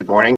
Good morning.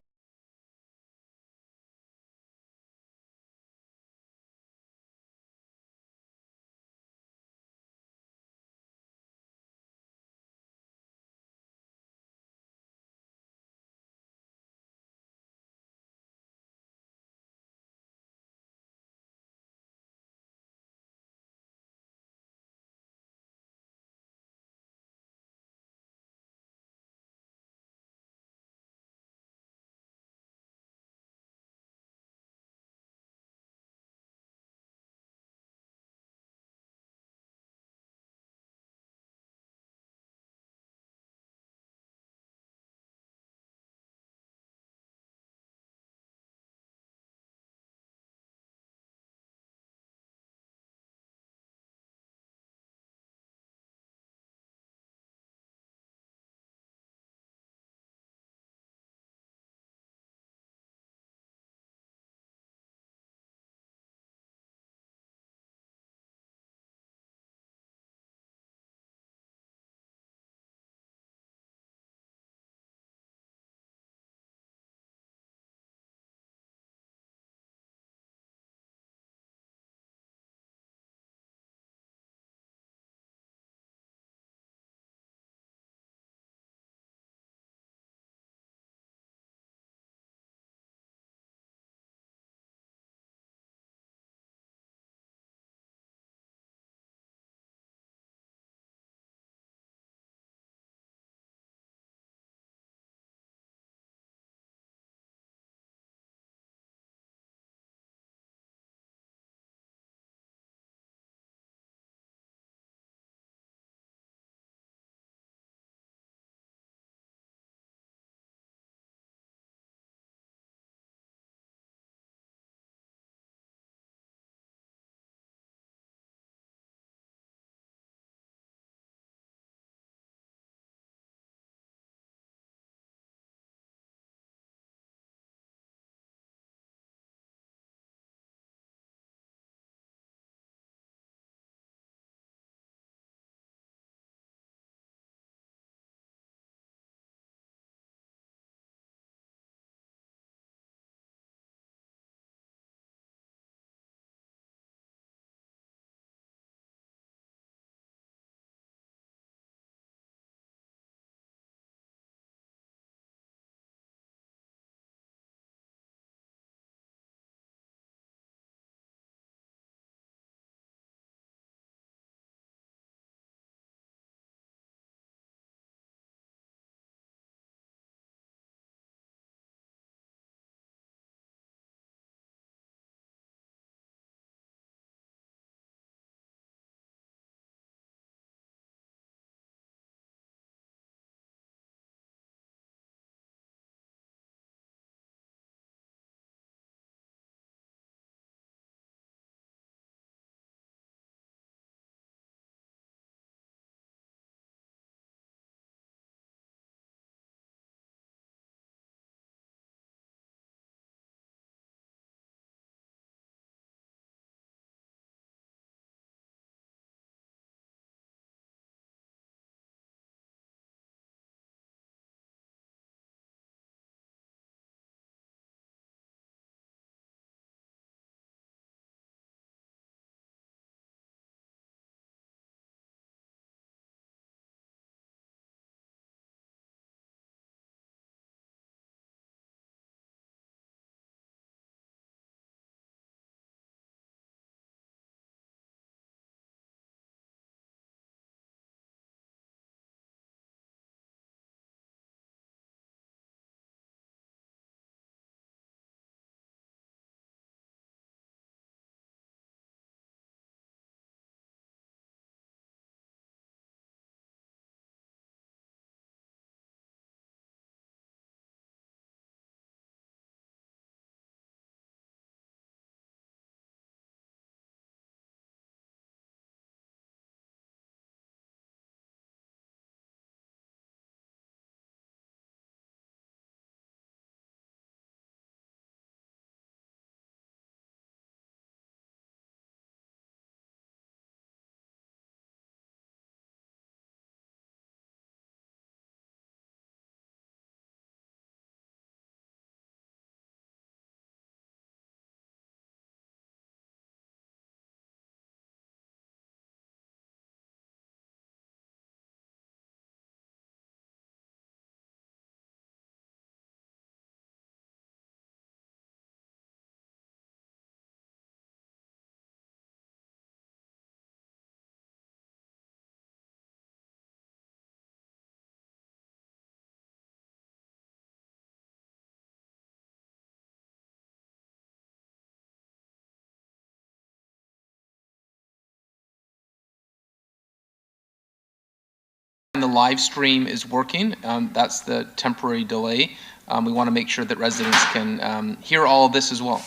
live stream is working. That's the temporary delay. We want to make sure that residents can hear all of this as well.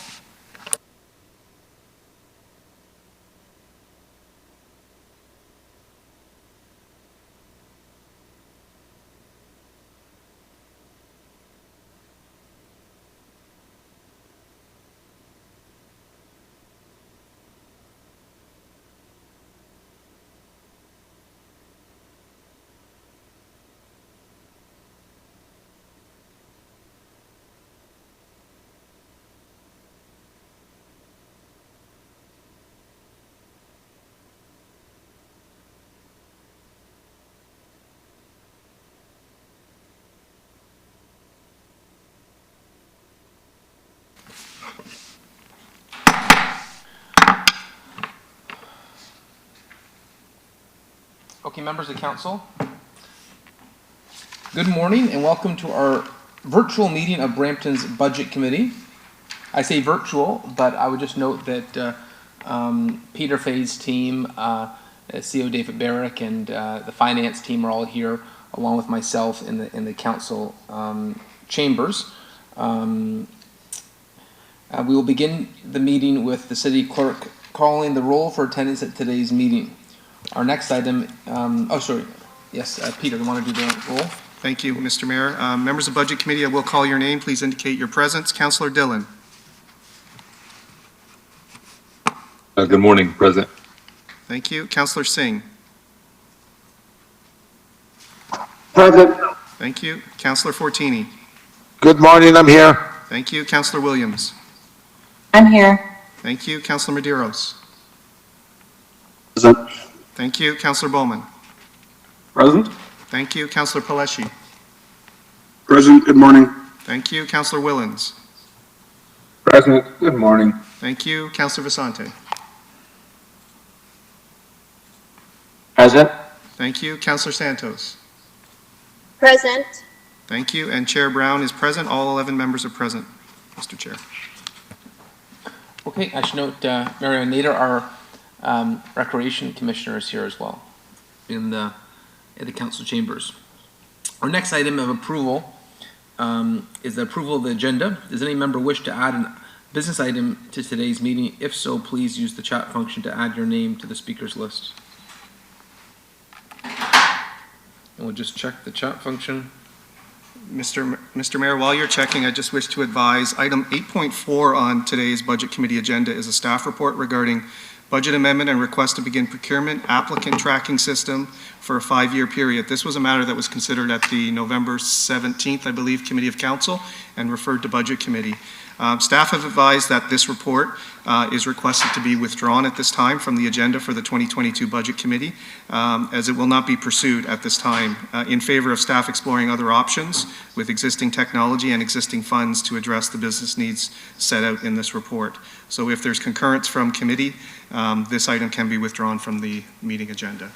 Okay, members of council, good morning and welcome to our virtual meeting of Brampton's Budget Committee. I say virtual, but I would just note that Peter Fay's team, CEO David Barrick, and the finance team are all here, along with myself in the council chambers. We will begin the meeting with the city clerk calling the roll for attendance at today's meeting. Our next item, Peter, you want to do the roll? Thank you, Mr. Mayor. Members of Budget Committee, I will call your name. Please indicate your presence. Councillor Dillon. Good morning, President. Thank you. Councillor Singh. Present. Thank you. Councillor Fortini. Good morning, I'm here. Thank you. Councillor Williams. I'm here. Thank you. Councillor Medeiros. Present. Thank you. Councillor Bowman. Present. Thank you. Councillor Paleshi. Present, good morning. Thank you. Councillor Willens. Present, good morning. Thank you. Councillor Visante. Present. Thank you. Councillor Santos. Present. Thank you. And Chair Brown is present. All 11 members are present, Mr. Chair. Okay, I should note Marianne Nader, our Recreation Commissioner, is here as well in the council chambers. Our next item of approval is the approval of the agenda. Does any member wish to add a business item to today's meeting? If so, please use the chat function to add your name to the speakers list. And we'll just check the chat function. Mr. Mayor, while you're checking, I just wish to advise item 8.4 on today's Budget Committee agenda is a staff report regarding budget amendment and request to begin procurement applicant tracking system for a 5-year period. This was a matter that was considered at the November 17th, I believe, Committee of Council and referred to Budget Committee. Staff have advised that this report is requested to be withdrawn at this time from the agenda for the 2022 Budget Committee, as it will not be pursued at this time, in favor of staff exploring other options with existing technology and existing funds to address the business needs set out in this report. So if there's concurrence from committee, this item can be withdrawn from the meeting agenda.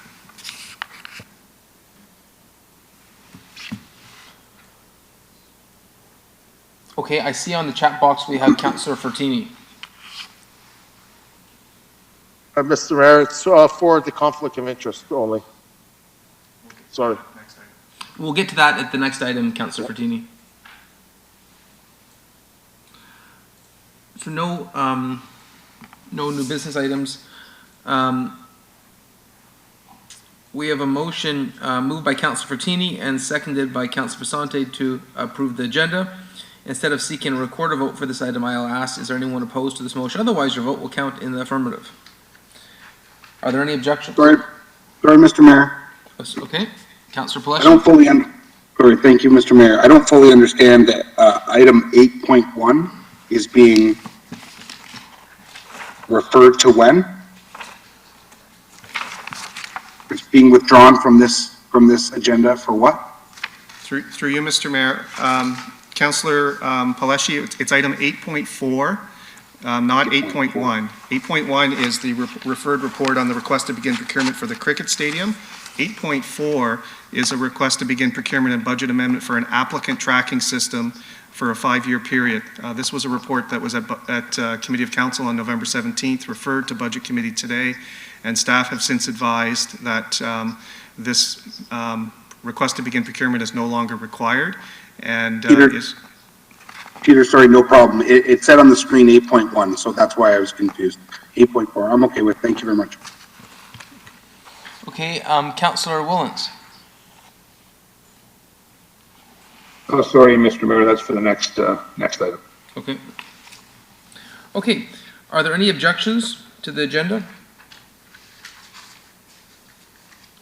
Okay, I see on the chat box we have Councillor Fortini. Mr. Mayor, it's for the conflict of interest only. Sorry. Next item. We'll get to that at the next item, Councillor Fortini. So no new business items. We have a motion moved by Councillor Fortini and seconded by Councillor Visante to approve the agenda. Instead of seeking a recorded vote for this item, I'll ask, is there anyone opposed to this motion? Otherwise, your vote will count in the affirmative. Are there any objections? Sorry, Mr. Mayor. Okay. Councillor Paleshi. Thank you, Mr. Mayor. I don't fully understand that item 8.1 is being referred to when? It's being withdrawn from this agenda for what? Through you, Mr. Mayor. Councillor Paleshi, it's item 8.4, not 8.1. 8.1 is the referred report on the request to begin procurement for the cricket stadium. 8.4 is a request to begin procurement and budget amendment for an applicant tracking system for a 5-year period. This was a report that was at Committee of Council on November 17th, referred to Budget Committee today, and staff have since advised that this request to begin procurement is no longer required and Peter? is, Peter, sorry, no problem. It said on the screen 8.1, so that's why I was confused. 8.4, I'm okay with, thank you very much. Okay, Councillor Willens. Oh, sorry, Mr. Mayor, that's for the next item. Okay. Okay, are there any objections to the agenda?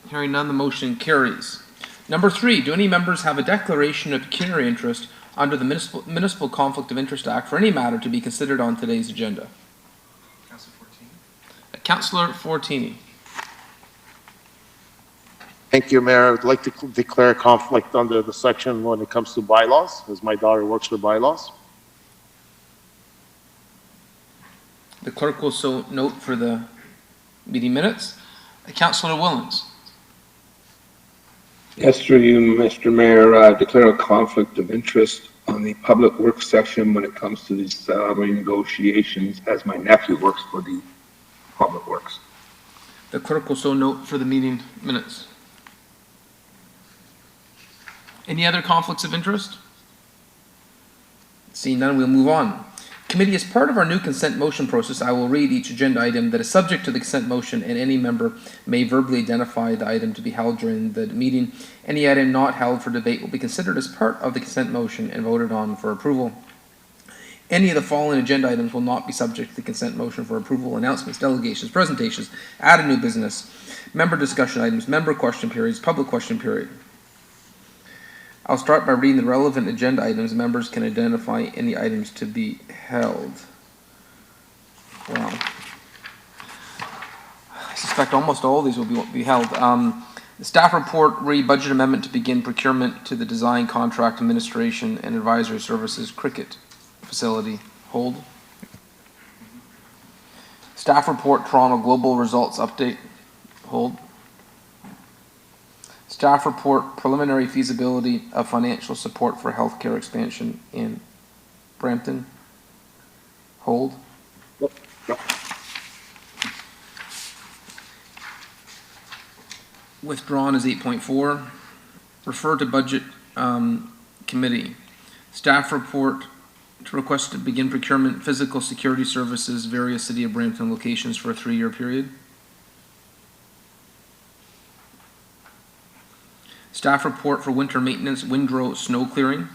Hearing none, the motion carries. Number 3, do any members have a declaration of pecuniary interest under the Municipal Conflict of Interest Act for any matter to be considered on today's agenda? Councillor Fortini. Thank you, Mayor. I'd like to declare a conflict under the section when it comes to bylaws, as my daughter works for bylaws. The clerk will so note for the meeting minutes. Councillor Willens. Yes, through you, Mr. Mayor, declare a conflict of interest on the Public Works section when it comes to these salary negotiations, as my nephew works for the Public Works. The clerk will so note for the meeting minutes. Any other conflicts of interest? Seeing none, we'll move on. Committee, as part of our new consent motion process, I will read each agenda item that is subject to the consent motion, and any member may verbally identify the item to be held during the meeting. Any item not held for debate will be considered as part of the consent motion and voted on for approval. Any of the following agenda items will not be subject to the consent motion for approval: announcements, delegations, presentations, added new business, member discussion items, member question periods, public question period. I'll start by reading the relevant agenda items. Members can identify any items to be held. Well, I suspect almost all of these will be held. The staff report, read budget amendment to begin procurement to the design, contract, administration, and advisory services cricket facility. Hold. Staff report, Toronto Global results update. Hold. Staff report, preliminary feasibility of financial support for healthcare expansion in Brampton. Hold. Withdrawn is 8.4. Refer to budget committee. Staff report to request to begin procurement physical security services, various City of Brampton locations for a 3-year period. Staff report for winter maintenance, windrow snow clearing.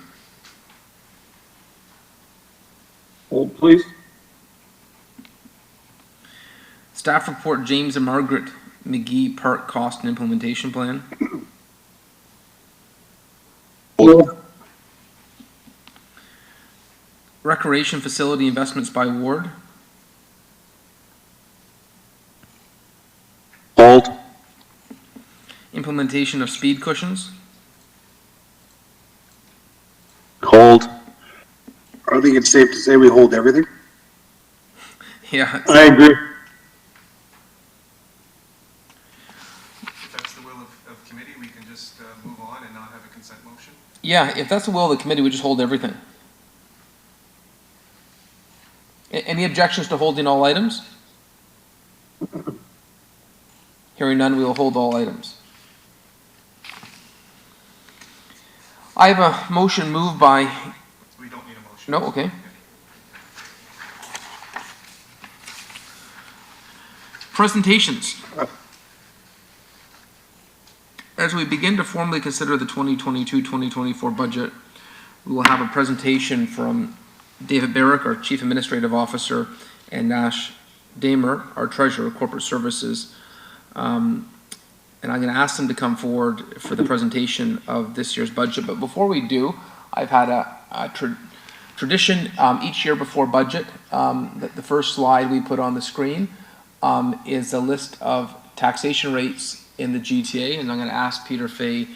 Hold, please. Staff report, James and Margaret McGee Park cost and implementation plan. Hold. Recreation facility investments by ward. Hold. Implementation of speed cushions. Hold. I think it's safe to say we hold everything. Yeah. I agree. if that's the will of committee, we can just move on and not have a consent motion. Yeah, if that's the will of the committee, we just hold everything. Any objections to holding all items? Hearing none, we will hold all items. I have a motion moved by, We don't need a motion. no, okay. Presentations. As we begin to formally consider the 2022-2024 budget, we will have a presentation from David Barrick, our Chief Administrative Officer, and Nash Damer, our Treasurer, Corporate Services. And I'm going to ask them to come forward for the presentation of this year's budget. But before we do, I've had a tradition each year before budget. That the first slide we put on the screen is a list of taxation rates in the GTA, and I'm going to ask Peter Fay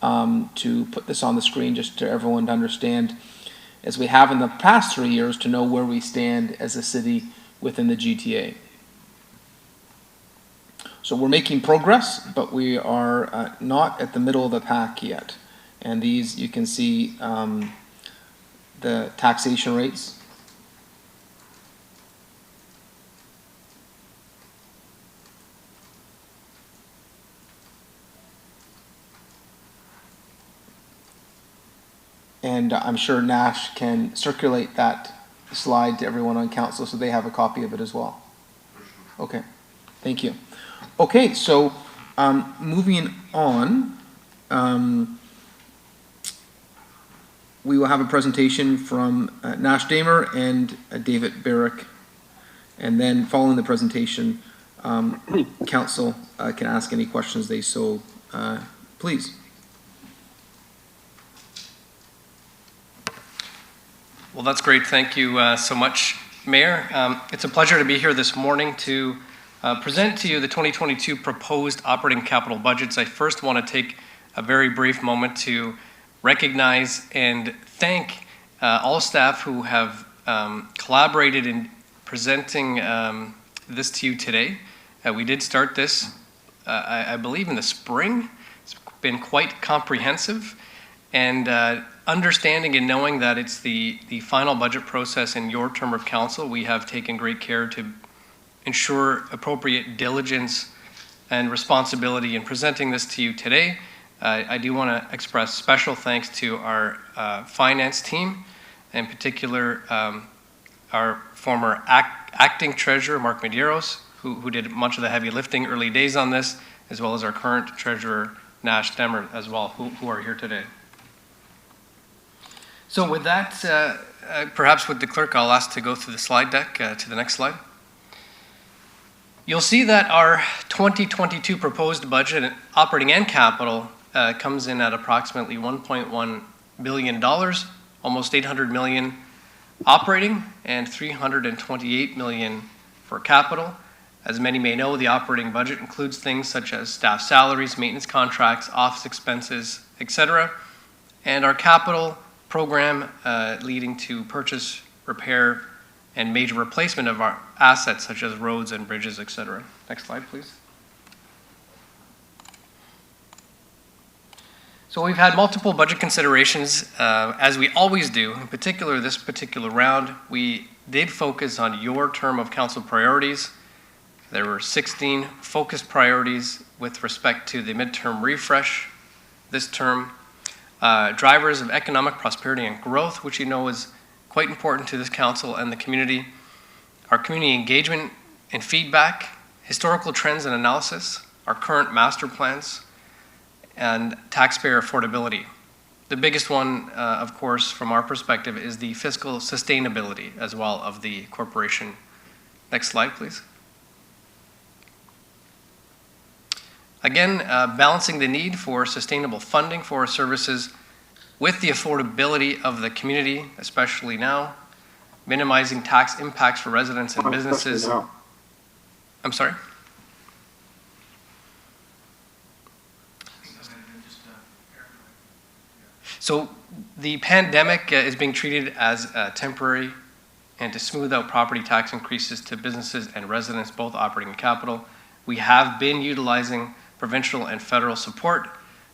to put this on the screen just to everyone to understand, as we have in the past 3 years, to know where we stand as a city within the GTA. So we're making progress, but we are not at the middle of the pack yet. And these, you can see the taxation rates. And I'm sure Nash can circulate that slide to everyone on council so they have a copy of it as well. Okay, thank you. Okay, so moving on, we will have a presentation from Nash Damer and David Barrick. And then following the presentation, council can ask any questions they so please. Well, that's great. Thank you so much, Mayor. It's a pleasure to be here this morning to present to you the 2022 proposed operating capital budgets. I first want to take a very brief moment to recognize and thank all staff who have collaborated in presenting this to you today. We did start this, I believe, in the spring. It's been quite comprehensive, and understanding and knowing that it's the final budget process in your term of council, we have taken great care to ensure appropriate diligence and responsibility in presenting this to you today. I do want to express special thanks to our finance team, in particular our former acting treasurer, Mark Medeiros, who did much of the heavy lifting early days on this, as well as our current treasurer, Nash Damer, as well, who are here today. So with that, perhaps with the clerk, I'll ask to go through the slide deck to the next slide. You'll see that our 2022 proposed budget, operating and capital, comes in at approximately $1.1 billion, almost $800 million operating and $328 million for capital. As many may know, the operating budget includes things such as staff salaries, maintenance contracts, office expenses, etc. And our capital program leading to purchase, repair, and major replacement of our assets such as roads and bridges, etc. Next slide, please. So we've had multiple budget considerations, as we always do. In particular, this particular round, we did focus on your term of council priorities. There were 16 focused priorities with respect to the midterm refresh this term. Drivers of economic prosperity and growth, which you know is quite important to this council and the community. Our community engagement and feedback, historical trends and analysis, our current master plans, and taxpayer affordability. The biggest one, of course, from our perspective, is the fiscal sustainability as well of the corporation. Next slide, please. Again, balancing the need for sustainable funding for our services with the affordability of the community, especially now, minimizing tax impacts for residents and businesses. I'm sorry? So the pandemic is being treated as temporary, and to smooth out property tax increases to businesses and residents, both operating and capital, we have been utilizing provincial and federal support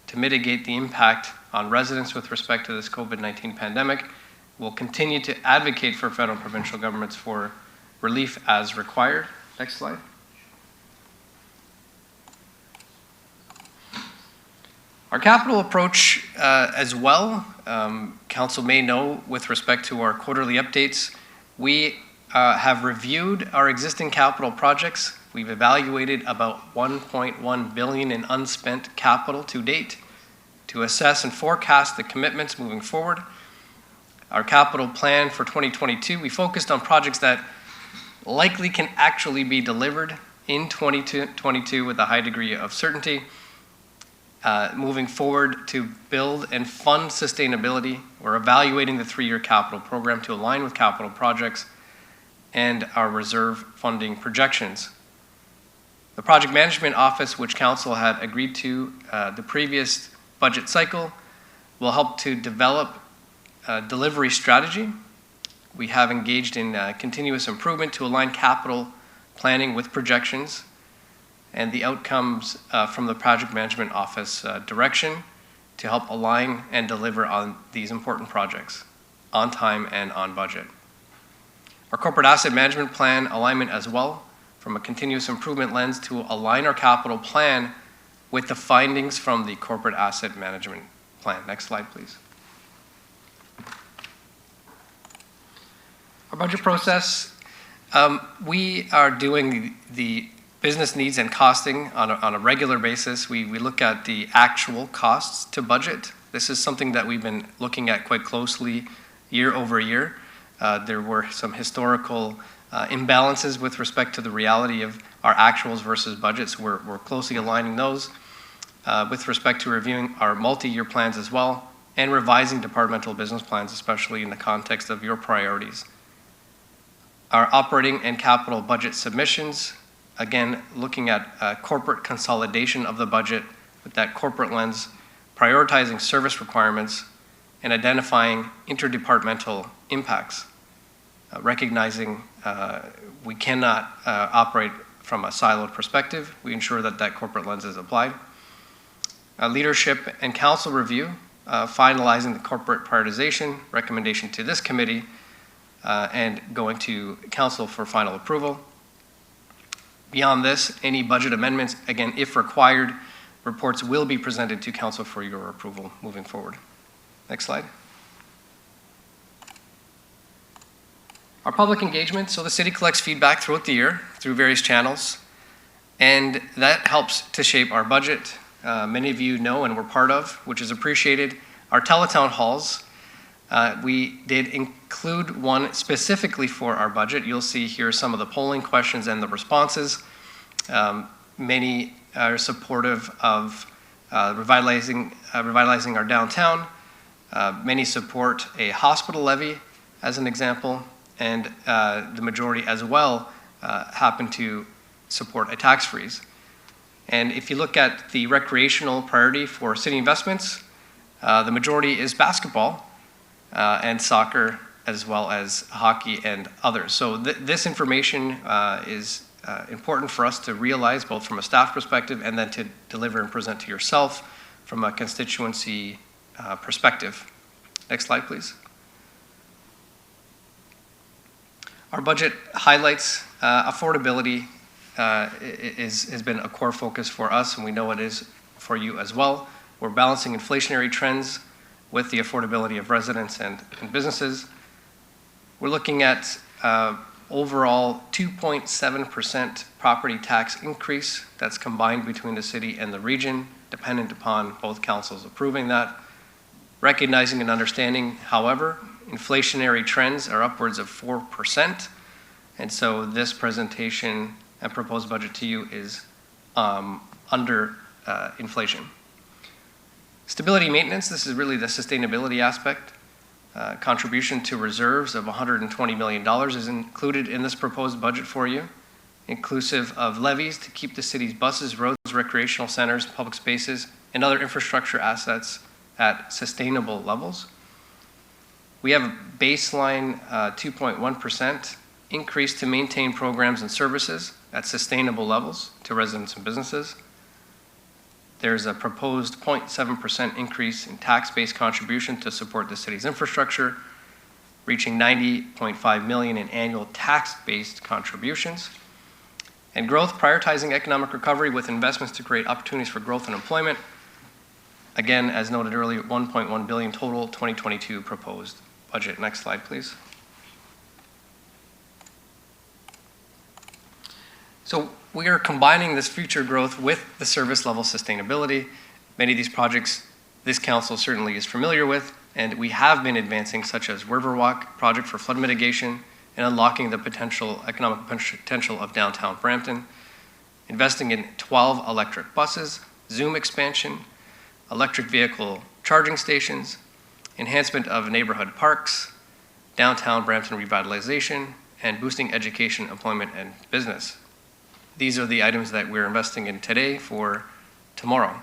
to mitigate the impact on residents with respect to this COVID-19 pandemic. We'll continue to advocate for federal and provincial governments for relief as required. Next slide. Our capital approach as well, council may know with respect to our quarterly updates, we have reviewed our existing capital projects. We've evaluated about $1.1 billion in unspent capital to date to assess and forecast the commitments moving forward. Our capital plan for 2022, we focused on projects that likely can actually be delivered in 2022 with a high degree of certainty. Moving forward to build and fund sustainability, we're evaluating the 3-year capital program to align with capital projects and our reserve funding projections. The project management office, which council had agreed to the previous budget cycle, will help to develop a delivery strategy. We have engaged in continuous improvement to align capital planning with projections and the outcomes from the project management office direction to help align and deliver on these important projects on time and on budget. Our corporate asset management plan alignment as well, from a continuous improvement lens to align our capital plan with the findings from the corporate asset management plan. Next slide, please. Our budget process, we are doing the business needs and costing on a regular basis. We look at the actual costs to budget. This is something that we've been looking at quite closely year over year. There were some historical imbalances with respect to the reality of our actuals versus budgets. We're closely aligning those with respect to reviewing our multi-year plans as well, and revising departmental business plans, especially in the context of your priorities. Our operating and capital budget submissions, again, looking at corporate consolidation of the budget with that corporate lens, prioritizing service requirements, and identifying interdepartmental impacts, recognizing we cannot operate from a siloed perspective. We ensure that that corporate lens is applied. Leadership and council review, finalizing the corporate prioritization recommendation to this committee, and going to council for final approval. Beyond this, any budget amendments, again, if required, reports will be presented to council for your approval moving forward. Next slide. Our public engagement, so the city collects feedback throughout the year through various channels, and that helps to shape our budget. Many of you know and were part of, which is appreciated, our teletown halls. We did include one specifically for our budget. You'll see here some of the polling questions and the responses. Many are supportive of revitalizing our downtown. Many support a hospital levy as an example, and the majority as well happen to support a tax freeze. And if you look at the recreational priority for city investments, the majority is basketball and soccer, as well as hockey and others. So this information is important for us to realize, both from a staff perspective and then to deliver and present to yourself from a constituency perspective. Next slide, please. Our budget highlights affordability has been a core focus for us, and we know it is for you as well. We're balancing inflationary trends with the affordability of residents and businesses. We're looking at overall 2.7% property tax increase that's combined between the city and the region, dependent upon both councils approving that. Recognizing and understanding, however, inflationary trends are upwards of 4%, and so this presentation and proposed budget to you is under inflation. Stability maintenance, this is really the sustainability aspect. Contribution to reserves of $120 million is included in this proposed budget for you, inclusive of levies to keep the city's buses, roads, recreational centers, public spaces, and other infrastructure assets at sustainable levels. We have a baseline 2.1% increase to maintain programs and services at sustainable levels to residents and businesses. There's a proposed 0.7% increase in tax-based contribution to support the city's infrastructure, reaching $90.5 million in annual tax-based contributions. And growth, prioritizing economic recovery with investments to create opportunities for growth and employment. Again, as noted earlier, $1.1 billion total 2022 proposed budget. Next slide, please. So we are combining this future growth with the service level sustainability. Many of these projects this council certainly is familiar with, and we have been advancing, such as Riverwalk project for flood mitigation and unlocking the economic potential of downtown Brampton, investing in 12 electric buses, Zoom expansion, electric vehicle charging stations, enhancement of neighborhood parks, downtown Brampton revitalization, and boosting education, employment, and business. These are the items that we're investing in today for tomorrow.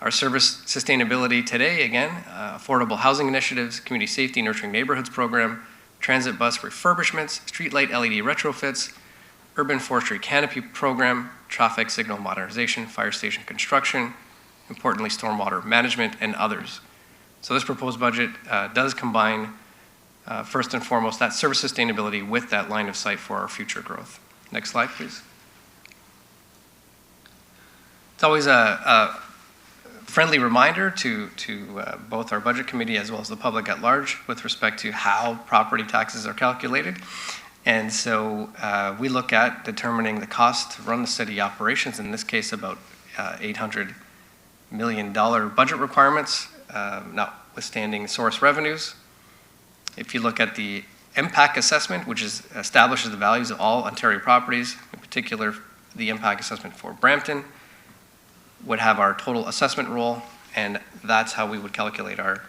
Our service sustainability today, again, affordable housing initiatives, community safety nurturing neighborhoods program, transit bus refurbishments, streetlight LED retrofits, urban forestry canopy program, traffic signal modernization, fire station construction, importantly, stormwater management, and others. So this proposed budget does combine, first and foremost, that service sustainability with that line of sight for our future growth. Next slide, please. It's always a friendly reminder to both our budget committee as well as the public at large with respect to how property taxes are calculated. And so we look at determining the cost to run the city operations, in this case about $800 million budget requirements, notwithstanding source revenues. If you look at the impact assessment, which establishes the values of all Ontario properties, in particular the impact assessment for Brampton, would have our total assessment roll, and that's how we would calculate our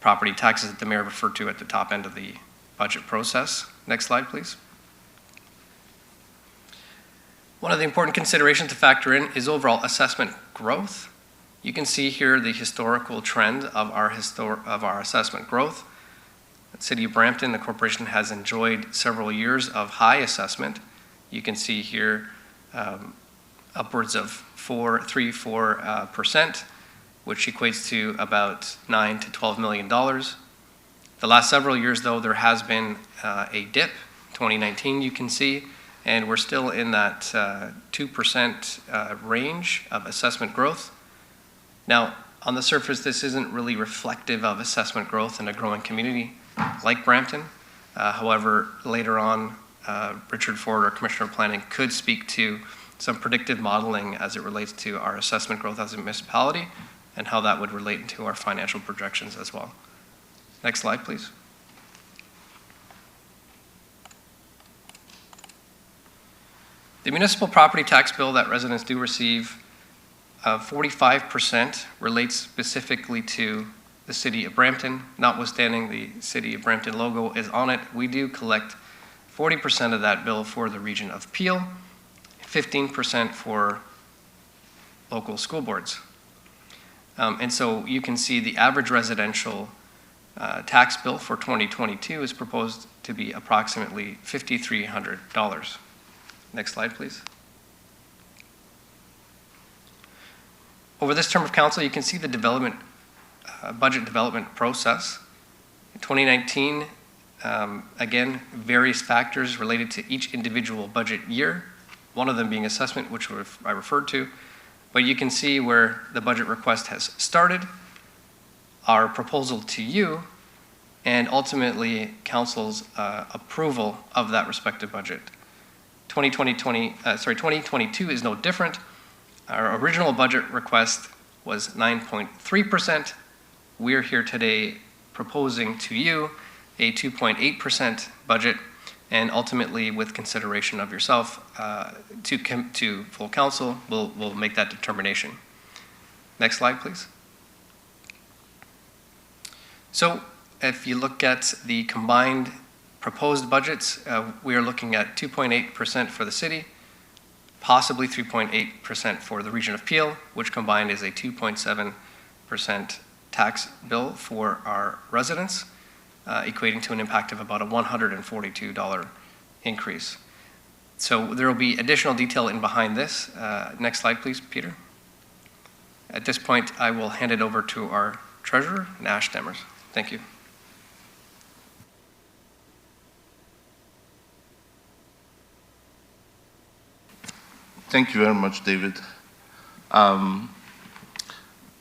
property taxes that the mayor referred to at the top end of the budget process. Next slide, please. One of the important considerations to factor in is overall assessment growth. You can see here the historical trend of our assessment growth. At City of Brampton, the corporation has enjoyed several years of high assessment. You can see here upwards of 4%, which equates to about $9 to $12 million. The last several years, though, there has been a dip. 2019, you can see, and we're still in that 2% range of assessment growth. Now, on the surface, this isn't really reflective of assessment growth in a growing community like Brampton. However, later on, Richard Ford, our Commissioner of Planning, could speak to some predictive modeling as it relates to our assessment growth as a municipality and how that would relate into our financial projections as well. Next slide, please. The municipal property tax bill that residents do receive, 45% relates specifically to the City of Brampton. Notwithstanding the City of Brampton logo is on it, we do collect 40% of that bill for the region of Peel, 15% for local school boards. And so you can see the average residential tax bill for 2022 is proposed to be approximately $5,300. Next slide, please. Over this term of council, you can see the budget development process. In 2019, again, various factors related to each individual budget year, one of them being assessment, which I referred to. But you can see where the budget request has started, our proposal to you, and ultimately council's approval of that respective budget. 2022 is no different. Our original budget request was 9.3%. We're here today proposing to you a 2.8% budget, and ultimately, with consideration of yourself to full council, we'll make that determination. Next slide, please. So, if you look at the combined proposed budgets, we are looking at 2.8% for the city, possibly 3.8% for the region of Peel, which combined is a 2.7% tax bill for our residents, equating to an impact of about a $142 increase. So there will be additional detail in behind this. Next slide, please, Peter. At this point, I will hand it over to our treasurer, Nash Demers. Thank you. Thank you very much, David.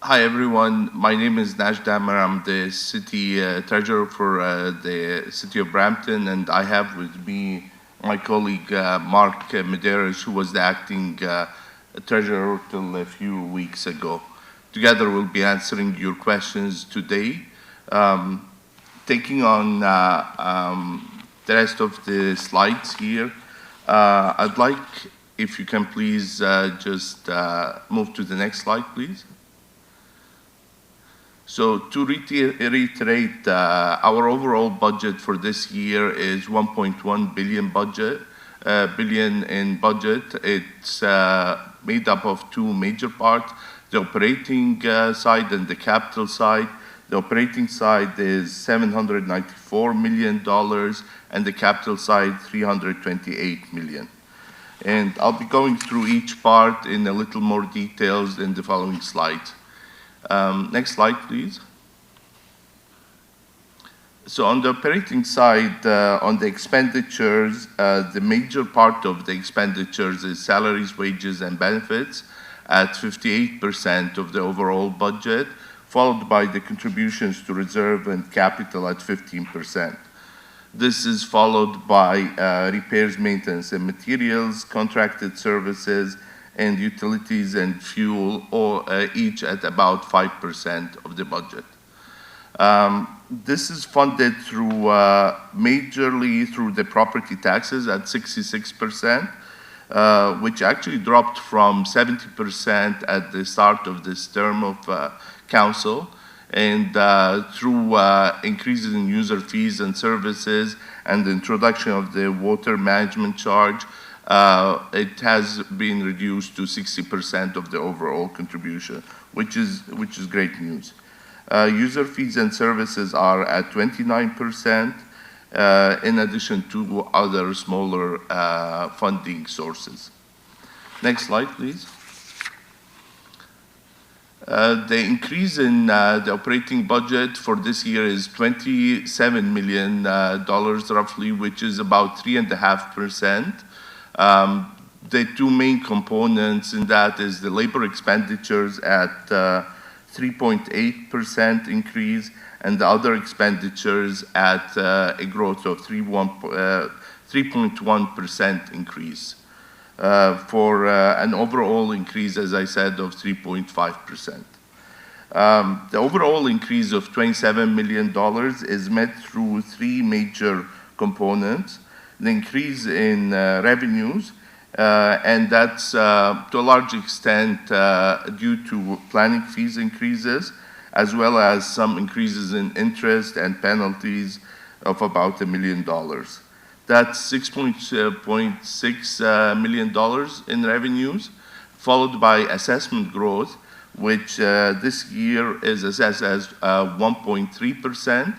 Hi, everyone. My name is Nash Damer. I'm the city treasurer for the city of Brampton, and I have with me my colleague Mark Medeiros, who was the acting treasurer till a few weeks ago. Together, we'll be answering your questions today. Taking on the rest of the slides here, I'd like, if you can please just move to the next slide, please. So to reiterate, our overall budget for this year is 1.1 billion in budget. It's made up of two major parts, the operating side and the capital side. The operating side is $794 million, and the capital side, $328 million. And I'll be going through each part in a little more details in the following slides. Next slide, please. So on the operating side, on the expenditures, the major part of the expenditures is salaries, wages, and benefits. at 58% of the overall budget, followed by the contributions to reserve and capital at 15%. This is followed by repairs, maintenance, and materials, contracted services, and utilities and fuel, or each at about 5% of the budget. This is funded through majorly through the property taxes at 66%, which actually dropped from 70% at the start of this term of council, and through increases in user fees and services and the introduction of the water management charge, it has been reduced to 60% of the overall contribution, which is great news. User fees and services are at 29%, in addition to other smaller funding sources. Next slide, please. The increase in the operating budget for this year is $27 million roughly, which is about 3.5%. The two main components in that is the labor expenditures at 3.8% increase, and the other expenditures at a growth of 3.1% increase, for an overall increase, as I said, of 3.5%. The overall increase of $27 million is met through three major components. The increase in revenues, and that's to a large extent due to planning fees increases, as well as some increases in interest and penalties of about $1 million. That's $6.6 million in revenues, followed by assessment growth, which this year is assessed as 1.3%,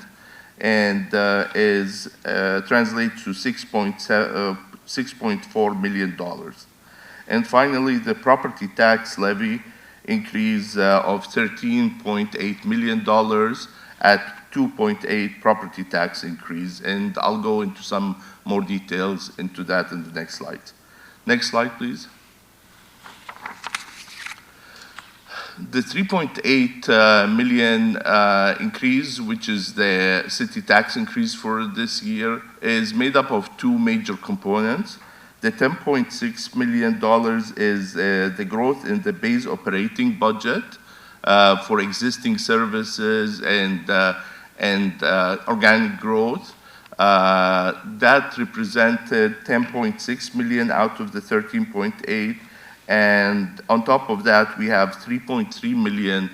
and translates to $6.4 million. And finally, the property tax levy increase of $13.8 million at 2.8 property tax increase, and I'll go into some more details into that in the next slide. Next slide, please. The 3.8 million increase, which is the city tax increase for this year, is made up of two major components. The $10.6 million is the growth in the base operating budget for existing services and organic growth. That represented $10.6 million out of the 13.8. And on top of that, we have $3.3 million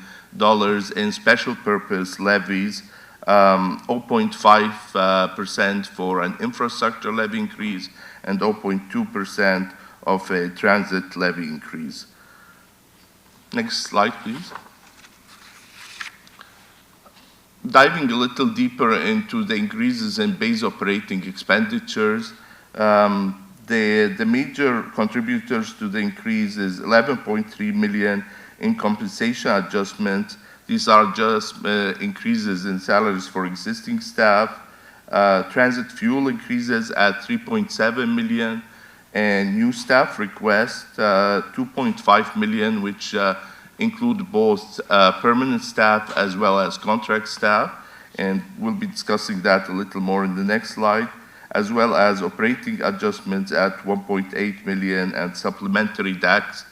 in special purpose levies, 0.5% for an infrastructure levy increase, and 0.2% of a transit levy increase. Next slide, please. Diving a little deeper into the increases in base operating expenditures, the major contributors to the increase is $11.3 million in compensation adjustments. These are just increases in salaries for existing staff. Transit fuel increases at $3.7 million, and new staff requests $2.5 million, which include both permanent staff as well as contract staff, and we'll be discussing that a little more in the next slide, as well as operating adjustments at $1.8 million and supplementary tax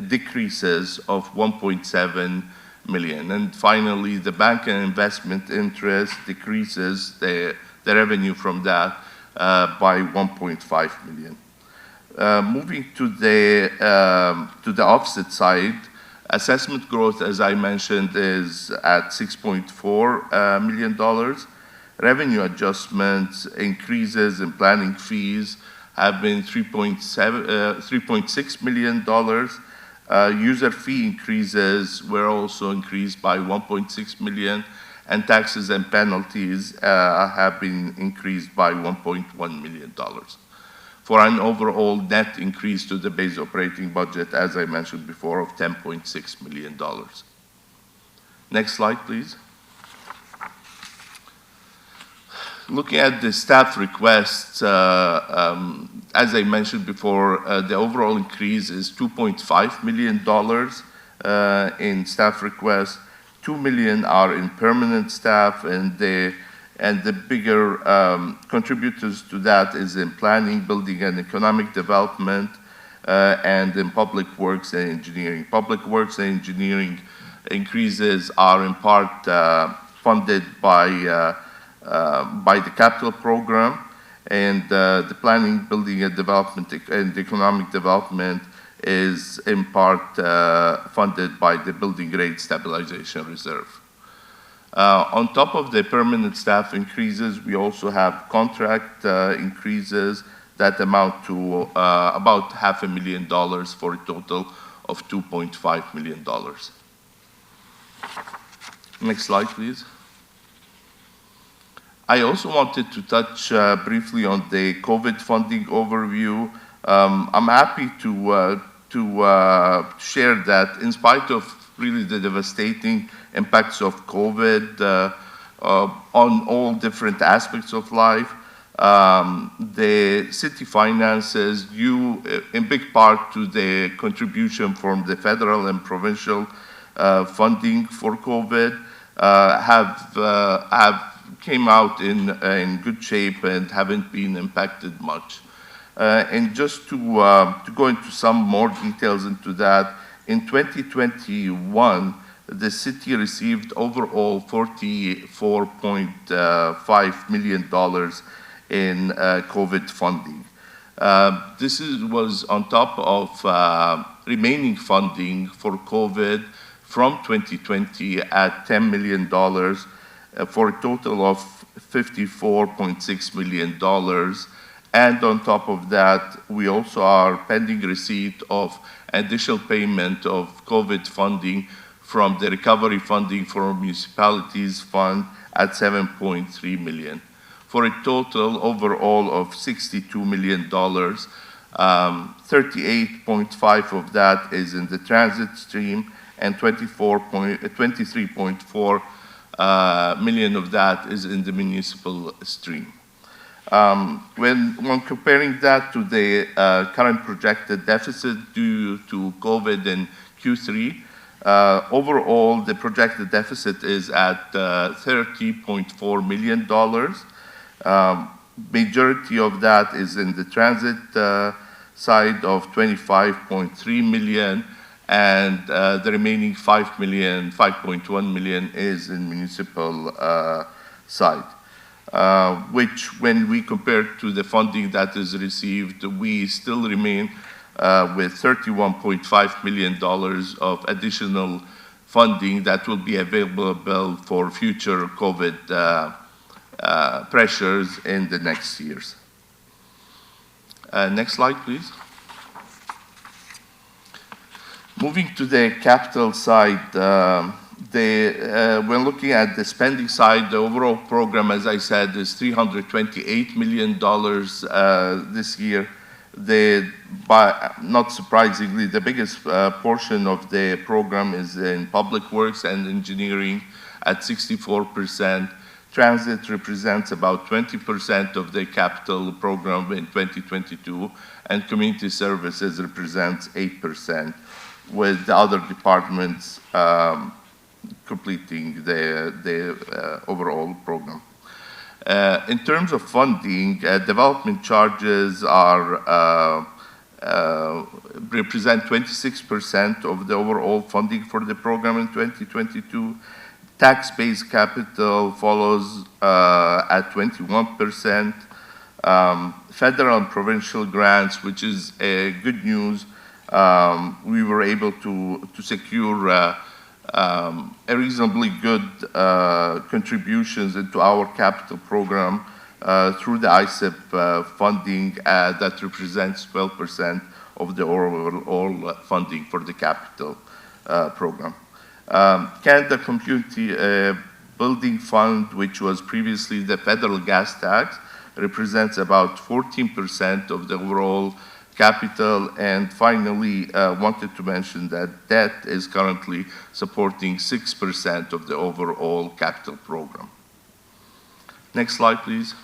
decreases of $1.7 million. And finally, the bank and investment interest decreases the revenue from that by $1.5 million. Moving to the offset side, assessment growth, as I mentioned, is at $6.4 million. Revenue adjustments, increases in planning fees have been $3.6 million. User fee increases were also increased by $1.6 million, and taxes and penalties have been increased by $1.1 million, for an overall net increase to the base operating budget, as I mentioned before, of $10.6 million. Next slide, please. Looking at the staff requests, as I mentioned before, the overall increase is $2.5 million in staff requests. $2 million are in permanent staff, and the bigger contributors to that is in planning, building, and economic development, and in public works and engineering. Public works and engineering increases are in part funded by the capital program, and the planning, building, and development and economic development is in part funded by the building rate stabilization reserve. On top of the permanent staff increases, we also have contract increases that amount to about $500,000 for a total of $2.5 million. Next slide, please. I also wanted to touch briefly on the COVID funding overview. I'm happy to share that in spite of really the devastating impacts of COVID on all different aspects of life, the city finances, due in big part to the contribution from the federal and provincial funding for COVID, have came out in good shape and haven't been impacted much. And just to go into some more details into that, in 2021, the city received overall $44.5 million in COVID funding. This was on top of remaining funding for COVID from 2020 at $10 million for a total of $54.6 million. And on top of that, we also are pending receipt of additional payment of COVID funding from the recovery funding for municipalities fund at $7.3 million, for a total overall of $62 million. 38.5 of that is in the transit stream, and 23.4 million of that is in the municipal stream. When comparing that to the current projected deficit due to COVID in Q3, overall the projected deficit is at $30.4 million. Majority of that is in the transit side of $25.3 million, and the remaining $5.1 million is in municipal side. Which, when we compare to the funding that is received, we still remain with $31.5 million of additional funding that will be available for future COVID pressures in the next years. Next slide, please. Moving to the capital side, when looking at the spending side, the overall program, as I said, is $328 million this year. Not surprisingly, the biggest portion of the program is in public works and engineering at 64%. Transit represents about 20% of the capital program in 2022, and community services represents 8%, with the other departments completing the overall program. In terms of funding, development charges represent 26% of the overall funding for the program in 2022. Tax-based capital follows at 21%. Federal and provincial grants, which is good news, we were able to secure a reasonably good contributions into our capital program through the ISIP funding that represents 12% of the overall funding for the capital program. Canada Community Building Fund, which was previously the federal gas tax, represents about 14% of the overall capital. And finally, wanted to mention that debt is currently supporting 6% of the overall capital program. Next slide, please.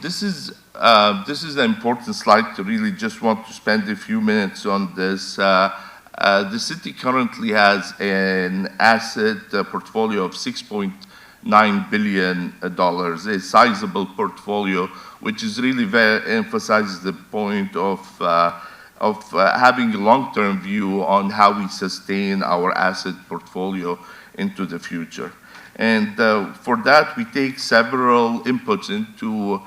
This is an important slide to really just want to spend a few minutes on this. The city currently has an asset portfolio of $6.9 billion, a sizable portfolio, which is really emphasizes the point of having a long-term view on how we sustain our asset portfolio into the future. And for that, we take several inputs into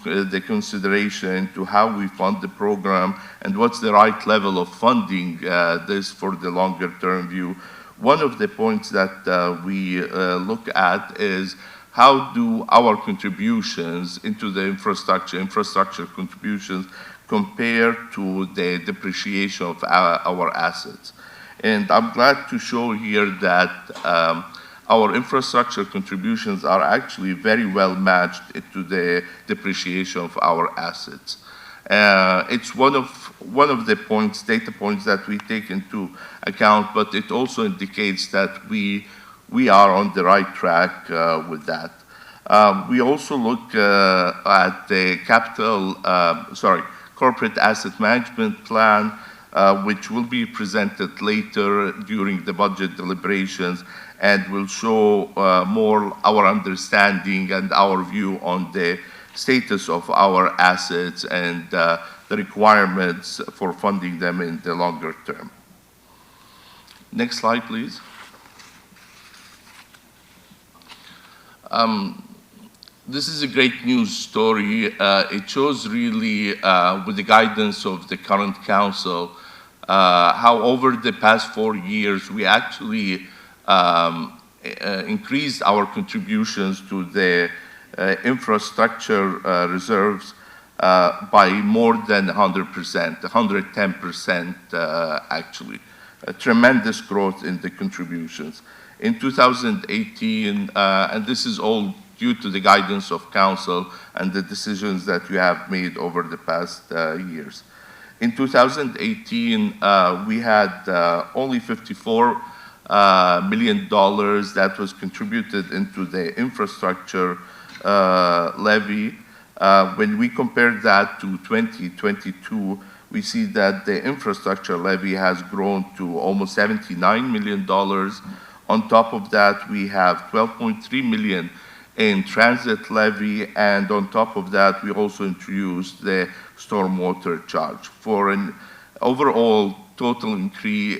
the consideration to how we fund the program and what's the right level of funding this for the longer term view. One of the points that we look at is how do our contributions into the infrastructure contributions compare to the depreciation of our assets. And I'm glad to show here that our infrastructure contributions are actually very well matched to the depreciation of our assets. It's one of the data points that we take into account, but it also indicates that we are on the right track with that. We also look at the corporate asset management plan, which will be presented later during the budget deliberations, and will show more our understanding and our view on the status of our assets and the requirements for funding them in the longer term. Next slide, please. This is a great news story. It shows really, with the guidance of the current council, how over the past 4 years we actually increased our contributions to the infrastructure reserves by more than 100%, 110% actually. A tremendous growth in the contributions. In 2018, and this is all due to the guidance of council and the decisions that we have made over the past years. In 2018, we had only $54 million that was contributed into the infrastructure levy. When we compare that to 2022, we see that the infrastructure levy has grown to almost $79 million. On top of that, we have $12.3 million in transit levy, and on top of that, we also introduced the stormwater charge for an overall total increase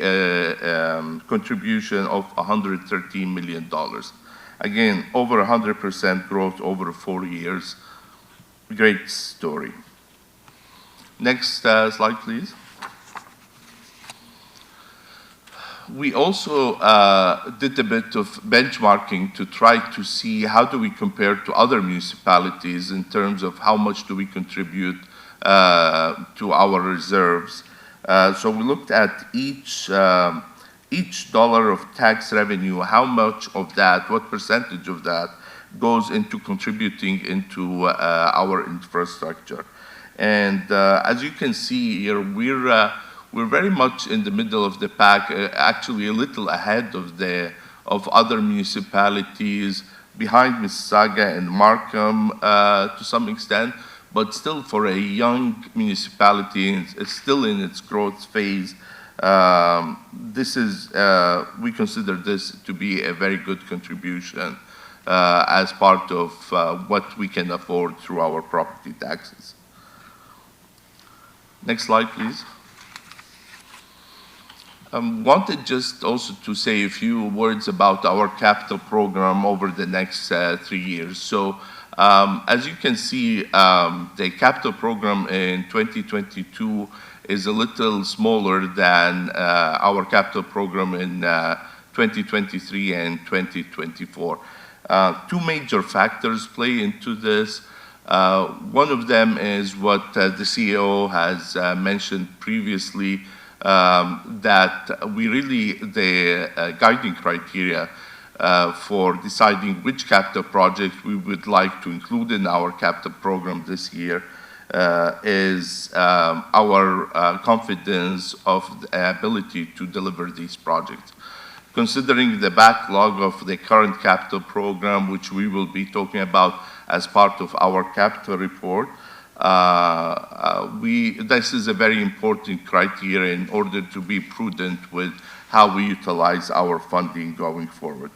contribution of $113 million. Again, over 100% growth over 4 years. Great story. Next slide, please. We also did a bit of benchmarking to try to see how do we compare to other municipalities in terms of how much do we contribute to our reserves. So we looked at each dollar of tax revenue, how much of that, what percentage of that goes into contributing into our infrastructure. And as you can see here, we're very much in the middle of the pack, actually a little ahead of other municipalities, behind Mississauga and Markham to some extent, but still for a young municipality, it's still in its growth phase. We consider this to be a very good contribution as part of what we can afford through our property taxes. Next slide, please. Wanted just also to say a few words about our capital program over the next 3 years. So as you can see, the capital program in 2022 is a little smaller than our capital program in 2023 and 2024. Two major factors play into this. One of them is what the CEO has mentioned previously, that the guiding criteria for deciding which capital project we would like to include in our capital program this year is our confidence of the ability to deliver these projects. considering the backlog of the current capital program, which we will be talking about as part of our capital report, this is a very important criteria in order to be prudent with how we utilize our funding going forward.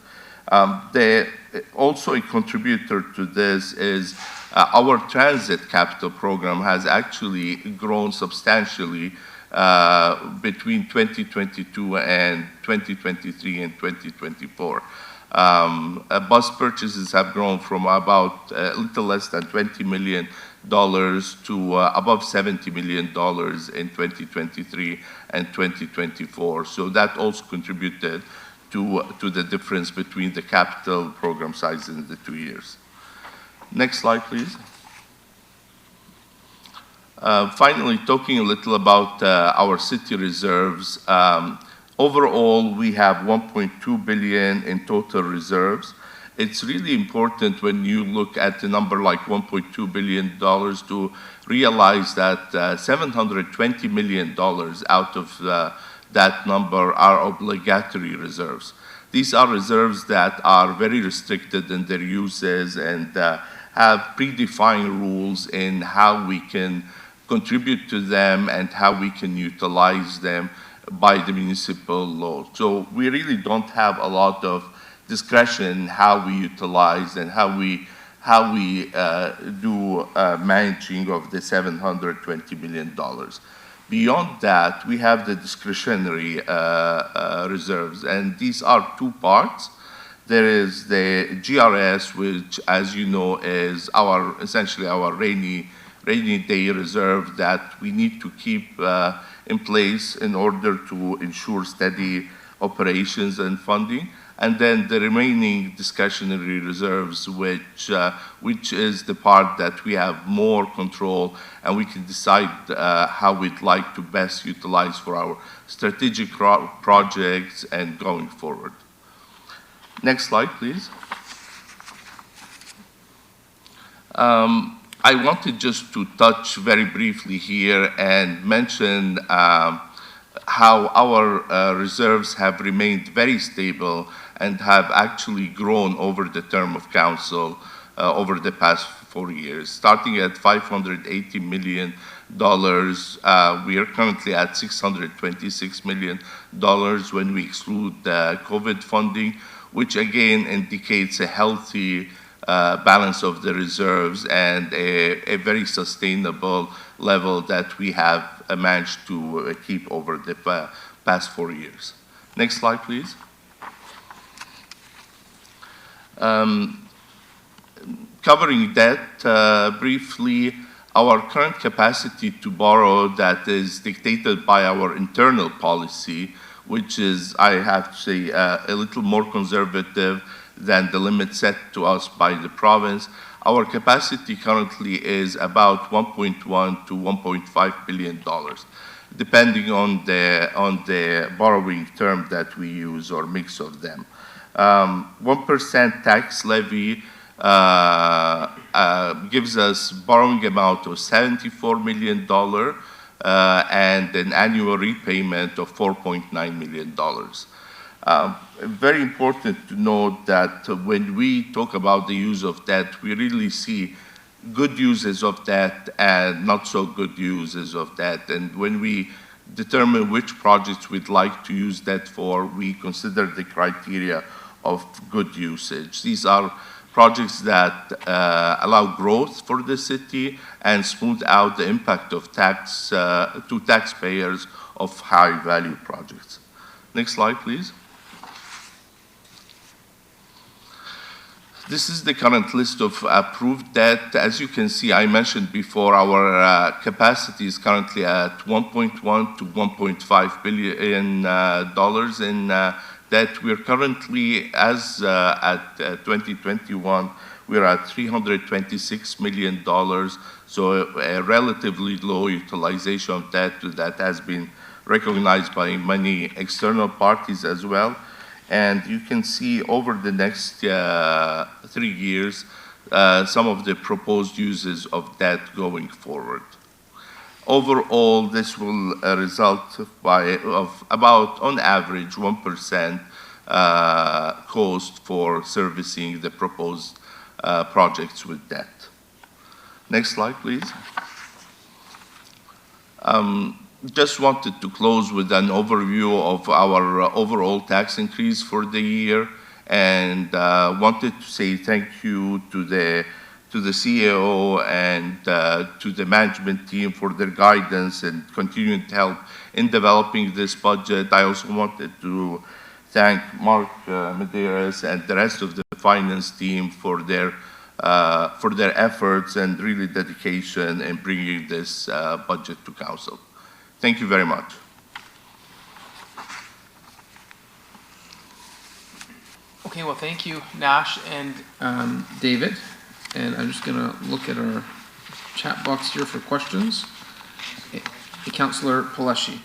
Also a contributor to this is our transit capital program has actually grown substantially between 2022 and 2023 and 2024. Bus purchases have grown from about a little less than $20 million to above $70 million in 2023 and 2024. So that also contributed to the difference between the capital program size in the 2 years. Next slide, please. Finally, talking a little about our city reserves. Overall, we have $1.2 billion in total reserves. It's really important when you look at the number like $1.2 billion to realize that $720 million out of that number are obligatory reserves. These are reserves that are very restricted in their uses and have predefined rules in how we can contribute to them and how we can utilize them by the municipal law. So we really don't have a lot of discretion in how we utilize and how we do managing of the $720 million. Beyond that, we have the discretionary reserves, and these are two parts. There is the GRS, which, as you know, is essentially our rainy day reserve that we need to keep in place in order to ensure steady operations and funding. And then the remaining discretionary reserves, which is the part that we have more control and we can decide how we'd like to best utilize for our strategic projects and going forward. Next slide, please. I wanted just to touch very briefly here and mention how our reserves have remained very stable and have actually grown over the term of council over the past 4 years. Starting at $580 million, we are currently at $626 million when we exclude the COVID funding, which again indicates a healthy balance of the reserves and a very sustainable level that we have managed to keep over the past 4 years. Next slide, please. Covering debt briefly, our current capacity to borrow that is dictated by our internal policy, which is, I have to say, a little more conservative than the limit set to us by the province. Our capacity currently is about $1.1 to $1.5 billion, depending on the borrowing term that we use or mix of them. 1% tax levy gives us borrowing amount of $74 million and an annual repayment of $4.9 million. Very important to note that when we talk about the use of debt, we really see good uses of debt and not so good uses of debt. And when we determine which projects we'd like to use debt for, we consider the criteria of good usage. These are projects that allow growth for the city and smooth out the impact of tax to taxpayers of high-value projects. Next slide, please. This is the current list of approved debt. As you can see, I mentioned before, our capacity is currently at $1.1 to $1.5 billion in debt. We're currently, as at 2021, we're at $326 million, so a relatively low utilization of debt that has been recognized by many external parties as well. And you can see over the next 3 years some of the proposed uses of debt going forward. Overall, this will result of about, on average, 1% cost for servicing the proposed projects with debt. Next slide, please. Just wanted to close with an overview of our overall tax increase for the year, and wanted to say thank you to the CEO and to the management team for their guidance and continuing to help in developing this budget. I also wanted to thank Mark Medeiros and the rest of the finance team for their efforts and really dedication in bringing this budget to council. Thank you very much. Okay, well, thank you, Nash and David. And I'm just going to look at our chat box here for questions. Councillor Paleshi.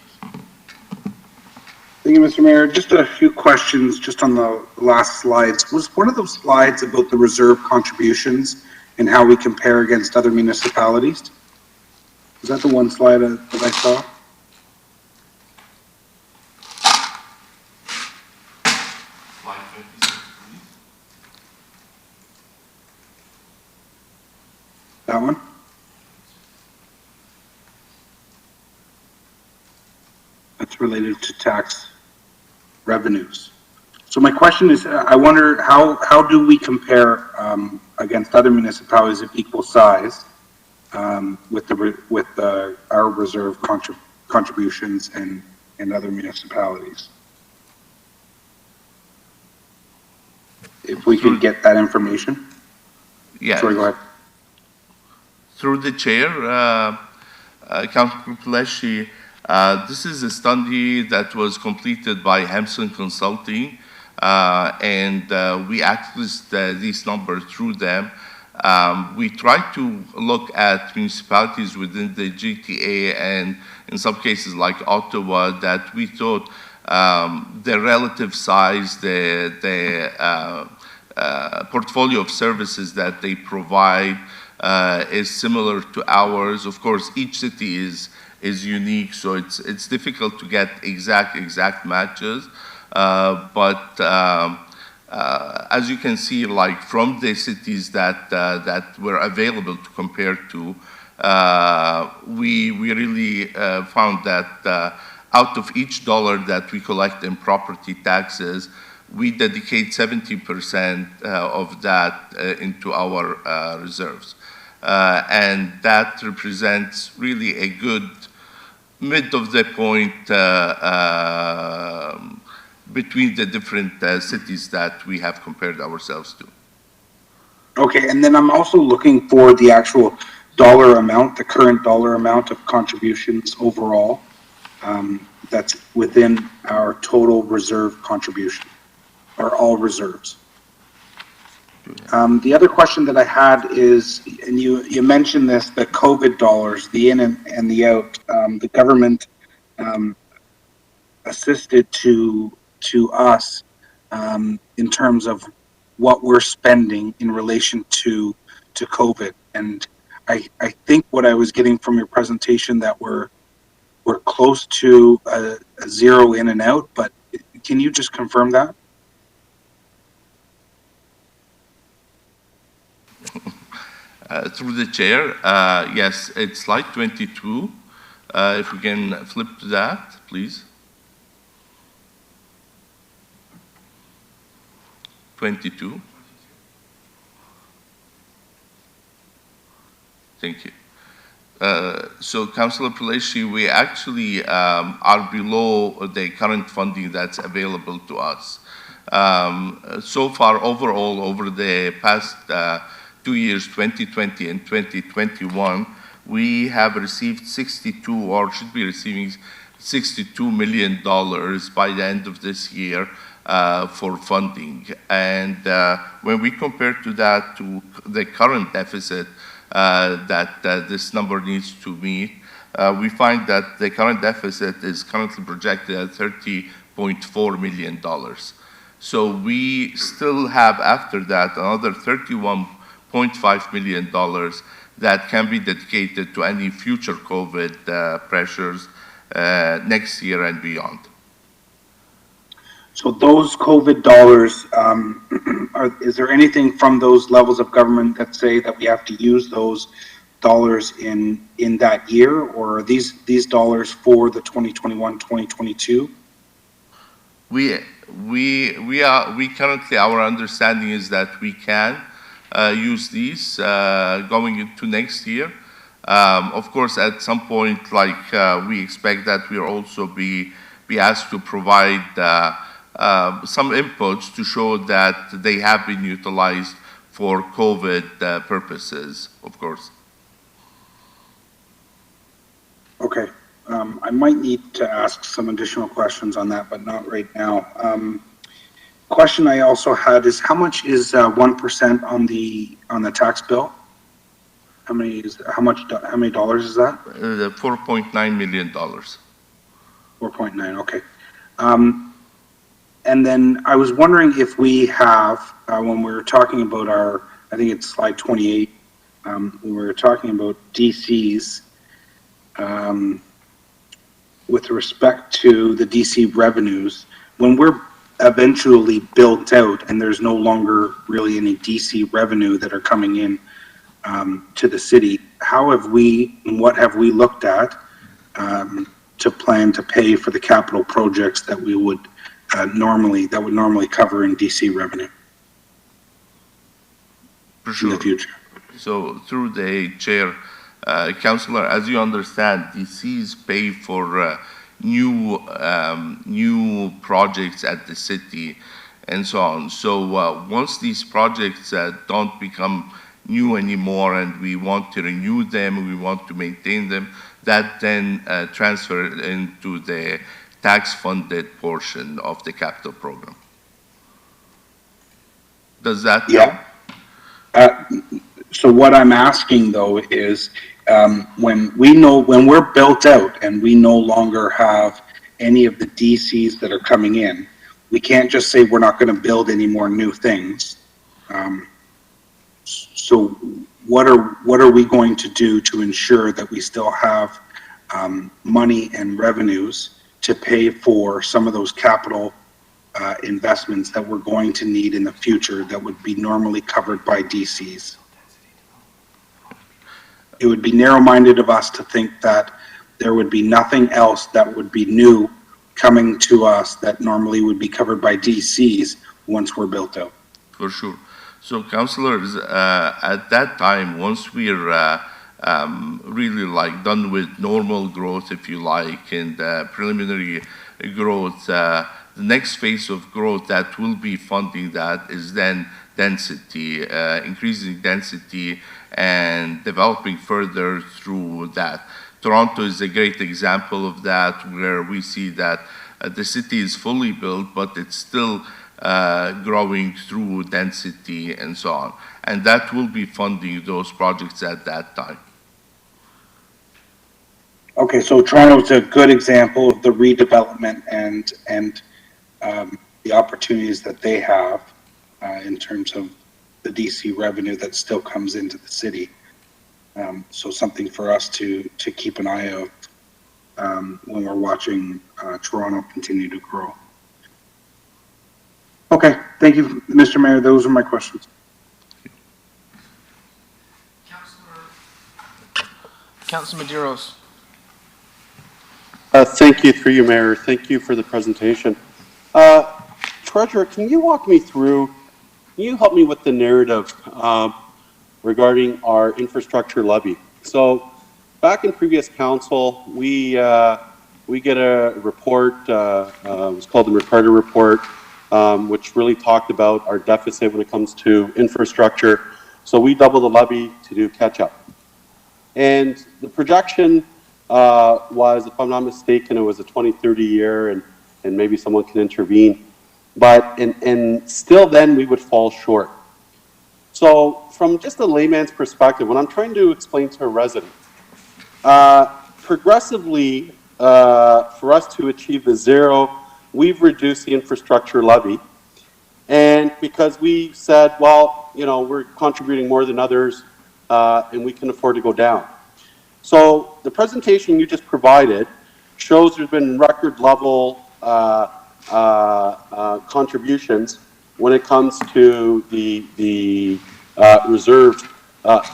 Thank you, Mr. Mayor. Just a few questions just on the last slides. Was one of those slides about the reserve contributions and how we compare against other municipalities? Was that the one slide that I saw? That one? That's related to tax revenues. So my question is, I wonder how do we compare against other municipalities of equal size with our reserve contributions and other municipalities? If we could get that information. Yeah. Sorry, go ahead. Through the chair, Councilor Paleshi, this is a study that was completed by Hampson Consulting, and we accessed these numbers through them. We tried to look at municipalities within the GTA and in some cases like Ottawa that we thought the relative size, the portfolio of services that they provide is similar to ours. Of course, each city is unique, so it's difficult to get exact matches. But as you can see, like from the cities that were available to compare to, we really found that out of each dollar that we collect in property taxes, we dedicate 70% of that into our reserves. And that represents really a good mid of the point between the different cities that we have compared ourselves to. Okay, and then I'm also looking for the actual dollar amount, the current dollar amount of contributions overall that's within our total reserve contribution, or all reserves. The other question that I had is, and you mentioned this, the COVID dollars, the in and the out, the government assisted to us in terms of what we're spending in relation to COVID. And I think what I was getting from your presentation that we're close to a zero in and out, but can you just confirm that? Through the chair, yes, it's slide 22. If we can flip to that, please. 22. Thank you. So, Councillor Paleshi, we actually are below the current funding that's available to us. So far, overall, over the past 2 years, 2020 and 2021, we have received 62, or should be receiving $62 million by the end of this year for funding. And when we compare to that to the current deficit that this number needs to meet, we find that the current deficit is currently projected at $30.4 million. So we still have after that another $31.5 million that can be dedicated to any future COVID pressures next year and beyond. So those COVID dollars, is there anything from those levels of government that say that we have to use those dollars in that year, or are these dollars for the 2021, 2022? We currently, our understanding is that we can use these going into next year. Of course, at some point, like we expect that we'll also be asked to provide some inputs to show that they have been utilized for COVID purposes, of course. Okay. I might need to ask some additional questions on that, but not right now. Question I also had is how much is 1% on the tax bill? How many dollars is that? $4.9 million. 4.9. Okay. And then I was wondering if we have, when we were talking about I think it's slide 28, when we were talking about DCs, with respect to the DC revenues, when we're eventually built out and there's no longer really any DC revenue that are coming in to the city, what have we looked at to plan to pay for the capital projects that we would normally cover in DC revenue For sure. in the future? So through the chair, Councillor, as you understand, DCs pay for new projects at the city and so on. So once these projects don't become new anymore and we want to renew them, we want to maintain them, that then transfer into the tax-funded portion of the capital program. Does that help? Yeah. So what I'm asking though is, when we're built out and we no longer have any of the DCs that are coming in, we can't just say we're not going to build any more new things. So what are we going to do to ensure that we still have money and revenues to pay for some of those capital investments that we're going to need in the future that would be normally covered by DCs? It would be narrow-minded of us to think that there would be nothing else that would be new coming to us that normally would be covered by DCs once we're built out. For sure. So, councillors, at that time, once we're really like done with normal growth, if you like, and preliminary growth, the next phase of growth that will be funding that is then density, increasing density and developing further through that. Toronto is a great example of that, where we see that the city is fully built, but it's still growing through density and so on. And that will be funding those projects at that time. Okay, so Toronto's a good example of the redevelopment and the opportunities that they have in terms of the DC revenue that still comes into the city. So something for us to keep an eye out when we're watching Toronto continue to grow. Okay, thank you, Mr. Mayor. Those are my questions. Councilor Medeiros. Thank you, through you, Mayor. Thank you for the presentation. Treasurer, can you walk me through, can you help me with the narrative regarding our infrastructure levy? So back in previous council, we get a report, it was called the McCarter Report, which really talked about our deficit when it comes to infrastructure. So we doubled the levy to do catch up. And the projection was, if I'm not mistaken, it was a 20-30 year, and maybe someone can intervene. But, and still then we would fall short. So from just a layman's perspective, when I'm trying to explain to a resident, progressively, for us to achieve the zero, we've reduced the infrastructure levy. And because we said, well, you know, we're contributing more than others, and we can afford to go down. So the presentation you just provided shows there's been record level contributions when it comes to the reserve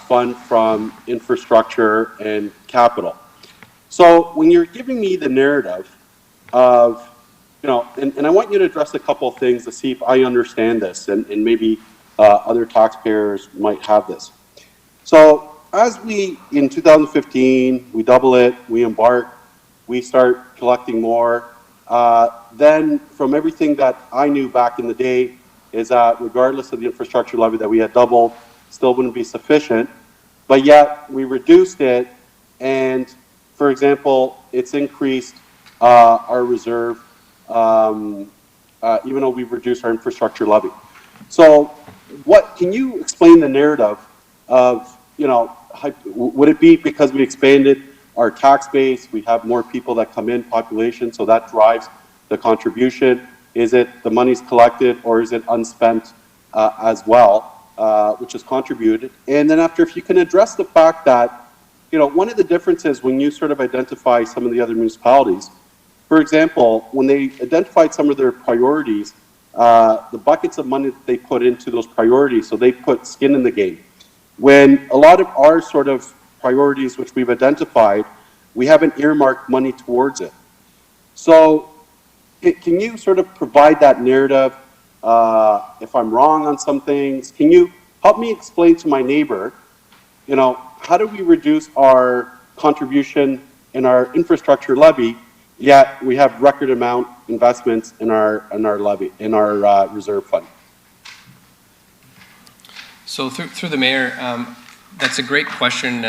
fund from infrastructure and capital. So when you're giving me the narrative of, and I want you to address a couple of things to see if I understand this, and maybe other taxpayers might have this. So as in 2015, we double it, we embark, we start collecting more. Then from everything that I knew back in the day is that regardless of the infrastructure levy that we had doubled, still wouldn't be sufficient, but yet we reduced it, and for example, it's increased our reserve, even though we've reduced our infrastructure levy. So can you explain the narrative of, would it be because we expanded our tax base, we have more people that come in, population, so that drives the contribution? Is it the money's collected, or is it unspent as well, which is contributed? And then after, if you can address the fact that, one of the differences when you sort of identify some of the other municipalities, for example, when they identified some of their priorities, the buckets of money that they put into those priorities, so they put skin in the game. When a lot of our sort of priorities, which we've identified, we haven't earmarked money towards it. So can you sort of provide that narrative? If I'm wrong on some things, can you help me explain to my neighbor, how do we reduce our contribution in our infrastructure levy, yet we have record amount investments in our levy, in our reserve fund? So through the mayor, that's a great question,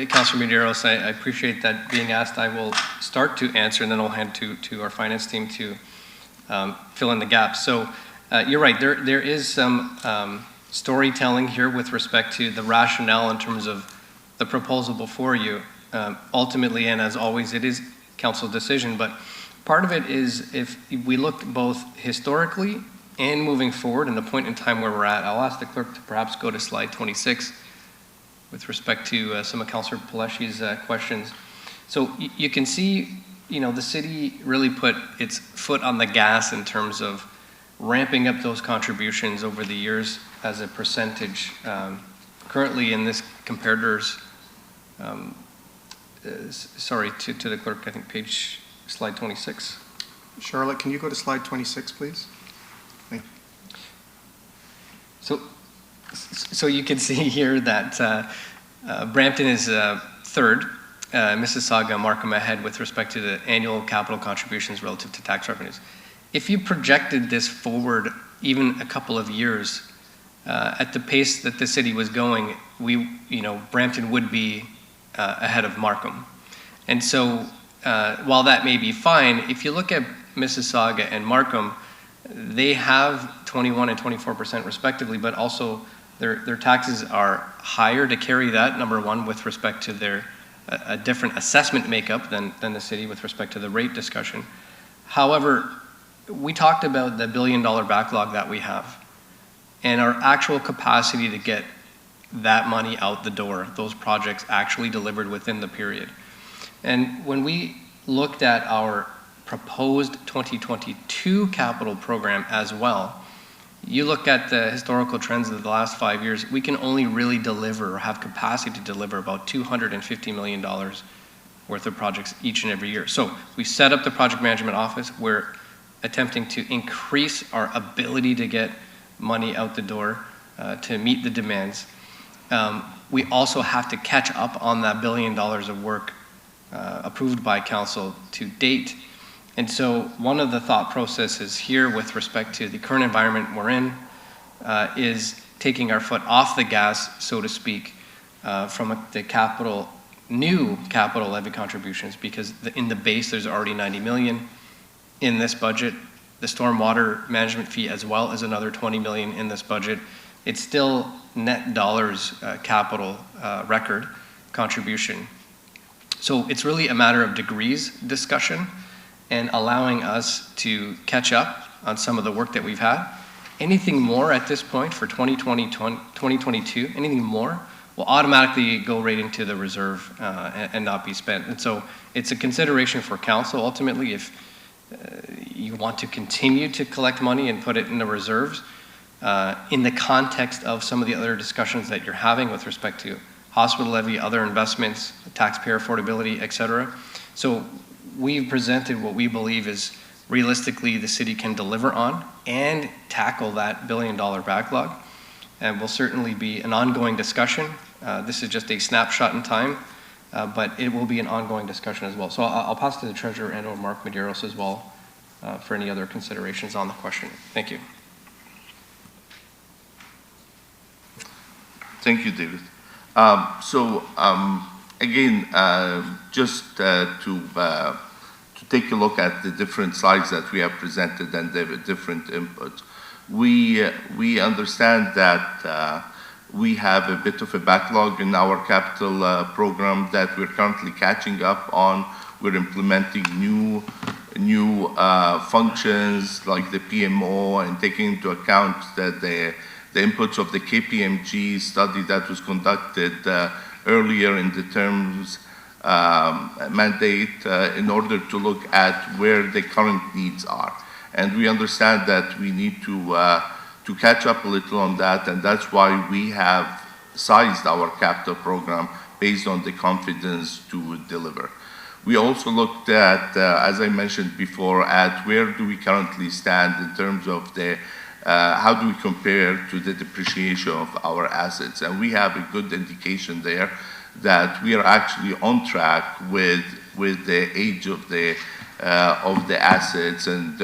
Councilor Medeiros. I appreciate that being asked. I will start to answer, and then I'll hand to our finance team to fill in the gaps. So you're right, there is some storytelling here with respect to the rationale in terms of the proposal before you. Ultimately, and as always, it is council decision, but part of it is if we looked both historically and moving forward and the point in time where we're at. I'll ask the clerk to perhaps go to slide 26 with respect to some of Councillor Peleshi's questions. So you can see, the city really put its foot on the gas in terms of ramping up those contributions over the years as a percentage. Currently in this comparators, sorry, to the clerk, I think slide 26. Charlotte, can you go to slide 26, please? So you can see here that Brampton is third, Mississauga, Markham ahead with respect to the annual capital contributions relative to tax revenues. If you projected this forward even a couple of years, at the pace that the city was going, Brampton would be ahead of Markham. And so while that may be fine, if you look at Mississauga and Markham, they have 21 and 24% respectively, but also their taxes are higher to carry that, number one, with respect to their a different assessment makeup than the city with respect to the rate discussion. However, we talked about the $1 billion backlog that we have and our actual capacity to get that money out the door, those projects actually delivered within the period. And when we looked at our proposed 2022 capital program as well, you look at the historical trends of the last 5 years, we can only really deliver or have capacity to deliver about $250 million worth of projects each and every year. So we set up the project management office. We're attempting to increase our ability to get money out the door to meet the demands. We also have to catch up on that $1 billion of work approved by council to date. And so one of the thought processes here with respect to the current environment we're in is taking our foot off the gas, so to speak, from the new capital levy contributions, because in the base there's already 90 million in this budget. The stormwater management fee as well is another 20 million in this budget. It's still net dollars capital record contribution. So it's really a matter of degrees discussion and allowing us to catch up on some of the work that we've had. Anything more at this point for 2020, 2022, anything more will automatically go right into the reserve and not be spent. And so it's a consideration for council ultimately. you want to continue to collect money and put it in the reserves in the context of some of the other discussions that you're having with respect to hospital levy, other investments, taxpayer affordability, et cetera. So we've presented what we believe is realistically the city can deliver on and tackle that billion-dollar backlog. And will certainly be an ongoing discussion. This is just a snapshot in time, but it will be an ongoing discussion as well. So I'll pass to the treasurer and or Mark Medeiros as well for any other considerations on the question. Thank you. Thank you, David. Again, just to take a look at the different slides that we have presented and the different inputs, we understand that we have a bit of a backlog in our capital program that we're currently catching up on. We're implementing new functions like the PMO and taking into account that the inputs of the KPMG study that was conducted earlier in the terms mandate in order to look at where the current needs are. And we understand that we need to catch up a little on that, and that's why we have sized our capital program based on the confidence to deliver. We also looked at, as I mentioned before, at where do we currently stand in terms of the how do we compare to the depreciation of our assets? And we have a good indication there that we are actually on track with the age of the assets and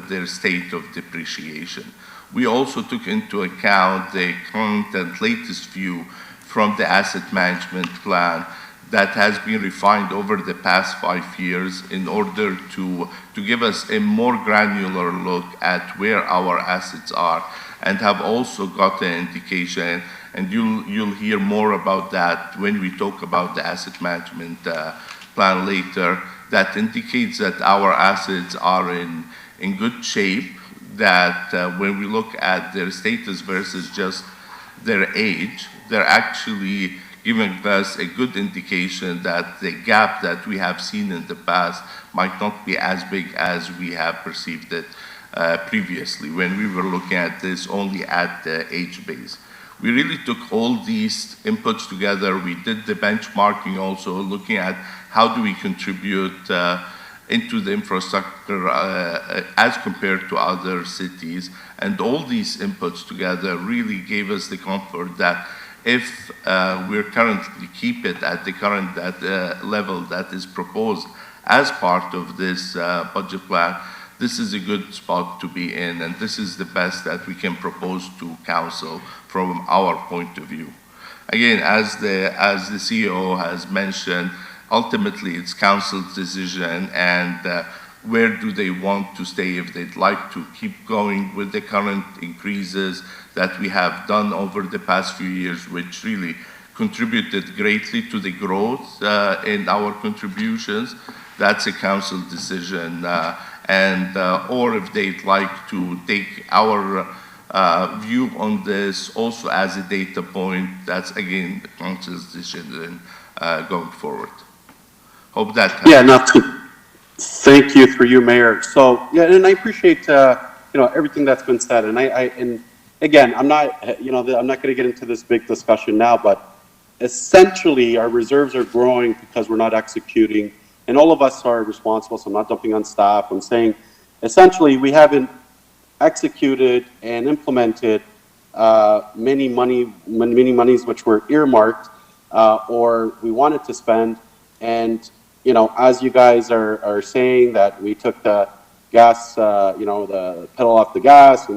their state of depreciation. We also took into account the current and latest view from the asset management plan that has been refined over the past 5 years in order to give us a more granular look at where our assets are, and have also got an indication, and you'll hear more about that when we talk about the asset management plan later, that indicates that our assets are in good shape, that when we look at their status versus just their age, they're actually giving us a good indication that the gap that we have seen in the past might not be as big as we have perceived it previously when we were looking at this only at the age base. We really took all these inputs together. We did the benchmarking also, looking at how do we contribute into the infrastructure as compared to other cities. And all these inputs together really gave us the comfort that if we're currently keep it at the current level that is proposed as part of this budget plan, this is a good spot to be in, and this is the best that we can propose to council from our point of view. Again, as the CEO has mentioned, ultimately it's council's decision, and where do they want to stay, if they'd like to keep going with the current increases that we have done over the past few years, which really contributed greatly to the growth in our contributions. That's a council decision, or if they'd like to take our view on this also as a data point, that's again the council's decision going forward. Hope that helps. Yeah, thank you through you, Mayor. So yeah, and I appreciate everything that's been said, and again, I'm not I'm not going to get into this big discussion now, but essentially our reserves are growing because we're not executing, and all of us are responsible. So I'm not dumping on staff. I'm saying essentially we haven't executed and implemented many monies which were earmarked or we wanted to spend. And as you guys are saying that we took the gas, the pedal off the gas,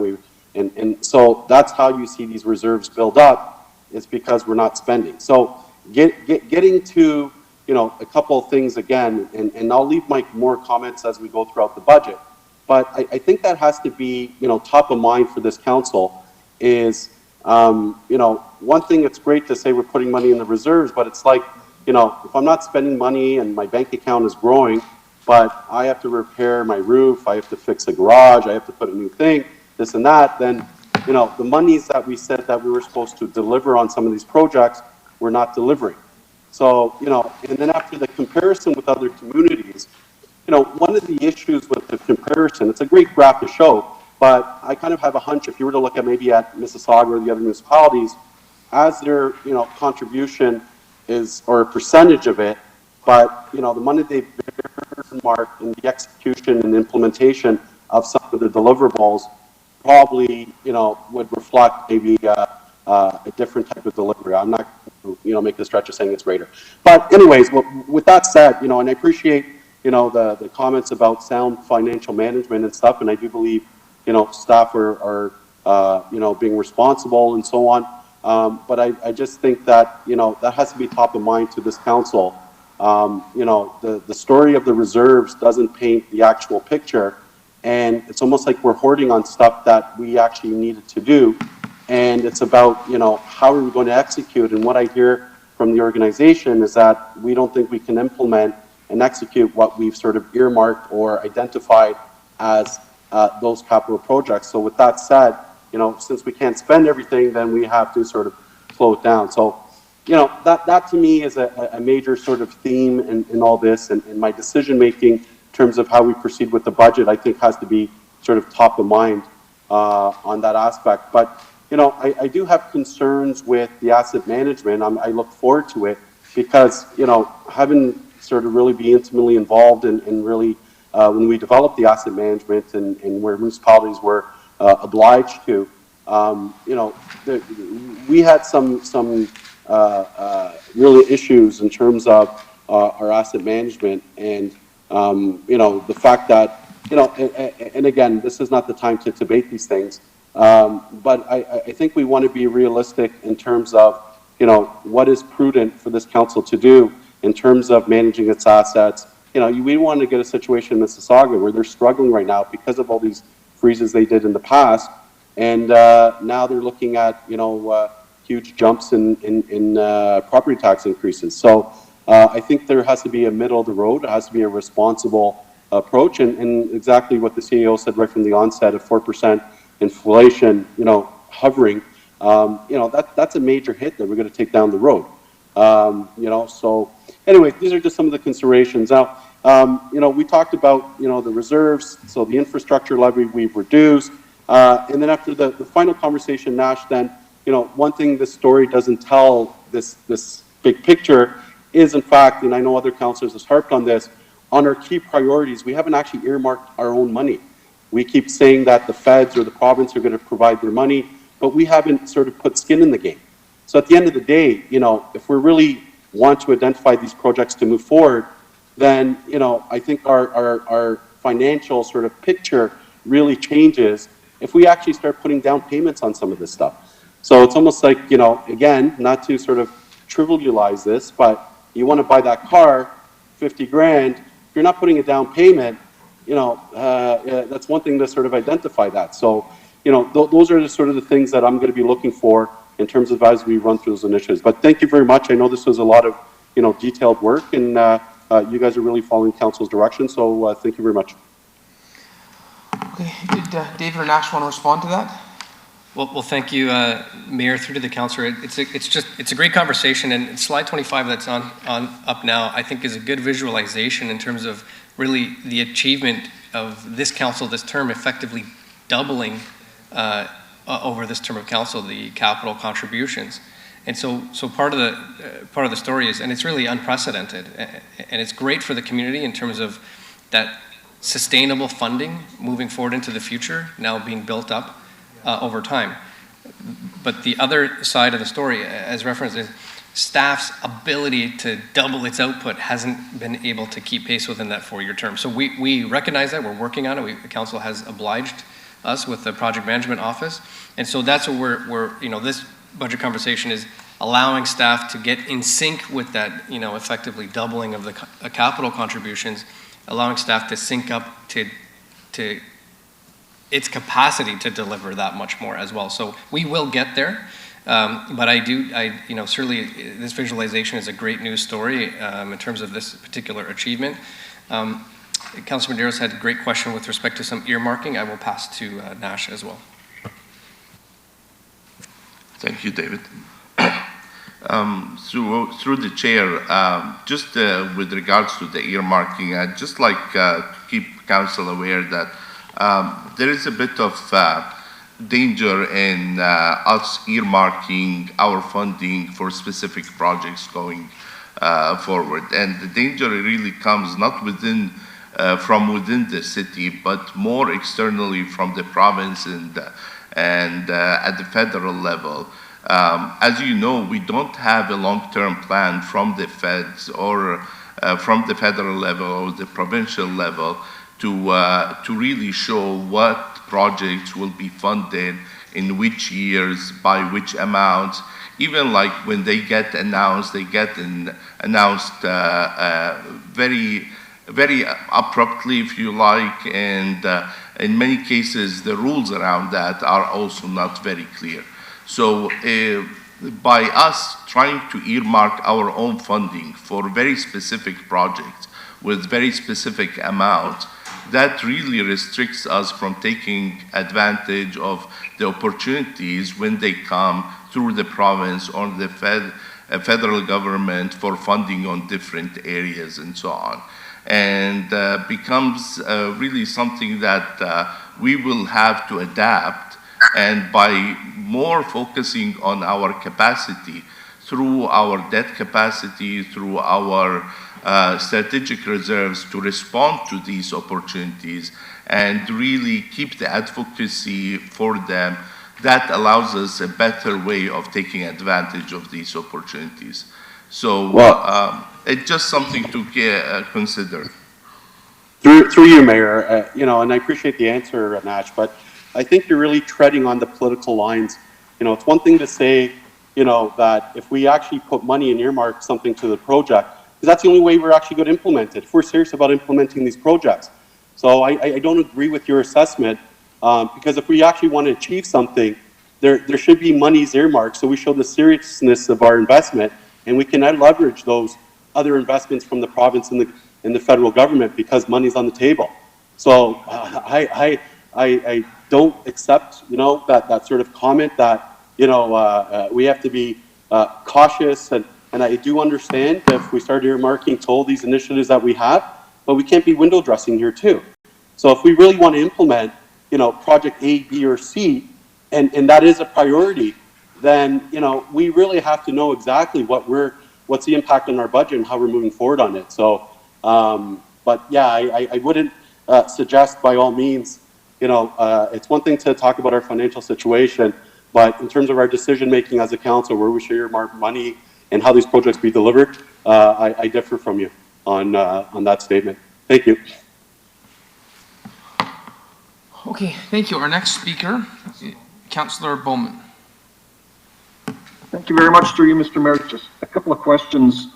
and so that's how you see these reserves build up. It's because we're not spending. So getting to a couple of things again, and I'll leave my more comments as we go throughout the budget. But I think that has to be top of mind for this council. Is one thing, it's great to say we're putting money in the reserves, but it's like, if I'm not spending money and my bank account is growing, but I have to repair my roof, I have to fix a garage, I have to put a new thing, this and that, then, the monies that we said that we were supposed to deliver on some of these projects, we're not delivering. So, and then after the comparison with other communities, one of the issues with the comparison, it's a great graph to show, but I kind of have a hunch if you were to look at maybe at Mississauga or the other municipalities, as their, contribution is, or a percentage of it, but, the money they've earmarked in the execution and implementation of some of the deliverables probably, would reflect maybe a different type of delivery. I'm not, make the stretch of saying it's greater. But anyways, with that said, and I appreciate, the comments about sound financial management and stuff, and I do believe, staff are being responsible and so on. But I just think that, that has to be top of mind to this council. The story of the reserves doesn't paint the actual picture, and it's almost like we're hoarding on stuff that we actually needed to do. And it's about, how are we going to execute? And what I hear from the organization is that we don't think we can implement and execute what we've sort of earmarked or identified as those capital projects. So with that said, since we can't spend everything, then we have to sort of slow it down. So, that to me is a major sort of theme in all this, and my decision-making in terms of how we proceed with the budget, I think has to be sort of top of mind on that aspect. But, I do have concerns with the asset management. I look forward to it because, having sort of really be intimately involved in really when we developed the asset management and where municipalities were obliged to, we had some really issues in terms of our asset management, and the fact that and again, this is not the time to debate these things, but I think we want to be realistic in terms of what is prudent for this council to do in terms of managing its assets. We want to get a situation in Mississauga where they're struggling right now because of all these freezes they did in the past, and now they're looking at huge jumps in property tax increases. So I think there has to be a middle of the road. It has to be a responsible approach, and exactly what the CEO said right from the onset of 4% inflation, hovering. That's a major hit that we're going to take down the road. So anyway, these are just some of the considerations. Now, we talked about, the reserves, so the infrastructure levy we've reduced. And then after the final conversation, Nash, then, one thing this story doesn't tell, this big picture, is in fact, and I know other councillors have harped on this, on our key priorities, we haven't actually earmarked our own money. We keep saying that the feds or the province are going to provide their money, but we haven't sort of put skin in the game. So at the end of the day, if we really want to identify these projects to move forward, then, I think our financial sort of picture really changes if we actually start putting down payments on some of this stuff. So it's almost like, again, not to sort of trivialize this, but you want to buy that car, 50 grand, if you're not putting a down payment, that's one thing to sort of identify that. So, those are the sort of the things that I'm going to be looking for in terms of as we run through those initiatives. But thank you very much. I know this was a lot of, detailed work, and you guys are really following council's direction. So thank you very much. Okay, did David or Nash want to respond to that? Well, thank you, Mayor, through to the councillor. It's a great conversation, and slide 25 that's on up now, I think is a good visualization in terms of really the achievement of this council, this term, effectively doubling over this term of council the capital contributions. And so part of the story is, and it's really unprecedented, and it's great for the community in terms of that sustainable funding moving forward into the future, now being built up over time. But the other side of the story, as referenced, is staff's ability to double its output hasn't been able to keep pace within that 4-year term. So we recognize that, we're working on it. The council has obliged us with the project management office. And so that's what we're this budget conversation is allowing staff to get in sync with that, effectively doubling of the capital contributions, allowing staff to sync up to its capacity to deliver that much more as well. So we will get there. But certainly this visualization is a great news story in terms of this particular achievement. Councilor Medeiros had a great question with respect to some earmarking. I will pass to Nash as well. Thank you, David. Through the chair, just with regards to the earmarking, I'd just like to keep council aware that there is a bit of danger in us earmarking our funding for specific projects going forward. And the danger really comes not from within the city, but more externally from the province and at the federal level. As you know, we don't have a long-term plan from the feds or from the federal level or the provincial level to really show what projects will be funded in which years, by which amounts. Even like when they get announced, they get announced very abruptly, if you like, and in many cases, the rules around that are also not very clear. So by us trying to earmark our own funding for very specific projects with very specific amounts, that really restricts us from taking advantage of the opportunities when they come through the province or the federal government for funding on different areas and so on. And becomes really something that we will have to adapt. And by more focusing on our capacity, through our debt capacity, through our strategic reserves to respond to these opportunities and really keep the advocacy for them, that allows us a better way of taking advantage of these opportunities. So it's just something to consider. Through you, Mayor, and I appreciate the answer, Nash, but I think you're really treading on the political lines. It's one thing to say, that if we actually put money and earmark something to the project, because that's the only way we're actually going to implement it, if we're serious about implementing these projects. So I don't agree with your assessment, because if we actually want to achieve something, there should be monies earmarked so we show the seriousness of our investment, and we can leverage those other investments from the province and the federal government because money's on the table. So I don't accept, that sort of comment that, we have to be cautious, and I do understand that if we start earmarking to all these initiatives that we have, but we can't be window dressing here too. So if we really want to implement, project A, B, or C, and that is a priority, then, we really have to know exactly what's the impact on our budget and how we're moving forward on it. So, but yeah, I wouldn't suggest by all means, it's one thing to talk about our financial situation, but in terms of our decision-making as a council, where we should earmark money and how these projects be delivered, I differ from you on that statement. Thank you. Okay, thank you. Our next speaker, Councillor Bowman. Thank you very much, through you, Mr. Mayor. Just a couple of questions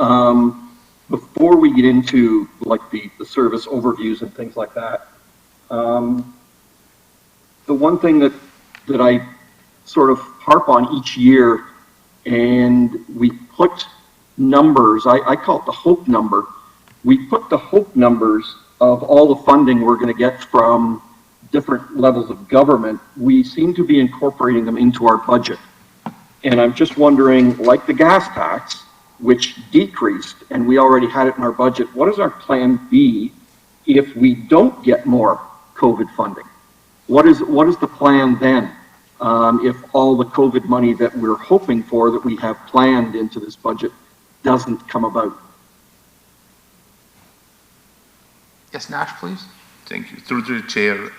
before we get into like the service overviews and things like that. The one thing that I sort of harp on each year, and we put numbers, I call it the hope number. We put the hope numbers of all the funding we're going to get from different levels of government. We seem to be incorporating them into our budget. And I'm just wondering, like the gas tax, which decreased, and we already had it in our budget, what is our plan B if we don't get more COVID funding? What is the plan then if all the COVID money that we're hoping for, that we have planned into this budget, doesn't come about? Yes, Nash, please. Thank you. Through the chair,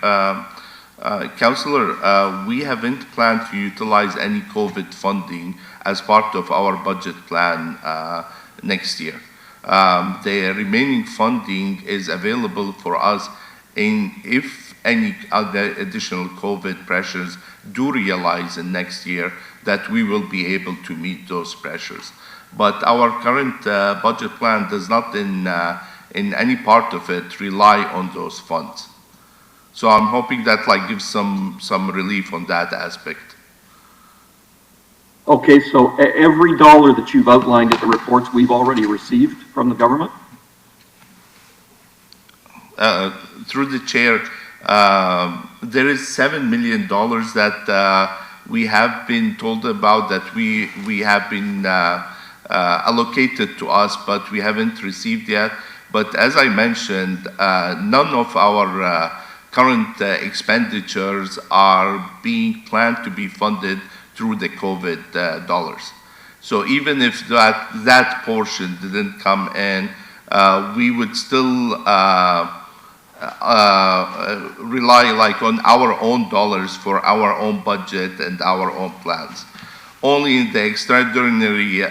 Councillor, we haven't planned to utilize any COVID funding as part of our budget plan next year. The remaining funding is available for us if any other additional COVID pressures do realize in next year, that we will be able to meet those pressures. But our current budget plan does not in any part of it rely on those funds. So I'm hoping that gives some relief on that aspect. Okay, so every dollar that you've outlined in the reports we've already received from the government? Through the chair, there is $7 million that we have been told about, that we have been allocated to us, but we haven't received yet. But as I mentioned, none of our current expenditures are being planned to be funded through the COVID dollars. So even if that portion didn't come in, we would still rely like on our own dollars for our own budget and our own plans. Only in the extraordinary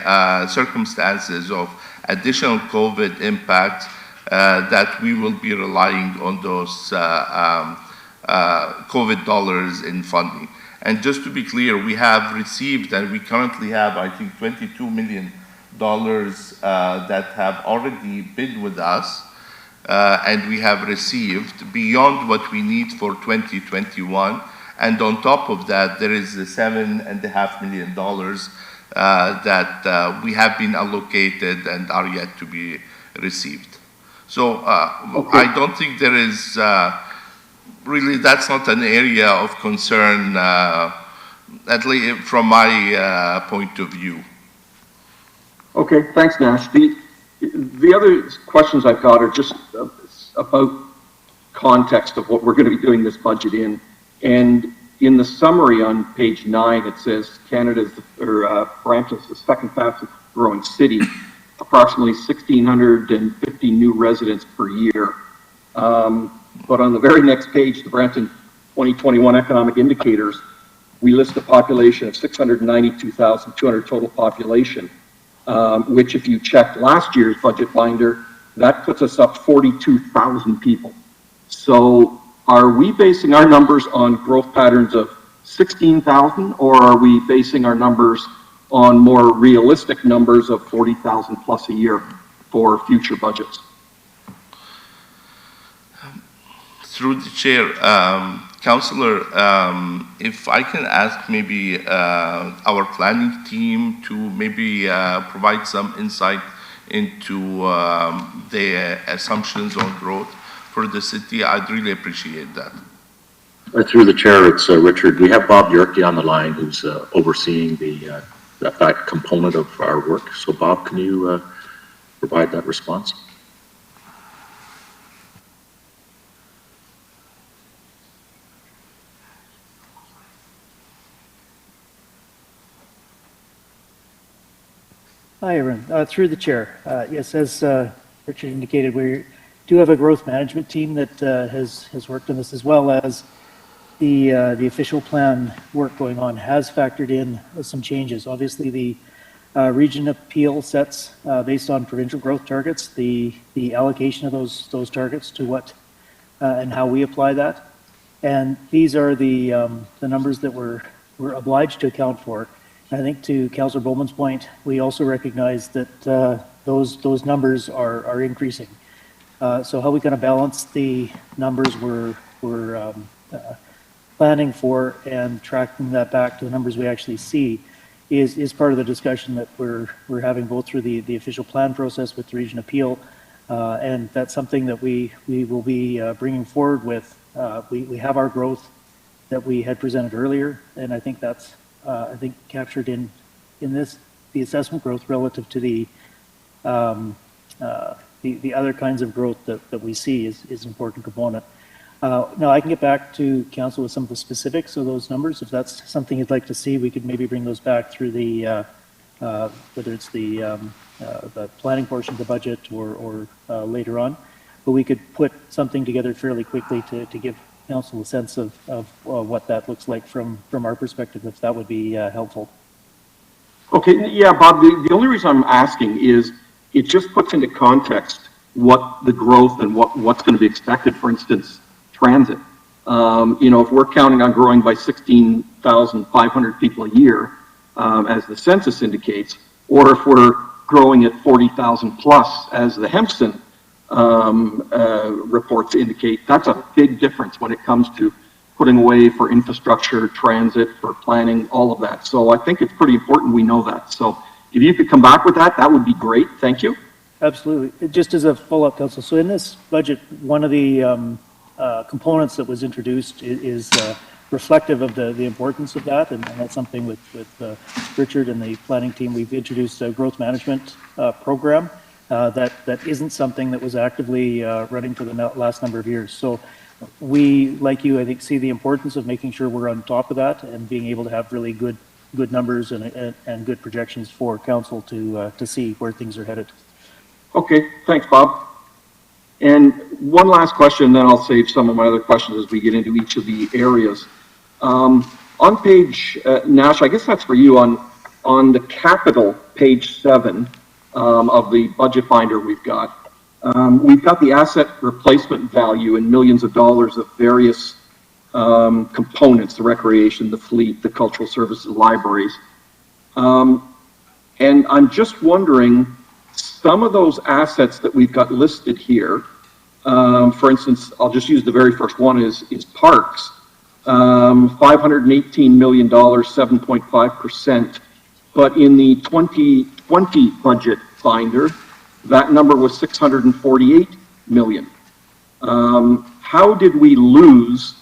circumstances of additional COVID impact that we will be relying on those COVID dollars in funding. And just to be clear, we have received, and we currently have, I think, $22 million that have already been with us, and we have received beyond what we need for 2021. And on top of that, there is the $7.5 million that we have been allocated and are yet to be received. So I don't think there is, really, that's not an area of concern, at least from my point of view. Okay, thanks, Nash. The other questions I've got are just about context of what we're going to be doing this budget in. And in the summary on page 9, it says Brampton's the second fastest growing city, approximately 1,650 new residents per year. But on the very next page, the Brampton 2021 economic indicators, we list a population of 692,200 total population, which if you check last year's budget binder, that puts us up 42,000 people. So are we basing our numbers on growth patterns of 16,000, or are we basing our numbers on more realistic numbers of 40,000 plus a year for future budgets? Through the chair, Councillor, if I can ask maybe our planning team to maybe provide some insight into the assumptions on growth for the city, I'd really appreciate that. Through the chair, it's Richard. We have Bob Yerke on the line, who's overseeing that component of our work. So Bob, can you provide that response? Hi, everyone. Through the chair. Yes, as Richard indicated, we do have a growth management team that has worked on this, as well as the official plan work going on has factored in some changes. Obviously, the region appeal sets based on provincial growth targets, the allocation of those targets to what and how we apply that. And these are the numbers that we're obliged to account for. I think to Councillor Bowman's point, we also recognize that those numbers are increasing. So how we kind of balance the numbers we're planning for and tracking that back to the numbers we actually see is part of the discussion that we're having both through the official plan process with the region appeal, and that's something that we will be bringing forward with. We have our growth that we had presented earlier, and I think that's captured in this, the assessment growth relative to the other kinds of growth that we see is an important component. Now, I can get back to council with some of the specifics of those numbers. If that's something you'd like to see, we could maybe bring those back through the, whether it's the planning portion of the budget or later on. But we could put something together fairly quickly to give council a sense of what that looks like from our perspective, if that would be helpful. Okay, yeah, Bob, the only reason I'm asking is it just puts into context what the growth and what's going to be expected. For instance, transit. You know, if we're counting on growing by 16,500 people a year, as the census indicates, or if we're growing at 40,000 plus, as the Hempson reports indicate, that's a big difference when it comes to putting away for infrastructure, transit, for planning, all of that. So I think it's pretty important we know that. So if you could come back with that, that would be great. Thank you. Absolutely. Just as a follow-up, Council. So in this budget, one of the components that was introduced is reflective of the importance of that, and that's something with Richard and the planning team. We've introduced a growth management program that isn't something that was actively running for the last number of years. So we, like you, I think, see the importance of making sure we're on top of that and being able to have really good numbers and good projections for council to see where things are headed. Okay, thanks, Bob. And one last question, then I'll save some of my other questions as we get into each of the areas. On page, Nash, I guess that's for you, on the capital, page 7 of the budget binder we've got the asset replacement value in millions of dollars of various components, the recreation, the fleet, the cultural services, libraries. And I'm just wondering, some of those assets that we've got listed here, for instance, I'll just use the very first one is parks, $518 million, 7.5%. But in the 2020 budget binder, that number was 648 million. How did we lose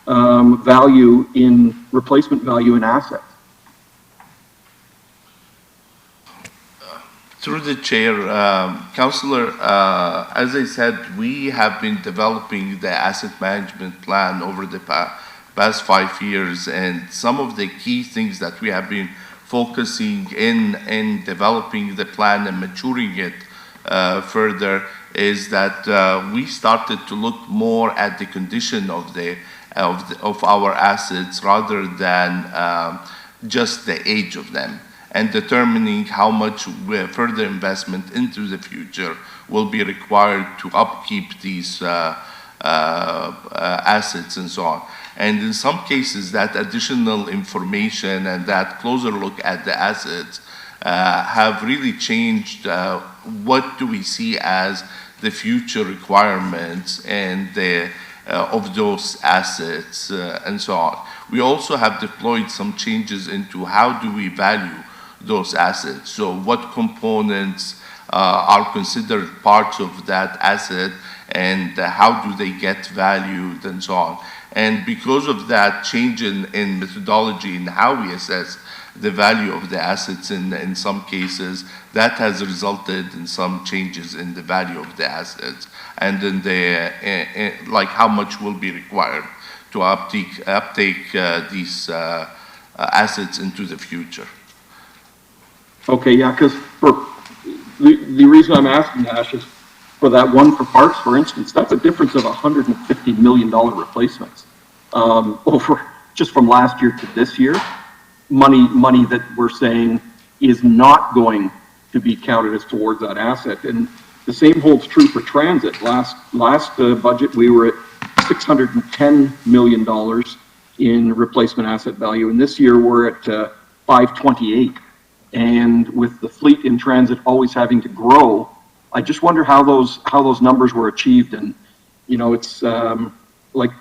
replacement value in assets? Through the chair, Councillor, as I said, we have been developing the asset management plan over the past 5 years, and some of the key things that we have been focusing in developing the plan and maturing it further is that we started to look more at the condition of our assets rather than just the age of them, and determining how much further investment into the future will be required to upkeep these assets and so on. And in some cases, that additional information and that closer look at the assets have really changed what do we see as the future requirements and of those assets and so on. We also have deployed some changes into how do we value those assets. So what components are considered parts of that asset, and how do they get valued and so on. And because of that change in methodology and how we assess the value of the assets in some cases, that has resulted in some changes in the value of the assets and in like how much will be required to uptake these assets into the future. Okay, yeah, because for the reason I'm asking, Ash, is for that one for parks, for instance, that's a difference of $150 million replacements over just from last year to this year. Money that we're saying is not going to be counted as towards that asset. And the same holds true for transit. Last budget, we were at $610 million in replacement asset value, and this year we're at 528. And with the fleet in transit always having to grow, I just wonder how those numbers were achieved. And you know, it's like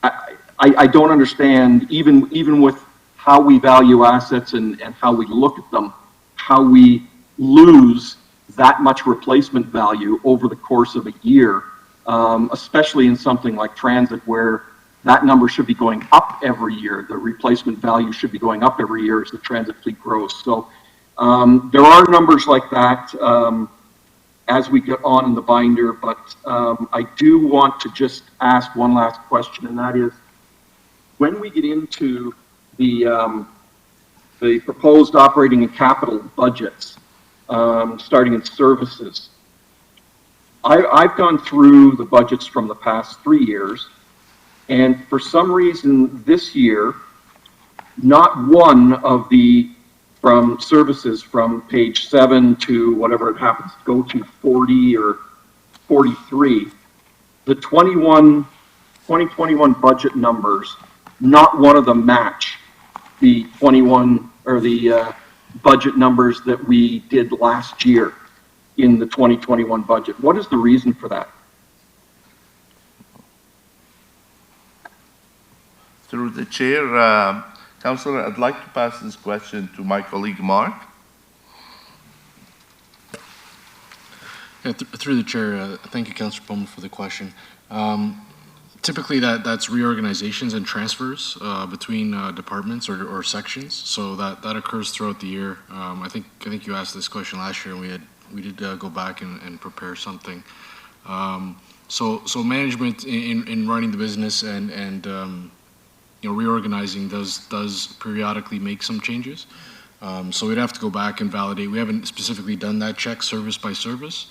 I don't understand, even with how we value assets and how we look at them, how we lose that much replacement value over the course of a year, especially in something like transit where that number should be going up every year. The replacement value should be going up every year as the transit fleet grows. So there are numbers like that as we get on in the binder, but I do want to just ask one last question, and that is, when we get into the proposed operating and capital budgets, starting in services, I've gone through the budgets from the past 3 years, and for some reason this year, not one of the from services from page 7 to whatever it happens to go to 40 or 43, the 2021 budget numbers, not one of them match the 21 or the budget numbers that we did last year in the 2021 budget. What is the reason for that? Through the chair, Councillor, I'd like to pass this question to my colleague Mark. Yeah, through the chair, thank you, Councillor Bowman, for the question. To typically that's reorganizations and transfers between departments or sections. So that occurs throughout the year. I think you asked this question last year, and we did go back and prepare something. So management in running the business and reorganizing does periodically make some changes. So we'd have to go back and validate. We haven't specifically done that check service by service.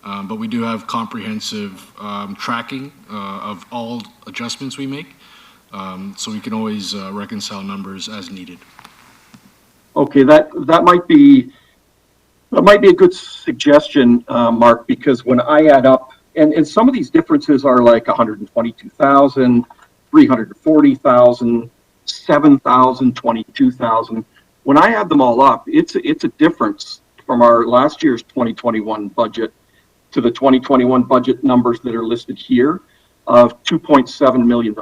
But we do have comprehensive tracking of all adjustments we make, so we can always reconcile numbers as needed. Okay, that might be a good suggestion, Mark, because when I add up, and some of these differences are like 122,000, 340,000, 7,000, 22,000. When I add them all up, it's a difference from our last year's 2021 budget to the 2021 budget numbers that are listed here of $2.7 million.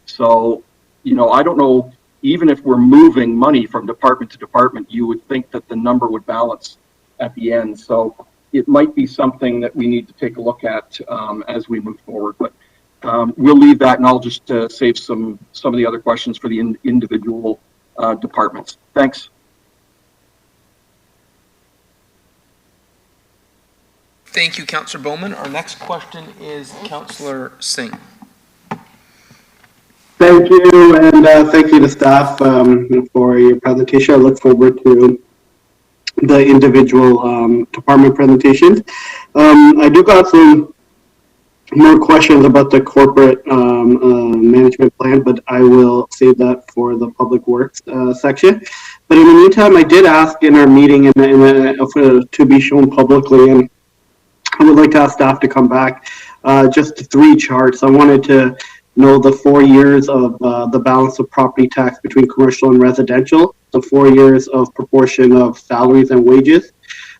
So, I don't know, even if we're moving money from department to department, you would think that the number would balance at the end. So it might be something that we need to take a look at as we move forward. But we'll leave that, and I'll just save some of the other questions for the individual departments. Thanks. Thank you, Councillor Bowman. Our next question is Councillor Singh. Thank you, and thank you to staff for your presentation. I look forward to the individual department presentations. I do got some more questions about the corporate management plan, but I will save that for the public works section. But in the meantime, I did ask in our meeting to be shown publicly, and I would like to ask staff to come back just 3 charts. I wanted to know the 4 years of the balance of property tax between commercial and residential, the 4 years of proportion of salaries and wages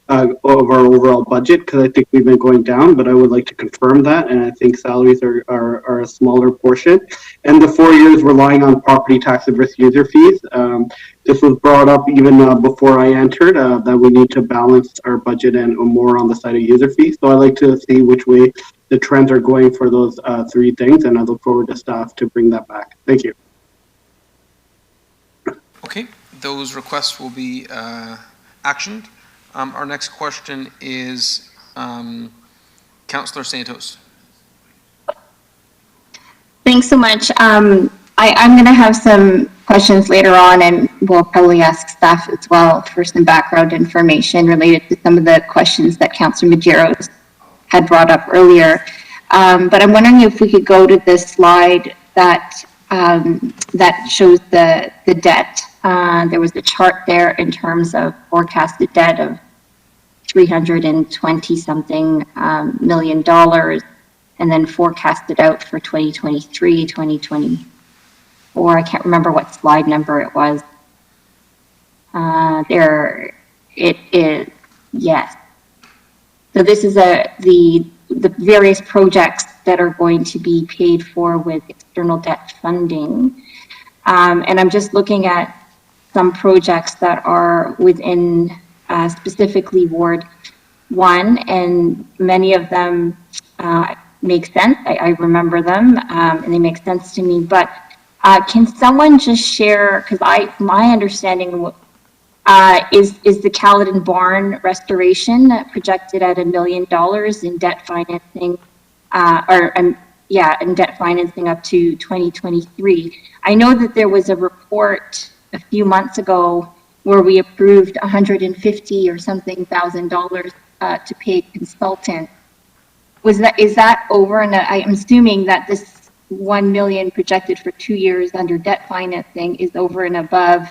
of our overall budget, because I think we've been going down, but I would like to confirm that, and I think salaries are a smaller portion. And the 4 years relying on property tax and risk user fees. This was brought up even before I entered, that we need to balance our budget and more on the side of user fees. So I'd like to see which way the trends are going for those 3 things, and I look forward to staff to bring that back. Thank you. Okay, those requests will be actioned. Our next question is Councillor Santos. Thanks so much. I'm going to have some questions later on, and we'll probably ask staff as well for some background information related to some of the questions that Councillor Medeiros had brought up earlier. But I'm wondering if we could go to the slide that shows the debt. There was a chart there in terms of forecasted debt of $320-something million, and then forecasted out for 2023, 2024. I can't remember what slide number it was. There it is. Yes. So this is the various projects that are going to be paid for with external debt funding. And I'm just looking at some projects that are within specifically Ward 1, and many of them make sense. I remember them, and they make sense to me. But can someone just share, because my understanding is the Caledon Barn restoration projected at $1 million in debt financing, in debt financing up to 2023. I know that there was a report a few months ago where we approved $150 or something thousand to pay consultants. Is that over? And I'm assuming that this $1 million projected for 2 years under debt financing is over and above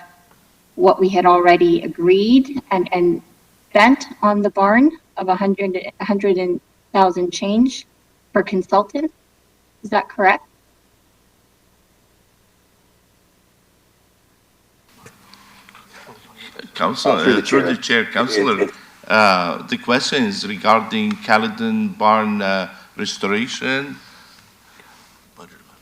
what we had already agreed and spent on the barn of 100,000 change for consultants. Is that correct? Councillor, through the chair, Councillor, the question is regarding Caledon Barn restoration.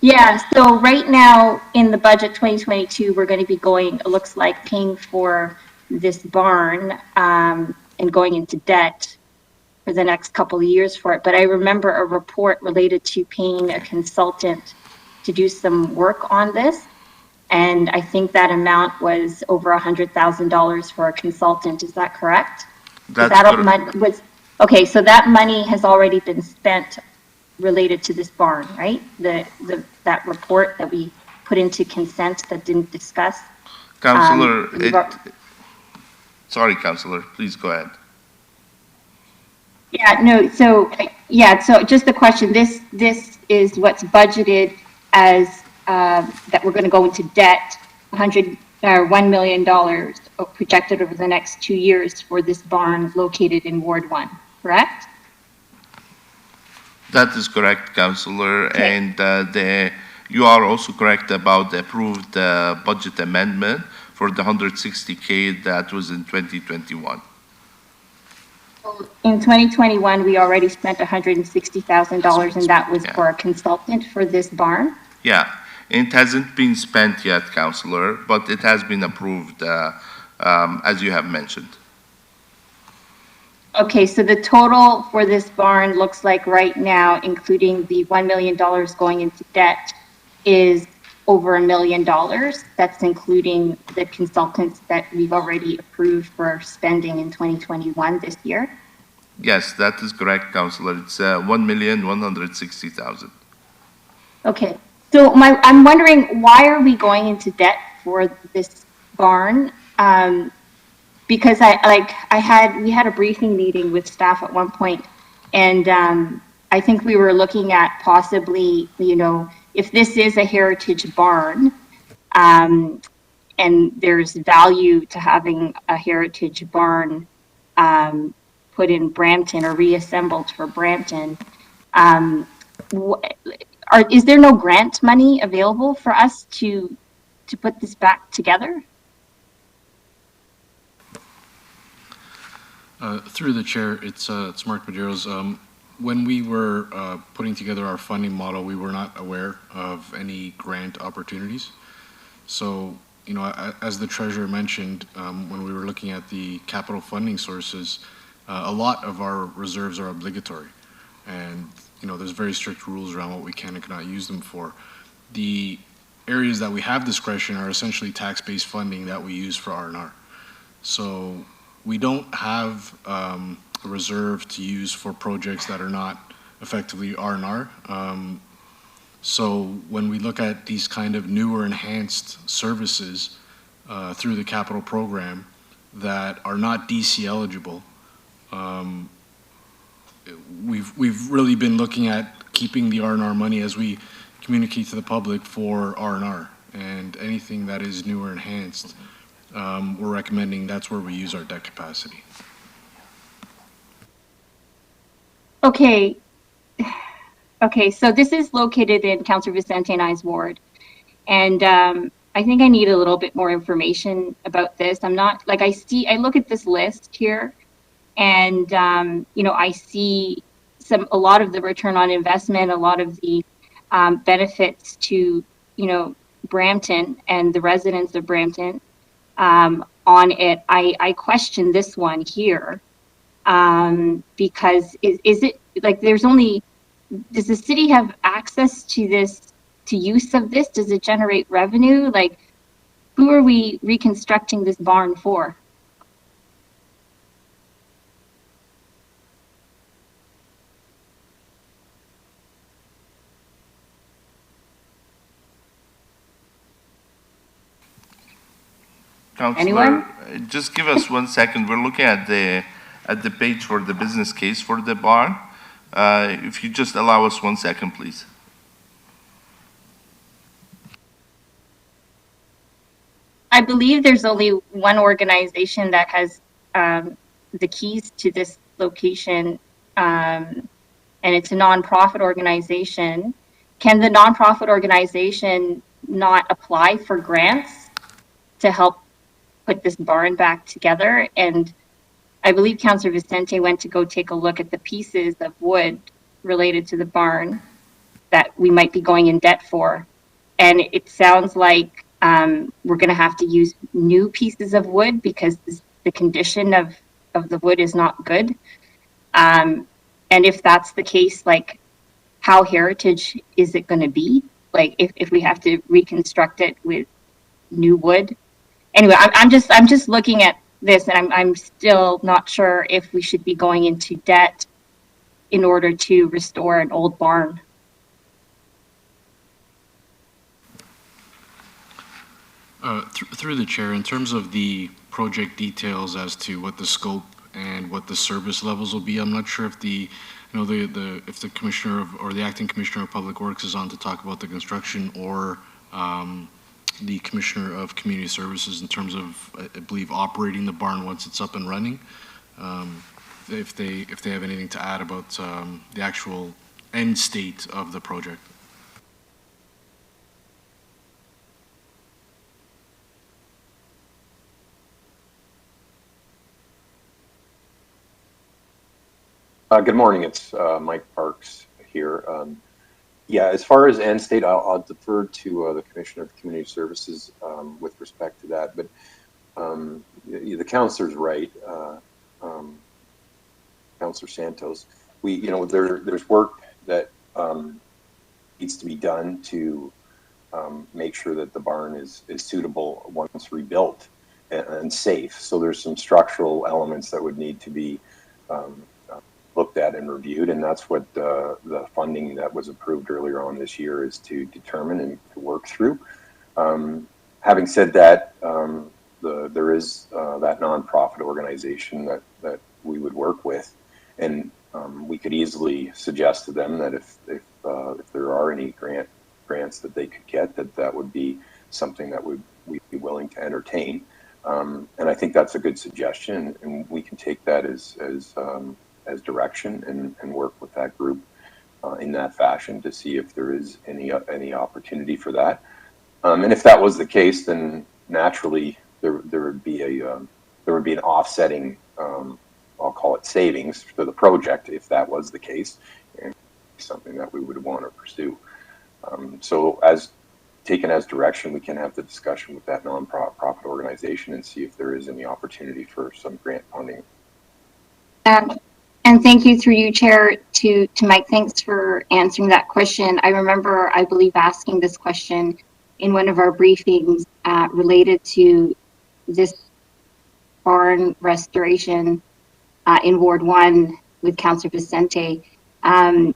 Yeah, so right now in the budget 2022, we're going to be going, it looks like, paying for this barn and going into debt for the next couple of years for it. But I remember a report related to paying a consultant to do some work on this. And I think that amount was over $100,000 for a consultant. Is that correct? Okay, so that money has already been spent related to this barn, right? That report that we put into consent that didn't discuss. Councillor, sorry, Councillor, please go ahead. Yeah, no, so just the question, this is what's budgeted as, that we're gonna go into debt, $1 million projected over the next 2 years for this barn located in Ward 1, correct? That is correct, Councillor, Okay. and you are also correct about the approved budget amendment for the 160K that was in 2021. In 2021, we already spent $160,000 and that was Yeah. for a consultant for this barn? Yeah, it hasn't been spent yet, Councillor, but it has been approved, as you have mentioned. Okay, so the total for this barn looks like right now, including the $1 million going into debt, is over $1 million. That's including the consultants that we've already approved for spending in 2021 this year. Yes, that is correct, Councillor. It's 1,160,000. Okay, so I'm wondering, why are we going into debt for this barn? Because we had a briefing meeting with staff at one point, and I think we were looking at possibly, if this is a heritage barn, and there's value to having a heritage barn put in Brampton or reassembled for Brampton, is there no grant money available for us to put this back together? Through the chair, it's Mark Medeiros. When we were putting together our funding model, we were not aware of any grant opportunities. So, as the treasurer mentioned, when we were looking at the capital funding sources, a lot of our reserves are obligatory. And, there's very strict rules around what we can and cannot use them for. The areas that we have discretion are essentially tax-based funding that we use for R&R. So we don't have a reserve to use for projects that are not effectively R&R. So when we look at these kind of newer enhanced services through the capital program that are not DC eligible, we've really been looking at keeping the R&R money as we communicate to the public for R&R, and anything that is newer enhanced, we're recommending that's where we use our debt capacity. Okay, so this is located in Councillor Vicente and I's ward, and I think I need a little bit more information about this. I'm not, I look at this list here, and I see a lot of the return on investment, a lot of the benefits to Brampton and the residents of Brampton on it. I question this one here because is it like does the city have access to this, to use of this? Does it generate revenue? Like, who are we reconstructing this barn for? Councillor, Anyone? just give us 1 second. We're looking at the page for the business case for the barn. If you just allow us 1 second, please. I believe there's only one organization that has the keys to this location, and it's a nonprofit organization. Can the nonprofit organization not apply for grants to help put this barn back together? And I believe Councillor Vicente went to go take a look at the pieces of wood related to the barn that we might be going in debt for. And it sounds like we're going to have to use new pieces of wood because the condition of the wood is not good. And if that's the case, like, how heritage is it going to be? Like, if we have to reconstruct it with new wood? Anyway, I'm just looking at this, and I'm still not sure if we should be going into debt in order to restore an old barn. Through the chair, in terms of the project details as to what the scope and what the service levels will be, I'm not sure if if the commissioner or the acting commissioner of public works is on to talk about the construction, or the commissioner of community services in terms of, I believe, operating the barn once it's up and running. If they have anything to add about the actual end state of the project. Good morning, it's Mike Parks here. Yeah, as far as end state, I'll defer to the Commissioner of Community Services with respect to that, but the councillor's right, Councillor Santos. There's work that needs to be done to make sure that the barn is suitable once rebuilt and safe. So there's some structural elements that would need to be looked at and reviewed, and that's what the funding that was approved earlier on this year is to determine and to work through. Having said that, there is that nonprofit organization that we would work with, and we could easily suggest to them that if there are any grants that they could get, that would be something that we'd be willing to entertain. And I think that's a good suggestion, and we can take that as direction and work with that group in that fashion to see if there is any opportunity for that. And if that was the case, then naturally there would be an offsetting, I'll call it savings for the project if that was the case, and something that we would want to pursue. So as taken as direction, we can have the discussion with that nonprofit organization and see if there is any opportunity for some grant funding. And thank you, through you, Chair, to Mike. Thanks for answering that question. I remember, I believe, asking this question in one of our briefings related to this barn restoration in Ward 1 with Councillor Vicente. And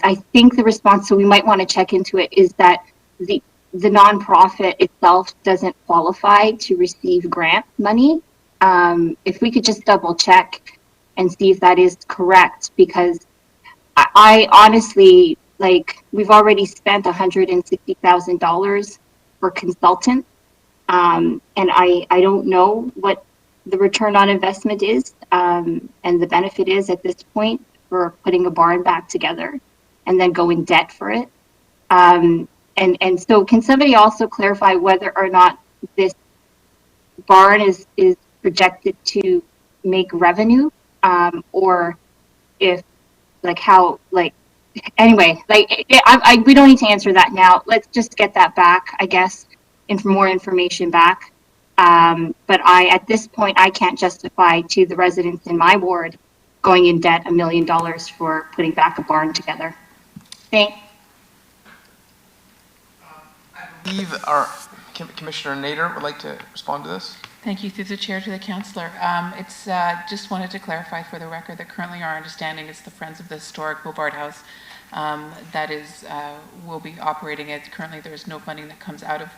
I think the response, so we might want to check into it, is that the nonprofit itself doesn't qualify to receive grant money. If we could just double check and see if that is correct, because I honestly, like, we've already spent $160,000 for consultants, and I don't know what the return on investment is, and the benefit is at this point for putting a barn back together and then go in debt for it. And so can somebody also clarify whether or not this barn is projected to make revenue, or if, like, how, like, anyway, like, we don't need to answer that now. Let's just get that back, I guess, and more information back. But at this point, I can't justify to the residents in my ward going in debt $1 million for putting back a barn together. Thanks. I believe our Commissioner Nader would like to respond to this. Thank you, through the chair, to the councillor. It's just wanted to clarify for the record that currently our understanding is the Friends of the Historic Bobart House that is will be operating it. Currently, there's no funding that comes out of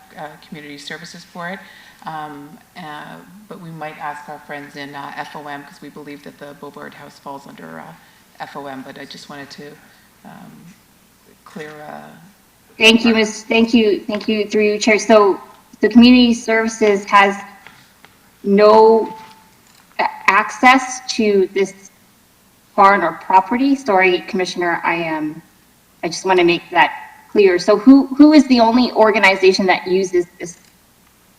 community services for it, but we might ask our friends in FOM, because we believe that the Bobart House falls under FOM. But I just wanted to clear. Thank you, Ms. Thank you, through you, Chair. So the community services has no access to this barn or property. Sorry, Commissioner, I just want to make that clear. So who is the only organization that uses this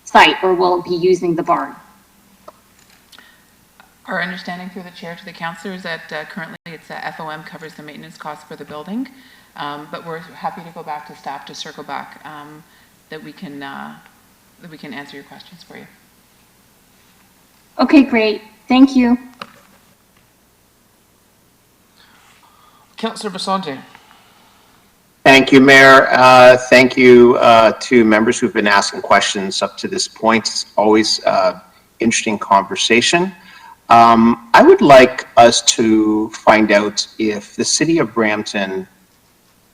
site or will be using the barn? Our understanding, through the chair, to the councillor, is that currently it's FOM covers the maintenance costs for the building, but we're happy to go back to staff to circle back that we can answer your questions for you. Okay, great. Thank you. Councillor Basante. Thank you, Mayor. Thank you to members who've been asking questions up to this point. It's always interesting conversation. I would like us to find out if the City of Brampton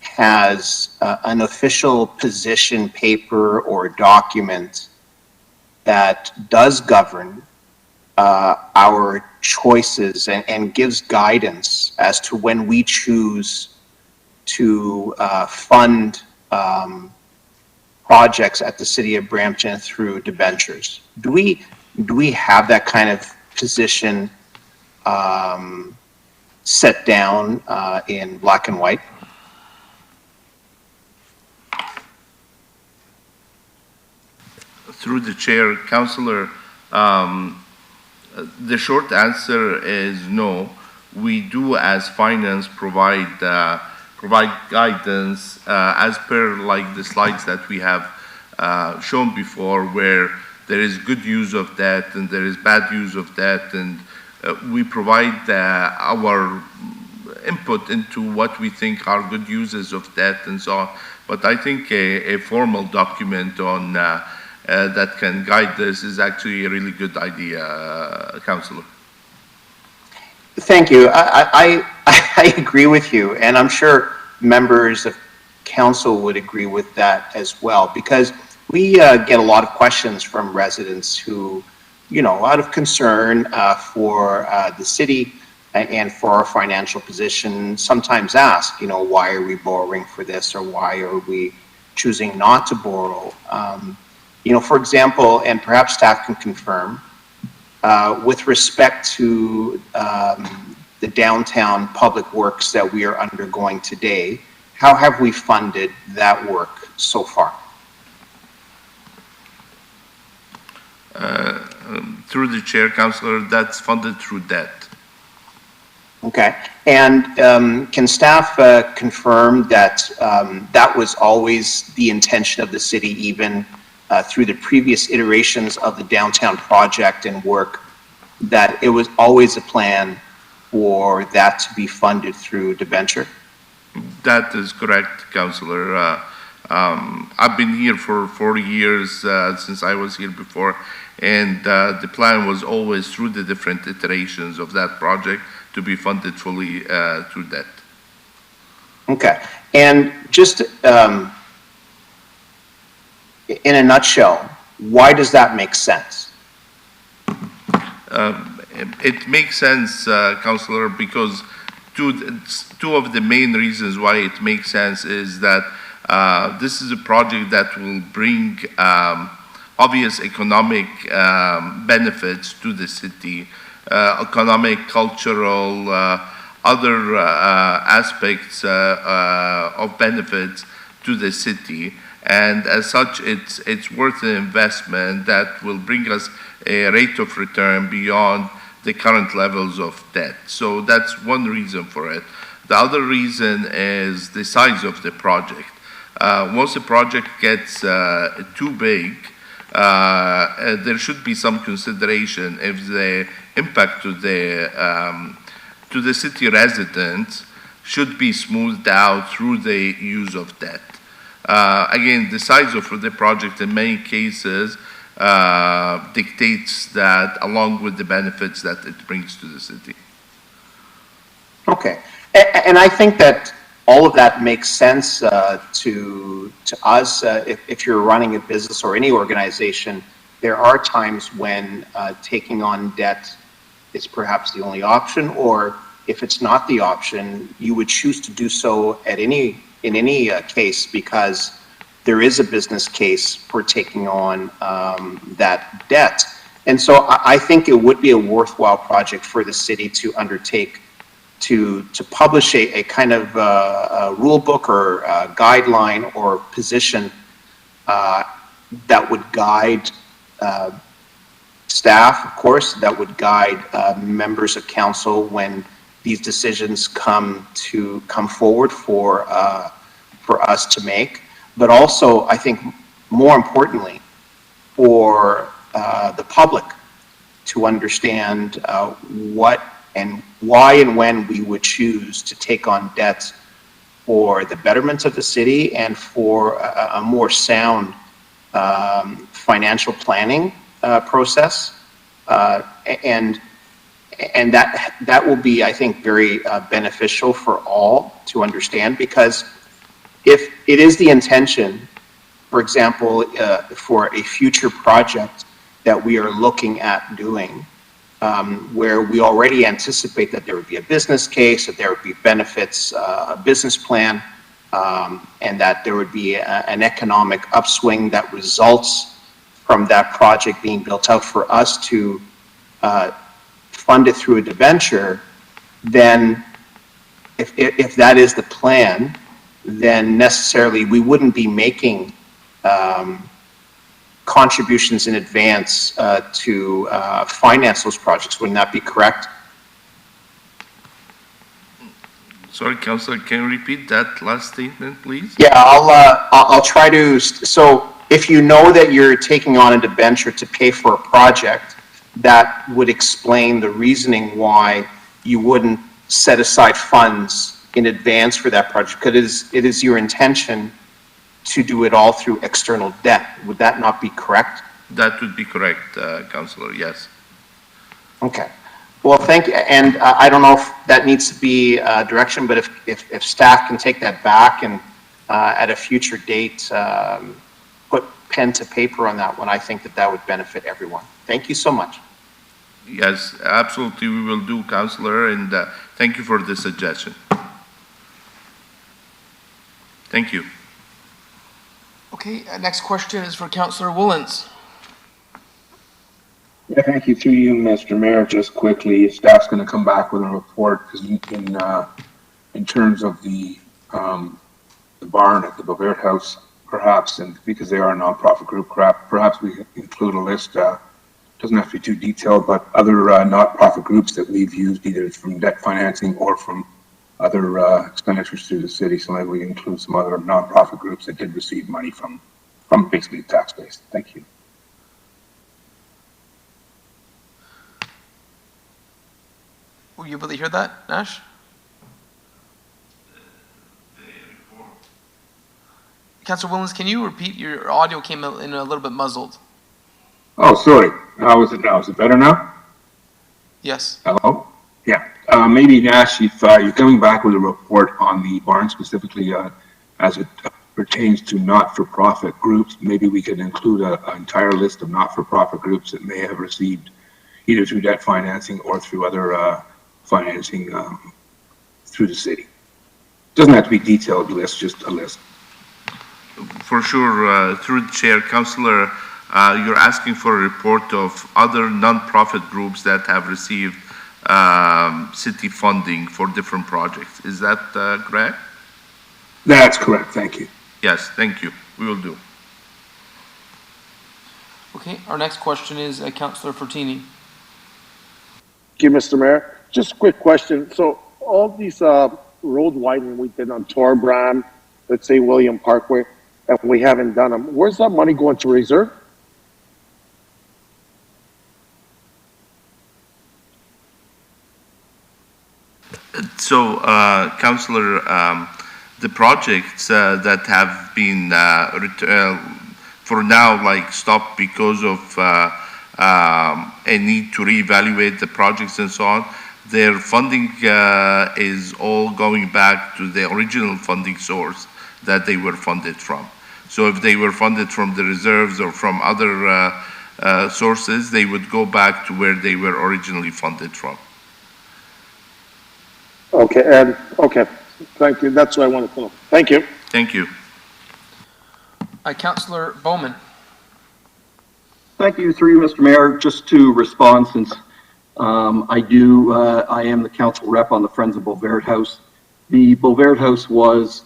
has an official position paper or document that does govern our choices and gives guidance as to when we choose to fund projects at the City of Brampton through debentures. Do we have that kind of position set down in black and white? Through the chair, Councillor, the short answer is no. We do, as finance, provide guidance as per like the slides that we have shown before, where there is good use of debt and there is bad use of debt, and we provide our input into what we think are good uses of debt and so on. But I think a formal document on that can guide this is actually a really good idea, Councillor. Thank you. I agree with you, and I'm sure members of council would agree with that as well, because we get a lot of questions from residents who, you know, out of concern for the city and for our financial position, sometimes ask, you know, why are we borrowing for this, or why are we choosing not to borrow? You know, for example, and perhaps staff can confirm, with respect to the downtown public works that we are undergoing today, how have we funded that work so far? Through the chair, Councillor, that's funded through debt. Okay, and can staff confirm that that was always the intention of the city, even through the previous iterations of the downtown project and work, that it was always a plan for that to be funded through debenture? That is correct, Councillor. I've been here for 40 years since I was here before, and the plan was always through the different iterations of that project to be funded fully through debt. Okay, and just in a nutshell, why does that make sense? It makes sense, Councillor, because two of the main reasons why it makes sense is that this is a project that will bring obvious economic benefits to the city, economic, cultural, other aspects of benefits to the city. And as such, it's worth an investment that will bring us a rate of return beyond the current levels of debt. So that's one reason for it. The other reason is the size of the project. Once the project gets too big, there should be some consideration if the impact to the city residents should be smoothed out through the use of debt. Again, the size of the project in many cases dictates that, along with the benefits that it brings to the city. Okay, and I think that all of that makes sense to us. If you're running a business or any organization, there are times when taking on debt is perhaps the only option, or if it's not the option, you would choose to do so in any case, because there is a business case for taking on that debt. And so I think it would be a worthwhile project for the city to undertake, to publish a kind of a rule book or a guideline or position that would guide staff, of course, that would guide members of council when these decisions come forward for us to make. But also, I think more importantly, for the public to understand what and why and when we would choose to take on debts for the betterment of the city and for a more sound financial planning process. And that will be, I think, very beneficial for all to understand, because if it is the intention, for example, for a future project that we are looking at doing, where we already anticipate that there would be a business case, that there would be benefits, a business plan, and that there would be an economic upswing that results from that project being built out for us to fund it through a debenture, then if that is the plan, then necessarily we wouldn't be making contributions in advance to finance those projects. Wouldn't that be correct? Sorry, Councillor, can you repeat that last statement, please? Yeah, I'll try to. So if you know that you're taking on a debenture to pay for a project, that would explain the reasoning why you wouldn't set aside funds in advance for that project, because it is your intention to do it all through external debt. Would that not be correct? That would be correct, Councillor, yes. Okay. Well, thank you. And I don't know if that needs to be direction, but if staff can take that back and at a future date, put pen to paper on that one, I think that would benefit everyone. Thank you so much. Yes, absolutely, we will do, Councillor, and thank you for the suggestion. Thank you. Okay, next question is for Councillor Woolens. Yeah, thank you. Through you, Mr. Mayor. Just quickly, staff's going to come back with a report because in terms of the barn at the Bovaird House, perhaps, and because they are a nonprofit group, perhaps we include a list. Doesn't have to be too detailed, but other not-profit groups that we've used either from debt financing or from other expenditures through the city. So maybe we include some other nonprofit groups that did receive money from basically tax base. Thank you. Were you able to hear that, Nash? Councillor Woolens, can you repeat? Your audio came in a little bit muzzled. Oh, sorry. How is it now? Is it better now? Yes. Hello? Yeah. Maybe, Nash, if you're coming back with a report on the barn specifically as it pertains to not-for-profit groups, maybe we could include an entire list of not-for-profit groups that may have received either through debt financing or through other financing through the city. Doesn't have to be a detailed list, just a list. For sure, through the chair, Councillor, you're asking for a report of other non-profit groups that have received city funding for different projects. Is that correct? That's correct. Thank you. Yes, thank you. We will do. Okay, our next question is Councillor Fortini. Thank you, Mr. Mayor. Just a quick question. So all these road widening we did on Torbram, let's say William Parkway, and we haven't done them, where's that money going to reserve? So, Councillor, the projects that have been for now like stopped because of a need to reevaluate the projects and so on, their funding is all going back to the original funding source that they were funded from. So if they were funded from the reserves or from other sources, they would go back to where they were originally funded from. Okay, okay, thank you. That's what I wanted to know. Thank you. Thank you. Councillor Bowman. Thank you, through you, Mr. Mayor. Just to respond, since I am the council rep on the Friends of Bovaird House. The Bovaird House was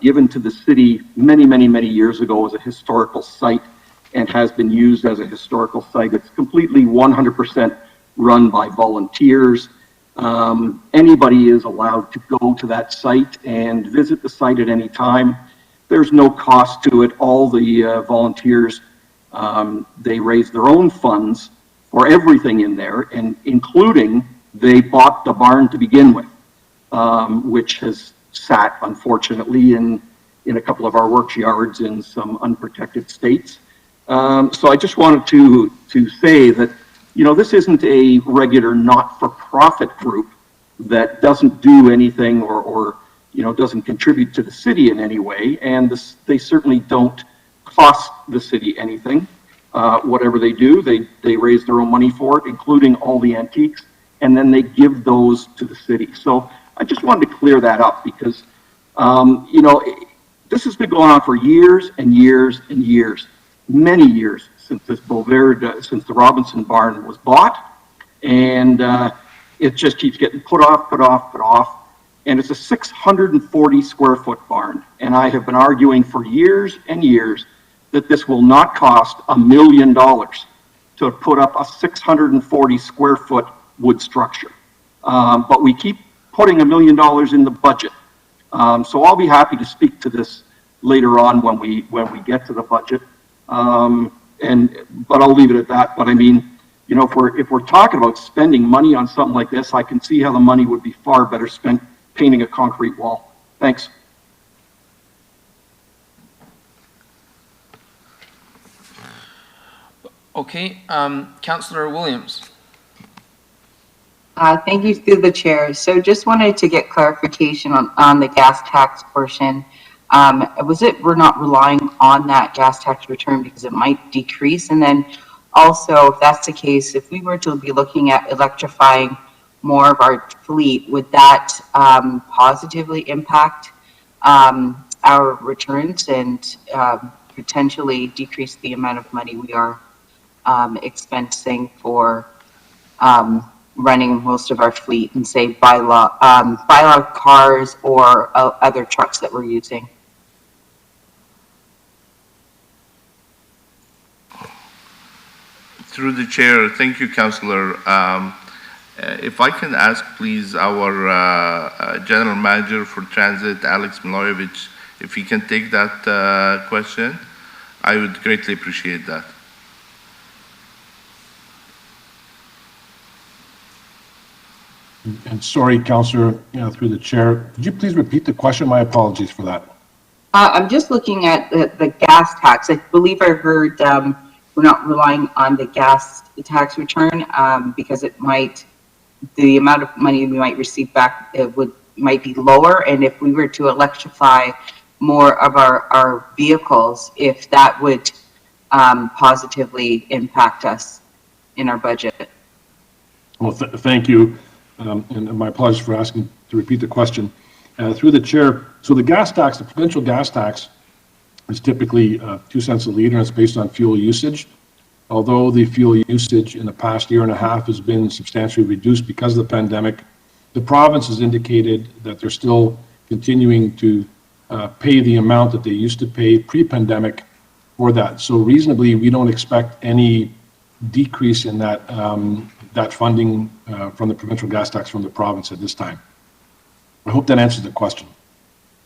given to the city many years ago as a historical site and has been used as a historical site. It's completely 100% run by volunteers. Anybody is allowed to go to that site and visit the site at any time. There's no cost to it. All the volunteers, they raise their own funds for everything in there, and including they bought the barn to begin with, which has sat, unfortunately, in a couple of our works yards in some unprotected states. So I just wanted to say that, you know, this isn't a regular not-for-profit group that doesn't do anything or you know, doesn't contribute to the city in any way, and they certainly don't cost the city anything. Whatever they do, they raise their own money for it, including all the antiques, and then they give those to the city. So I just wanted to clear that up because, you know, this has been going on for years and years and years, many years since this Bovaird, since the Robinson barn was bought, and it just keeps getting put off. And it's a 640 square foot barn. And I have been arguing for years and years that this will not cost $1 million to put up a 640 square foot wood structure. But we keep putting $1 million in the budget. So I'll be happy to speak to this later on when we get to the budget. But I'll leave it at that. But I mean, you know, if we're talking about spending money on something like this, I can see how the money would be far better spent painting a concrete wall. Thanks. Okay, Councillor Williams. Thank you through the chair. So just wanted to get clarification on the gas tax portion. Was it we're not relying on that gas tax return because it might decrease? And then also, if that's the case, if we were to be looking at electrifying more of our fleet, would that positively impact our returns and potentially decrease the amount of money we are expensing for running most of our fleet and say bylaw cars or other trucks that we're using? Through the chair, thank you, Councillor. If I can ask, please, our General Manager for Transit, Alex Milojevic, if he can take that question, I would greatly appreciate that. And sorry, Councillor, through the chair, could you please repeat the question? My apologies for that. I'm just looking at the gas tax. I believe I heard we're not relying on the gas tax return because it might, the amount of money we might receive back might be lower. And if we were to electrify more of our vehicles, if that would positively impact us in our budget. Well, thank you. And my apologies for asking to repeat the question. Through the chair, so the gas tax, the provincial gas tax is typically 2 cents a liter, and it's based on fuel usage. Although the fuel usage in the past year and a half has been substantially reduced because of the pandemic, the province has indicated that they're still continuing to pay the amount that they used to pay pre-pandemic for that. So reasonably, we don't expect any decrease in that that funding from the provincial gas tax from the province at this time. I hope that answers the question.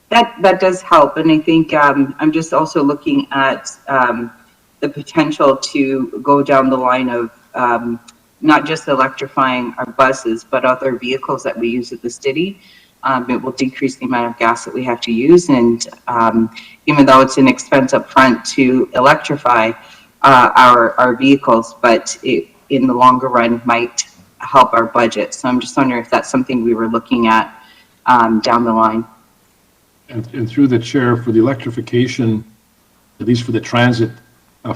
That does help, and I think I'm just also looking at the potential to go down the line of not just electrifying our buses, but other vehicles that we use at the city. It will decrease the amount of gas that we have to use, and even though it's an expense up front to electrify our vehicles, but it, in the longer run, might help our budget. So I'm just wondering if that's something we were looking at down the line. And through the chair, for the electrification, at least for the transit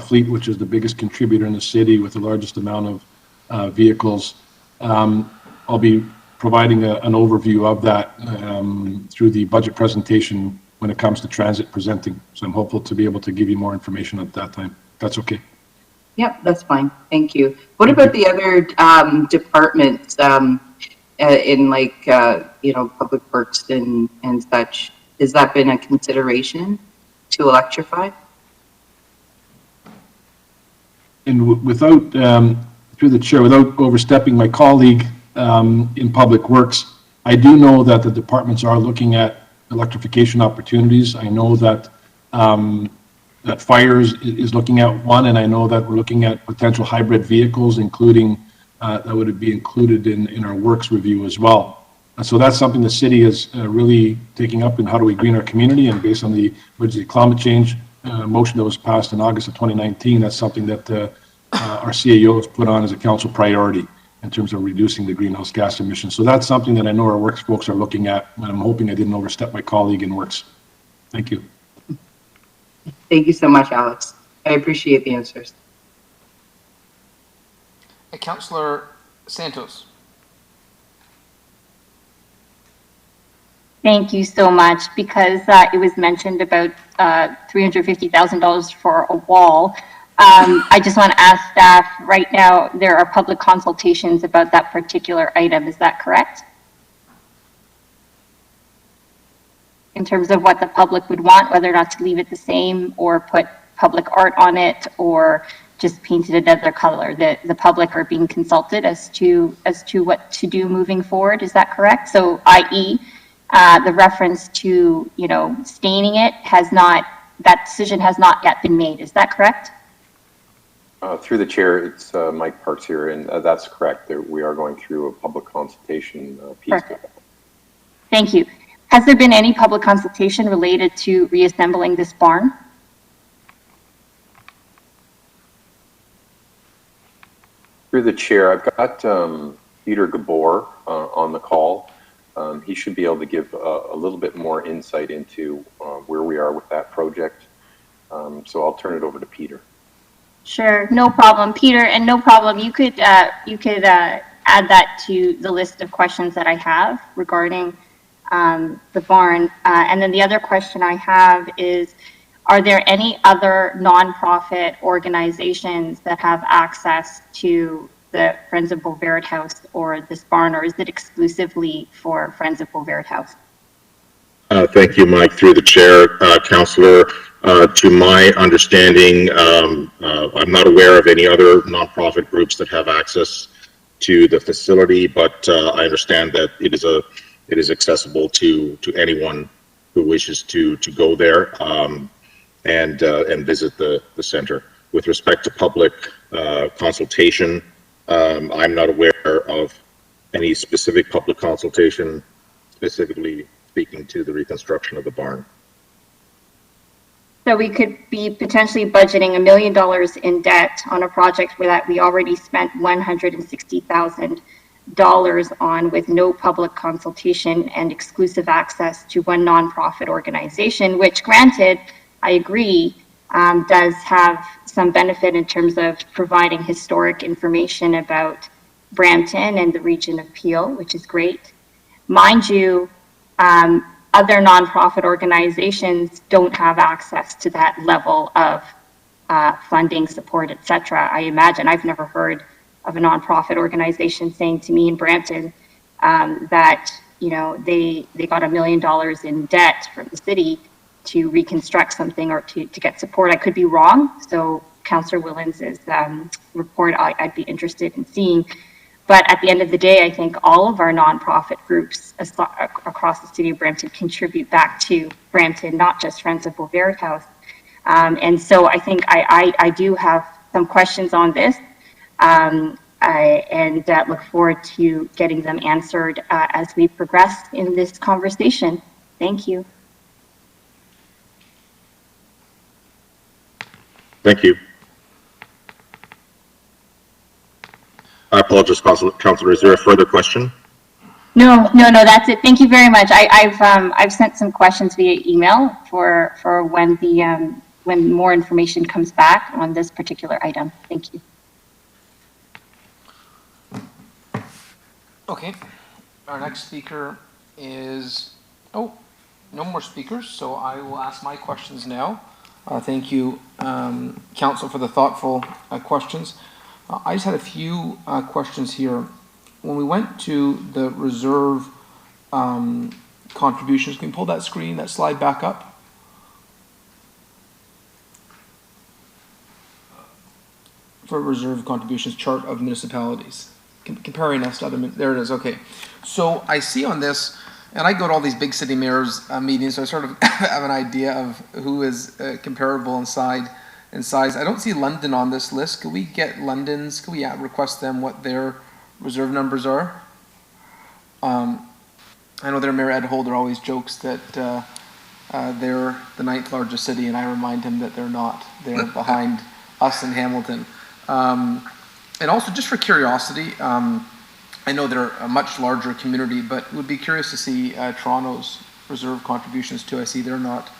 fleet, which is the biggest contributor in the city with the largest amount of vehicles, I'll be providing an overview of that through the budget presentation when it comes to transit presenting. So I'm hopeful to be able to give you more information at that time. That's okay. Yep, that's fine. Thank you. What about the other departments in like, you know, public works and such? Has that been a consideration to electrify? And without, through the chair, without overstepping my colleague in public works, I do know that the departments are looking at electrification opportunities. I know that that fires is looking at one, and I know that we're looking at potential hybrid vehicles, including that would be included in our works review as well. So that's something the city is really taking up, in how do we green our community, and based on the emergency climate change motion that was passed in August of 2019, that's something that our CAO has put on as a council priority in terms of reducing the greenhouse gas emissions. So that's something that I know our works folks are looking at, and I'm hoping I didn't overstep my colleague in works. Thank you. Thank you so much, Alex. I appreciate the answers. Councillor Santos. Thank you so much, because it was mentioned about $350,000 for a wall. I just want to ask staff, right now there are public consultations about that particular item. Is that correct? In terms of what the public would want, whether or not to leave it the same or put public art on it or just paint it another color. The public are being consulted as to what to do moving forward. Is that correct? So, i.e., the reference to, staining it that decision has not yet been made. Is that correct? Through the chair, it's Mike Parks here, and that's correct. We are going through a public consultation piece. Perfect. Thank you. Has there been any public consultation related to reassembling this barn? Through the chair, I've got Peter Gabor on the call. He should be able to give a little bit more insight into where we are with that project. So I'll turn it over to Peter. Sure, no problem, Peter, and no problem. You could add that to the list of questions that I have regarding the barn. And then the other question I have is, are there any other nonprofit organizations that have access to the Friends of Bovaird House or this barn, or is it exclusively for Friends of Bovaird House? Thank you, Mike. Through the chair, Councillor, to my understanding, I'm not aware of any other nonprofit groups that have access to the facility, but I understand that it is accessible to anyone who wishes to go there and visit the center. With respect to public consultation, I'm not aware of any specific public consultation specifically speaking to the reconstruction of the barn. So we could be potentially budgeting $1 million in debt on a project where that we already spent $160,000 on, with no public consultation and exclusive access to one nonprofit organization, which, granted, I agree, does have some benefit in terms of providing historic information about Brampton and the region of Peel, which is great. Mind you, other nonprofit organizations don't have access to that level of funding, support, etc. I imagine. I've never heard of a nonprofit organization saying to me in Brampton that they got $1 million in debt from the city to reconstruct something or to get support. I could be wrong. So Councillor Willans' report I'd be interested in seeing. But at the end of the day, I think all of our nonprofit groups across the city of Brampton contribute back to Brampton, not just Friends of Bovaird House. And so I think I do have some questions on this, and look forward to getting them answered as we progress in this conversation. Thank you. Thank you. I apologize, Councillor. Is there a further question? No, that's it. Thank you very much. I've sent some questions via email for when when more information comes back on this particular item. Thank you. Okay, our next speaker is, no more speakers, so I will ask my questions now. Thank you, Council, for the thoughtful questions. I just had a few questions here. When we went to the reserve contributions, can you pull that slide back up? For reserve contributions chart of municipalities, comparing us to other, there it is, okay. So I see on this, and I go to all these big city mayors meetings, so I sort of have an idea of who is comparable in size. I don't see London on this list. Could we get London's, could we request them what their reserve numbers are. I know their Mayor Ed Holder always jokes that they're the 9th largest city, and I remind him that they're not. They're behind us in Hamilton. And also, just for curiosity, I know they're a much larger community, but would be curious to see Toronto's reserve contributions too. I see they're not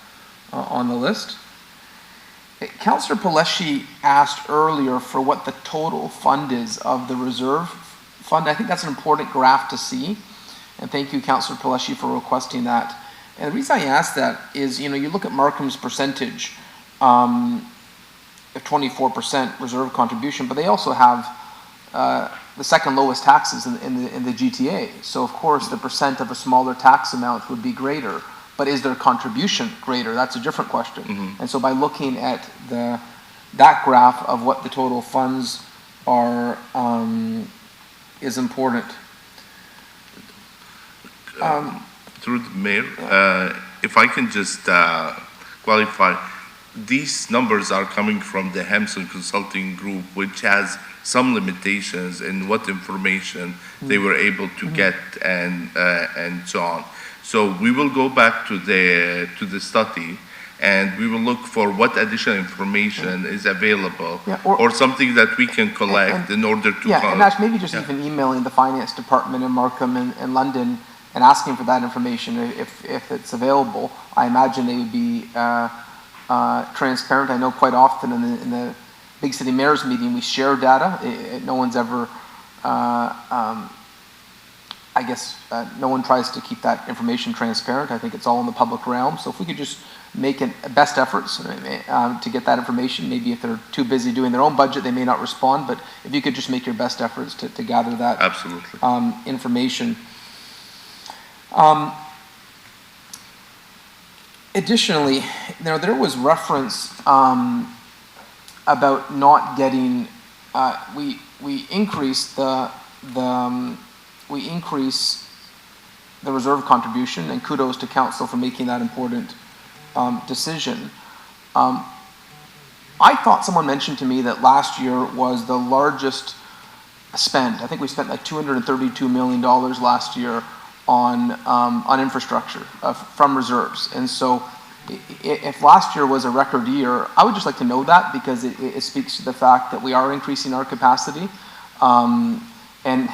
on the list. Councillor Paleshi asked earlier for what the total fund is of the reserve fund. I think that's an important graph to see. And thank you, Councillor Paleshi, for requesting that. And the reason I asked that is, you look at Markham's percentage of 24% reserve contribution, but they also have the second lowest taxes in the GTA. So of course, the percent of a smaller tax amount would be greater. But is their contribution greater? That's a different question. Mm-hmm. And so by looking at that graph of what the total funds are is important. Through the mayor, if I can just qualify, these numbers are coming from the Hamilton Consulting Group, which has some limitations in what information they were able to get and so on. So we will go back to the study, and we will look for what additional information is available, or something that we can collect in order to. Yeah, and that's maybe just even emailing the finance department in Markham and London and asking for that information if it's available. I imagine they would be transparent. I know quite often in the big city mayors meeting we share data. No one's ever. I guess no one tries to keep that information transparent. I think it's all in the public realm. So if we could just make best efforts to get that information, maybe if they're too busy doing their own budget, they may not respond, but if you could just make your best efforts to gather that information. Additionally, there was reference about not getting, we increased we increase the reserve contribution, and kudos to council for making that important decision. I thought someone mentioned to me that last year was the largest spend. I think we spent like $232 million last year on infrastructure from reserves. And so if last year was a record year, I would just like to know that, because it speaks to the fact that we are increasing our capacity. And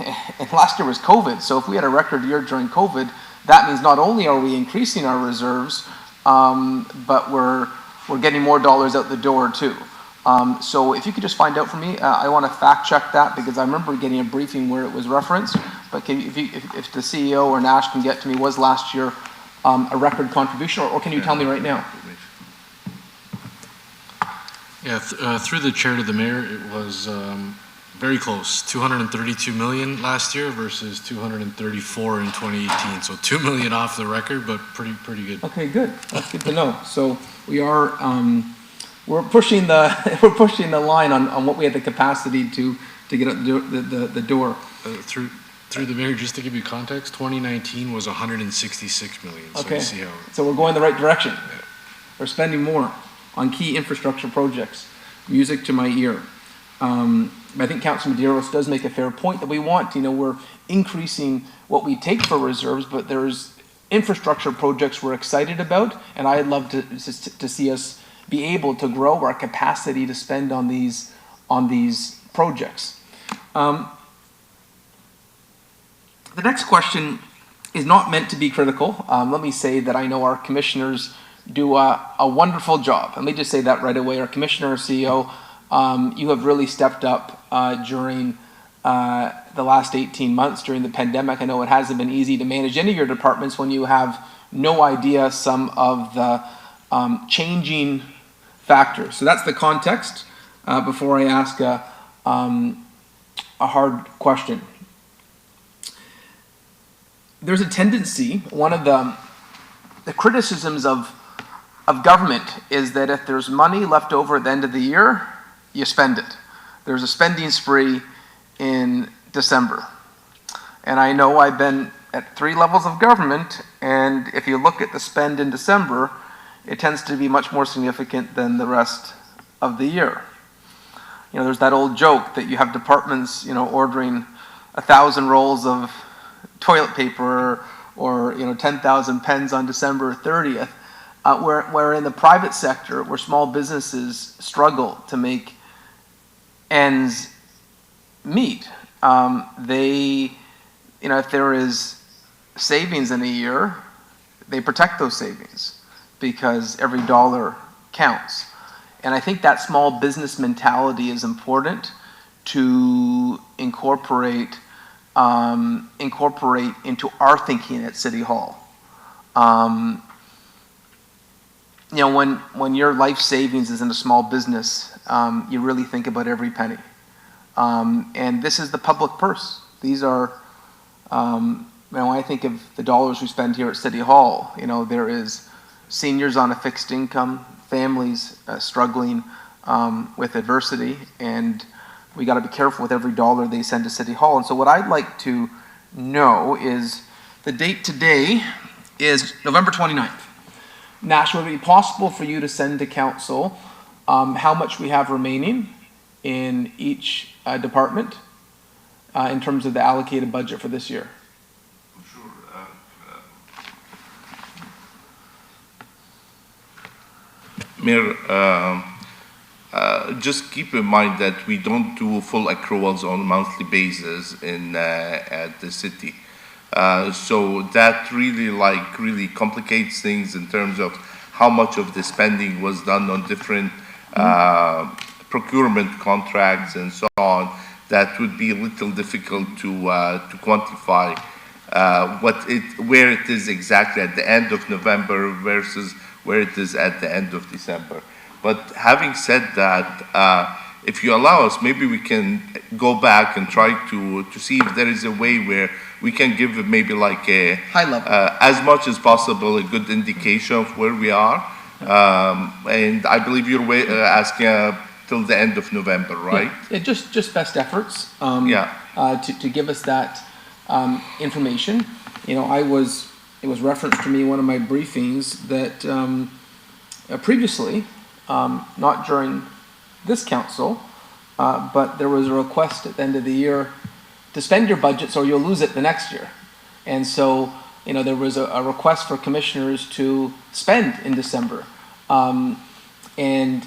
last year was COVID, so if we had a record year during COVID, that means not only are we increasing our reserves, but we're getting more dollars out the door too. So if you could just find out for me, I want to fact check that, because I remember getting a briefing where it was referenced. But if the CEO or Nash can get to me, was last year a record contribution, or can you tell me right now? Yeah, through the chair to the mayor, it was very close. 232 million last year versus 234 in 2018. So 2 million off the record, but pretty good. Okay, good. That's good to know. So we are we're pushing the line on what we have the capacity to get out the door. Through the mayor, just to give you context, 2019 was 166 million. So okay. You see how so we're going the right direction. Yeah. We're spending more on key infrastructure projects. Music to my ear. I think Councilor Medeiros does make a fair point that we want, we're increasing what we take for reserves, but there's infrastructure projects we're excited about, and I'd love to see us be able to grow our capacity to spend on these projects. The next question is not meant to be critical. Let me say that I know our commissioners do a wonderful job. Let me just say that right away. Our commissioner, our CEO, you have really stepped up during the last 18 months during the pandemic. I know it hasn't been easy to manage any of your departments when you have no idea some of the changing factors. So that's the context before I ask a hard question. There's a tendency, one of the criticisms of government is that if there's money left over at the end of the year, you spend it. There's a spending spree in December. And I know I've been at 3 levels of government, and if you look at the spend in December, it tends to be much more significant than the rest of the year. There's that old joke that you have departments, ordering 1,000 rolls of toilet paper or 10,000 pens on December 30th, where in the private sector, where small businesses struggle to make ends meet, if there is savings in a year, they protect those savings because every dollar counts. And I think that small business mentality is important to incorporate into our thinking at City Hall. When your life savings is in a small business, you really think about every penny. And this is the public purse. These are, when I think of the dollars we spend here at City Hall, there is seniors on a fixed income, families struggling with adversity, and we got to be careful with every dollar they send to City Hall. And so what I'd like to know is the date today is November 29th. Nash, would it be possible for you to send to council how much we have remaining in each department in terms of the allocated budget for this year? Mayor, just keep in mind that we don't do full accruals on a monthly basis at the city. So that really complicates things in terms of how much of the spending was done on different procurement contracts and so on. That would be a little difficult to quantify where it is exactly at the end of November versus where it is at the end of December. But having said that, if you allow us, maybe we can go back and try to see if there is a way where we can give maybe like a high level, as much as possible, a good indication of where we are. And I believe you're asking till the end of November, right? Yeah, just best efforts. Yeah. To give us that information. It was referenced to me in one of my briefings that previously, not during this council, but there was a request at the end of the year to spend your budgets or you'll lose it the next year. And so, there was a request for commissioners to spend in December. And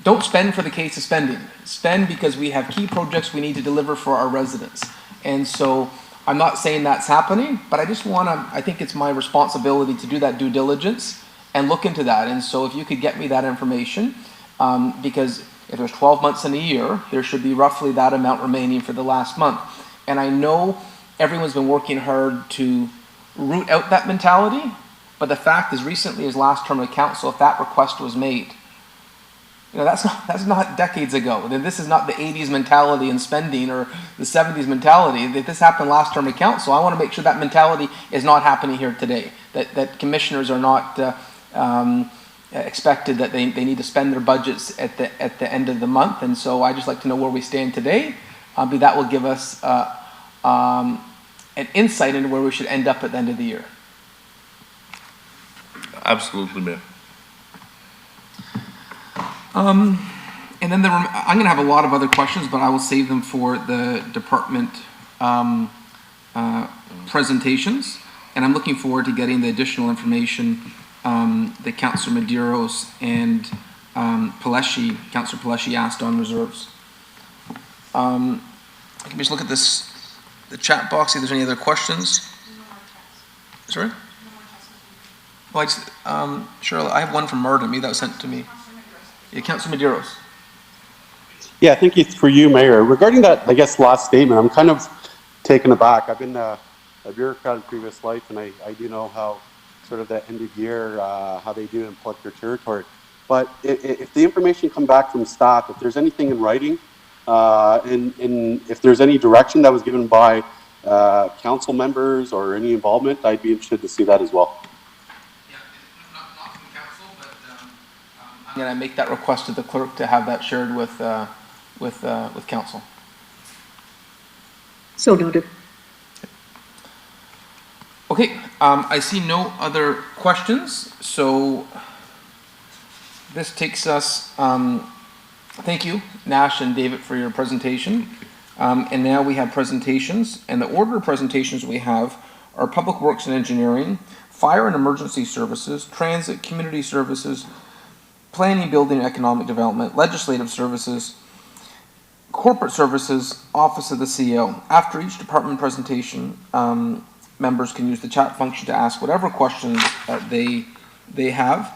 don't spend for the case of spending. Spend because we have key projects we need to deliver for our residents. And so, I'm not saying that's happening, but I think it's my responsibility to do that due diligence and look into that. And so if you could get me that information, because if there's 12 months in a year, there should be roughly that amount remaining for the last month. And I know everyone's been working hard to root out that mentality, but the fact is recently as last term of council, if that request was made, that's not decades ago. This is not the 80s mentality in spending or the 70s mentality. If this happened last term of council, I want to make sure that mentality is not happening here today. That commissioners are not expected that they need to spend their budgets at the end of the month. And so I just like to know where we stand today. That will give us an insight into where we should end up at the end of the year. Absolutely, Mayor. And then I'm going to have a lot of other questions, but I will save them for the department presentations. And I'm looking forward to getting the additional information that Councillor Medeiros and Councillor Pelleshi asked on reserves. Can we just look at the chat box, see if there's any other questions? Sorry? Well, Cheryl, I have one from Marta, that was sent to me. Yeah, Councillor Medeiros. Yeah, I think it's for you, Mayor. Regarding that, last statement, I'm kind of taken aback. I've been a bureaucrat in previous life, and I do know how sort of the end of year, how they do import their territory. But if the information come back from staff, if there's anything in writing, and if there's any direction that was given by council members or any involvement, I'd be interested to see that as well. I'm going to make that request to the clerk to have that shared with council. So noted. Okay, I see no other questions, so this takes us, thank you, Nash and David, for your presentation. And now we have presentations, and the order of presentations we have are Public Works and Engineering, Fire and Emergency Services, Transit, Community Services, Planning, Building, and Economic Development, Legislative Services, Corporate Services, Office of the CEO. After each department presentation, members can use the chat function to ask whatever questions they have.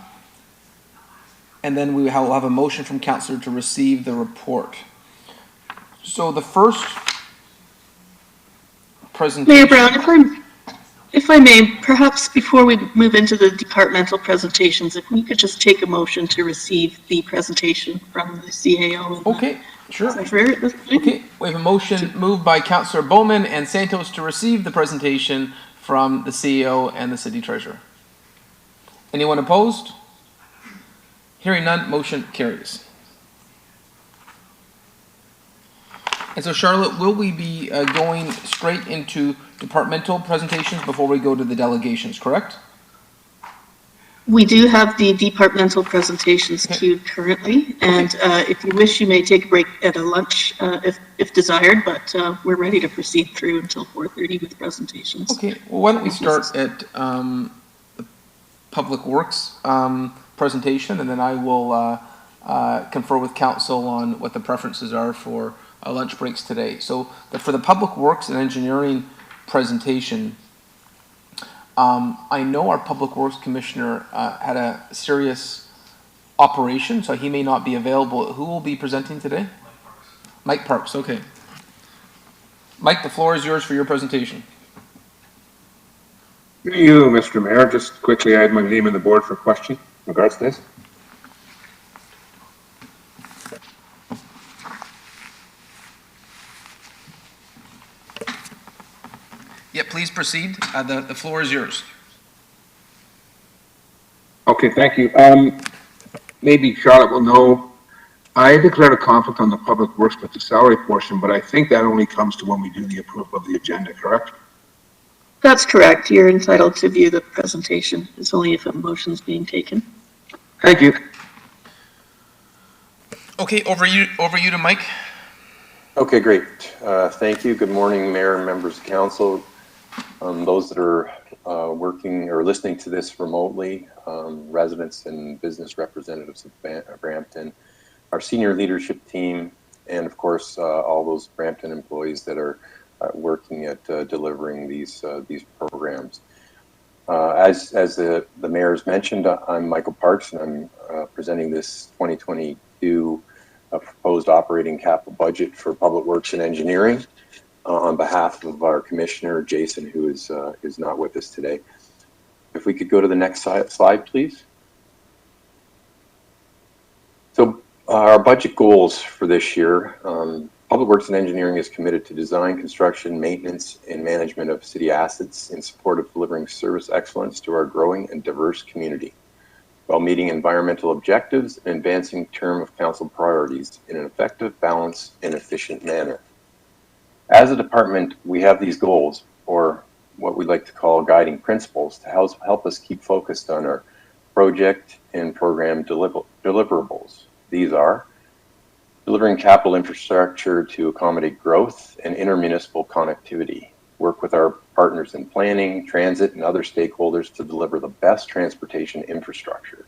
And then we will have a motion from Councillor to receive the report. So the first presentation. Mayor Brown, if I may, perhaps before we move into the departmental presentations, if we could just take a motion to receive the presentation from the CAO. Okay, sure. Okay, we have a motion moved by Councillor Bowman and Santos to receive the presentation from the CEO and the City Treasurer. Anyone opposed? Hearing none, motion carries. And so, Charlotte, will we be going straight into departmental presentations before we go to the delegations, correct? We do have the departmental presentations queued currently, and if you wish, you may take a break at a lunch if desired, but we're ready to proceed through until 4:30 with presentations. Okay, well, why don't we start at the Public Works presentation, and then I will confer with Council on what the preferences are for lunch breaks today. So for the Public Works and Engineering presentation, I know our Public Works Commissioner had a serious operation, so he may not be available. Who will be presenting today? Mike Parks, okay. Mike, the floor is yours for your presentation. Thank you, Mr. Mayor. Just quickly, I had my name on the board for question in regards to this. Yeah, please proceed. The floor is yours. Okay, thank you. Maybe Charlotte will know, I declared a conflict on the Public Works with the salary portion, but I think that only comes to when we do the approval of the agenda, correct? That's correct. You're entitled to view the presentation. It's only if a motion is being taken. Thank you. Okay, over you to Mike. Okay, great. Thank you. Good morning, Mayor and members of Council. Those that are working or listening to this remotely, residents and business representatives of Brampton, our senior leadership team, and of course, all those Brampton employees that are working at delivering these programs. As the mayor's mentioned, I'm Michael Parks, and I'm presenting this 2022 proposed operating capital budget for Public Works and Engineering on behalf of our commissioner, Jason, who is not with us today. If we could go to the next slide, please. So our budget goals for this year, Public Works and Engineering is committed to design, construction, maintenance, and management of city assets in support of delivering service excellence to our growing and diverse community, while meeting environmental objectives and advancing term of council priorities in an effective, balanced, and efficient manner. As a department, we have these goals, or what we like to call guiding principles, to help us keep focused on our project and program deliverables. These are delivering capital infrastructure to accommodate growth and intermunicipal connectivity, work with our partners in planning, transit, and other stakeholders to deliver the best transportation infrastructure.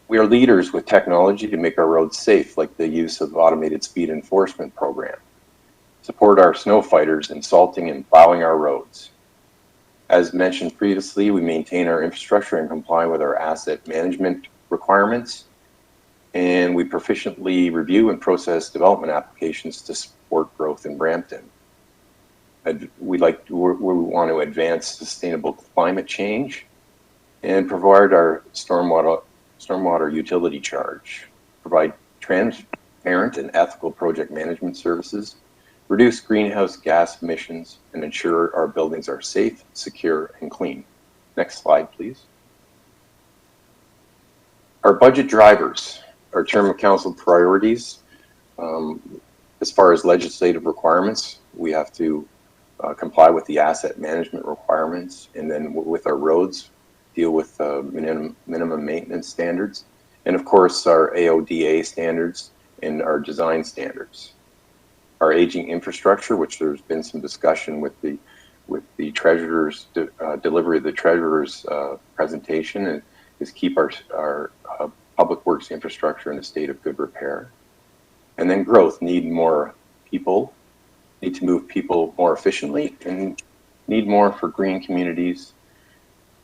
We are leaders with technology to make our roads safe, like the use of automated speed enforcement program. Support our snow fighters in salting and plowing our roads. As mentioned previously, we maintain our infrastructure and comply with our asset management requirements, and we proficiently review and process development applications to support growth in Brampton. We want to advance sustainable climate change and provide our stormwater utility charge, provide transparent and ethical project management services, reduce greenhouse gas emissions, and ensure our buildings are safe, secure, and clean. Next slide, please. Our budget drivers, our term of council priorities, as far as legislative requirements, we have to comply with the asset management requirements, and then with our roads, deal with minimum maintenance standards, and of course our AODA standards and our design standards. our aging infrastructure, which there's been some discussion with the treasurer's delivery of the treasurer's presentation, is keep our public works infrastructure in a state of good repair. And then growth, need more people, need to move people more efficiently, and need more for green communities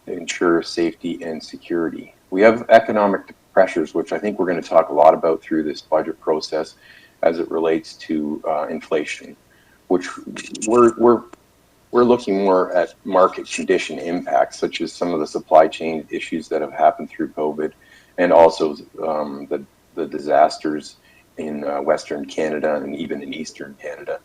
to ensure safety and security. We have economic pressures, which I think we're going to talk a lot about through this budget process as it relates to inflation, which we're looking more at market condition impacts, such as some of the supply chain issues that have happened through COVID, and also the disasters in Western Canada and even in Eastern Canada.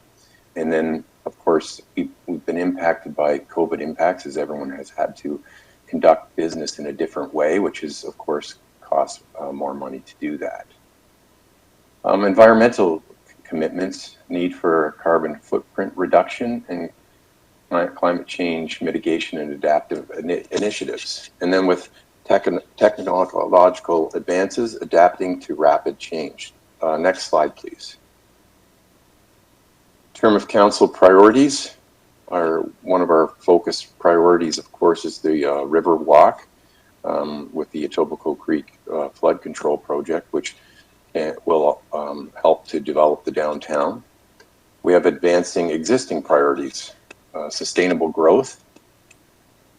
And then, of course, we've been impacted by COVID impacts, as everyone has had to conduct business in a different way, which is, of course, costs more money to do that. Environmental commitments, need for carbon footprint reduction, and climate change mitigation and adaptive initiatives. And then with technological advances, adapting to rapid change. Next slide, please. Term of council priorities are one of our focus priorities, of course, is the River Walk with the Etobicoke Creek Flood Control Project, which will help to develop the downtown. We have advancing existing priorities, sustainable growth.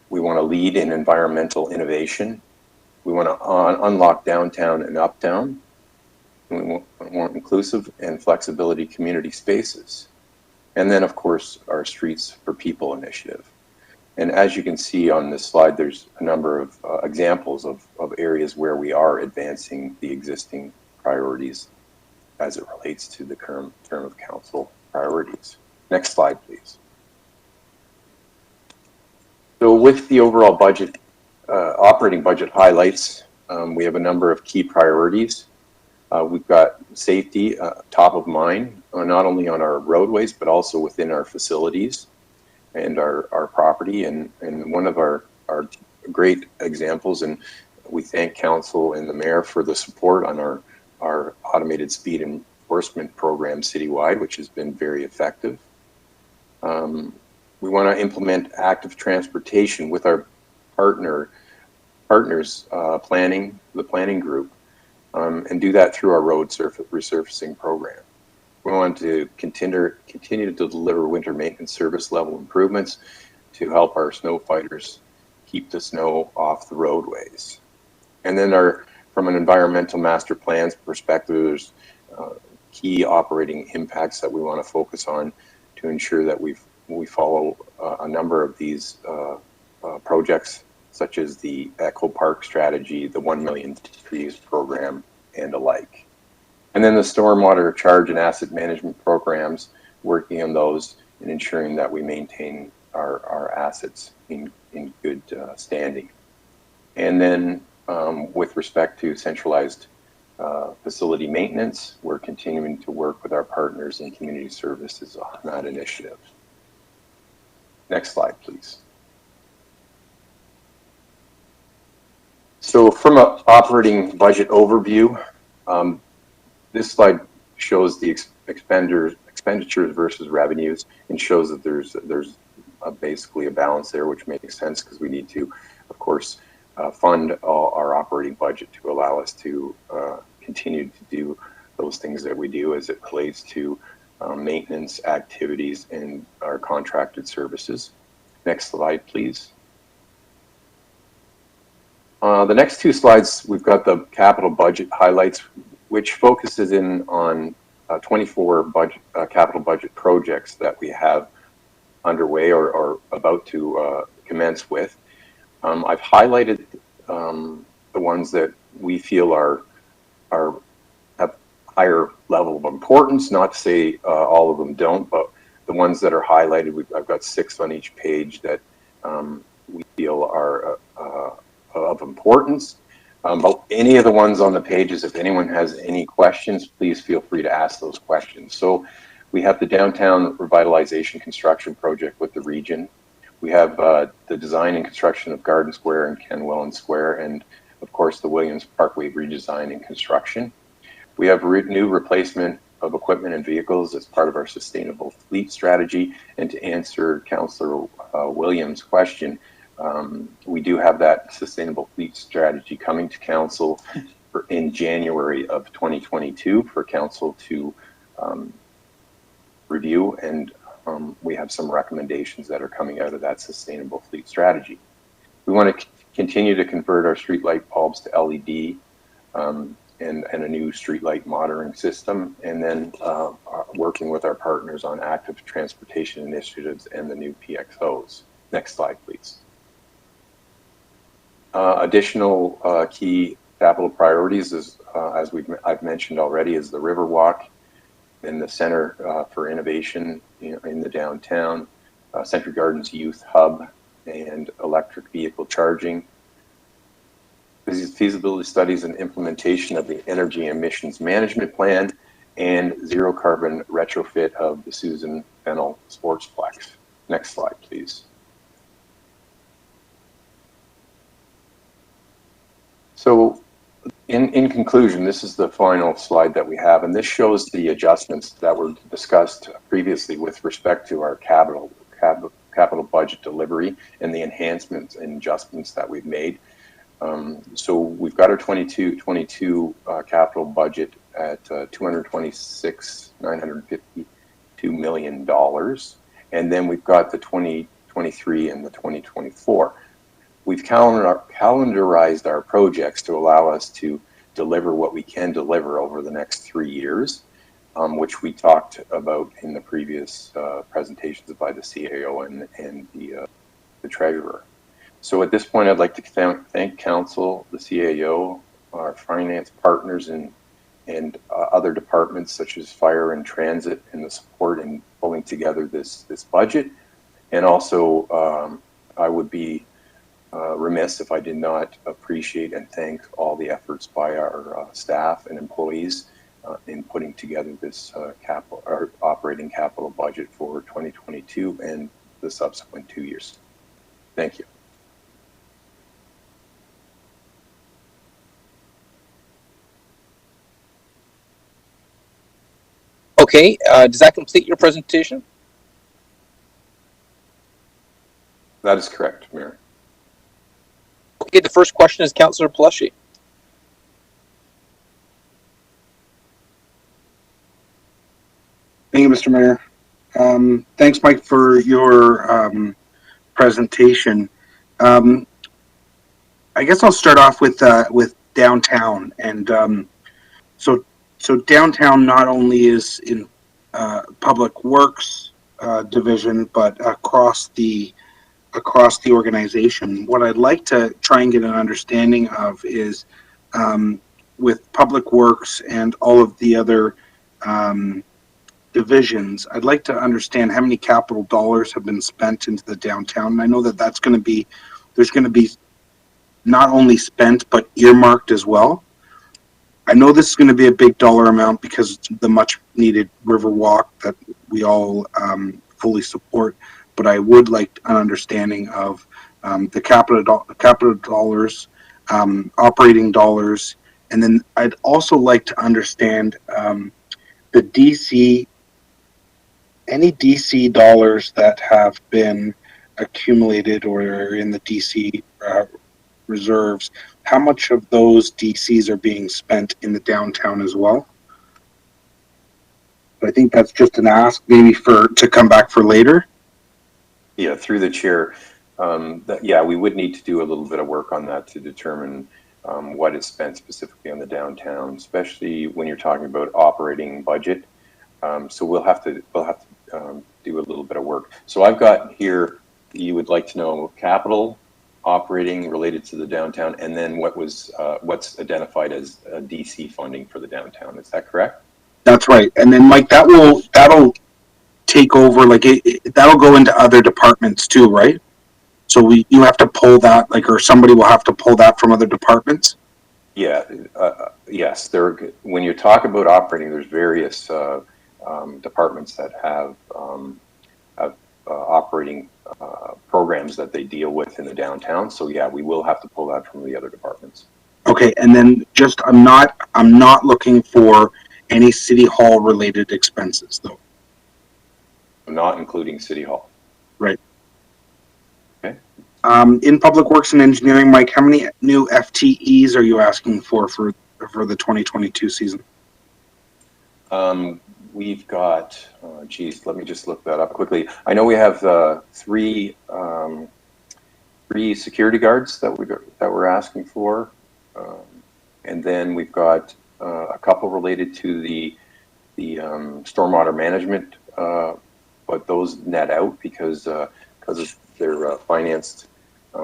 We want to lead in environmental innovation. We want to unlock downtown and uptown. We want inclusive and flexibility community spaces. And then, of course, our Streets for People initiative. And as you can see on this slide, there's a number of examples of areas where we are advancing the existing priorities as it relates to the term of council priorities. Next slide, please. So with the overall budget, operating budget highlights, we have a number of key priorities. We've got safety top of mind, not only on our roadways, but also within our facilities and our property. And one of our great examples, and we thank council and the mayor for the support on our automated speed enforcement program citywide, which has been very effective. We want to implement active transportation with our partners planning, the planning group, and do that through our road resurfacing program. We want to continue to deliver winter maintenance service level improvements to help our snow fighters keep the snow off the roadways. And then from an environmental master plans perspective, there's key operating impacts that we want to focus on to ensure that we follow a number of these projects, such as the Echo Park strategy, the 1 Million Trees program, and the like. And then the stormwater charge and asset management programs, working on those and ensuring that we maintain our assets in good standing. And then with respect to centralized facility maintenance, we're continuing to work with our partners in community services on that initiative. Next slide, please. So from an operating budget overview, this slide shows the expenditures versus revenues, and shows that there's basically a balance there, which makes sense because we need to, of course, fund all our operating budget to allow us to continue to do those things that we do as it relates to maintenance activities and our contracted services. Next slide, please. The next two slides, we've got the capital budget highlights, which focuses in on 24 capital budget projects that we have underway or about to commence with. I've highlighted the ones that we feel have higher level of importance, not to say all of them don't, but the ones that are highlighted, I've got 6 on each page that we feel are of importance. But any of the ones on the pages, if anyone has any questions, please feel free to ask those questions. So we have the downtown revitalization construction project with the region. We have the design and construction of Garden Square and Ken Welland Square, and of course the Williams Parkway redesign and construction. We have new replacement of equipment and vehicles as part of our sustainable fleet strategy. And to answer Councillor Williams' question, we do have that sustainable fleet strategy coming to council in January of 2022 for council to review, and we have some recommendations that are coming out of that sustainable fleet strategy. We want to continue to convert our streetlight bulbs to LED and a new streetlight monitoring system, and then working with our partners on active transportation initiatives and the new PXOs. Next slide, please. Additional key capital priorities, is, as I've mentioned already, is the Riverwalk and the Center for Innovation in the downtown, Century Gardens Youth Hub, and electric vehicle charging. Feasibility studies and implementation of the Energy Emissions Management Plan, and zero carbon retrofit of the Susan Fennell Sportsplex. Next slide, please. So in conclusion, this is the final slide that we have, and this shows the adjustments that were discussed previously with respect to our capital budget delivery and the enhancements and adjustments that we've made. So we've got our 22 capital budget at $226,952 million, and then we've got the 2023 and the 2024. We've calendarized our projects to allow us to deliver what we can deliver over the next 3 years, which we talked about in the previous presentations by the CAO and the Treasurer. So at this point, I'd like to thank Council, the CAO, our finance partners, and other departments such as Fire and Transit, and the support in pulling together this budget. And also, I would be remiss if I did not appreciate and thank all the efforts by our staff and employees in putting together this operating capital budget for 2022 and the subsequent 2 years. Thank you. Okay, does that complete your presentation? That is correct, Mayor. Okay, the first question is Councillor Pellecci. Thank you, Mr. Mayor. Thanks, Mike, for your presentation. I guess I'll start off with downtown, and so downtown not only is in Public Works division, but across the organization. What I'd like to try and get an understanding of is with Public Works and all of the other divisions, I'd like to understand how many capital dollars have been spent into the downtown. And I know that there's going to be not only spent, but earmarked as well. I know this is going to be a big dollar amount because it's the much needed Riverwalk that we all fully support, but I would like an understanding of the capital dollars, operating dollars, and then I'd also like to understand the DC, any DC dollars that have been accumulated or are in the DC reserves, how much of those DCs are being spent in the downtown as well? I think that's just an ask, maybe to come back for later. Yeah, through the chair, we would need to do a little bit of work on that to determine what is spent specifically on the downtown, especially when you're talking about operating budget. So we'll have to do a little bit of work. So I've got here, you would like to know capital, operating related to the downtown, and then what's identified as DC funding for the downtown. Is that correct? That's right. And then Mike, that'll take over, like that'll go into other departments too, right? So you have to pull that, or somebody will have to pull that from other departments? Yeah, yes. When you talk about operating, there's various departments that have operating programs that they deal with in the downtown. So yeah, we will have to pull that from the other departments. Okay, and then I'm not looking for any City Hall related expenses though? Not including City Hall. Right. Okay. In Public Works and Engineering, Mike, how many new FTEs are you asking for the 2022 season? We've got, geez, let me just look that up quickly. I know we have three security guards that we're asking for, and then we've got a couple related to the stormwater management, but those net out because they're financed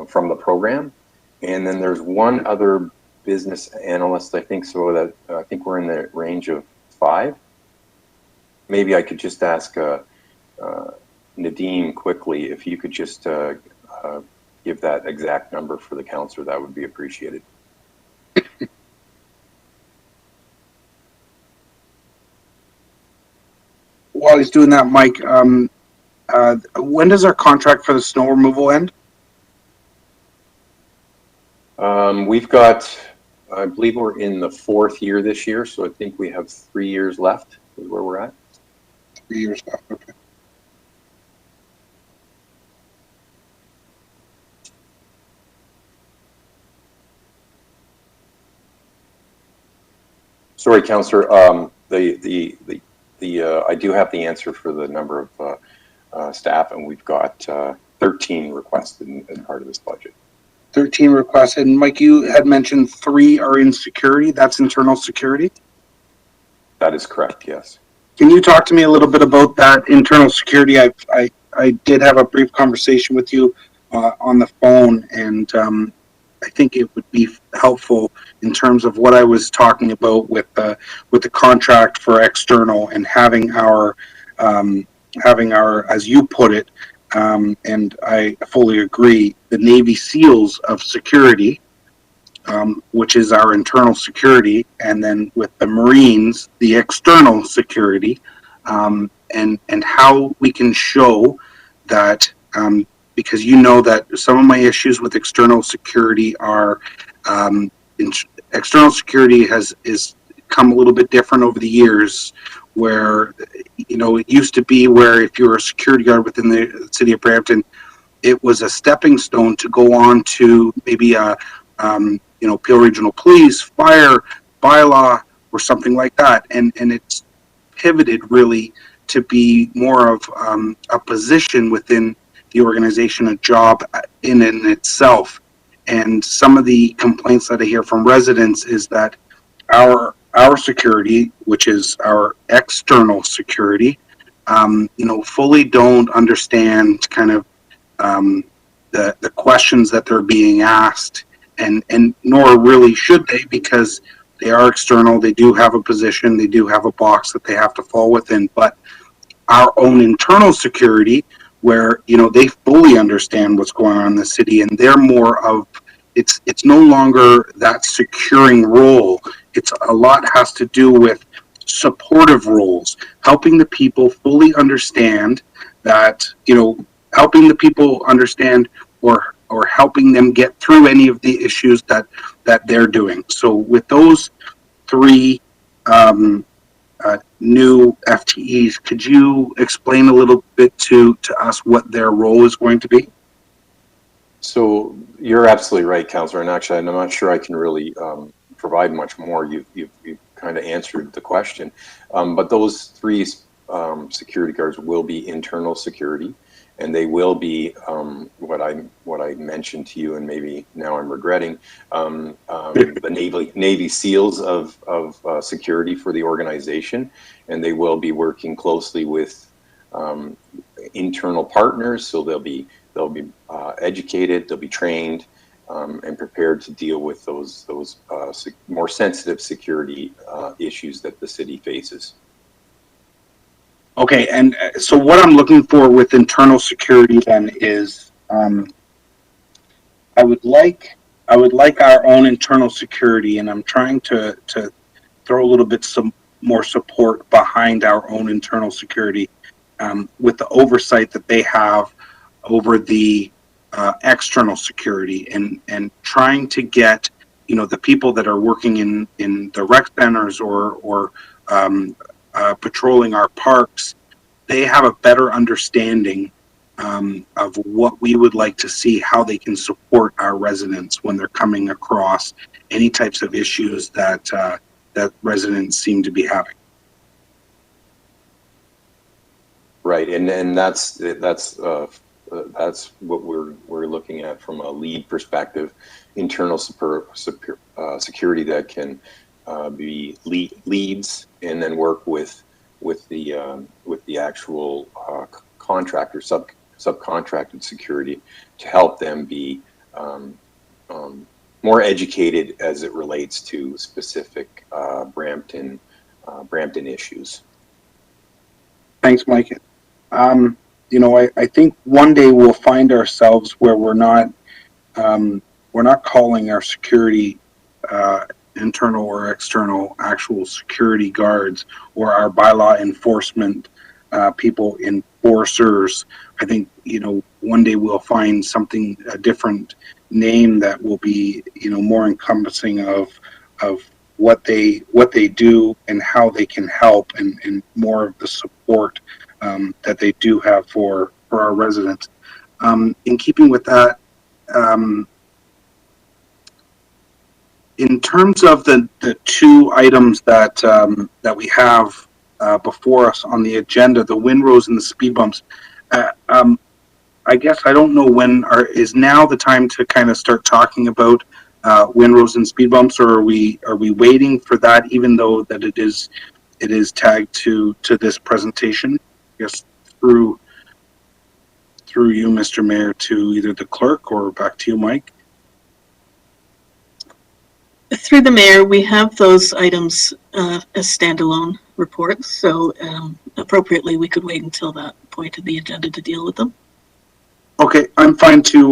from the program. And then there's one other business analyst, I think, so that I think we're in the range of 5. Maybe I could just ask Nadeem quickly if you could just give that exact number for the counselor. That would be appreciated. While he's doing that, Mike, when does our contract for the snow removal end? We've got, I believe we're in the 4th year this year, so I think we have 3 years left is where we're at. 3 years left, okay. Sorry, Councillor. I do have the answer for the number of staff, and we've got 13 requested as part of this budget. 13 requests, and Mike, you had mentioned 3 are in security. That's internal security? That is correct, yes. Can you talk to me a little bit about that internal security? I did have a brief conversation with you on the phone, and I think it would be helpful in terms of what I was talking about with the contract for external and having our, as you put it, and I fully agree, the Navy SEALs of security, which is our internal security, and then with the Marines, the external security, and how we can show that, because you know that some of my issues with external security are, external security is come a little bit different over the years, where, you know, it used to be where if you were a security guard within the city of Brampton, it was a stepping stone to go on to maybe a, you know, Peel Regional Police, fire, bylaw, or something like that. And it's pivoted really to be more of a position within the organization, a job in itself. And some of the complaints that I hear from residents is that our security, which is our external security, you know, fully don't understand kind of the questions that they're being asked, and nor really should they, because they are external. They do have a position. They do have a box that they have to fall within. But our own internal security, where, you know, they fully understand what's going on in the city, and they're more of, it's no longer that securing role. It's a lot has to do with supportive roles, helping the people fully understand that, you know, helping the people understand or helping them get through any of the issues that they're doing. So with those 3 new FTEs, could you explain a little bit to us what their role is going to be? So you're absolutely right, Councillor, and actually I'm not sure I can really provide much more. You've kind of answered the question, but those 3 security guards will be internal security, and they will be what I mentioned to you, and maybe now I'm regretting, the Navy SEALs of security for the organization, and they will be working closely with internal partners. So they'll be educated, they'll be trained, and prepared to deal with those more sensitive security issues that the city faces. Okay, and so what I'm looking for with internal security then is, I would like our own internal security, and I'm trying to throw a little bit some more support behind our own internal security, with the oversight that they have over the external security, and trying to get, you know, the people that are working in the rec centers or patrolling our parks, they have a better understanding of what we would like to see, how they can support our residents when they're coming across any types of issues that that residents seem to be having. Right, and that's what we're looking at from a lead perspective, internal security that can be leads and then work with the actual contractor subcontracted security to help them be more educated as it relates to specific Brampton issues. Thanks, Mike. You know, I think one day we'll find ourselves where we're not calling our security internal or external actual security guards or our bylaw enforcement people enforcers. I think, you know, one day we'll find a different name that will be, you know, more encompassing of what they do and how they can help and more of the support that they do have for our residents. In keeping with that, in terms of the two items that we have before us on the agenda, the windrows and the speed bumps, I guess I don't know when is now the time to kind of start talking about windrows and speed bumps, or are we waiting for that, even though that it is tagged to this presentation? I guess through you, Mr. Mayor, to either the clerk or back to you, Mike. Through the mayor, we have those items as standalone reports, so appropriately we could wait until that point of the agenda to deal with them. Okay, I'm fine to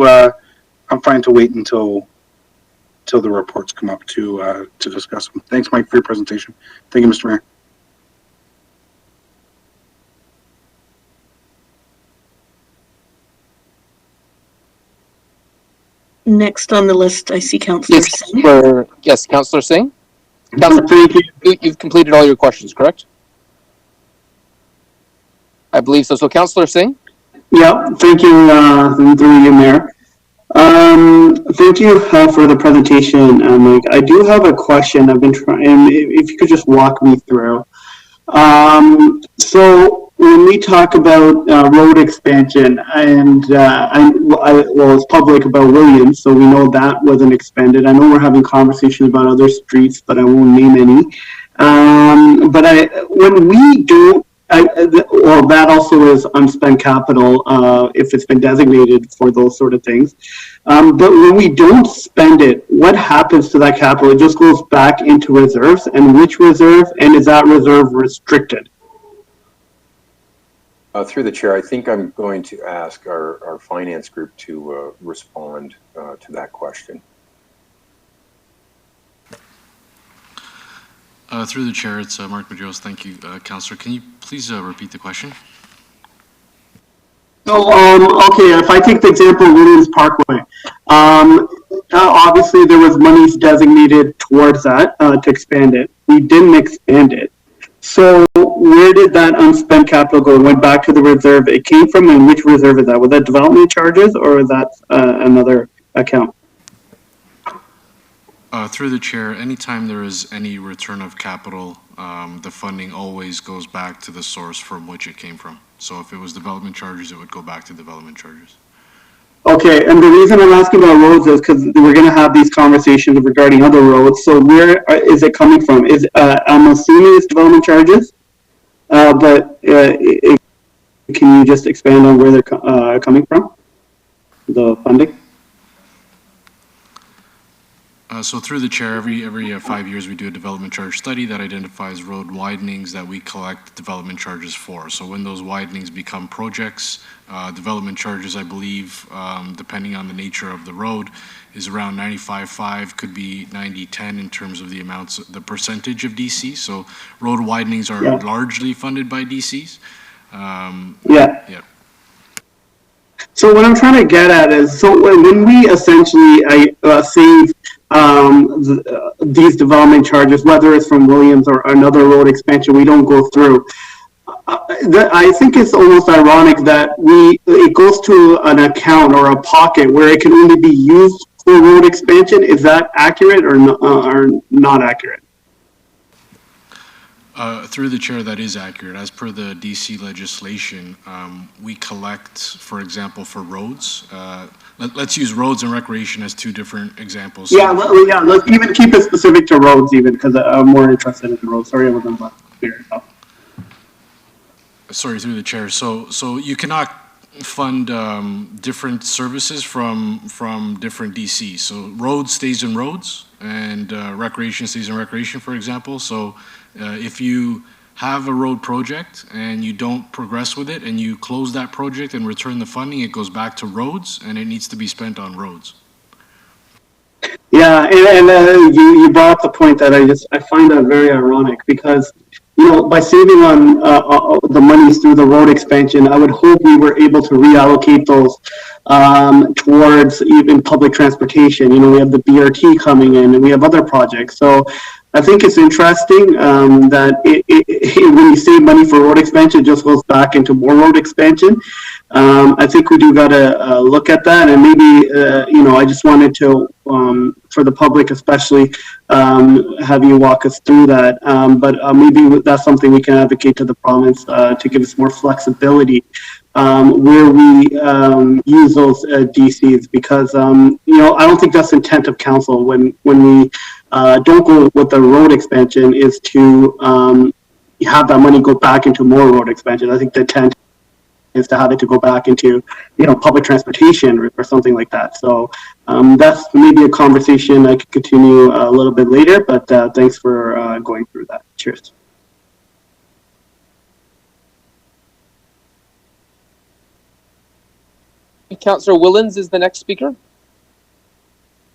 wait until the reports come up to discuss them. Thanks, Mike, for your presentation. Thank you, Mr. Mayor. Next on the list, I see Councillor Singh. Yes, Councillor Singh. Councillor, you've completed all your questions, correct? I believe so. So, Councillor Singh. Yeah, thank you, through you, Mayor. Thank you for the presentation, Mike. I do have a question. I've been trying, if you could just walk me through. So when we talk about road expansion, and it's public about Williams, so we know that wasn't expended. I know we're having conversations about other streets, but I won't name any. When we do, well, that also is unspent capital if it's been designated for those sort of things. But when we don't spend it, what happens to that capital? It just goes back into reserves, and which reserve, and is that reserve restricted? Through the chair, I think I'm going to ask our finance group to respond to that question. Through the chair, it's Mark Medeiros. Thank you, Councillor. Can you please repeat the question? So, okay, if I take the example of Williams Parkway, obviously there was monies designated towards that to expand it. We didn't expand it. So where did that unspent capital go? It went back to the reserve it came from, and which reserve is that? Was that development charges, or is that another account? Through the chair, anytime there is any return of capital, the funding always goes back to the source from which it came from. So if it was development charges, it would go back to development charges. Okay, and the reason I'm asking about roads is because we're going to have these conversations regarding other roads. So where is it coming from? I'm assuming it's development charges, but can you just expand on where they're coming from, the funding? So through the chair, every 5 years we do a development charge study that identifies road widenings that we collect development charges for. So when those widenings become projects, development charges, I believe, depending on the nature of the road, is around 95.5, could be 90.10 in terms of the amounts, the percentage of DC. So road widenings are largely funded by DCs. Yeah. So what I'm trying to get at is, so when we essentially save these development charges, whether it's from Williams or another road expansion, we don't go through. I think it's almost ironic that it goes to an account or a pocket where it can only be used for road expansion. Is that accurate or not accurate? Through the chair, that is accurate. As per the DC legislation, we collect, for example, for roads. Let's use roads and recreation as two different examples. Yeah, let's even keep it specific to roads even, because I'm more interested in the roads. Sorry, I wasn't clear enough. Sorry, through the chair. So you cannot fund different services from different DCs. So roads stays in roads, and recreation stays in recreation, for example. So if you have a road project and you don't progress with it and you close that project and return the funding, it goes back to roads and it needs to be spent on roads. Yeah, and you brought up the point that I find that very ironic, because by saving on the monies through the road expansion, I would hope we were able to reallocate those towards even public transportation. We have the BRT coming in, and we have other projects. So I think it's interesting that when you save money for road expansion, it just goes back into more road expansion. I think we do got to look at that, and maybe I just wanted to, for the public especially, have you walk us through that. But maybe that's something we can advocate to the province to give us more flexibility where we use those DCs, because I don't think that's the intent of council when we don't go with the road expansion, is to have that money go back into more road expansion. I think the intent is to have it to go back into public transportation or something like that. So that's maybe a conversation I could continue a little bit later, but thanks for going through that. Cheers. Councillor Willens is the next speaker.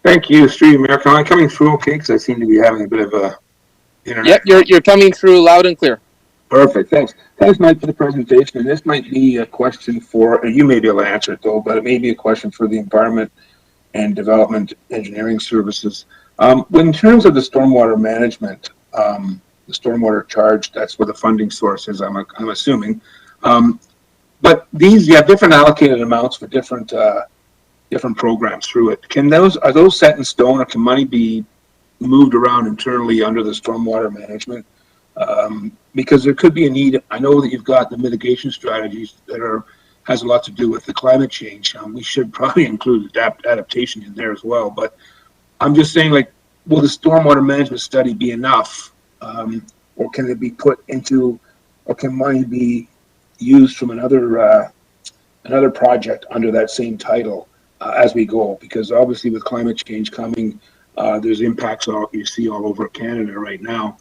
Thank you, Street America. Am I coming through okay? Because I seem to be having a bit of a internet. Yep, you're coming through loud and clear. Perfect, thanks. Thanks, Mike, for the presentation. And this might be a question for, you may be able to answer it though, but it may be a question for the Environment and Development Engineering Services. In terms of the stormwater management, the stormwater charge, that's where the funding source is, I'm assuming. But you have different allocated amounts for different programs through it. Are those set in stone, or can money be moved around internally under the stormwater management? Because there could be a need. I know that you've got the mitigation strategies that has a lot to do with the climate change. We should probably include adaptation in there as well. But I'm just saying, will the stormwater management study be enough, or can it be put into, or can money be used from another project under that same title as we go? Because obviously, with climate change coming, there's impacts you see all over Canada right now.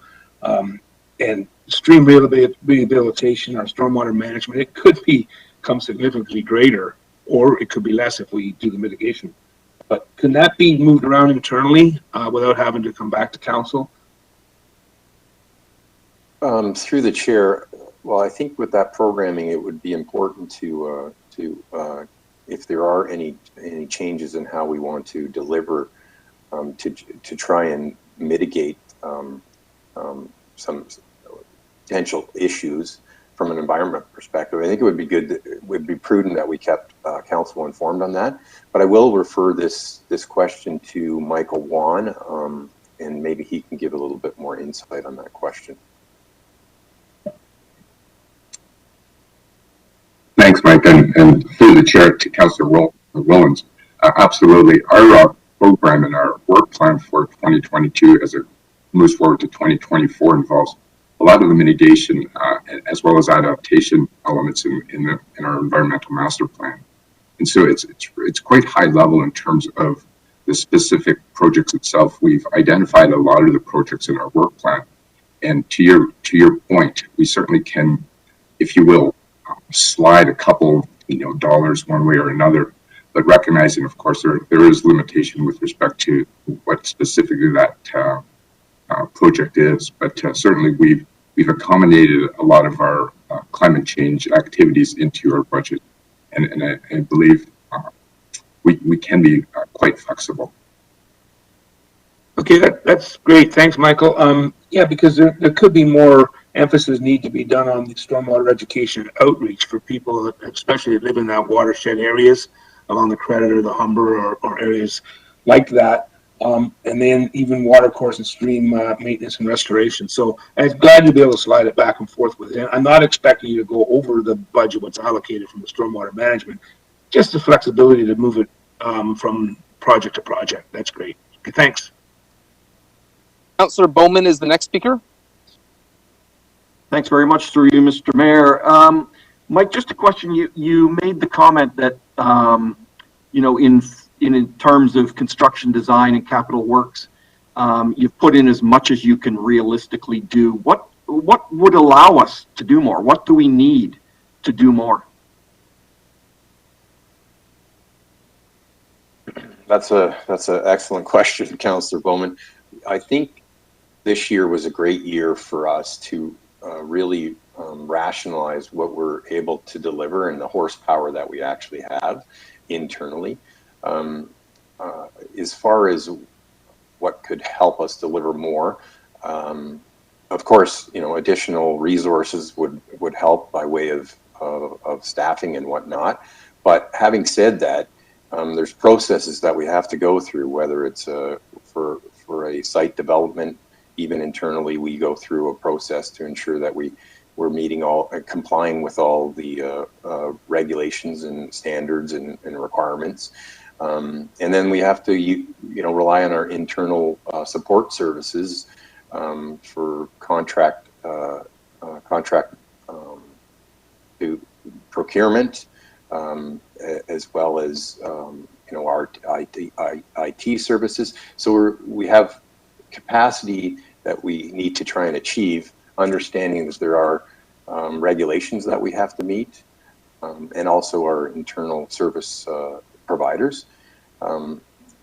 And stream rehabilitation or stormwater management, it could become significantly greater, or it could be less if we do the mitigation. But can that be moved around internally without having to come back to council? Through the chair, well, I think with that programming, it would be important to if there are any changes in how we want to deliver, to try and mitigate some potential issues from an environment perspective. I think it would be good, it would be prudent that we kept council informed on that. But I will refer this question to Michael Wan, and maybe he can give a little bit more insight on that question. Thanks, Mike, and through the chair to Councillor Willens. Absolutely, our program and our work plan for 2022 as it moves forward to 2024 involves a lot of the mitigation as well as adaptation elements in our environmental master plan. And so it's quite high level in terms of the specific projects itself. We've identified a lot of the projects in our work plan, and to your point, we certainly can, if you will, slide a couple dollars one way or another, but recognizing, of course, there is limitation with respect to what specifically that project is. But certainly we've accommodated a lot of our climate change activities into our budget, and I believe we can be quite flexible. Okay, that's great. Thanks, Michael. Yeah, because there could be more emphasis need to be done on the stormwater education outreach for people, especially that live in that watershed areas along the Credit or the Humber or areas like that. And then even water course and stream maintenance and restoration. So I'm glad you'll be able to slide it back and forth with it. I'm not expecting you to go over the budget, what's allocated from the stormwater management, just the flexibility to move it from project to project. That's great. Okay, thanks. Councillor Bowman is the next speaker. Thanks very much through you, Mr. Mayor. Mike, just a question. You made the comment that, you know, in terms of construction design and capital works, you've put in as much as you can realistically do. What would allow us to do more? What do we need to do more? That's an excellent question, Councillor Bowman. I think this year was a great year for us to really rationalize what we're able to deliver and the horsepower that we actually have internally. As far as what could help us deliver more, of course, you know, additional resources would help by way of staffing and whatnot. But having said that, there's processes that we have to go through, whether it's for a site development. Even internally, we go through a process to ensure that we're meeting complying with all the regulations and standards and requirements. And then we have to, rely on our internal support services for contract to procurement, as well as our IT services. So we have capacity that we need to try and achieve, understanding that there are regulations that we have to meet, and also our internal service providers.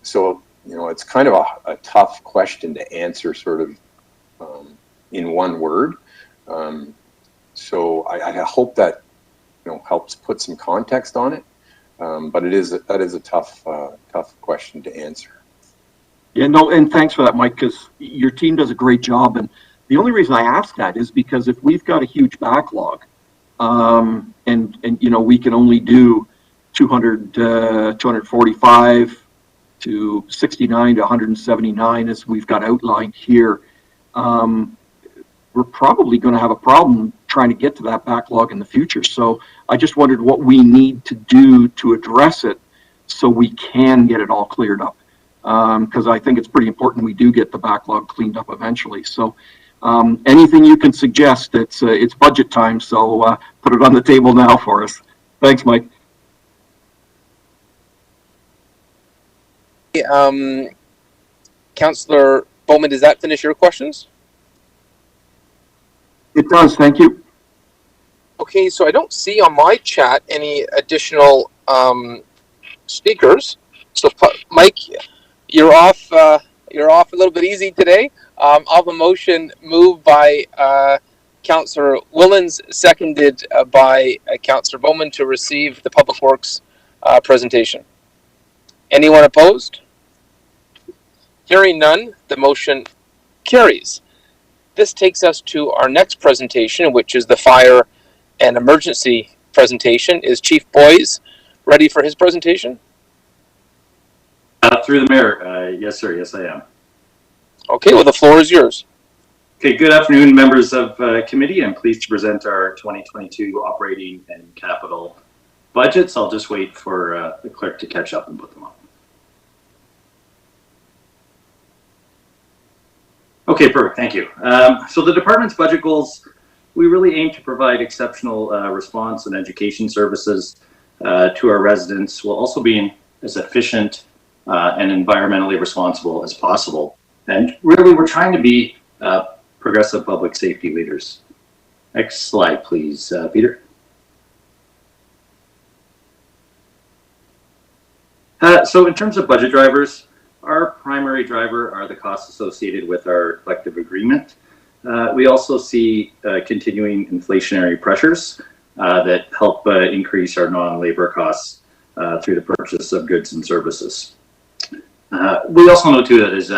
So, it's kind of a tough question to answer sort of in one word. So I hope that, helps put some context on it. But that is a tough question to answer. Yeah, no, and thanks for that, Mike, because your team does a great job. And the only reason I ask that is because if we've got a huge backlog, and we can only do 245 to 69 to 179 as we've got outlined here, we're probably going to have a problem trying to get to that backlog in the future. So I just wondered what we need to do to address it so we can get it all cleared up. Because I think it's pretty important we do get the backlog cleaned up eventually. So anything you can suggest, it's budget time, so put it on the table now for us. Thanks, Mike. Councillor Bowman, does that finish your questions? It does, thank you. Okay, so I don't see on my chat any additional speakers. So Mike, you're off a little bit easy today. I'll have a motion moved by Councillor Willens, seconded by Councillor Bowman to receive the Public Works presentation. Anyone opposed? Hearing none, the motion carries. This takes us to our next presentation, which is the fire and emergency presentation. Is Chief Boys ready for his presentation? Through the mayor, yes, sir. Yes, I am. Okay, well, the floor is yours. Okay, good afternoon, members of committee. I'm pleased to present our 2022 operating and capital budgets. I'll just wait for the clerk to catch up and put them up. Okay, perfect. Thank you. So the department's budget goals, we really aim to provide exceptional response and education services to our residents, while also being as efficient and environmentally responsible as possible. And really, we're trying to be progressive public safety leaders. Next slide, please, Peter. So in terms of budget drivers, our primary driver are the costs associated with our collective agreement. We also see continuing inflationary pressures that help increase our non-labor costs through the purchase of goods and services. We also know too that as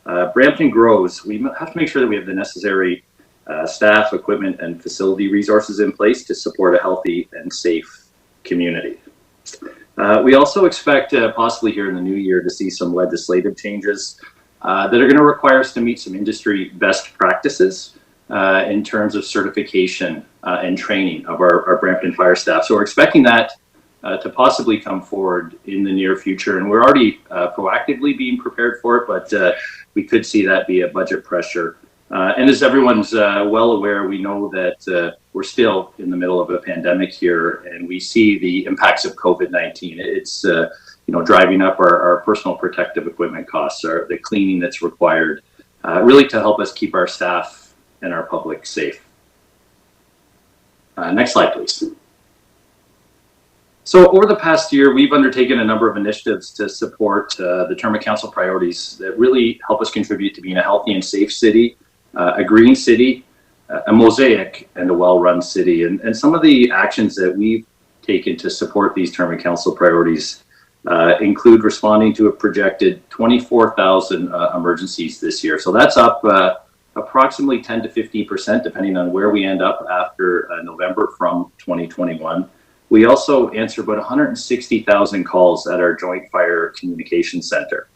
Brampton grows, we have to make sure that we have the necessary staff, equipment, and facility resources in place to support a healthy and safe community. We also expect possibly here in the new year to see some legislative changes that are going to require us to meet some industry best practices in terms of certification and training of our Brampton fire staff. So we're expecting that to possibly come forward in the near future, and we're already proactively being prepared for it, but we could see that be a budget pressure. And as everyone's well aware, we know that we're still in the middle of a pandemic here, and we see the impacts of COVID-19. It's driving up our personal protective equipment costs, or the cleaning that's required, really to help us keep our staff and our public safe. Next slide, please. So over the past year, we've undertaken a number of initiatives to support the term of council priorities that really help us contribute to being a healthy and safe city, a green city, a mosaic, and a well-run city. And some of the actions that we've taken to support these term of council priorities include responding to a projected 24,000 emergencies this year. So that's up approximately 10 to 15%, depending on where we end up after November from 2021. We also answer about 160,000 calls at our Joint Fire Communications Center.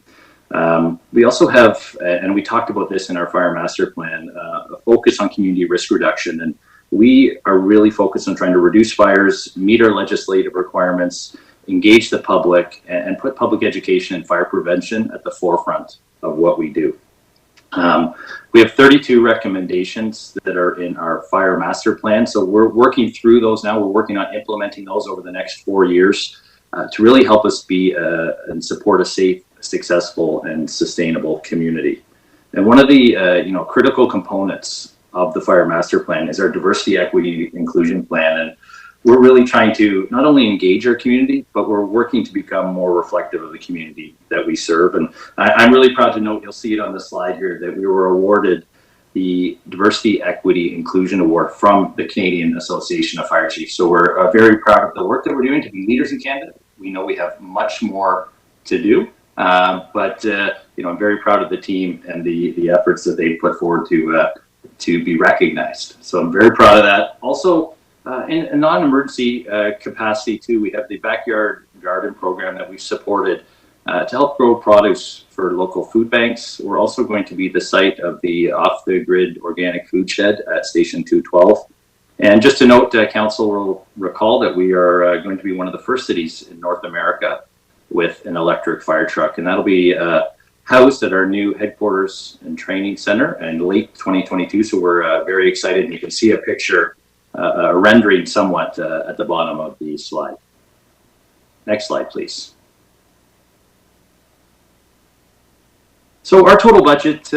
We also have, and we talked about this in our Fire Master Plan, a focus on community risk reduction. And we are really focused on trying to reduce fires, meet our legislative requirements, engage the public, and put public education and fire prevention at the forefront of what we do. We have 32 recommendations that are in our Fire Master Plan. So we're working through those now. We're working on implementing those over the next 4 years to really help us be and support a safe, successful, and sustainable community. And one of the critical components of the Fire Master Plan is our diversity, equity, inclusion plan. And we're really trying to not only engage our community, but we're working to become more reflective of the community that we serve. And I'm really proud to note, you'll see it on the slide here, that we were awarded the Diversity, Equity, Inclusion Award from the Canadian Association of Fire Chiefs. So we're very proud of the work that we're doing to be leaders in Canada. We know we have much more to do, but I'm very proud of the team and the efforts that they put forward to be recognized. So I'm very proud of that. Also, in a non-emergency capacity too, we have the Backyard Garden program that we've supported to help grow produce for local food banks. We're also going to be the site of the off-the-grid organic food shed at Station 212. And just to note, Council will recall that we are going to be one of the first cities in North America with an electric fire truck, and that'll be housed at our new headquarters and training center in late 2022. So we're very excited, and you can see a picture rendering somewhat at the bottom of the slide. Next slide, please. So our total budget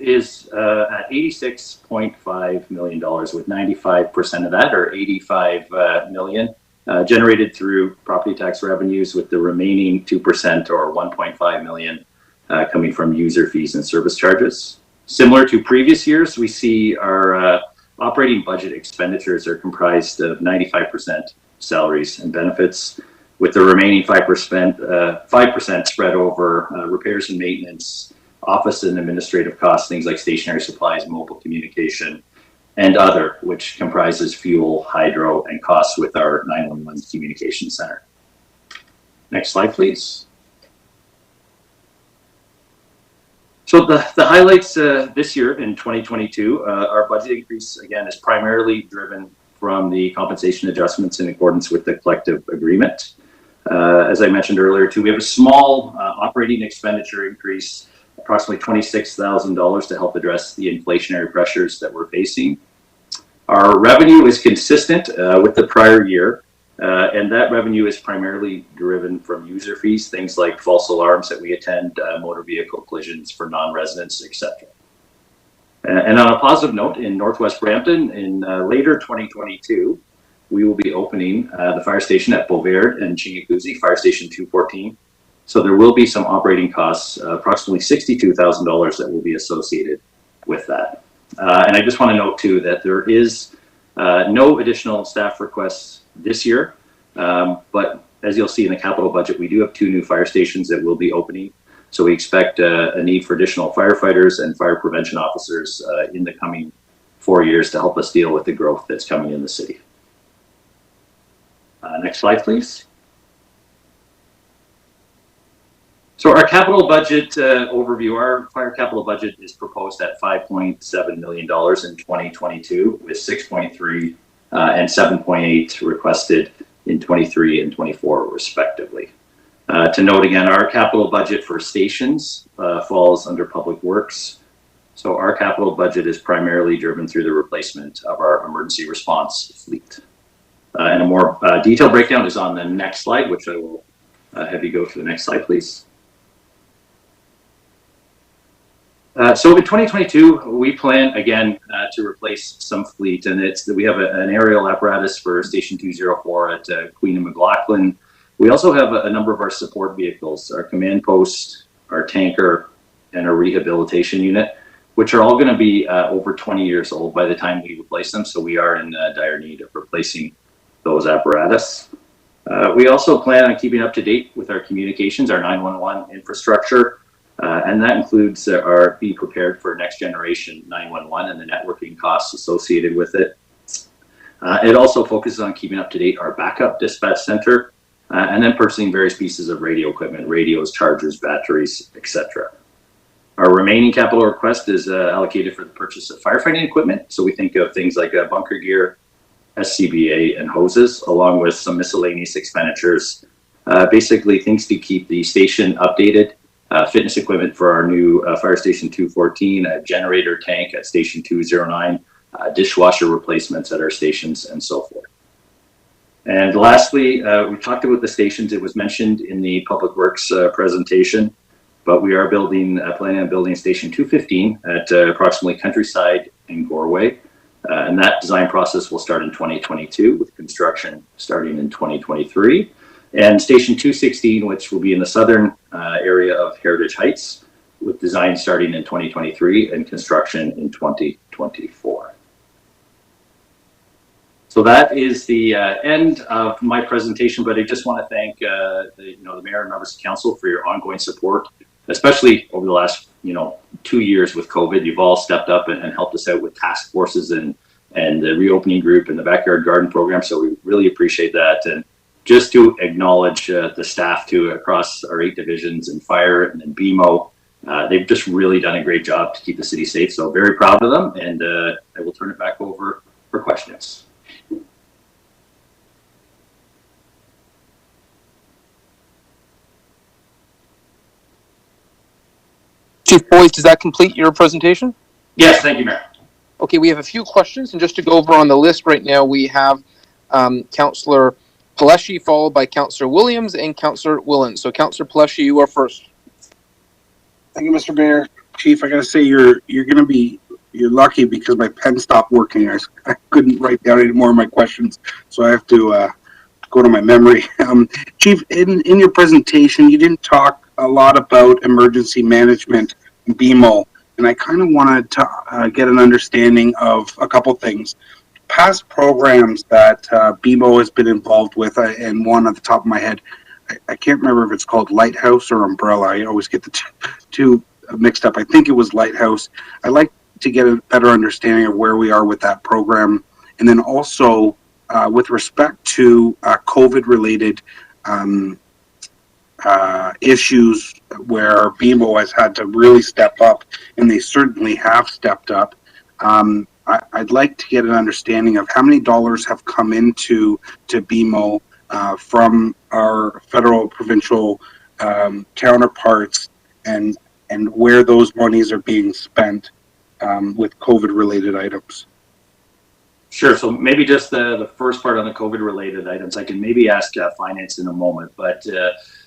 is at $86.5 million, with 95% of that, or $85 million, generated through property tax revenues, with the remaining 2%, or $1.5 million, coming from user fees and service charges. Similar to previous years, we see our operating budget expenditures are comprised of 95% salaries and benefits, with the remaining 5% spread over repairs and maintenance, office and administrative costs, things like stationary supplies, mobile communication, and other, which comprises fuel, hydro, and costs with our 911 communication center. Next slide, please. So the highlights this year in 2022, our budget increase, again, is primarily driven from the compensation adjustments in accordance with the collective agreement. As I mentioned earlier, too, we have a small operating expenditure increase, approximately $26,000, to help address the inflationary pressures that we're facing. Our revenue is consistent with the prior year, and that revenue is primarily driven from user fees, things like false alarms that we attend, motor vehicle collisions for non-residents, etc. And on a positive note, in Northwest Brampton, in later 2022, we will be opening the fire station at Beauvert and Chinguacousy, Fire Station 214. So there will be some operating costs, approximately $62,000, that will be associated with that. And I just want to note too that there is no additional staff requests this year, but as you'll see in the capital budget, we do have 2 new fire stations that will be opening. So we expect a need for additional firefighters and fire prevention officers in the coming 4 years to help us deal with the growth that's coming in the city. Next slide, please. So our capital budget overview, our fire capital budget is proposed at $5.7 million in 2022 with 6.3 and 7.8 requested in 23 and 24 respectively. To note again, our capital budget for stations falls under Public Works. So our capital budget is primarily driven through the replacement of our emergency response fleet. And a more detailed breakdown is on the next slide, which I will have you go to the next slide, please. So in 2022, we plan again to replace some fleet, and it's that we have an aerial apparatus for Station 204 at Queen and McLaughlin. We also have a number of our support vehicles, our command post, our tanker, and our rehabilitation unit, which are all going to be over 20 years old by the time we replace them. So we are in dire need of replacing those apparatus. We also plan on keeping up to date with our communications, our 911 infrastructure. And that includes our be prepared for next generation 911 and the networking costs associated with it. It also focuses on keeping up to date our backup dispatch center and then purchasing various pieces of radio equipment, radios, chargers, batteries, etc. Our remaining capital request is allocated for the purchase of firefighting equipment. So we think of things like bunker gear, SCBA, and hoses, along with some miscellaneous expenditures. Basically things to keep the station updated. Fitness equipment for our new Fire Station 214, a generator tank at Station 209, dishwasher replacements at our stations, and so forth. And lastly, we talked about the stations. It was mentioned in the Public Works presentation, but we are planning on building Station 215 at approximately Countryside and Goreway. And that design process will start in 2022 with construction starting in 2023. And Station 216, which will be in the southern area of Heritage Heights, with design starting in 2023 and construction in 2024. So that is the end of my presentation, but I just want to thank the mayor and members of council for your ongoing support, especially over the last 2 years with COVID. You've all stepped up and helped us out with task forces and the reopening group and the backyard garden program. So we really appreciate that. And just to acknowledge the staff too across our 8 divisions and fire and then BMO. They've just really done a great job to keep the city safe. So very proud of them, and I will turn it back over for questions. Chief Boyes, does that complete your presentation? Yes, thank you, Mayor. Okay, we have a few questions, and just to go over on the list right now, we have Councillor Peleshy, followed by Councillor Williams and Councillor Willen. So Councillor Peleshy, you are first. Thank you, Mr. Mayor. Chief, I gotta say you're lucky because my pen stopped working. I couldn't write down any more of my questions, so I have to go to my memory. Chief, in your presentation, you didn't talk a lot about emergency management and BMO, and I kind of wanted to get an understanding of a couple things. Past programs that BMO has been involved with, and one at the top of my head, I can't remember if it's called Lighthouse or Umbrella. I always get the two mixed up. I think it was Lighthouse. I'd like to get a better understanding of where we are with that program. And then also with respect to COVID-related issues where BMO has had to really step up, and they certainly have stepped up. I'd like to get an understanding of how many dollars have come into BMO from our federal, provincial counterparts, and where those monies are being spent with COVID-related items. Sure. So maybe just the first part on the COVID-related items. I can maybe ask finance in a moment, but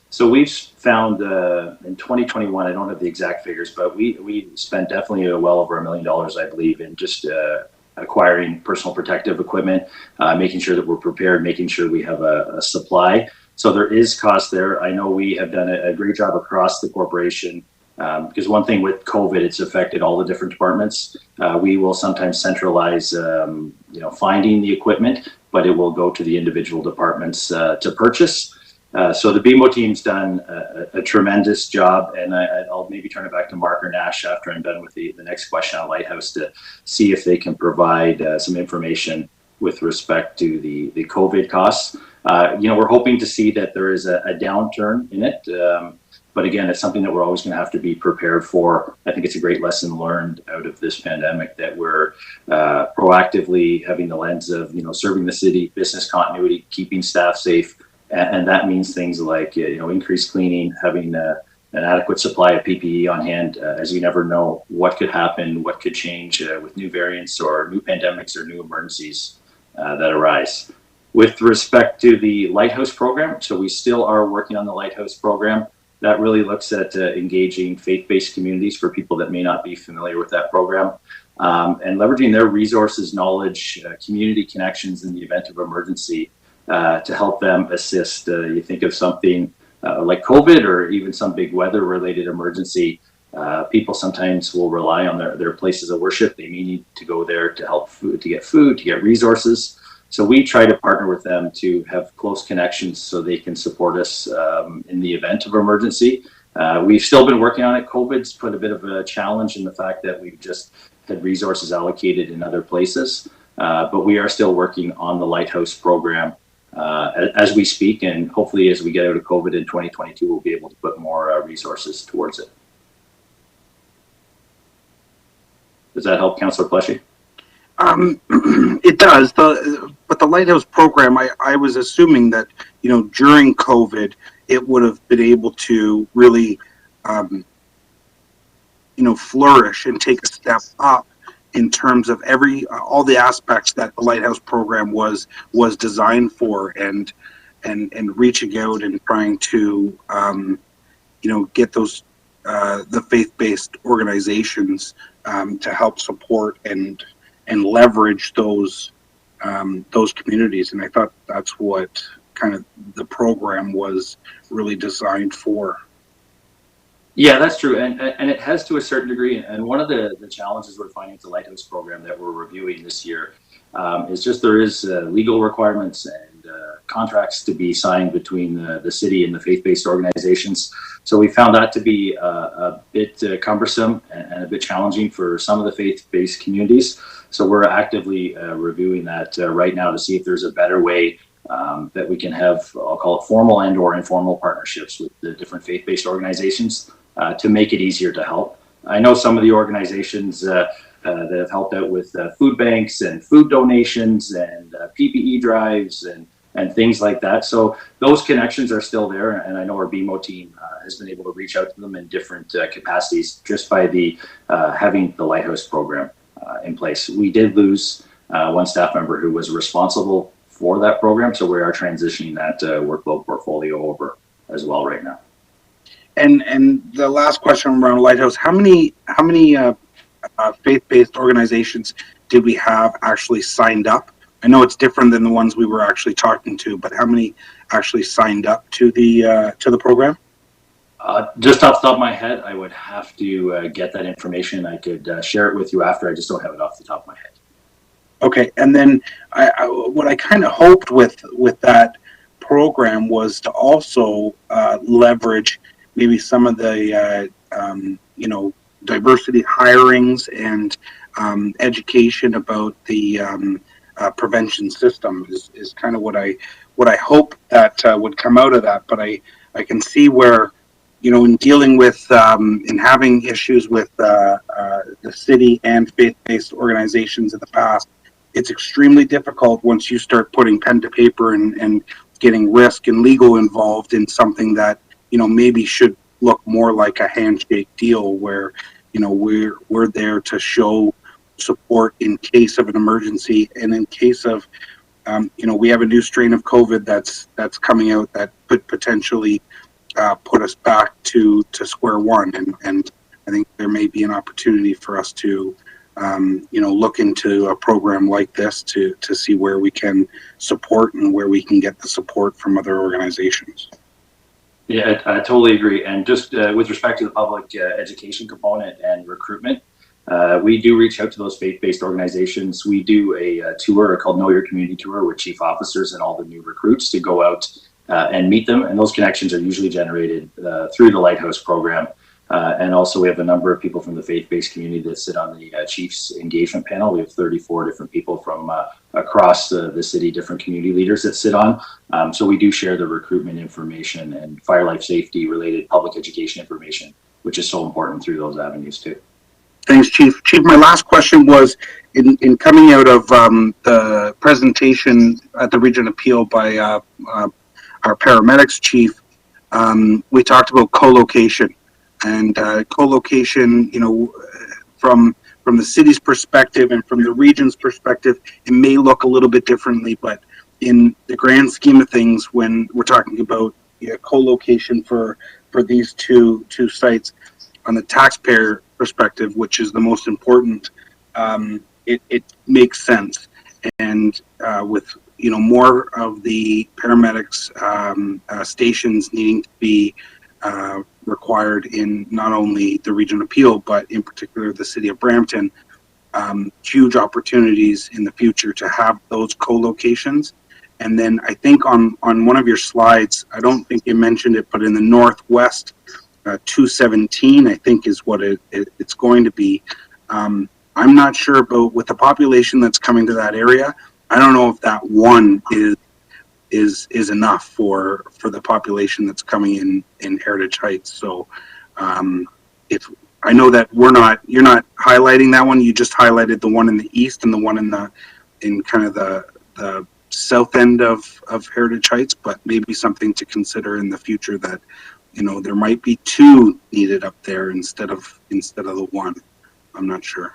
so we've found in 2021, I don't have the exact figures, but we spent definitely well over $1 million, I believe, in just acquiring personal protective equipment, making sure that we're prepared, making sure we have a supply. So there is cost there. I know we have done a great job across the corporation because one thing with COVID, it's affected all the different departments. We will sometimes centralize, finding the equipment, but it will go to the individual departments to purchase. So the BMO team's done a tremendous job, and I'll maybe turn it back to Mark or Nash after I'm done with the next question on Lighthouse to see if they can provide some information with respect to the COVID costs. We're hoping to see that there is a downturn in it. But again, it's something that we're always going to have to be prepared for. I think it's a great lesson learned out of this pandemic that we're proactively having the lens of, serving the city, business continuity, keeping staff safe. And that means things like, increased cleaning, having an adequate supply of PPE on hand, as you never know what could happen, what could change with new variants or new pandemics or new emergencies that arise. With respect to the Lighthouse program, so we still are working on the Lighthouse program. That really looks at engaging faith-based communities for people that may not be familiar with that program, and leveraging their resources, knowledge, community connections in the event of emergency to help them assist. You think of something like COVID or even some big weather-related emergency, people sometimes will rely on their places of worship. They may need to go there to help to get food, to get resources. So we try to partner with them to have close connections so they can support us in the event of emergency. We've still been working on it. COVID's put a bit of a challenge in the fact that we've just had resources allocated in other places, but we are still working on the Lighthouse program as we speak, and hopefully as we get out of COVID in 2022, we'll be able to put more resources towards it. Does that help, Councillor Pleshy? It does. But the Lighthouse program, I was assuming that, during COVID, it would have been able to really, flourish and take a step up in terms of all the aspects that the Lighthouse program was designed for, and reaching out and trying to, get those the faith-based organizations to help support and leverage those communities. And I thought that's what kind of the program was really designed for. Yeah, that's true, and it has to a certain degree. And one of the challenges we're finding with the Lighthouse program that we're reviewing this year is just there is legal requirements and contracts to be signed between the city and the faith-based organizations. So we found that to be a bit cumbersome and a bit challenging for some of the faith-based communities. So we're actively reviewing that right now to see if there's a better way that we can have, I'll call it formal and or informal partnerships with the different faith-based organizations to make it easier to help. I know some of the organizations that have helped out with food banks and food donations and PPE drives and things like that. So those connections are still there, and I know our BMO team has been able to reach out to them in different capacities just by having the Lighthouse program in place. We did lose one staff member who was responsible for that program, so we are transitioning that workload portfolio over as well right now. And the last question around Lighthouse: how many faith-based organizations did we have actually signed up? I know it's different than the ones we were actually talking to, but how many actually signed up to the program? Just off the top of my head, I would have to get that information. I could share it with you after. I just don't have it off the top of my head. Okay, and then what I kind of hoped with that program was to also leverage maybe some of the diversity hirings and education about the prevention system is kind of what I hope that would come out of that. But I can see where, in dealing with in having issues with the city and faith-based organizations in the past, it's extremely difficult once you start putting pen to paper and getting risk and legal involved in something that maybe should look more like a handshake deal, where we're there to show support in case of an emergency, and in case of we have a new strain of COVID that's coming out that could potentially put us back to square one, and I think there may be an opportunity for us to look into a program like this to see where we can support and where we can get the support from other organizations. Yeah, I totally agree. And just with respect to the public education component and recruitment, we do reach out to those faith-based organizations. We do a tour called Know Your Community Tour with chief officers and all the new recruits to go out and meet them. And those connections are usually generated through the Lighthouse program. And also we have a number of people from the faith-based community that sit on the Chiefs engagement panel. We have 34 different people from across the city, different community leaders that sit on. So we do share the recruitment information and fire life safety related public education information, which is so important through those avenues too. Thanks, Chief. Chief, my last question was in coming out of the presentation at the Region Appeal by our paramedics chief, we talked about co-location. And co-location, you know, from the city's perspective and from the region's perspective, it may look a little bit differently, but in the grand scheme of things, when we're talking about co-location for these two sites, on the taxpayer perspective, which is the most important, it makes sense. And with more of the paramedics stations needing to be required in not only the Region Appeal, but in particular the city of Brampton, huge opportunities in the future to have those co-locations. And then I think on one of your slides, I don't think you mentioned it, but in the Northwest, 217, I think is what it's going to be. I'm not sure about with the population that's coming to that area. I don't know if that one is enough for the population that's coming in Heritage Heights. So if I know that you're not highlighting that one, you just highlighted the one in the east and the one in kind of the south end of Heritage Heights, but maybe something to consider in the future that there might be two needed up there instead of the one. I'm not sure.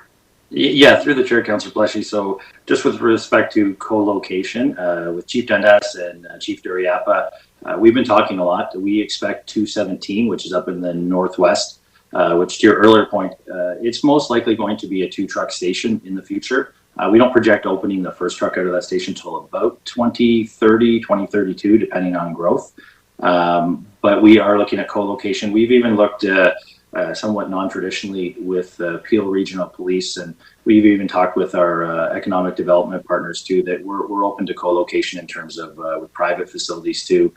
Yeah, through the chair, Councillor Pleshy. So just with respect to co-location, with Chief Dundas and Chief Duriapa, we've been talking a lot. We expect 217, which is up in the Northwest, which to your earlier point, it's most likely going to be a 2-truck station in the future. We don't project opening the first truck out of that station until about 2030, 2032, depending on growth. But we are looking at co-location. We've even looked somewhat non-traditionally with Peel Regional Police, and we've even talked with our economic development partners too, that we're open to co-location in terms of with private facilities too,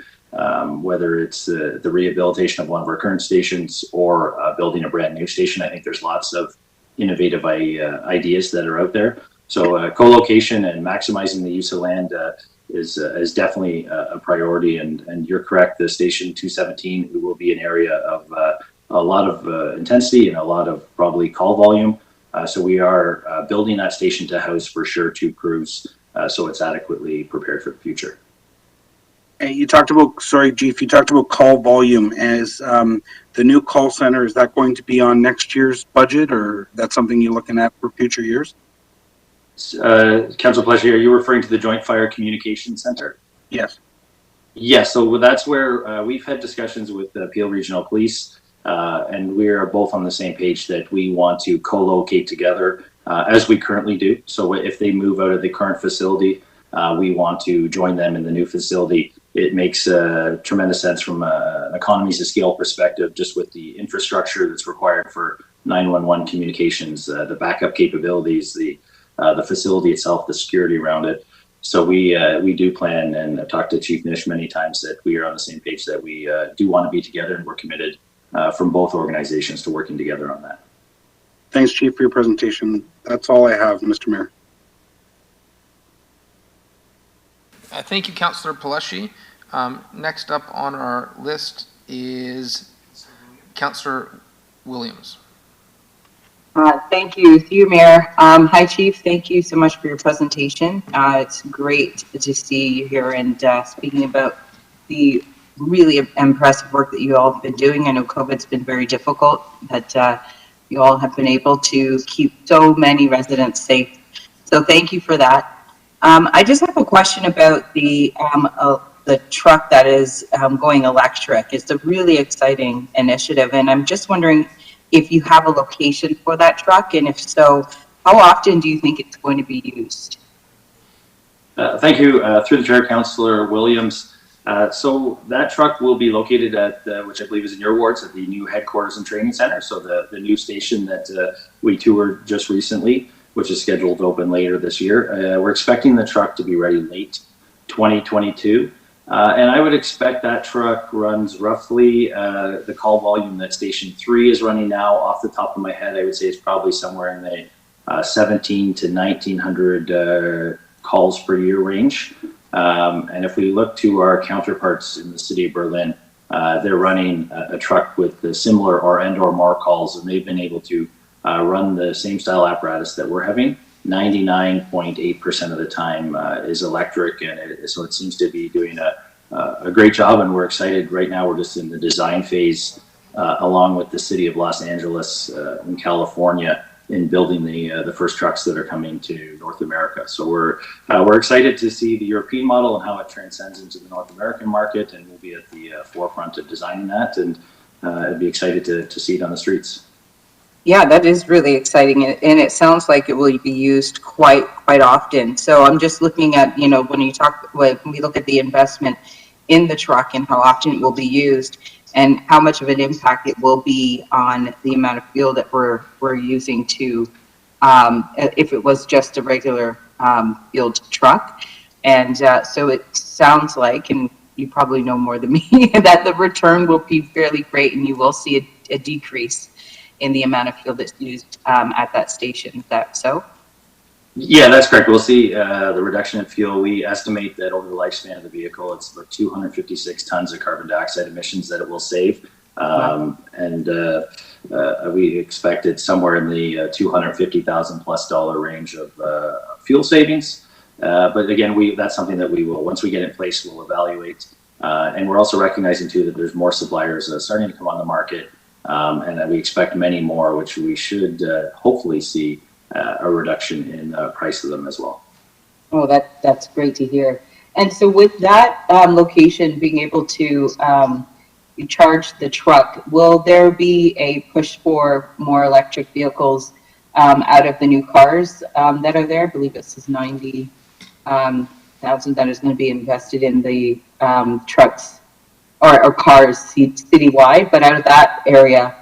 whether it's the rehabilitation of one of our current stations or building a brand new station. I think there's lots of innovative ideas that are out there. So co-location and maximizing the use of land is definitely a priority, and you're correct, the station 217 will be an area of a lot of intensity and a lot of probably call volume. So we are building that station to house for sure 2 crews, so it's adequately prepared for the future. And you talked about, sorry, Chief, you talked about call volume. As the new call center, is that going to be on next year's budget, or that's something you're looking at for future years? Councillor Pleshy, are you referring to the Joint Fire Communication Center? Yes. Yes, so that's where we've had discussions with the Peel Regional Police, and we are both on the same page that we want to co-locate together as we currently do. So if they move out of the current facility, we want to join them in the new facility. It makes tremendous sense from an economies of scale perspective, just with the infrastructure that's required for 911 communications, the backup capabilities, the facility itself, the security around it. So we do plan, and I've talked to Chief Nish many times, that we are on the same page, that we do want to be together, and we're committed from both organizations to working together on that. Thanks, Chief, for your presentation. That's all I have, Mr. Mayor. Thank you, Councillor Pleshy. Next up on our list is Councillor Williams. Thank you, through you, Mayor. Hi, Chief. Thank you so much for your presentation. It's great to see you here and speaking about the really impressive work that you all have been doing. I know COVID's been very difficult, but you all have been able to keep so many residents safe. So thank you for that. I just have a question about the truck that is going electric. It's a really exciting initiative, and I'm just wondering if you have a location for that truck, and if so, how often do you think it's going to be used? Thank you. Through the chair, Councillor Williams. So that truck will be located at, which I believe is in your wards, at the new headquarters and training center. So the new station that we toured just recently, which is scheduled to open later this year. We're expecting the truck to be ready late 2022. And I would expect that truck runs roughly the call volume that Station 3 is running now. Off the top of my head, I would say it's probably somewhere in the 17 to 1900 calls per year range. And if we look to our counterparts in the city of Berlin, they're running a truck with the similar or more calls, and they've been able to run the same style apparatus that we're having. 99.8% of the time is electric, and so it seems to be doing a great job, and we're excited. Right now we're just in the design phase along with the city of Los Angeles in California in building the first trucks that are coming to North America. So we're excited to see the European model and how it transcends into the North American market, and we'll be at the forefront of designing that, and I'd be excited to see it on the streets. Yeah, that is really exciting, and it sounds like it will be used quite often. So I'm just looking at, when we look at the investment in the truck and how often it will be used, and how much of an impact it will be on the amount of fuel that we're using to, if it was just a regular fueled truck. And so it sounds like, and you probably know more than me, that the return will be fairly great, and you will see a decrease in the amount of fuel that's used at that station. Is that so? Yeah, that's correct. We'll see the reduction in fuel. We estimate that over the lifespan of the vehicle, it's about 256 tons of carbon dioxide emissions that it will save. And we expect it somewhere in the $250,000+ range of fuel savings. But again, that's something that we will, once we get in place, we'll evaluate. And we're also recognizing too that there's more suppliers starting to come on the market. And that we expect many more, which we should hopefully see a reduction in the price of them as well. Oh, that's great to hear. And so with that location being able to charge the truck, will there be a push for more electric vehicles out of the new cars that are there? I believe it says 90,000 that is going to be invested in the trucks or cars citywide, but out of that area,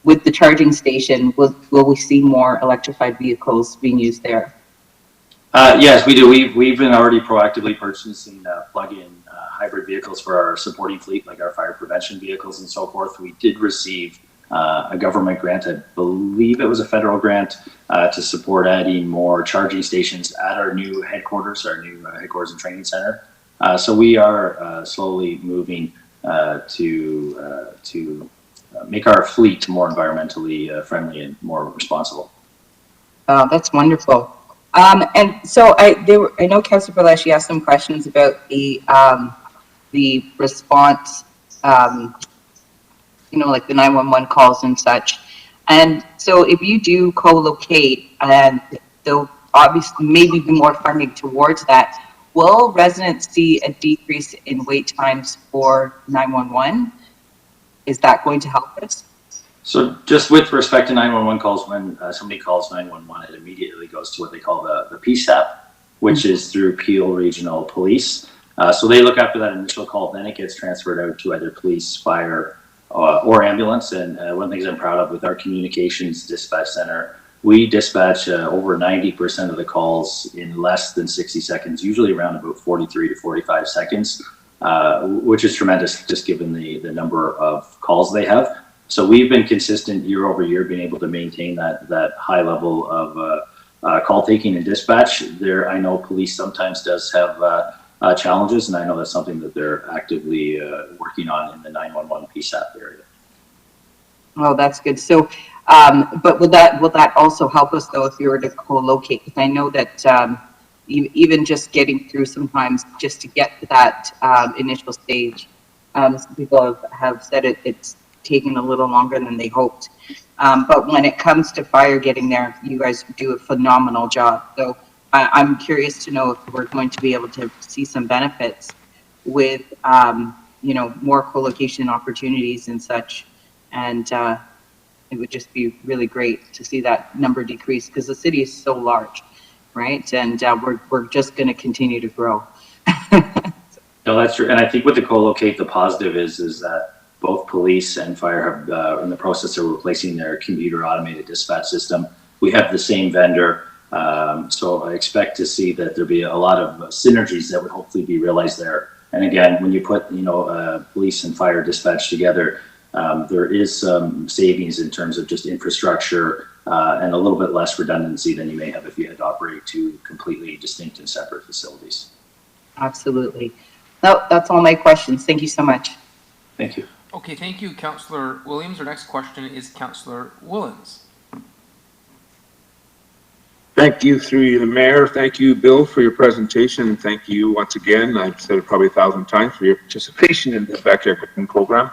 with the charging station, will we see more electrified vehicles being used there? Yes, we do. We've been already proactively purchasing plug-in hybrid vehicles for our supporting fleet, like our fire prevention vehicles and so forth. We did receive a government grant, I believe it was a federal grant, to support adding more charging stations at our new headquarters, and training center. So we are slowly moving to make our fleet more environmentally friendly and more responsible. Oh, that's wonderful. And so I know Councilor Balashi asked some questions about the response, like the 911 calls and such. And so if you do co-locate, and there'll obviously maybe be more funding towards that, will residents see a decrease in wait times for 911? Is that going to help us? So just with respect to 911 calls, when somebody calls 911, it immediately goes to what they call the PSAP, which is through Peel Regional Police. So they look after that initial call, then it gets transferred out to either police, fire, or ambulance. And one of the things I'm proud of with our communications dispatch center, we dispatch over 90% of the calls in less than 60 seconds, usually around about 43 to 45 seconds, which is tremendous just given the number of calls they have. So we've been consistent year over year, being able to maintain that high level of call taking and dispatch. I know police sometimes does have challenges, and I know that's something that they're actively working on in the 911 PSAP area. Oh, that's good. So, but will that also help us though if you were to co-locate? Because I know that even just getting through sometimes just to get to that initial stage, some people have said it's taking a little longer than they hoped. But when it comes to fire getting there, you guys do a phenomenal job. So I'm curious to know if we're going to be able to see some benefits with, more co-location opportunities and such. And it would just be really great to see that number decrease because the city is so large, right? And we're just going to continue to grow. No, that's true. And I think with the co-locate, the positive is that both police and fire have in the process of replacing their computer automated dispatch system. We have the same vendor. So I expect to see that there'll be a lot of synergies that would hopefully be realized there And again, when you put, police and fire dispatch together, there is some savings in terms of just infrastructure and a little bit less redundancy than you may have if you had to operate two completely distinct and separate facilities. Absolutely. No, that's all my questions. Thank you so much. Thank you. Okay, thank you, Councillor Williams. Our next question is Councillor Willens. Thank you through you, the mayor. Thank you, Bill, for your presentation. And thank you once again, I've said it probably 1,000 times, for your participation in the backyard cooking program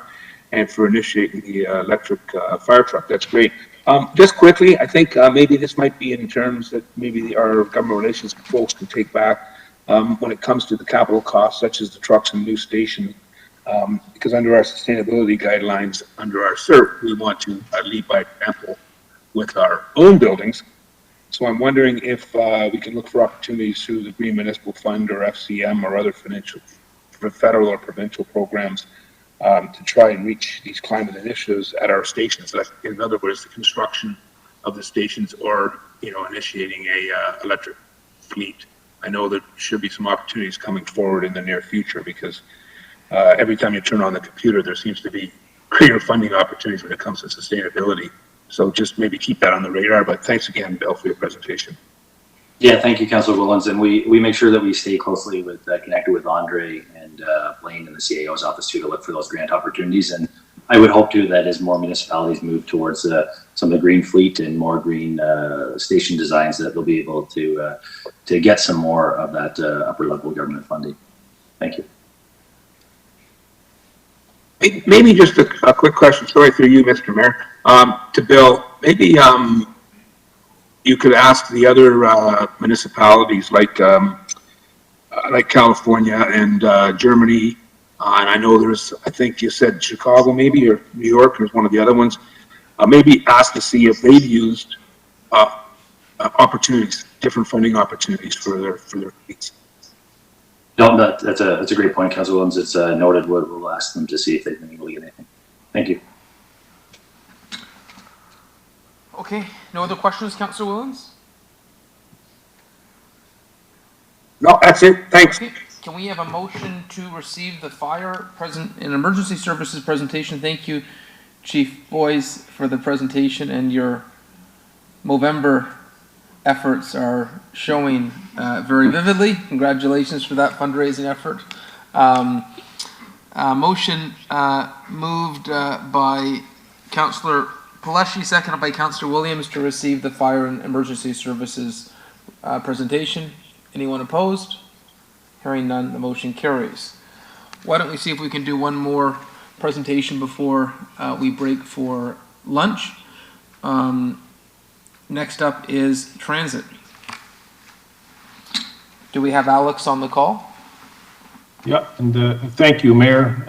and for initiating the electric fire truck. That's great. Just quickly, I think maybe this might be in terms that maybe our government relations folks can take back when it comes to the capital costs, such as the trucks and new station. Because under our sustainability guidelines, under our CERT, we want to lead by example with our own buildings. So I'm wondering if we can look for opportunities through the Green Municipal Fund or FCM or other federal or provincial programs to try and reach these climate initiatives at our stations. Like, in other words, the construction of the stations or, initiating a electric fleet. I know there should be some opportunities coming forward in the near future because every time you turn on the computer, there seems to be greater funding opportunities when it comes to sustainability. So just maybe keep that on the radar. But thanks again, Bill, for your presentation. Yeah, thank you, Councillor Willens. And we make sure that we stay closely with connected with Andre and Blaine in the CAO's office too to look for those grant opportunities. And I would hope too that as more municipalities move towards some of the green fleet and more green station designs, that they'll be able to get some more of that upper level government funding. Thank you. Maybe just a quick question, sorry, through you, Mr. Mayor, to Bill. Maybe you could ask the other municipalities like California and Germany, and I know I think you said Chicago maybe, or New York, or one of the other ones. Maybe ask to see if they've used opportunities, different funding opportunities for their fleets. No, that's a great point, Councillor Williams. It's noted. We'll ask them to see if they've been able to get anything. Thank you. Okay, no other questions, Councillor Willens? No, that's it. Thanks. Okay. Can we have a motion to receive the fire and emergency services presentation? Thank you, Chief Boys, for the presentation, and your Movember efforts are showing very vividly. Congratulations for that fundraising effort. Motion moved by Councillor Paleshi, seconded by Councillor Williams, to receive the fire and emergency services presentation. Anyone opposed? Hearing none, the motion carries. Why don't we see if we can do one more presentation before we break for lunch. Next up is transit. Do we have Alex on the call? Yeah, and thank you, Mayor.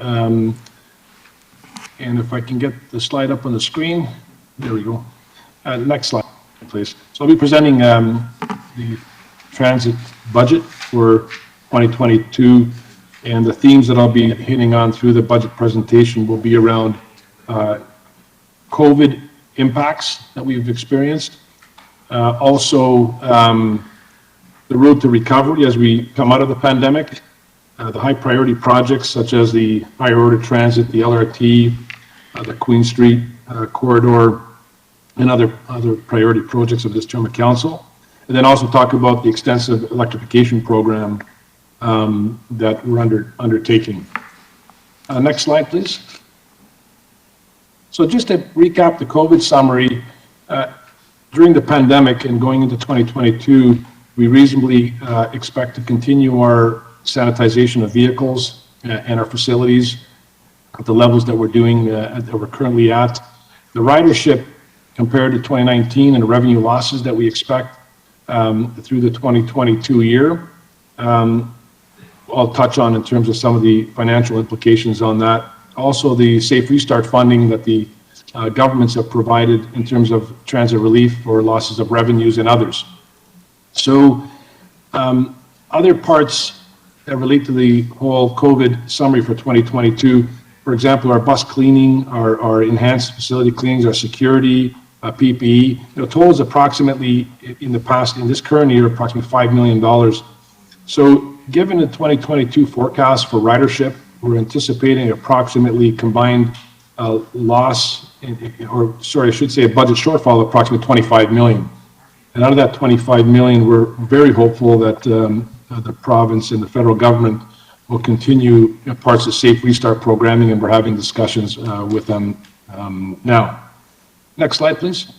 And if I can get the slide up on the screen, there we go. Next slide, please. So I'll be presenting the transit budget for 2022, and the themes that I'll be hitting on through the budget presentation will be around COVID impacts that we've experienced. Also, the road to recovery as we come out of the pandemic, the high priority projects such as the higher order transit, the LRT, the Queen Street corridor, and other priority projects of this term of council. And then also talk about the extensive electrification program that we're undertaking. Next slide, please. So just to recap the COVID summary, during the pandemic and going into 2022, we reasonably expect to continue our sanitization of vehicles and our facilities at the levels that we're doing, that we're currently at. The ridership compared to 2019 and the revenue losses that we expect through the 2022 year, I'll touch on in terms of some of the financial implications on that. Also, the Safe Restart funding that the governments have provided in terms of transit relief for losses of revenues and others. So other parts that relate to the whole COVID summary for 2022, for example, our bus cleaning, our enhanced facility cleanings, our security, PPE, totals approximately in this current year, approximately $5 million. So given the 2022 forecast for ridership, we're anticipating approximately combined loss, I should say a budget shortfall of approximately 25 million. And out of that 25 million, we're very hopeful that the province and the federal government will continue parts of Safe Restart programming, and we're having discussions with them now. Next slide, please.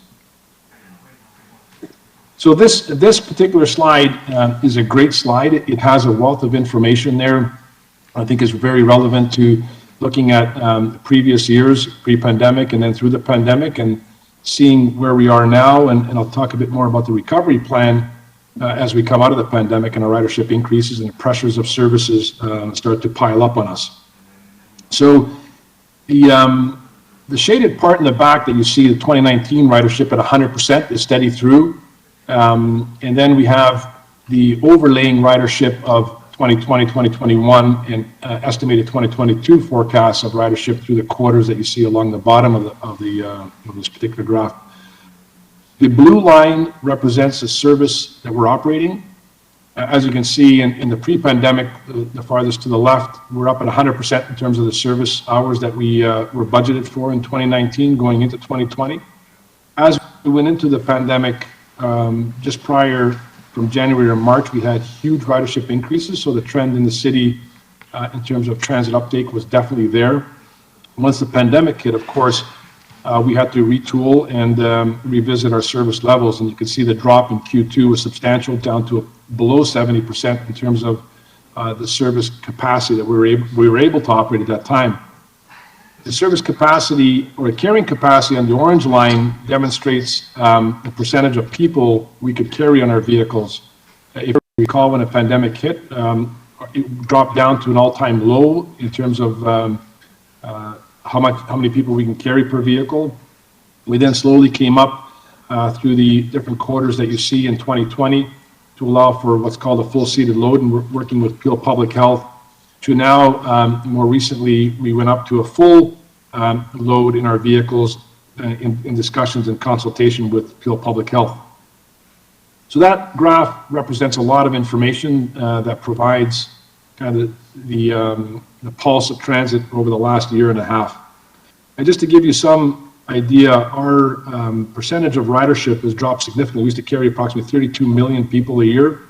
So this particular slide is a great slide. It has a wealth of information there. I think is very relevant to looking at previous years, pre-pandemic, and then through the pandemic, and seeing where we are now. And I'll talk a bit more about the recovery plan as we come out of the pandemic and our ridership increases and the pressures of services start to pile up on us. So the shaded part in the back that you see, the 2019 ridership at 100% is steady through. And then we have the overlaying ridership of 2020, 2021, and estimated 2022 forecasts of ridership through the quarters that you see along the bottom of this particular graph. The blue line represents the service that we're operating. As you can see in the pre-pandemic, the farthest to the left, we're up at 100% in terms of the service hours that we were budgeted for in 2019 going into 2020. As we went into the pandemic, just prior from January to March, we had huge ridership increases. So the trend in the city in terms of transit uptake was definitely there. Once the pandemic hit, of course, we had to retool and revisit our service levels. And you can see the drop in Q2 was substantial, down to below 70% in terms of the service capacity that we were able to operate at that time. The service capacity or the carrying capacity on the orange line demonstrates the percentage of people we could carry on our vehicles. If you recall, when the pandemic hit, it dropped down to an all-time low in terms of how many people we can carry per vehicle. We then slowly came up through the different quarters that you see in 2020 to allow for what's called a full seated load, and we're working with Peel Public Health to now, more recently, we went up to a full load in our vehicles in discussions and consultation with Peel Public Health. So that graph represents a lot of information that provides kind of the pulse of transit over the last year and a half. And just to give you some idea, our percentage of ridership has dropped significantly. We used to carry approximately 32 million people a year,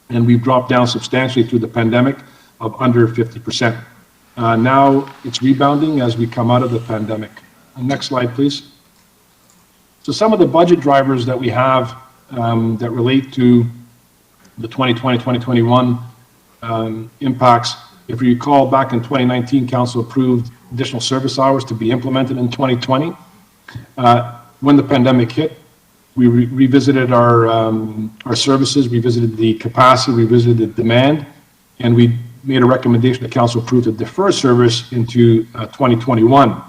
and we've dropped down substantially through the pandemic of under 50%. Now it's rebounding as we come out of the pandemic. Next slide, please. So some of the budget drivers that we have that relate to the 2020, 2021 impacts. If you recall, back in 2019, Council approved additional service hours to be implemented in 2020. When the pandemic hit, we revisited our services, revisited the capacity, revisited the demand, and we made a recommendation that Council approved to defer service into 2021.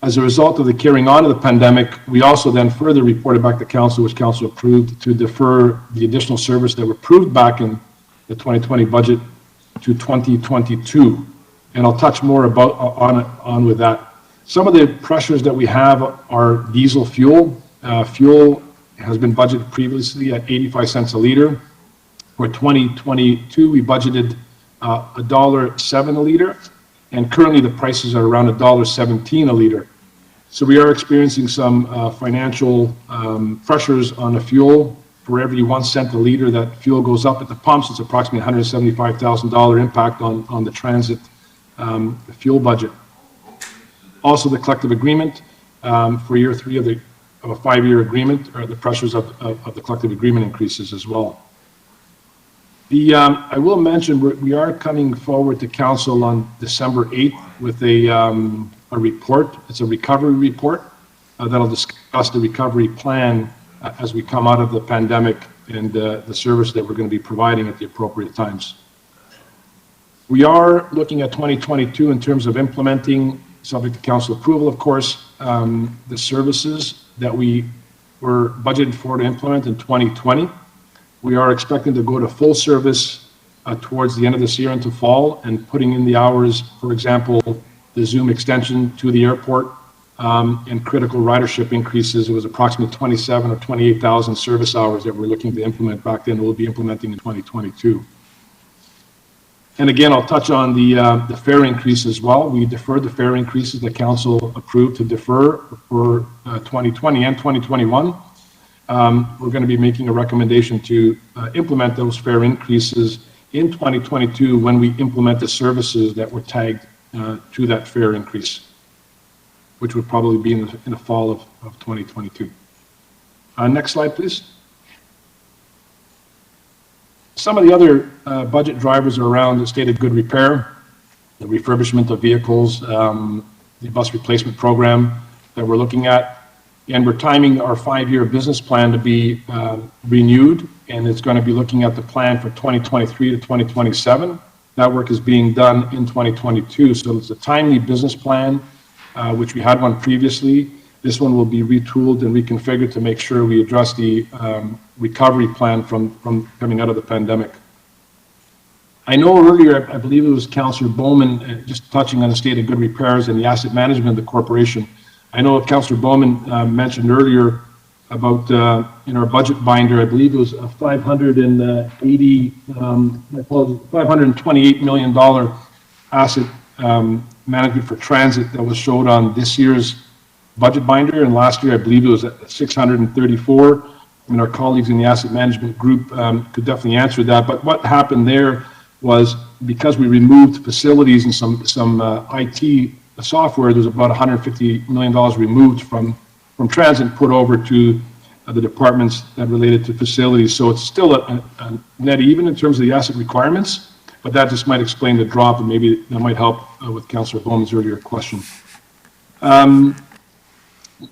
As a result of the carrying on of the pandemic, we also then further reported back to Council, which Council approved, to defer the additional service that were approved back in the 2020 budget to 2022. And I'll touch more on with that. Some of the pressures that we have are diesel fuel. Fuel has been budgeted previously at 85 cents a liter. For 2022, we budgeted $1.07 a liter, and currently the prices are around $1.17 a liter. So we are experiencing some financial pressures on the fuel. For every 1 cent a liter that fuel goes up at the pumps, it's approximately $175,000 impact on the transit fuel budget. Also, the collective agreement for year 3 of a 5-year agreement, or the pressures of the collective agreement increases as well. I will mention we are coming forward to Council on December 8th with a report. It's a recovery report that'll discuss the recovery plan as we come out of the pandemic and the service that we're going to be providing at the appropriate times. We are looking at 2022 in terms of implementing, subject to Council approval, of course, the services that we were budgeted for to implement in 2020. We are expecting to go to full service towards the end of this year into fall, and putting in the hours, for example, the Zoom extension to the airport and critical ridership increases. It was approximately 27 or 28,000 service hours that we're looking to implement back then. We'll be implementing in 2022. And again, I'll touch on the fare increase as well. We deferred the fare increases that council approved to defer for 2020 and 2021. We're going to be making a recommendation to implement those fare increases in 2022 when we implement the services that were tagged to that fare increase, which would probably be in the fall of 2022. Next slide, please. Some of the other budget drivers are around the state of good repair, the refurbishment of vehicles, the bus replacement program that we're looking at. And we're timing our 5-year business plan to be renewed, and it's going to be looking at the plan for 2023 to 2027. That work is being done in 2022, so it's a timely business plan, which we had one previously. This one will be retooled and reconfigured to make sure we address the recovery plan from coming out of the pandemic. I know earlier, I believe it was Councillor Bowman, just touching on the state of good repairs and the asset management of the corporation. I know Councillor Bowman mentioned earlier about in our budget binder, I believe it was a $528 million asset management for transit that was showed on this year's budget binder, and last year I believe it was at 634. I mean, our colleagues in the asset management group could definitely answer that. But what happened there was because we removed facilities and some IT software, there's about $150 million removed from transit and put over to the departments that related to facilities. So it's still a net even in terms of the asset requirements, but that just might explain the drop, and maybe that might help with Councillor Bowman's earlier question.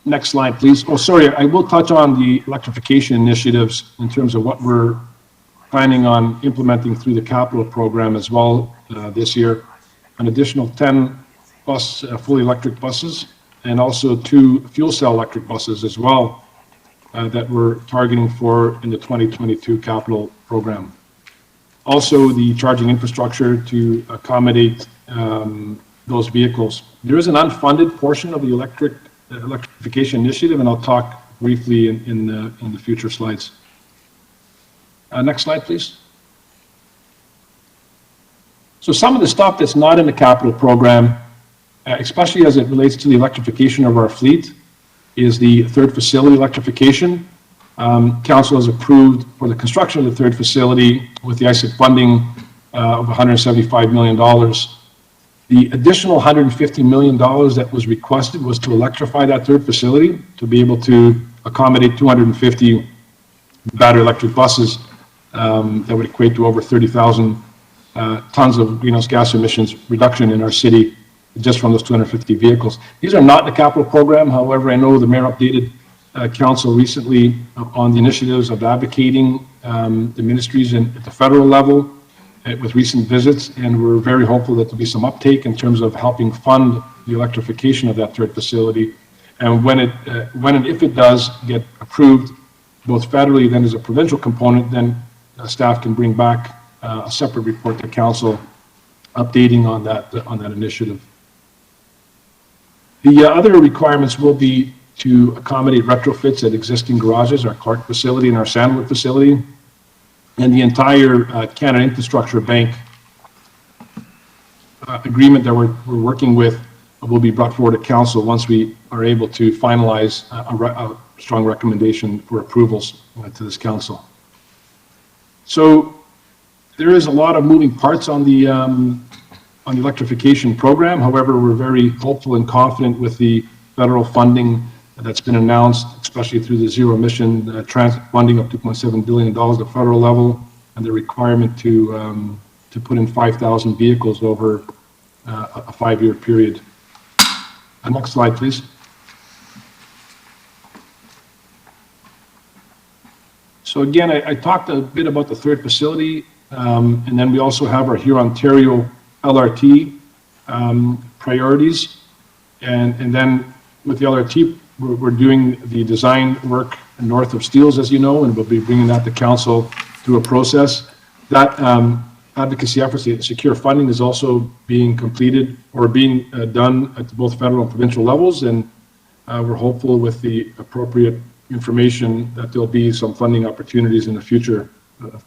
Next slide, please. Oh, sorry, I will touch on the electrification initiatives in terms of what we're planning on implementing through the capital program as well this year. An additional 10 fully electric buses, and also 2 fuel cell electric buses as well that we're targeting for in the 2022 capital program. Also, the charging infrastructure to accommodate those vehicles. There is an unfunded portion of the electrification initiative, and I'll talk briefly in the future slides. Next slide, please. So some of the stuff that's not in the capital program, especially as it relates to the electrification of our fleet, is the third facility electrification. Council has approved for the construction of the third facility with the ISIP funding of $175 million. The additional $150 million that was requested was to electrify that third facility to be able to accommodate 250 battery electric buses that would equate to over 30,000 tons of greenhouse gas emissions reduction in our city just from those 250 vehicles. These are not in the capital program. However, I know the mayor updated council recently on the initiatives of advocating the ministries at the federal level with recent visits, and we're very hopeful that there'll be some uptake in terms of helping fund the electrification of that third facility. And when and if it does get approved, both federally, then as a provincial component, then staff can bring back a separate report to council updating on that initiative. The other requirements will be to accommodate retrofits at existing garages, our Clark facility and our Sandwood facility, and the entire Canada Infrastructure Bank agreement that we're working with will be brought forward to council once we are able to finalize a strong recommendation for approvals to this council. So there is a lot of moving parts on the electrification program. However, we're very hopeful and confident with the federal funding that's been announced, especially through the zero emission transit funding of $2.7 billion at the federal level, and the requirement to put in 5,000 vehicles over a 5-year period. Next slide, please. So again, I talked a bit about the third facility, and then we also have our Hurontario LRT priorities, and then with the LRT, we're doing the design work north of Steeles, as you know, and we'll be bringing that to council through a process. That advocacy efforts to secure funding is also being completed or being done at both federal and provincial levels, and we're hopeful with the appropriate information that there'll be some funding opportunities in the future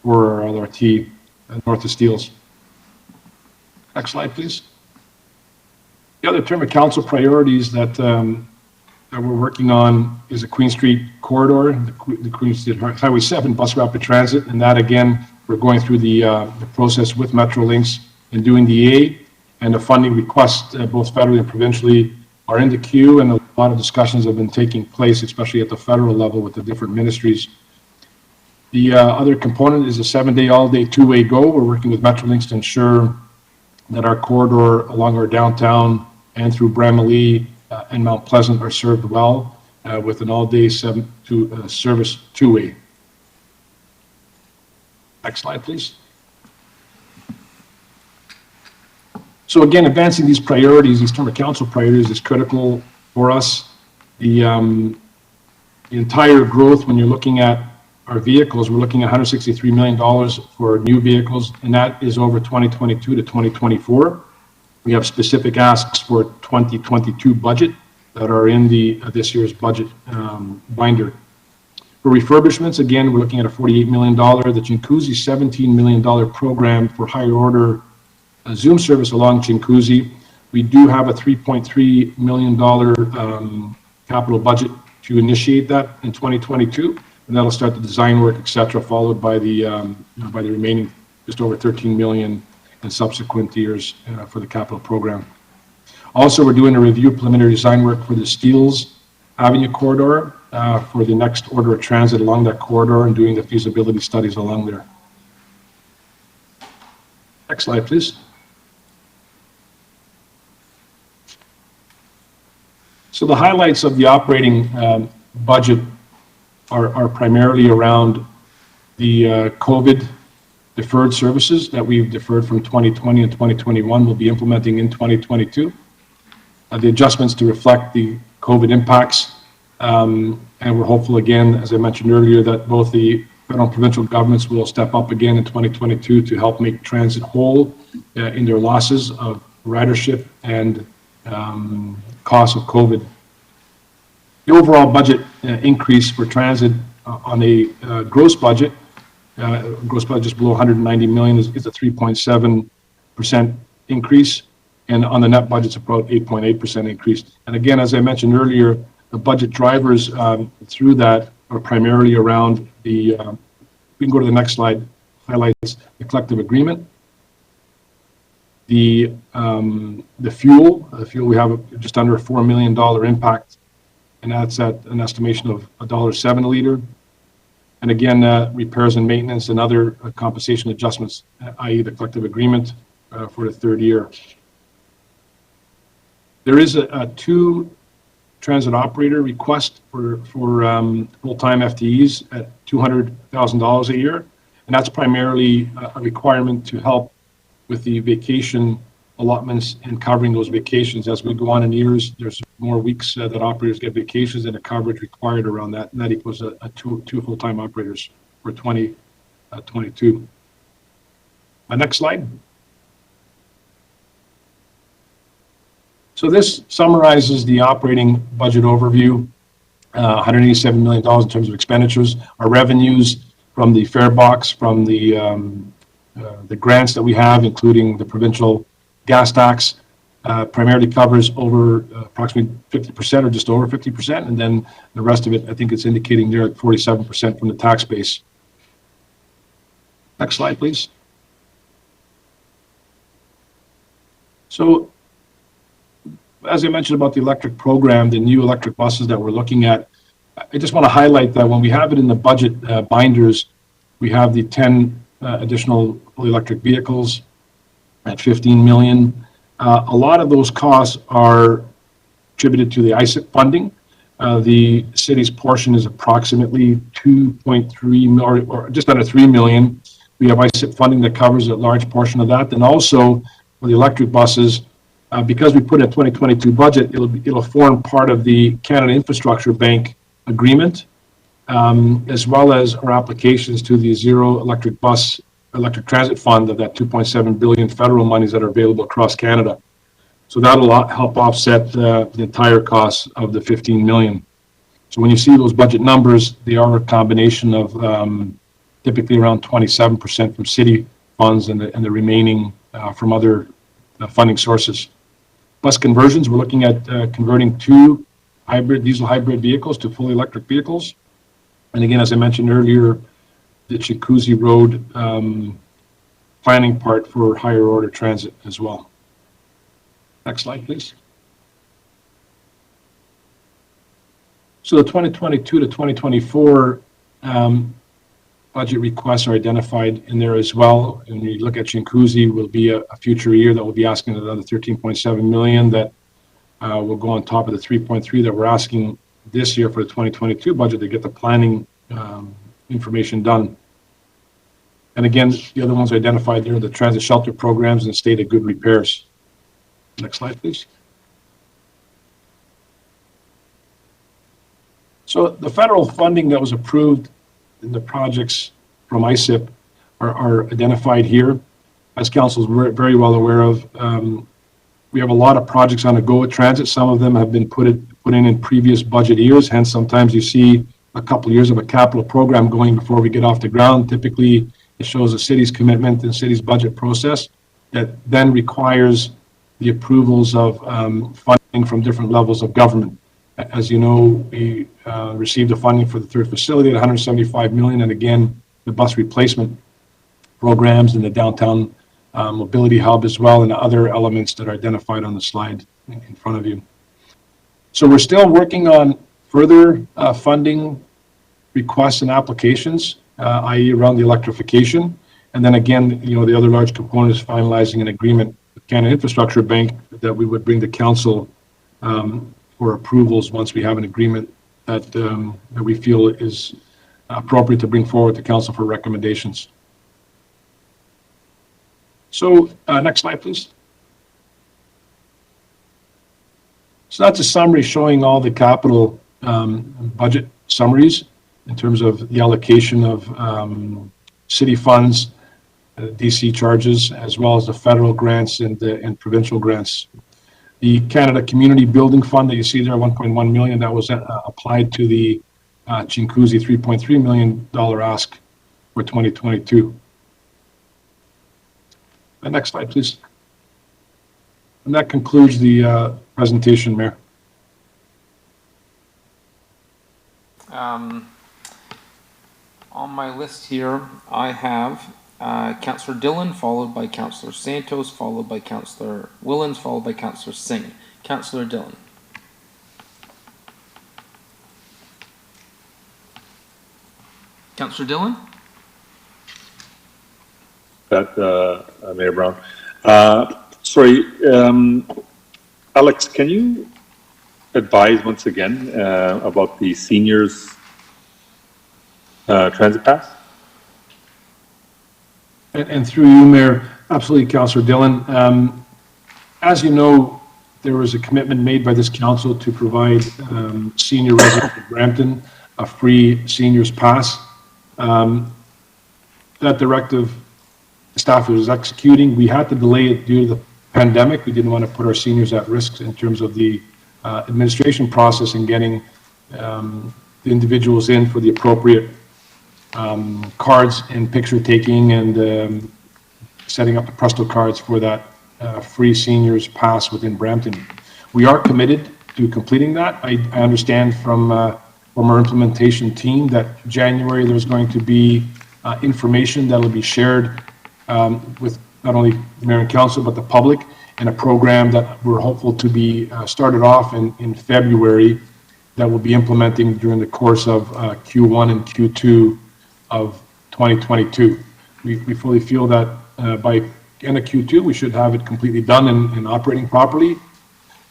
for our LRT north of Steeles. Next slide, please. The other term of council priorities that that we're working on is the Queen Street corridor, the Queen Street Highway 7 bus rapid transit, and that again, we're going through the process with Metrolinx and doing the EA, and the funding requests, both federally and provincially, are in the queue, and a lot of discussions have been taking place, especially at the federal level with the different ministries. The other component is a 7-day, all-day, two-way go. We're working with Metrolinx to ensure that our corridor along our downtown and through Bramalea and Mount Pleasant are served well with an all-day service two-way. Next slide, please. So again, advancing these priorities, these term of council priorities, is critical for us. The entire growth, when you're looking at our vehicles, we're looking at $163 million for new vehicles, and that is over 2022 to 2024. We have specific asks for 2022 budget that are in this year's budget binder. For refurbishments, again, we're looking at a $48 million, the Chinguacousy $17 million program for higher order Zoom service along Chinguacousy. We do have a $3.3 million capital budget to initiate that in 2022, and that'll start the design work, etc., followed by the remaining just over $13 million in subsequent years for the capital program. Also, we're doing a review preliminary design work for the Steeles Avenue corridor for the next order of transit along that corridor and doing the feasibility studies along there. Next slide, please. So the highlights of the operating budget are primarily around the COVID deferred services that we've deferred from 2020 and 2021 we'll be implementing in 2022. The adjustments to reflect the COVID impacts, and we're hopeful again, as I mentioned earlier, that both the federal and provincial governments will step up again in 2022 to help make transit whole in their losses of ridership and costs of COVID. The overall budget increase for transit on a gross budget just below 190 million is a 3.7% increase, and on the net budget's about 8.8% increase. And again, as I mentioned earlier, the budget drivers through that are primarily around the, we can go to the next slide, highlights the collective agreement. The fuel we have just under a $4 million impact, and that's at an estimation of $1.07 a liter. And again, repairs and maintenance and other compensation adjustments, i.e. the collective agreement for the third year. There is a two transit operator request for full-time FTEs at $200,000 a year, and that's primarily a requirement to help with the vacation allotments and covering those vacations. As we go on in years, there's more weeks that operators get vacations and a coverage required around that, and that equals two full-time operators for 2022. Next slide. So this summarizes the operating budget overview, $187 million in terms of expenditures. Our revenues from the fare box, from the grants that we have, including the provincial gas tax, primarily covers over approximately 50% or just over 50%, and then the rest of it, I think it's indicating there at 47% from the tax base. Next slide, please. So, as I mentioned about the electric program, the new electric buses that we're looking at, I just want to highlight that when we have it in the budget binders, we have the 10 additional fully electric vehicles at $15 million. A lot of those costs are attributed to the ISIP funding. The city's portion is approximately 2.3 million, or just under 3 million. We have ISIP funding that covers a large portion of that. And also for the electric buses, because we put in a 2022 budget, it'll form part of the Canada Infrastructure Bank agreement, as well as our applications to the Zero Electric Transit Fund of that 2.7 billion federal monies that are available across Canada. So that'll help offset the entire cost of the 15 million. So when you see those budget numbers, they are a combination of typically around 27% from city funds and the remaining from other funding sources. Bus conversions, we're looking at converting 2 diesel hybrid vehicles to fully electric vehicles. And again, as I mentioned earlier, the Chinguacousy Road planning part for higher order transit as well. Next slide, please. So the 2022 to 2024 budget requests are identified in there as well. And when you look at Chinguacousy, will be a future year that will be asking another 13.7 million that will go on top of the 3.3 that we're asking this year for the 2022 budget to get the planning information done. And again, the other ones identified there are the transit shelter programs and state of good repairs. Next slide, please. So the federal funding that was approved in the projects from ISIP are identified here. As council is very well aware of, we have a lot of projects on the go at transit. Some of them have been put in previous budget years. Hence, sometimes you see a couple of years of a capital program going before we get off the ground. Typically, it shows the city's commitment and city's budget process that then requires the approvals of funding from different levels of government. As you know, we received the funding for the third facility at 175 million, and again, the bus replacement programs and the downtown mobility hub as well, and other elements that are identified on the slide in front of you. So we're still working on further funding requests and applications, i.e. around the electrification. And then again, you know, the other large component is finalizing an agreement with Canada Infrastructure Bank that we would bring to council for approvals once we have an agreement that we feel is appropriate to bring forward to council for recommendations. So next slide, please. So that's a summary showing all the capital budget summaries in terms of the allocation of city funds, DC charges, as well as the federal grants and provincial grants. The Canada Community Building Fund that you see there, 1.1 million, that was applied to the Chinguacousy $3.3 million ask for 2022. Next slide, please. And that concludes the presentation, Mayor. On my list here, I have Councillor Dillon, followed by Councillor Santos, followed by Councillor Willens, followed by Councillor Singh. Councillor Dillon. Councillor Dillon? Mayor Brown. Sorry, Alex, can you advise once again about the seniors transit pass? And through you, Mayor, absolutely, Councillor Dillon. As you know, there was a commitment made by this council to provide senior residents of Brampton a free seniors pass. That directive, staff was executing. We had to delay it due to the pandemic. We didn't want to put our seniors at risk in terms of the administration process and getting the individuals in for the appropriate cards and picture taking and setting up the Presto cards for that free seniors pass within Brampton. We are committed to completing that. I understand from our implementation team that January there's going to be information that will be shared with not only Mayor and Council but the public, and a program that we're hopeful to be started off in February that will be implementing during the course of Q1 and Q2 of 2022. We fully feel that by end of Q2 we should have it completely done and operating properly,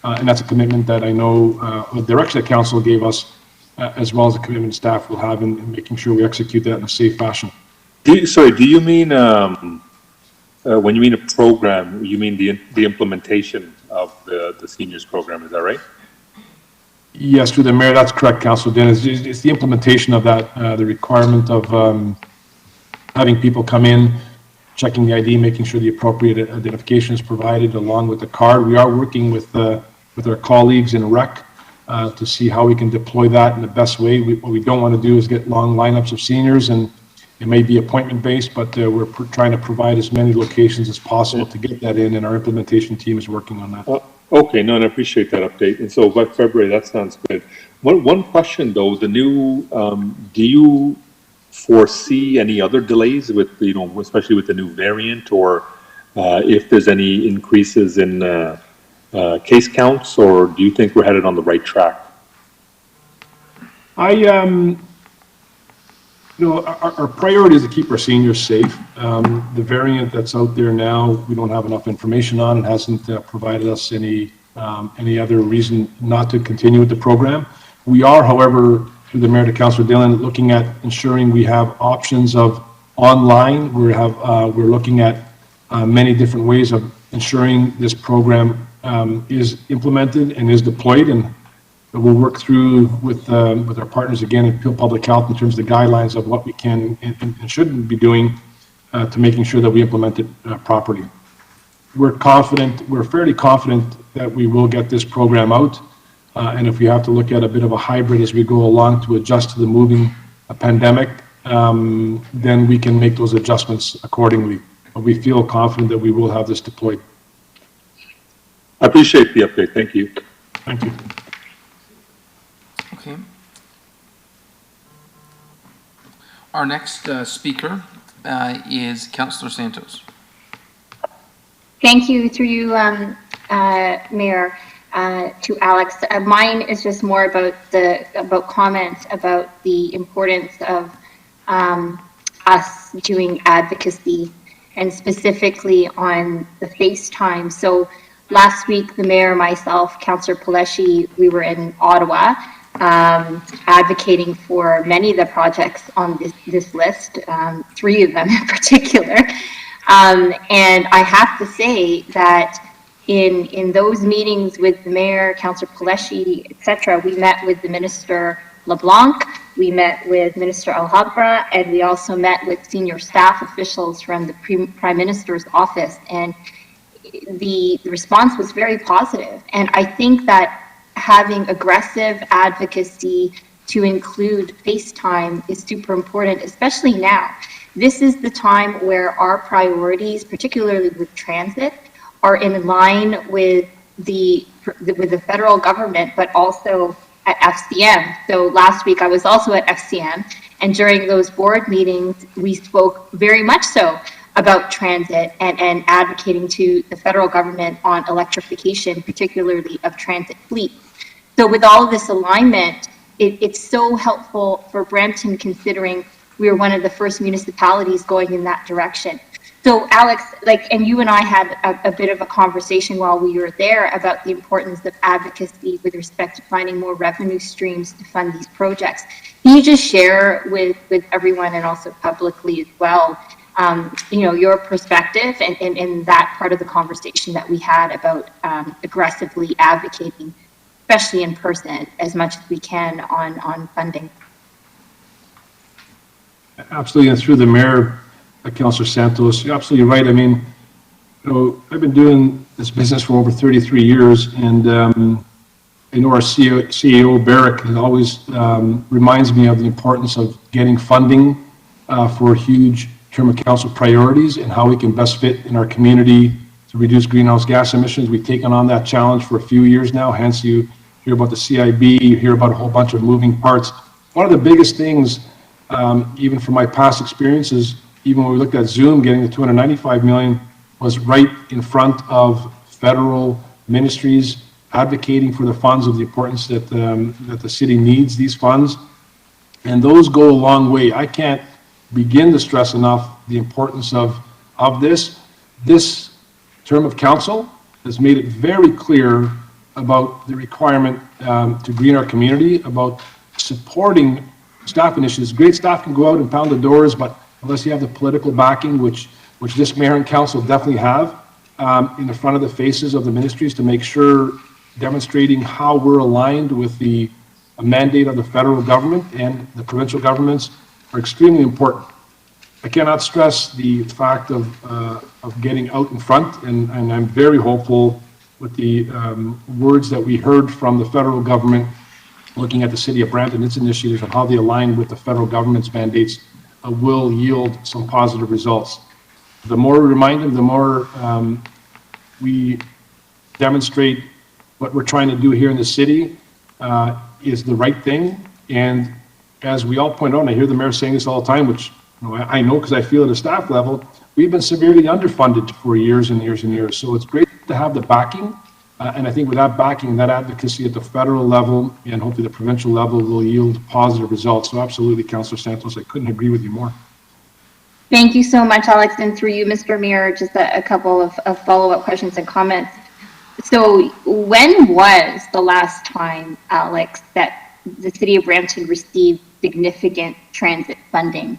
and that's a commitment that I know the direction that Council gave us, as well as the commitment staff will have in making sure we execute that in a safe fashion. Do you mean when you mean a program, you mean the implementation of the seniors program? Is that right? Yes, through the Mayor, that's correct, Councilor Dennis. It's the implementation of that, the requirement of having people come in, checking the ID, making sure the appropriate identification is provided along with the card. We are working with our colleagues in REC to see how we can deploy that in the best way. What we don't want to do is get long lineups of seniors and It may be appointment-based, but we're trying to provide as many locations as possible to get that in, and our implementation team is working on that. Okay, no, and I appreciate that update. And so by February, that sounds good. One question though, the new, do you foresee any other delays with, especially with the new variant, or if there's any increases in case counts, or do you think we're headed on the right track? Our priority is to keep our seniors safe. The variant that's out there now, we don't have enough information on. It hasn't provided us any other reason not to continue with the program. We are, however, through the Mayor to Councillor Dillon, looking at ensuring we have options of online. We're looking at many different ways of ensuring this program is implemented and is deployed, and we'll work through with our partners again at Peel Public Health in terms of the guidelines of what we can and shouldn't be doing to making sure that we implement it properly. We're fairly confident that we will get this program out, and if we have to look at a bit of a hybrid as we go along to adjust to the moving pandemic, then we can make those adjustments accordingly. But we feel confident that we will have this deployed. I appreciate the update. Thank you. Thank you. Okay. Our next speaker is Councillor Santos. Thank you, through you, Mayor, to Alex. Mine is just more about comments about the importance of us doing advocacy, and specifically on the FaceTime. So last week, the Mayor, myself, Councillor Paleshi, we were in Ottawa, advocating for many of the projects on this list, 3 of them in particular. And I have to say that in those meetings with the Mayor, Councillor Paleshi, etc., we met with the Minister LeBlanc, we met with Minister Alhabra, and we also met with senior staff officials from the Prime Minister's office. And the response was very positive. And I think that having aggressive advocacy to include FaceTime is super important, especially now. This is the time where our priorities, particularly with transit, are in line with the federal government, but also at FCM. So last week I was also at FCM, and during those board meetings, we spoke very much so about transit and advocating to the federal government on electrification, particularly of transit fleets. So with all of this alignment, it's so helpful for Brampton, considering we were one of the first municipalities going in that direction. So Alex, and you and I had a bit of a conversation while we were there about the importance of advocacy with respect to finding more revenue streams to fund these projects. Can you just share with everyone, and also publicly as well, your perspective and that part of the conversation that we had about aggressively advocating, especially in person, as much as we can on funding? Absolutely, and through the Mayor, Councillor Santos, you're absolutely right. I mean, I've been doing this business for over 33 years, and I know our CEO, Barrick, always reminds me of the importance of getting funding for huge term of council priorities and how we can best fit in our community to reduce greenhouse gas emissions. We've taken on that challenge for a few years now, hence you hear about the CIB, you hear about a whole bunch of moving parts. One of the biggest things, even from my past experiences, even when we looked at Zoom getting the $295 million, was right in front of federal ministries advocating for the funds, of the importance that the city needs these funds. And those go a long way. I can't begin to stress enough the importance of this. This term of council has made it very clear about the requirement to green our community, about supporting staff initiatives. Great staff can go out and pound the doors, but unless you have the political backing, which this mayor and council definitely have, in the front of the faces of the ministries to make sure, demonstrating how we're aligned with the mandate of the federal government and the provincial governments, are extremely important. I cannot stress the fact of getting out in front, and I'm very hopeful with the words that we heard from the federal government looking at the city of Brampton, its initiatives, and how they align with the federal government's mandates will yield some positive results. The more we remind them, the more we demonstrate what we're trying to do here in the city is the right thing. And as we all point out, and I hear the mayor saying this all the time, which I know because I feel at a staff level, we've been severely underfunded for years and years and years. So it's great to have the backing. And I think with that backing, that advocacy at the federal level and hopefully the provincial level will yield positive results. So absolutely, Councillor Santos, I couldn't agree with you more. Thank you so much, Alex. And through you, Mr. Mayor, just a couple of follow-up questions and comments. So when was the last time, Alex, that the City of Brampton received significant transit funding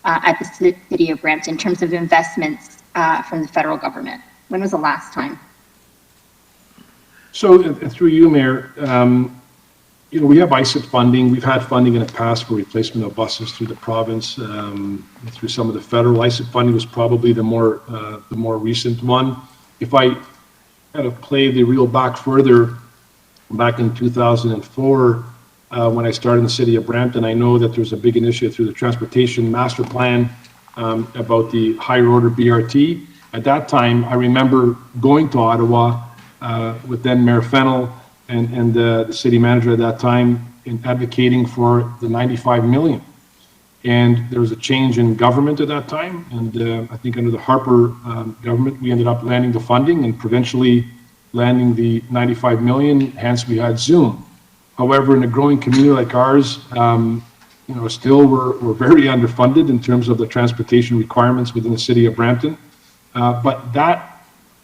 at the City of Brampton in terms of investments from the federal government? When was the last time? So through you, Mayor, we have ISIP funding. We've had funding in the past for replacement of buses through the province, through some of the federal. ISIP funding was probably the more recent one. If I kind of play the reel back further, back in 2004, when I started in the City of Brampton, I know that there was a big initiative through the Transportation Master Plan about the higher order BRT. At that time, I remember going to Ottawa with then Mayor Fennell and the city manager at that time in advocating for the 95 million. And there was a change in government at that time. And I think under the Harper government, we ended up landing the funding and provincially landing the 95 million, hence we had Zoom. However, in a growing community like ours, still we're very underfunded in terms of the transportation requirements within the City of Brampton. But that,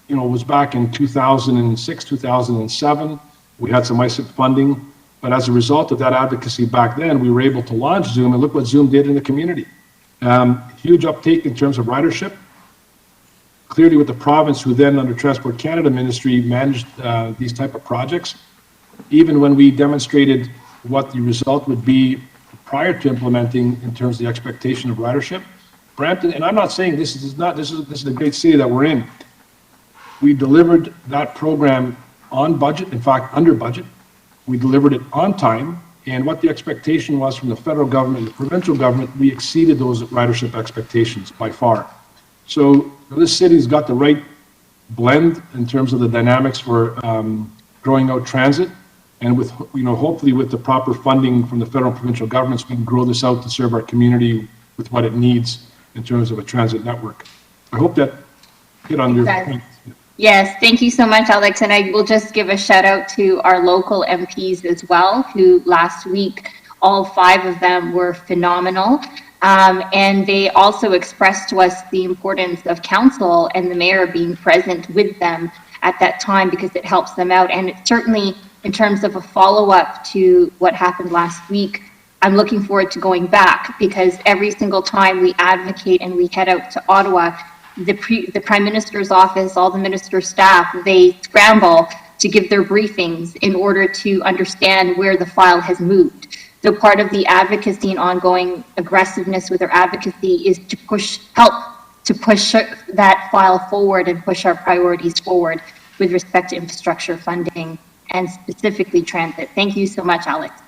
was back in 2006, 2007. We had some ISIP funding, but as a result of that advocacy back then, we were able to launch Zoom, and look what Zoom did in the community. Huge uptake in terms of ridership. Clearly with the province, who then under Transport Canada Ministry managed these type of projects, even when we demonstrated what the result would be prior to implementing in terms of the expectation of ridership, Brampton, and I'm not saying this is the great city that we're in. We delivered that program on budget, in fact, under budget. We delivered it on time, and what the expectation was from the federal government and the provincial government, we exceeded those ridership expectations by far. So this city's got the right blend in terms of the dynamics for growing out transit, and with, hopefully with the proper funding from the federal and provincial governments, we can grow this out to serve our community with what it needs in terms of a transit network. I hope that hit on your point. Yes, thank you so much, Alex. And I will just give a shout out to our local MPs as well, who last week, all 5 of them were phenomenal. And they also expressed to us the importance of council and the mayor being present with them at that time, because it helps them out. And it certainly, in terms of a follow-up to what happened last week, I'm looking forward to going back, because every single time we advocate and we head out to Ottawa, the Prime Minister's office, all the minister's staff, they scramble to give their briefings in order to understand where the file has moved. So part of the advocacy and ongoing aggressiveness with our advocacy is to help to push that file forward and push our priorities forward with respect to infrastructure funding and specifically transit. Thank you so much, Alex.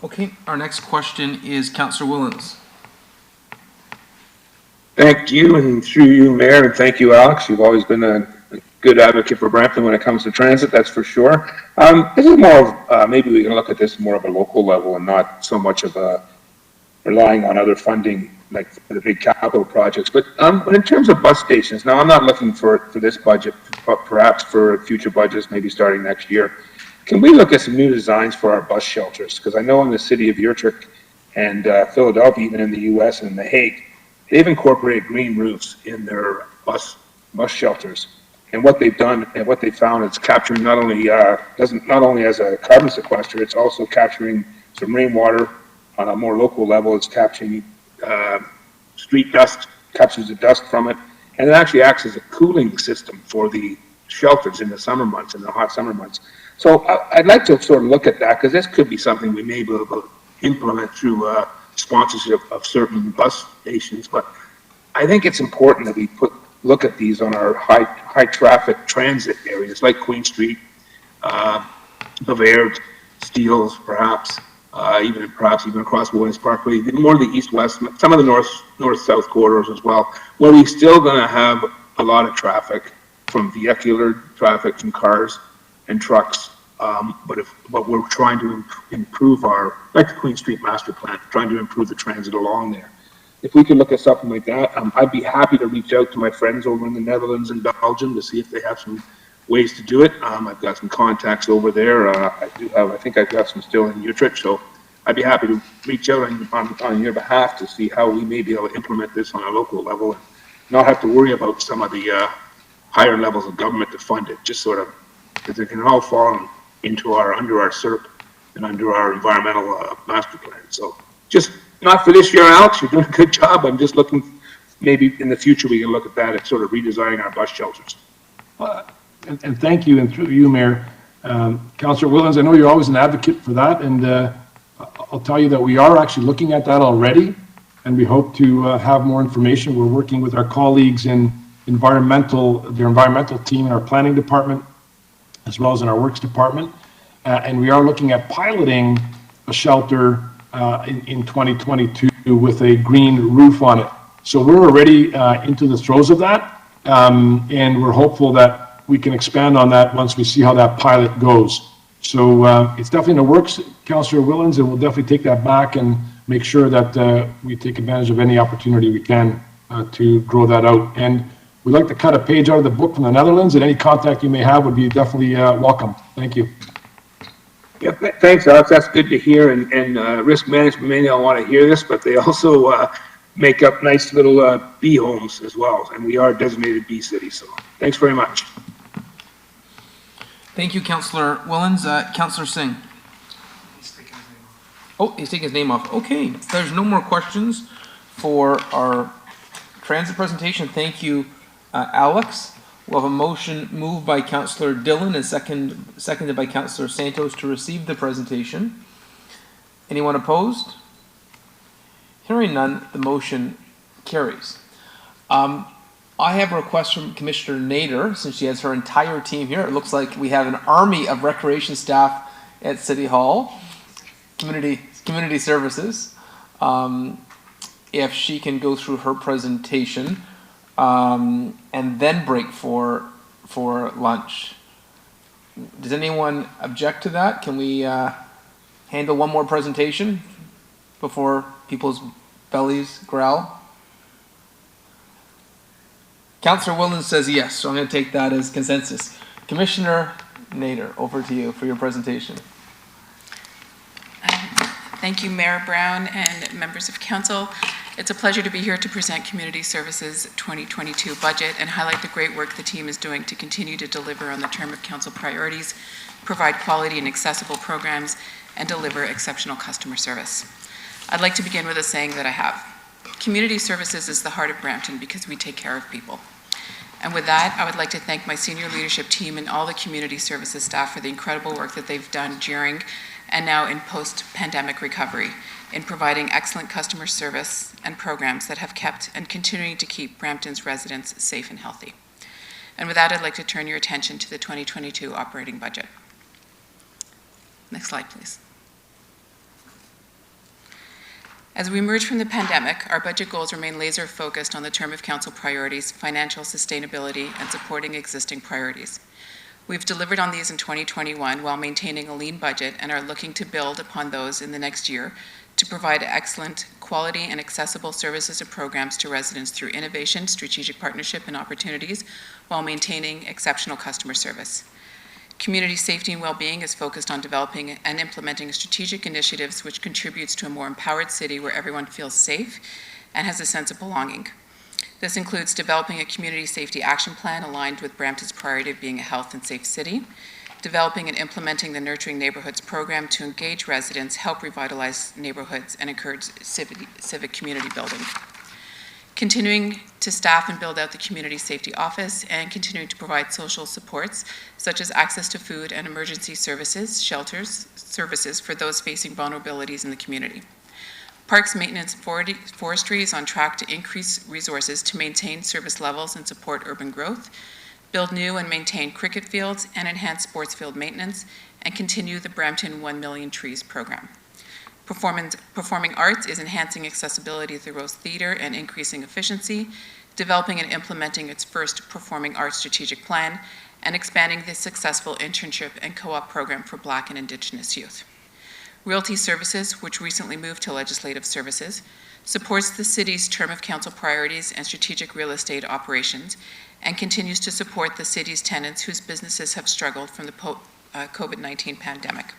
Okay, our next question is Councillor Willens. Thank you, and through you, Mayor, and thank you, Alex. You've always been a good advocate for Brampton when it comes to transit, that's for sure. This is more of, maybe we can look at this more of a local level and not so much of a relying on other funding like the big capital projects. But in terms of bus stations, now I'm not looking for this budget, but perhaps for future budgets, maybe starting next year. Can we look at some new designs for our bus shelters? Because I know in the city of Utrecht and Philadelphia, even in the U.S. and in The Hague, they've incorporated green roofs in their bus shelters. And what they've done and what they found is capturing not only as a carbon sequester, it's also capturing some rainwater on a more local level. It's capturing street dust, captures the dust from it, and it actually acts as a cooling system for the shelters in the summer months, in the hot summer months. So I'd like to sort of look at that, because this could be something we may be able to implement through sponsorship of certain bus stations. But I think it's important that we look at these on our high traffic transit areas like Queen Street, Bavaird, Steeles, perhaps even across West Parkway, more the east-west, some of the north-south corridors as well, where we're still going to have a lot of traffic from vehicular traffic, from cars and trucks. But we're trying to improve like the Queen Street Master Plan, trying to improve the transit along there. If we could look at something like that, I'd be happy to reach out to my friends over in the Netherlands and Belgium to see if they have some ways to do it. I've got some contacts over there. I think I've got some still in Utrecht, so I'd be happy to reach out on your behalf to see how we may be able to implement this on a local level and not have to worry about some of the higher levels of government to fund it, just sort of, because it can all fall into under our SERP and under our environmental master plan. So just not for this year, Alex, you're doing a good job. I'm just looking, maybe in the future we can look at that and sort of redesigning our bus shelters. And thank you, and through you, Mayor. Councillor Whillans, I know you're always an advocate for that, and I'll tell you that we are actually looking at that already, and we hope to have more information. We're working with our colleagues in their environmental team in our planning department, as well as in our works department, and we are looking at piloting a shelter in 2022 with a green roof on it. So we're already into the throes of that, and we're hopeful that we can expand on that once we see how that pilot goes. So it's definitely in the works, Councillor Whillans, and we'll definitely take that back and make sure that we take advantage of any opportunity we can to grow that out. And we'd like to cut a page out of the book from the Netherlands, and any contact you may have would be definitely welcome. Thank you. Yeah, thanks, Alex. That's good to hear. And risk management may not want to hear this, but they also make up nice little bee homes as well. And we are a designated bee city. So thanks very much. Thank you, Councillor Whillans. Councillor Singh. Oh, he's taking his name off. Okay, there's no more questions for our transit presentation. Thank you, Alex. We'll have a motion moved by Councillor Dillon and seconded by Councillor Santos to receive the presentation. Anyone opposed? Hearing none, the motion carries. I have a request from Commissioner Nader, since she has her entire team here. It looks like we have an army of recreation staff at City Hall, community services. If she can go through her presentation and then break for lunch. Does anyone object to that? Can we handle one more presentation before people's bellies growl? Councillor Whillans says yes, so I'm going to take that as consensus. Commissioner Nader, over to you for your presentation. Thank you, Mayor Brown and members of council. It's a pleasure to be here to present Community Services 2022 budget and highlight the great work the team is doing to continue to deliver on the term of council priorities, provide quality and accessible programs, and deliver exceptional customer service. I'd like to begin with a saying that I have. Community Services is the heart of Brampton because we take care of people. And with that, I would like to thank my senior leadership team and all the community services staff for the incredible work that they've done during and now in post-pandemic recovery in providing excellent customer service and programs that have kept and continuing to keep Brampton's residents safe and healthy. And with that, I'd like to turn your attention to the 2022 operating budget. Next slide, please. As we emerge from the pandemic, our budget goals remain laser focused on the term of council priorities, financial sustainability, and supporting existing priorities. We've delivered on these in 2021 while maintaining a lean budget and are looking to build upon those in the next year to provide excellent quality and accessible services and programs to residents through innovation, strategic partnership, and opportunities while maintaining exceptional customer service. Community safety and well-being is focused on developing and implementing strategic initiatives which contributes to a more empowered city where everyone feels safe and has a sense of belonging. This includes developing a community safety action plan aligned with Brampton's priority of being a health and safe city, developing and implementing the Nurturing Neighborhoods program to engage residents, help revitalize neighborhoods, and encourage civic community building. Continuing to staff and build out the Community Safety Office and continuing to provide social supports such as access to food and emergency services, shelters, services for those facing vulnerabilities in the community. Parks maintenance forestry is on track to increase resources to maintain service levels and support urban growth, build new and maintain cricket fields and enhance sports field maintenance, and continue the Brampton 1 Million Trees program. Performing arts is enhancing accessibility at the Rose Theatre and increasing efficiency, developing and implementing its first performing arts strategic plan, and expanding the successful internship and co-op program for Black and Indigenous youth. Realty Services, which recently moved to Legislative Services, supports the city's term of council priorities and strategic real estate operations, and continues to support the city's tenants whose businesses have struggled from the COVID-19 pandemic.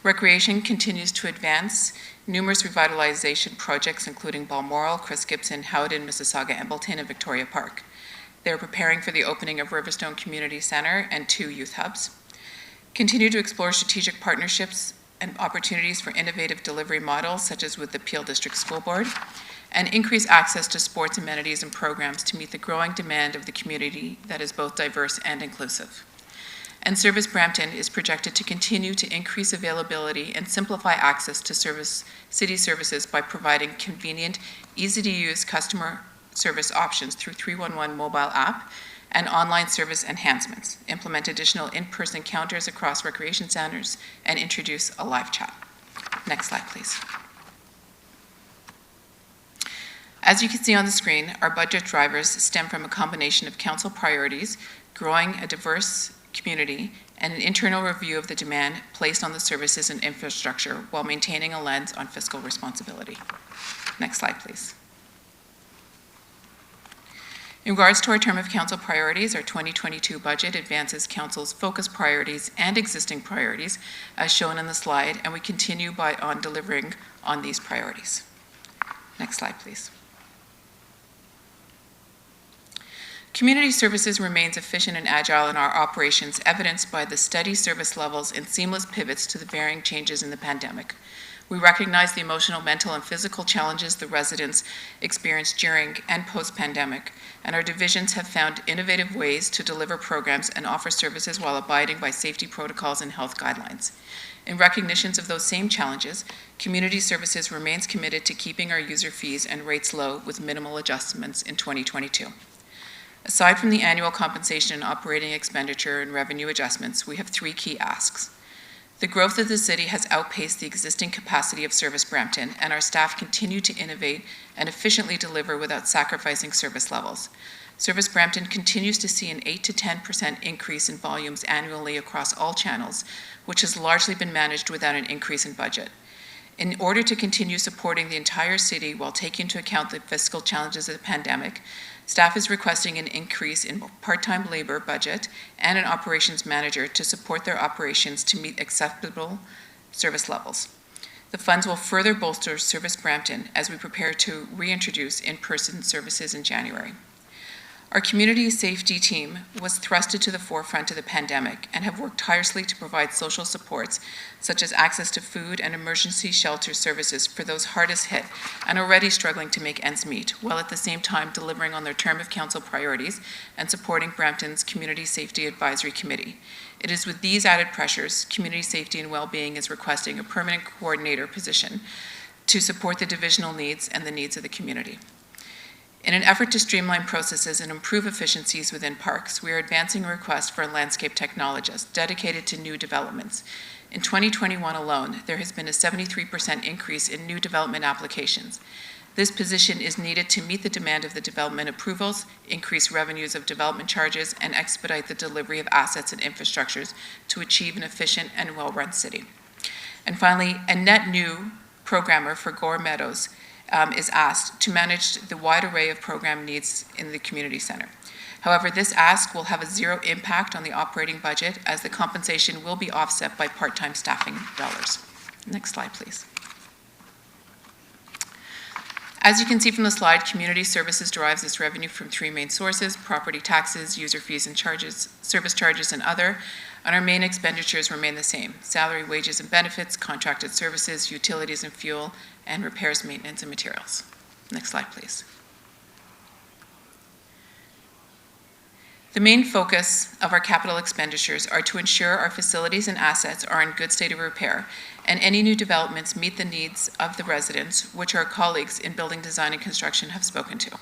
Recreation continues to advance numerous revitalization projects, including Balmoral, Chris Gibson, Howden, Mississauga, Embleton, and Victoria Park. They're preparing for the opening of Riverstone Community Center and 2 youth hubs. Continue to explore strategic partnerships and opportunities for innovative delivery models, such as with the Peel District School Board, and increase access to sports amenities and programs to meet the growing demand of the community that is both diverse and inclusive. And Service Brampton is projected to continue to increase availability and simplify access to city services by providing convenient, easy-to-use customer service options through 311 mobile app and online service enhancements, implement additional in-person counters across recreation centers, and introduce a live chat. Next slide, please. As you can see on the screen, our budget drivers stem from a combination of council priorities, growing a diverse community, and an internal review of the demand placed on the services and infrastructure while maintaining a lens on fiscal responsibility. Next slide, please. In regards to our term of council priorities, our 2022 budget advances council's focus priorities and existing priorities as shown on the slide, and we continue on delivering on these priorities. Next slide, please. Community Services remains efficient and agile in our operations, evidenced by the steady service levels and seamless pivots to the varying changes in the pandemic. We recognize the emotional, mental, and physical challenges the residents experienced during and post-pandemic, and our divisions have found innovative ways to deliver programs and offer services while abiding by safety protocols and health guidelines. In recognitions of those same challenges, Community Services remains committed to keeping our user fees and rates low with minimal adjustments in 2022. Aside from the annual compensation and operating expenditure and revenue adjustments, we have 3 key asks. The growth of the city has outpaced the existing capacity of Service Brampton, and our staff continue to innovate and efficiently deliver without sacrificing service levels. Service Brampton continues to see an 8 to 10% increase in volumes annually across all channels, which has largely been managed without an increase in budget. In order to continue supporting the entire city while taking into account the fiscal challenges of the pandemic, staff is requesting an increase in part-time labor budget and an operations manager to support their operations to meet acceptable service levels. The funds will further bolster Service Brampton as we prepare to reintroduce in-person services in January. Our community safety team was thrusted to the forefront of the pandemic and have worked tirelessly to provide social supports such as access to food and emergency shelter services for those hardest hit and already struggling to make ends meet, while at the same time delivering on their term of council priorities and supporting Brampton's Community Safety Advisory Committee. It is with these added pressures, Community Safety and Wellbeing is requesting a permanent coordinator position to support the divisional needs and the needs of the community. In an effort to streamline processes and improve efficiencies within parks, we are advancing a request for a landscape technologist dedicated to new developments. In 2021 alone, there has been a 73% increase in new development applications. This position is needed to meet the demand of the development approvals, increase revenues of development charges, and expedite the delivery of assets and infrastructures to achieve an efficient and well-run city. And finally, a net new programmer for Gore Meadows is asked to manage the wide array of program needs in the community center. However, this ask will have a zero impact on the operating budget as the compensation will be offset by part-time staffing dollars. Next slide, please. As you can see from the slide, Community Services derives its revenue from 3 main sources: property taxes, user fees and charges, service charges, and other. And our main expenditures remain the same: salary, wages, and benefits, contracted services, utilities and fuel, and repairs, maintenance, and materials. Next slide, please. The main focus of our capital expenditures are to ensure our facilities and assets are in good state of repair, and any new developments meet the needs of the residents, which our colleagues in building design and construction have spoken to.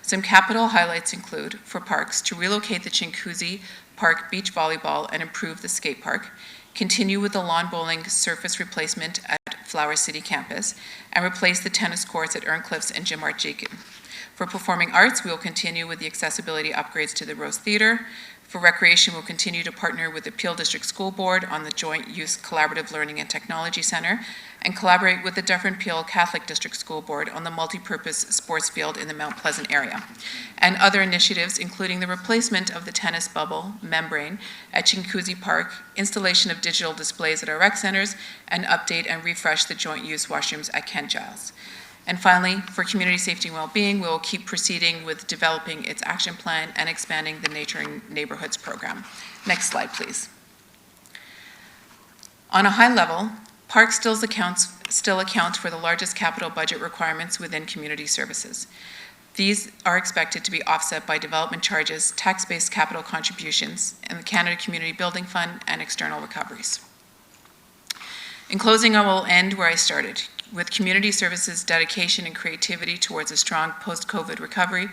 Some capital highlights include, for parks, to relocate the Chinguacousy Park beach volleyball and improve the skate park, continue with the lawn bowling surface replacement at Flower City campus, and replace the tennis courts at Earncliffs and Jim Art Jacob. For performing arts, we will continue with the accessibility upgrades to the Rose Theatre. For recreation, we'll continue to partner with the Peel District School Board on the Joint Use Collaborative Learning and Technology Center, and collaborate with the Dufferin Peel Catholic District School Board on the multi-purpose sports field in the Mount Pleasant area, and other initiatives including the replacement of the tennis bubble membrane at Chinguacousy Park, installation of digital displays at our rec centers, and update and refresh the joint use washrooms at Ken Giles. And finally, for community safety and well-being, we will keep proceeding with developing its action plan and expanding the Nurturing Neighborhoods program. Next slide, please. On a high level, parks still account for the largest capital budget requirements within community services. These are expected to be offset by development charges, tax-based capital contributions, and the Canada Community Building Fund and external recoveries. In closing, I will end where I started, with community services dedication and creativity towards a strong post-COVID recovery,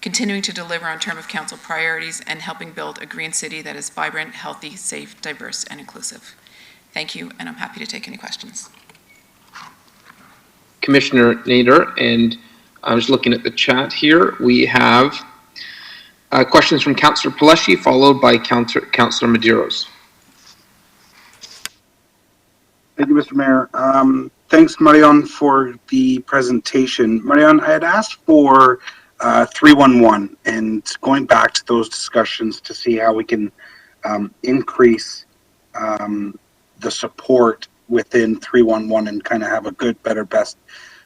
continuing to deliver on term of council priorities, and helping build a green city that is vibrant, healthy, safe, diverse, and inclusive. Thank you, and I'm happy to take any questions. Commissioner Nader, and I'm just looking at the chat here. We have questions from Councillor Paleshi, followed by Councillor Medeiros. Thank you, Mr. Mayor. Thanks, Marion, for the presentation. Marion, I had asked for 311 and going back to those discussions to see how we can increase the support within 311 and kind of have a good, better, best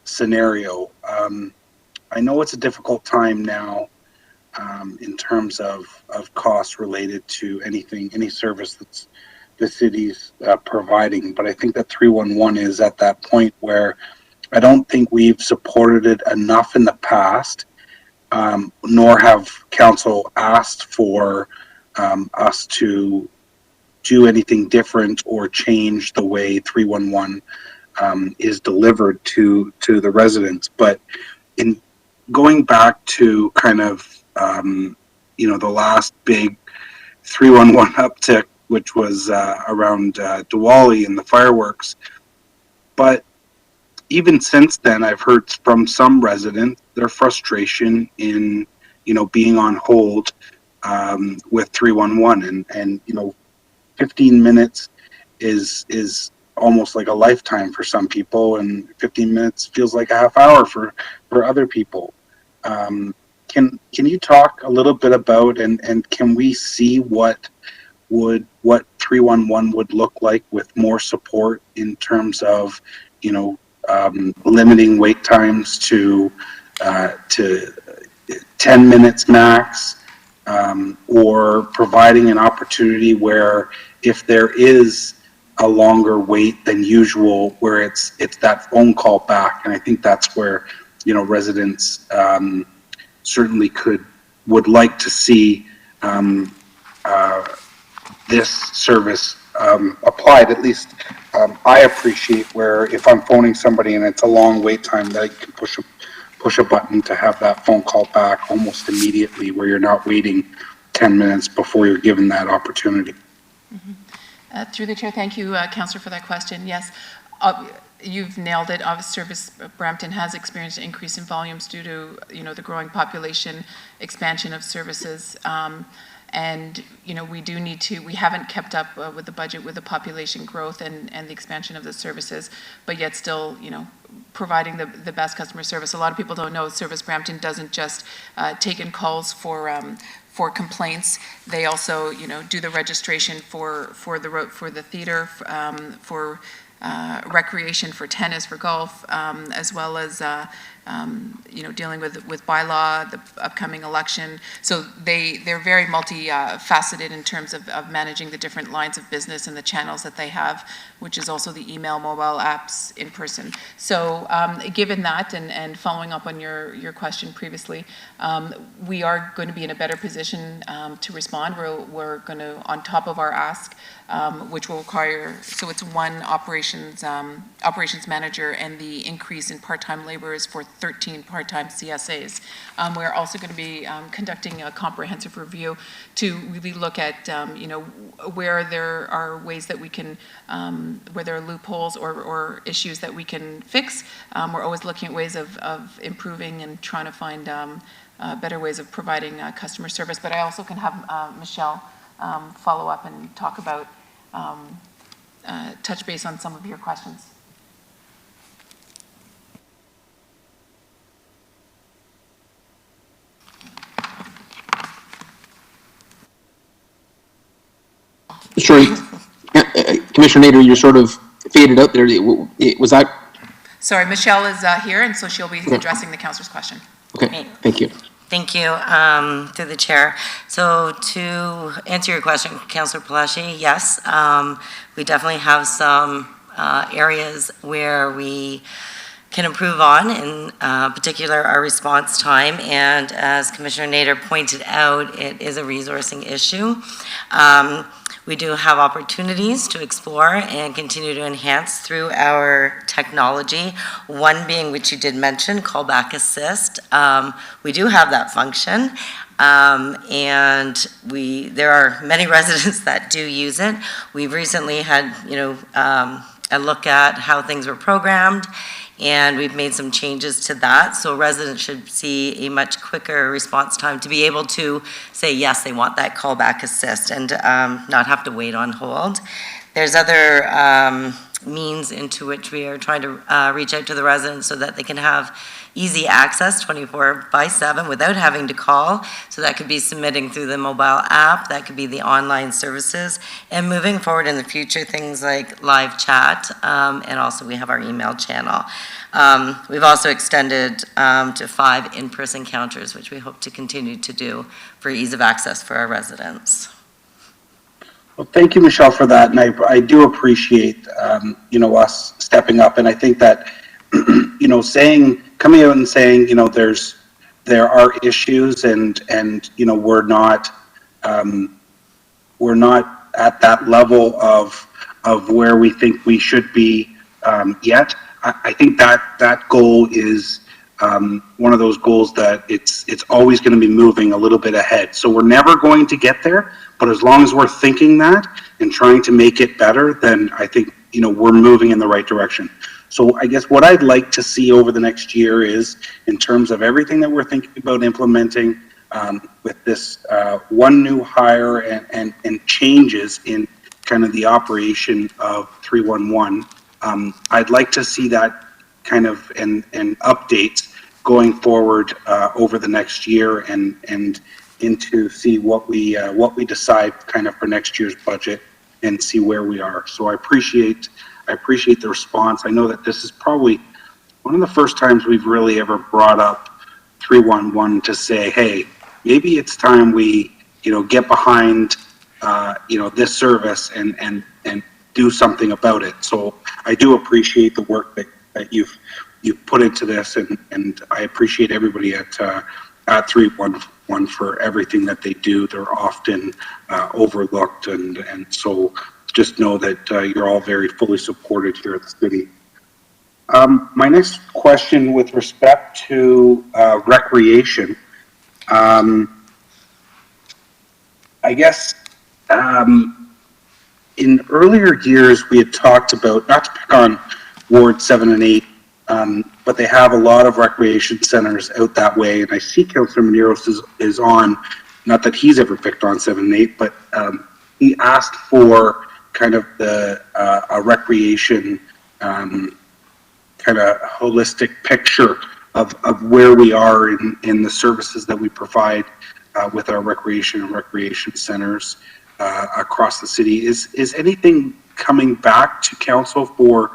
scenario. I know it's a difficult time now in terms of costs related to any service that's the city's providing, but I think that 311 is at that point where I don't think we've supported it enough in the past, nor have council asked for us to do anything different or change the way 311 is delivered to the residents. But in going back to kind of the last big 311 uptick, which was around Diwali and the fireworks. But even since then, I've heard from some residents their frustration in, being on hold with 311, and 15 minutes is almost like a lifetime for some people, and 15 minutes feels like a half hour for other people. Can you talk a little bit about and can we see what 311 would look like with more support in terms of limiting wait times to 10 minutes max, or providing an opportunity where if there is a longer wait than usual, where it's that phone call back. And I think that's where residents certainly would like to see this service applied. At least I appreciate where if I'm phoning somebody and it's a long wait time, that I can push a button to have that phone call back almost immediately, where you're not waiting 10 minutes before you're given that opportunity. Mm-hmm. Through the chair, thank you, Councillor, for that question. Yes, you've nailed it. Service Brampton has experienced an increase in volumes due to the growing population, expansion of services. And we haven't kept up with the budget with the population growth and the expansion of the services, but yet still, providing the best customer service. A lot of people don't know Service Brampton doesn't just take in calls for complaints. They also, do the registration for the theater, for recreation, for tennis, for golf, as well as dealing with bylaw, the upcoming election. So they're very multi-faceted in terms of managing the different lines of business and the channels that they have, which is also the email, mobile apps, in person. So given that, and following up on your question previously, we are going to be in a better position to respond. We're going to, on top of our ask, which will require, so it's one operations manager, and the increase in part-time labor is for 13 part-time CSAs. We're also going to be conducting a comprehensive review to really look at, where there are ways that we can, where there are loopholes or issues that we can fix. We're always looking at ways of improving and trying to find better ways of providing customer service. But I also can have Michelle follow up and talk about, touch base on some of your questions. Sorry, Commissioner Nader, you're sort of faded out there. Was that? Sorry, Michelle is here, and so she'll be addressing the councillor's question. Okay, thank you. Thank you, through the chair. So to answer your question, Councillor Palashi, yes, we definitely have some areas where we can improve on, in particular our response time. And as Commissioner Nader pointed out, it is a resourcing issue. We do have opportunities to explore and continue to enhance through our technology. One being, which you did mention, callback assist. We do have that function, and there are many residents that do use it. We've recently had, a look at how things were programmed, and we've made some changes to that. So residents should see a much quicker response time to be able to say, yes, they want that callback assist and not have to wait on hold. There's other means into which we are trying to reach out to the residents so that they can have easy access 24/7 without having to call. So that could be submitting through the mobile app, that could be the online services, and moving forward in the future, things like live chat, and also we have our email channel. We've also extended to 5 in-person counters, which we hope to continue to do for ease of access for our residents. Well, thank you, Michelle, for that. And I do appreciate, us stepping up. And I think that, coming out and saying, there are issues and we're not at that level of where we think we should be yet. I think that goal is one of those goals that it's always going to be moving a little bit ahead. So we're never going to get there, but as long as we're thinking that and trying to make it better, then I think, we're moving in the right direction. So I guess what I'd like to see over the next year is, in terms of everything that we're thinking about implementing with this one new hire and changes in kind of the operation of 311, I'd like to see that kind of and updates going forward over the next year and into see what we decide kind of for next year's budget and see where we are. So I appreciate the response. I know that this is probably one of the first times we've really ever brought up 311 to say, hey, maybe it's time we get behind this service and do something about it. So I do appreciate the work that you've put into this, and I appreciate everybody at 311 for everything that they do. They're often overlooked, and so just know that you're all very fully supported here at the city. My next question with respect to recreation, I guess in earlier years we had talked about, not to pick on Ward 7 and 8, but they have a lot of recreation centers out that way, and I see Councillor Medeiros is on, not that he's ever picked on 7 and 8, but he asked for kind of a recreation kind of holistic picture of where we are in the services that we provide with our recreation centers across the city. Is anything coming back to council for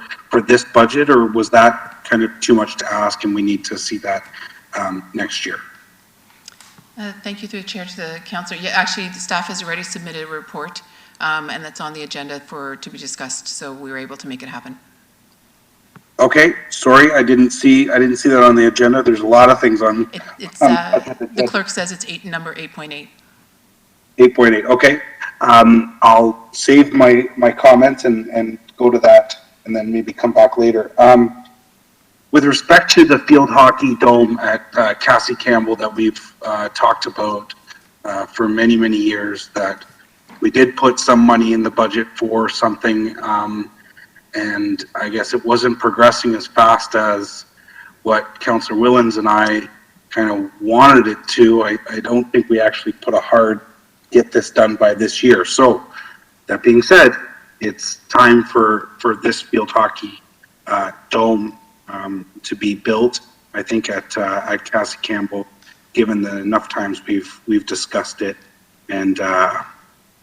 this budget, or was that kind of too much to ask and we need to see that next year? Thank you through the chair to the councillor. Yeah, actually, the staff has already submitted a report, and that's on the agenda to be discussed. So we were able to make it happen. Okay, sorry, I didn't see that on the agenda. There's a lot of things on. It's the clerk says it's number 8.8. 8.8. Okay, I'll save my comments and go to that, and then maybe come back later. with respect to the field hockey dome at Cassie Campbell that we've talked about for many, many years, that we did put some money in the budget for something, and I guess it wasn't progressing as fast as what Councillor Willens and I kind of wanted it to. I don't think we actually put a hard get this done by this year. So that being said, it's time for this field hockey dome to be built, I think, at Cassie Campbell, given the enough times we've discussed it. And I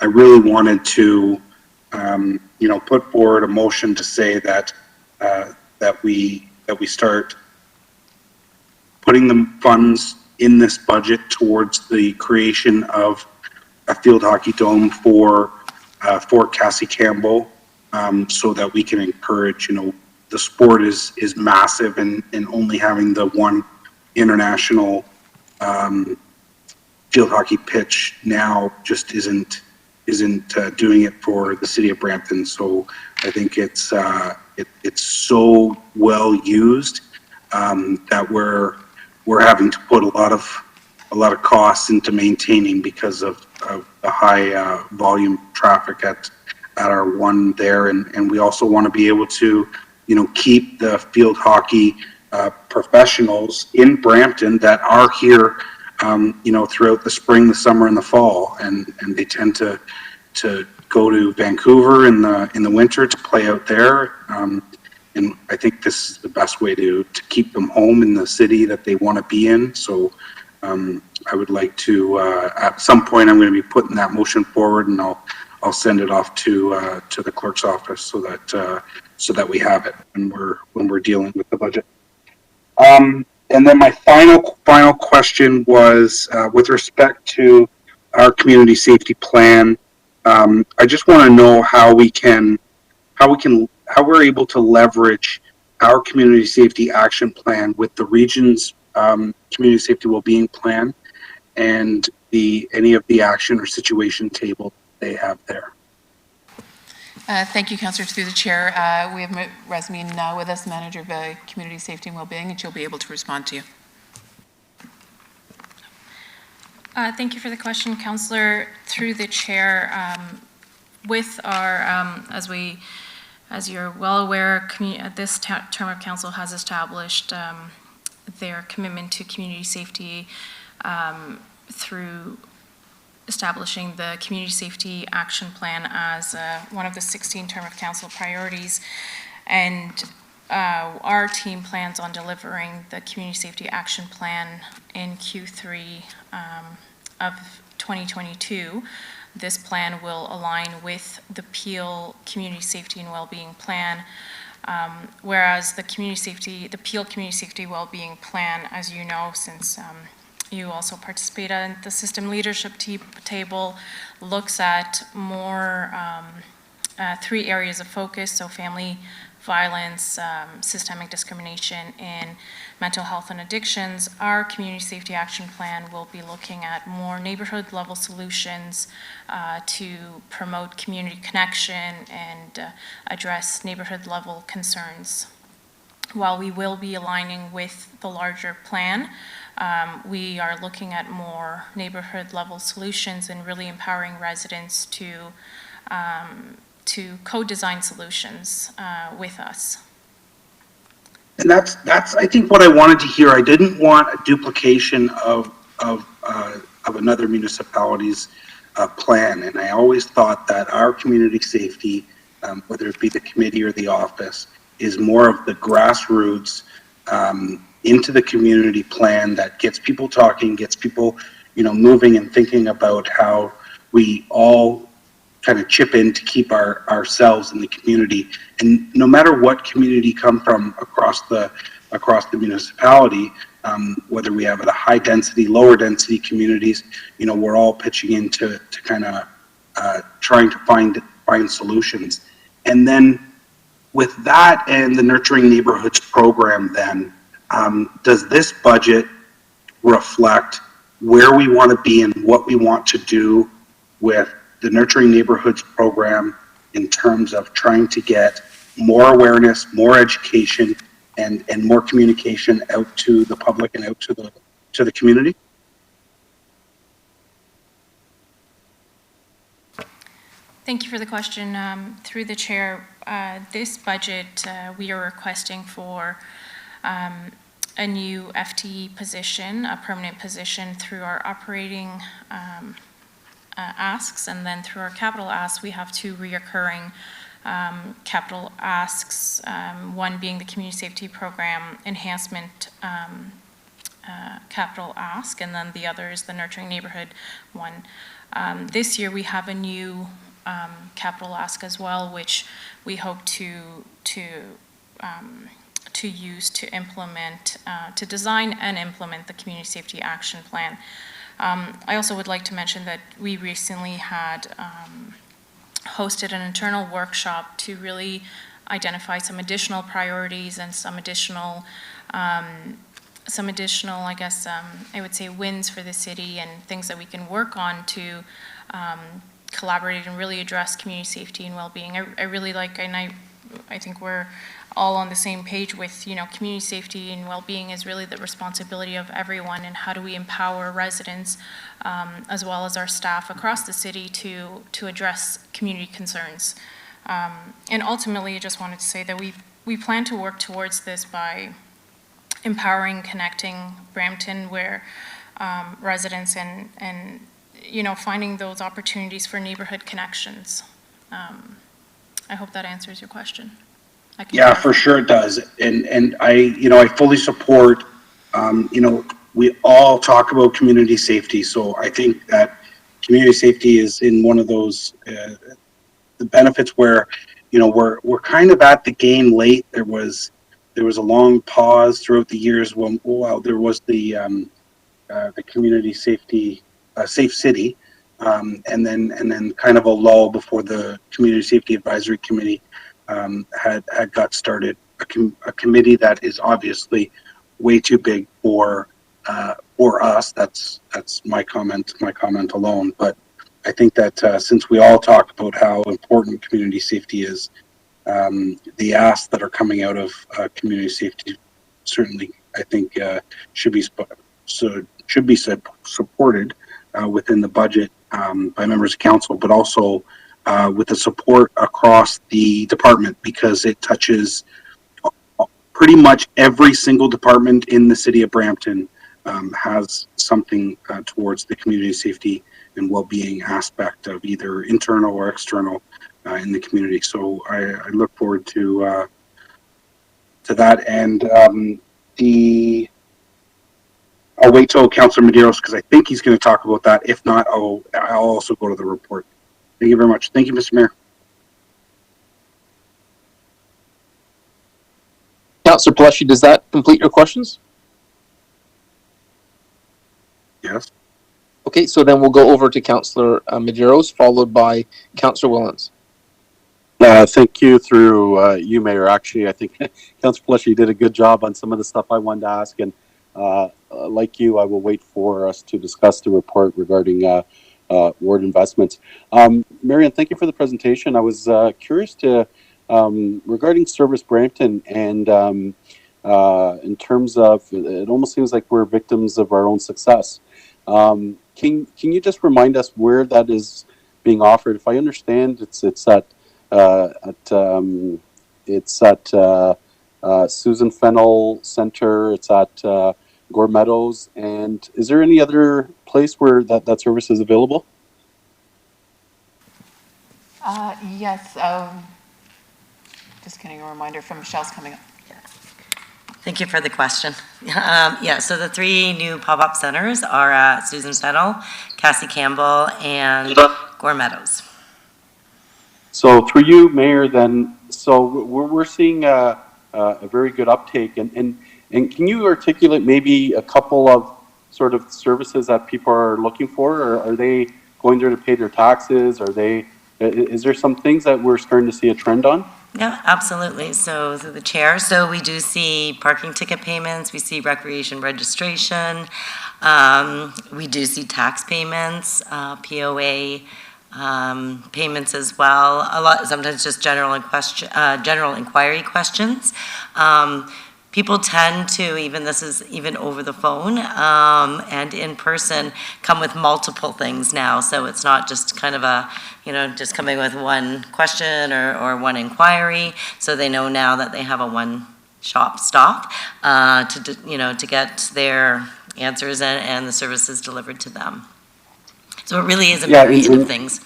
really wanted to, put forward a motion to say that that we start putting the funds in this budget towards the creation of a field hockey dome for Cassie Campbell, so that we can encourage, the sport is massive, and only having the one international field hockey pitch now just isn't doing it for the city of Brampton. So I think it's so well used that we're having to put a lot of costs into maintaining because of the high volume traffic at our one there, and we also want to be able to keep the field hockey professionals in Brampton that are here throughout the spring, the summer, and the fall, and they tend to go to Vancouver in the winter to play out there, and I think this is the best way to keep them home in the city that they want to be in. So I would like to at some point, I'm going to be putting that motion forward, and I'll send it off to the clerk's office so that we have it when we're dealing with the budget. And then my final question was with respect to our community safety plan. I just want to know how we're able to leverage our community safety action plan with the region's community safety wellbeing plan and any of the action or situation table they have there. Thank you, Councillor. Through the chair, we have Rasmeen with us, Manager of Community Safety and Wellbeing, and she'll be able to respond to you. Thank you for the question, Councillor. Through the chair, with our, as you're well aware, this term of council has established their commitment to community safety through establishing the Community Safety Action Plan as one of the 16 term of council priorities. And our team plans on delivering the Community Safety Action Plan in Q3 of 2022. This plan will align with the Peel Community Safety and Wellbeing Plan, whereas the Peel Community Safety Wellbeing Plan, as you know, since you also participate in the system leadership table, looks at more 3 areas of focus, so family violence, systemic discrimination, and mental health and addictions. Our Community Safety Action Plan will be looking at more neighborhood level solutions to promote community connection and address neighborhood level concerns. While we will be aligning with the larger plan, we are looking at more neighborhood level solutions and really empowering residents to co-design solutions with us. And that's I think what I wanted to hear. I didn't want a duplication of another municipality's plan, and I always thought that our community safety, whether it be the committee or the office, is more of the grassroots into the community plan that gets people talking, gets people, moving and thinking about how we all kind of chip in to keep ourselves in the community. And no matter what community come from across the municipality, whether we have the high density, lower density communities, we're all pitching in to kind of trying to find solutions. And then with that and the Nurturing Neighborhoods program, then does this budget reflect where we want to be and what we want to do with the Nurturing Neighborhoods program in terms of trying to get more awareness, more education, and more communication out to the public and out to the community? Thank you for the question. Through the chair, this budget, we are requesting for a new FTE position, a permanent position through our operating asks, and then through our capital asks, we have two reoccurring capital asks, one being the community safety program enhancement capital ask, and then the other is the nurturing neighborhood one. This year we have a new capital ask as well, which we hope to use to implement, to design and implement the community safety action plan. I also would like to mention that we recently had hosted an internal workshop to really identify some additional priorities and some additional, I guess, I would say wins for the city and things that we can work on to collaborate and really address community safety and well-being. I really like, and I think we're all on the same page with, community safety and well-being is really the responsibility of everyone, and how do we empower residents as well as our staff across the city to address community concerns. And ultimately, I just wanted to say that we plan to work towards this by empowering, connecting Brampton where residents and finding those opportunities for neighborhood connections. I hope that answers your question. Yeah, for sure it does. And I fully support, we all talk about community safety. So I think that community safety is in one of those, the benefits where, we're kind of at the game late. There was a long pause throughout the years when, there was the community safety, Safe City, and then kind of a lull before the Community Safety Advisory Committee had got started. A committee that is obviously way too big for us. That's my comment alone. But I think that since we all talk about how important community safety is, the asks that are coming out of community safety certainly, I think, should be supported within the budget by members of council, but also with the support across the department, because it touches pretty much every single department in the city of Brampton has something towards the community safety and well-being aspect of either internal or external in the community. So I look forward to that. And I'll wait till Councillor Medeiros, because I think he's going to talk about that. If not, I'll also go to the report. Thank you very much. Thank you, Mr. Mayor. Councillor Pelletier, does that complete your questions? Yes. Okay, so then we'll go over to Councillor Medeiros, followed by Councillor Willens. Thank you through you, Mayor. Actually, I think Councillor Pelletier did a good job on some of the stuff I wanted to ask, and like you, I will wait for us to discuss the report regarding ward investments. Marian, thank you for the presentation. I was curious to regarding Service Brampton, and in terms of, it almost seems like we're victims of our own success. Can you just remind us where that is being offered? If I understand, it's at Susan Fennell Center. It's at Gore Meadows. And is there any other place where that service is available? Yes. Just getting a reminder from Michelle's coming up. Thank you for the question. So the three new pop-up centers are at Susan Fennell, Cassie Campbell, and Gore Meadows. So through you, Mayor, then, so we're seeing a very good uptake, and can you articulate maybe a couple of sort of services that people are looking for, or are they going there to pay their taxes? Is there some things that we're starting to see a trend on? Yeah, absolutely. So through the chair, so we do see parking ticket payments, we see recreation registration, we do see tax payments, POA payments as well. A lot, sometimes just general inquiry questions. people tend to, this is even over the phone and in person, come with multiple things now. So it's not just kind of a, just coming with one question or one inquiry. So they know now that they have a one-stop to get their answers and the services delivered to them. So it really is a myriad of things.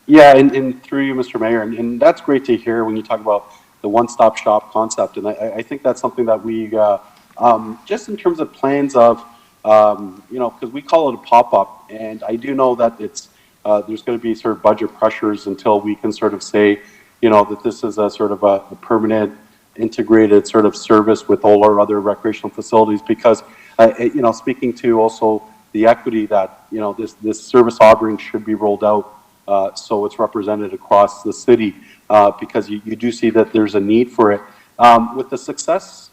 Yeah, and through you, Mr. Mayor, and that's great to hear when you talk about the one-stop shop concept. And I think that's something that we, just in terms of plans of, because we call it a pop-up, and I do know that it's, there's going to be sort of budget pressures until we can sort of say, that this is a sort of a permanent integrated sort of service with all our other recreational facilities, because, speaking to also the equity that, this service offering should be rolled out so it's represented across the city, because you do see that there's a need for it. With the success,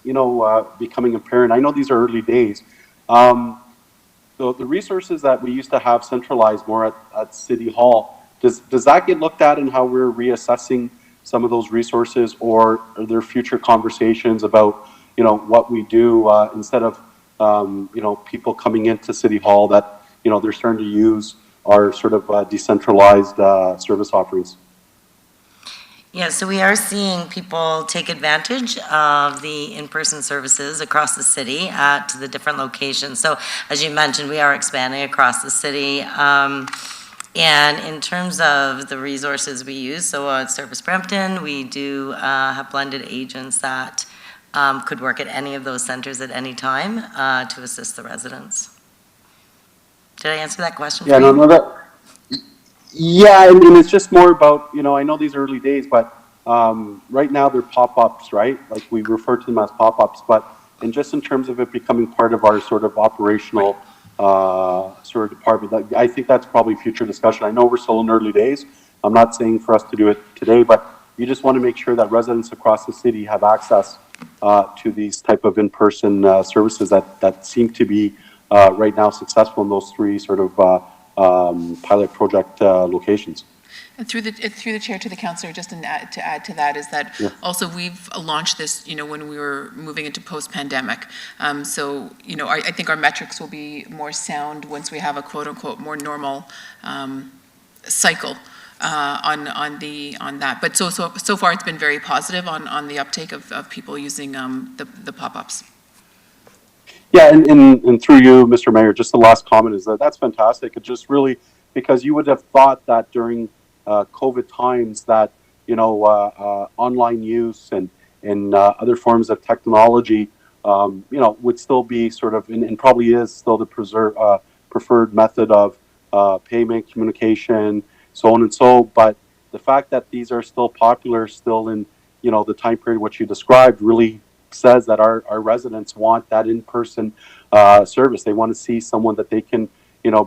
becoming apparent, I know these are early days. So the resources that we used to have centralized more at City Hall, does that get looked at in how we're reassessing some of those resources, or are there future conversations about, what we do instead of, people coming into City Hall that, they're starting to use our sort of decentralized service offerings? Yeah, so we are seeing people take advantage of the in-person services across the city at the different locations. So as you mentioned, we are expanding across the city. And in terms of the resources we use, so at Service Brampton, we do have blended agents that could work at any of those centers at any time to assist the residents. Did I answer that question? Yeah, yeah, and it's just more about, I know these are early days, but right now they're pop-ups, right? Like we refer to them as pop-ups, and just in terms of it becoming part of our sort of operational sort of department, I think that's probably future discussion. I know we're still in early days. I'm not saying for us to do it today, but you just want to make sure that residents across the city have access to these type of in-person services that seem to be right now successful in those three sort of pilot project locations. And through the chair to the councillor, just to add to that is that also we've launched this, when we were moving into post-pandemic. So, I think our metrics will be more sound once we have a quote-unquote more normal cycle on that. But so far it's been very positive on the uptake of people using the pop-ups. Yeah, and through you, Mr. Mayor, just the last comment is that's fantastic. It's just really because you would have thought that during COVID times that, online use and other forms of technology, would still be sort of, and probably is still the preferred method of payment, communication, so on and so. But the fact that these are still popular, still in, the time period which you described, really says that our residents want that in-person service. They want to see someone that they can,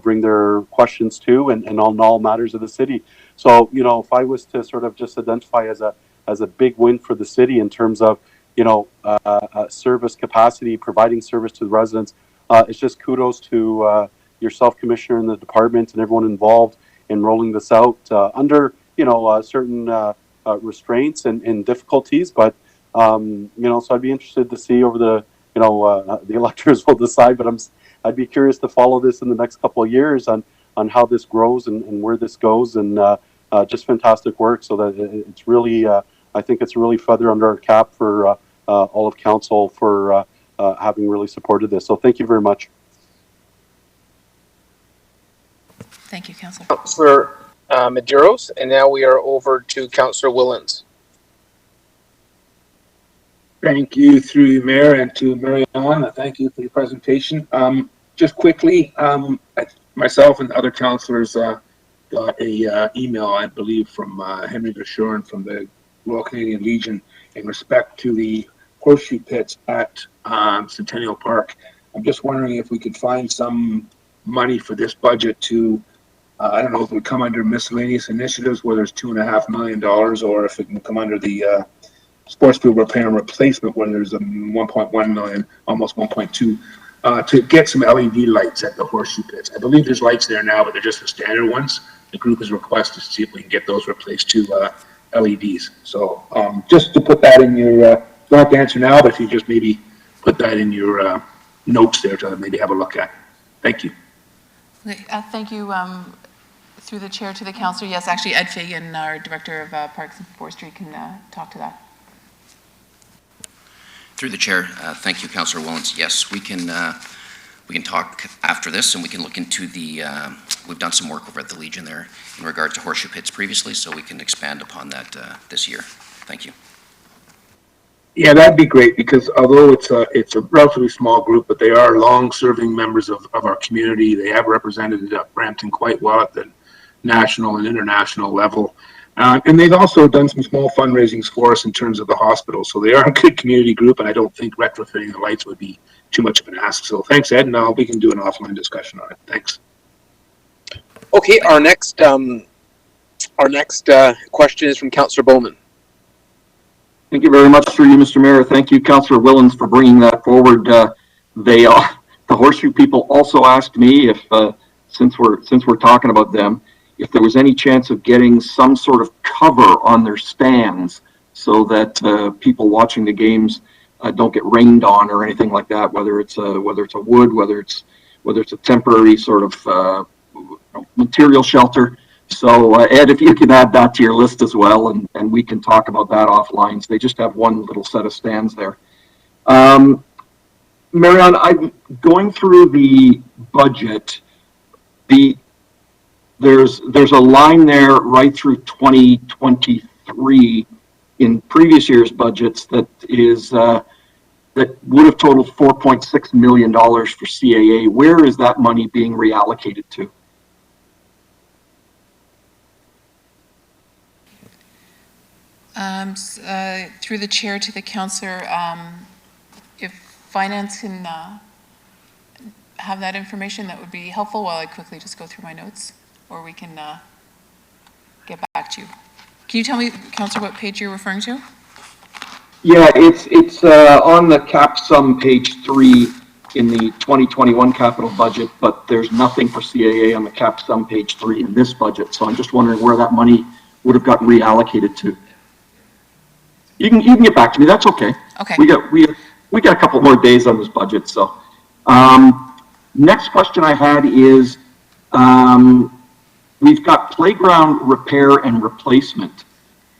bring their questions to and on all matters of the city. So, if I was to sort of just identify as a big win for the city in terms of, service capacity, providing service to the residents, it's just kudos to yourself, Commissioner, and the department and everyone involved in rolling this out under, certain restraints and difficulties. But, so I'd be interested to see over the, the electors will decide, but I'd be curious to follow this in the next couple of years on how this grows and where this goes, and just fantastic work. So that it's really, I think it's really feather under our cap for all of council for having really supported this. So thank you very much. Thank you, Councillor. Councillor Medeiros, and now we are over to Councillor Willens. Thank you through you, Mayor, and to Marianne. Thank you for your presentation. Just quickly, myself and other councillors got a email, I believe, from Henry Verschuren from the Royal Canadian Legion in respect to the horseshoe pits at Centennial Park. I'm just wondering if we could find some money for this budget to, I don't know if it would come under miscellaneous initiatives where there's $2.5 million, or if it can come under the sports field repair and replacement where there's a 1.1 million, almost 1.2, to get some LED lights at the horseshoe pits. I believe there's lights there now, but they're just the standard ones. The group has requested to see if we can get those replaced to LEDs. So just to put that in your don't have to answer now, but if you just maybe put that in your notes there to maybe have a look at. Thank you. Thank you. Through the chair to the councillor. Yes, actually, Ed Fagan, our Director of Parks and Forestry, can talk to that. Through the chair, thank you, Councillor Willens. Yes, we can talk after this, and we can look into the. We've done some work over at the Legion there in regard to horseshoe pits previously, so we can expand upon that this year. Thank you. Yeah, that'd be great, because although it's a relatively small group, but they are long-serving members of our community. They have represented Brampton quite well at the national and international level. And they've also done some small fundraisings for us in terms of the hospital. So they are a good community group, and I don't think retrofitting the lights would be too much of an ask. So thanks, Ed, and we can do an offline discussion on it. Thanks. Okay, our next question is from Councillor Bowman. Thank you very much, through you, Mr. Mayor. Thank you, Councillor Willens, for bringing that forward. The horseshoe people also asked me if, since we're talking about them, if there was any chance of getting some sort of cover on their stands so that people watching the games don't get rained on or anything like that. Whether it's a wood, whether it's a temporary sort of material shelter. So Ed, if you can add that to your list as well, and we can talk about that offline. So they just have one little set of stands there. Marianne, I'm going through the budget. There's a line there right through 2023 in previous year's budgets that is that would have totaled $4.6 million for CAA. Where is that money being reallocated to? Through the chair to the councillor, if finance can have that information, that would be helpful while I quickly just go through my notes, or we can get back to you. Can you tell me, councillor, what page you're referring to? Yeah, it's on the cap sum page 3 in the 2021 capital budget, but there's nothing for CAA on the cap sum page 3 in this budget. So I'm just wondering where that money would have gotten reallocated to. You can get back to me. That's okay. Okay. We got a couple more days on this budget. So, next question I had is, we've got playground repair and replacement,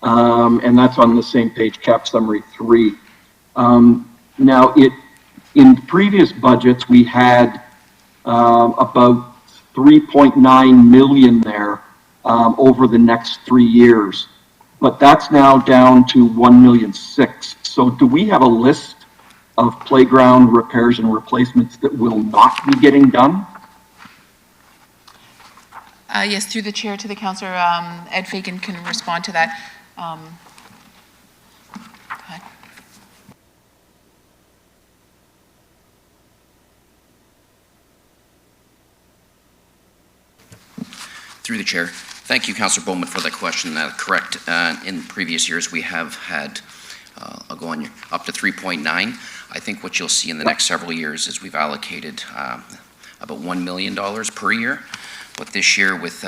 and that's on the same page, cap summary 3. Now, in previous budgets we had about 3.9 million there over the next 3 years. But that's now down to 1.6 million. So do we have a list of playground repairs and replacements that will not be getting done? Yes, through the chair to the councillor, Ed Fagan can respond to that. Go ahead. Through the chair. Thank you, Councillor Bowman, for that question. Correct. In previous years, we have had, I'll go on up to 3.9. I think what you'll see in the next several years is we've allocated about $1 million per year. But this year, with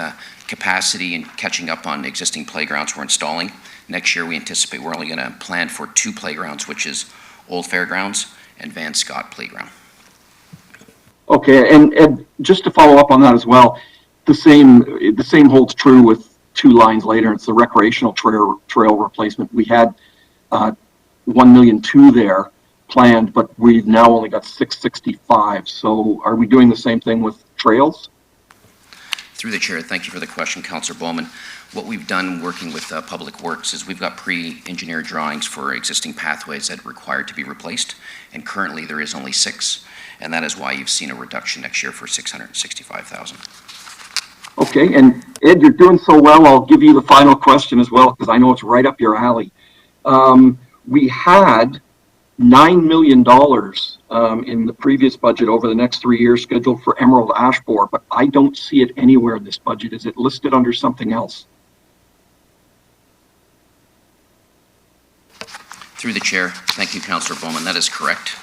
capacity and catching up on existing playgrounds we're installing, next year we anticipate we're only going to plan for 2 playgrounds, which is Old Fairgrounds and Van Scott Playground. Okay, and just to follow up on that as well, the same holds true with 2 lines later. It's the recreational trail replacement. We had 1.2 million there planned, but we've now only got 665. So are we doing the same thing with trails? Through the chair, thank you for the question, Councillor Bowman. What we've done working with Public Works is we've got pre-engineered drawings for existing pathways that are required to be replaced, and currently there is only 6, and that is why you've seen a reduction next year for 665,000. Okay, and Ed, you're doing so well, I'll give you the final question as well, because I know it's right up your alley. We had $9 million in the previous budget over the next 3 years scheduled for Emerald Ash Borer, but I don't see it anywhere in this budget. Is it listed under something else? Through the chair, thank you, Councillor Bowman. That is correct.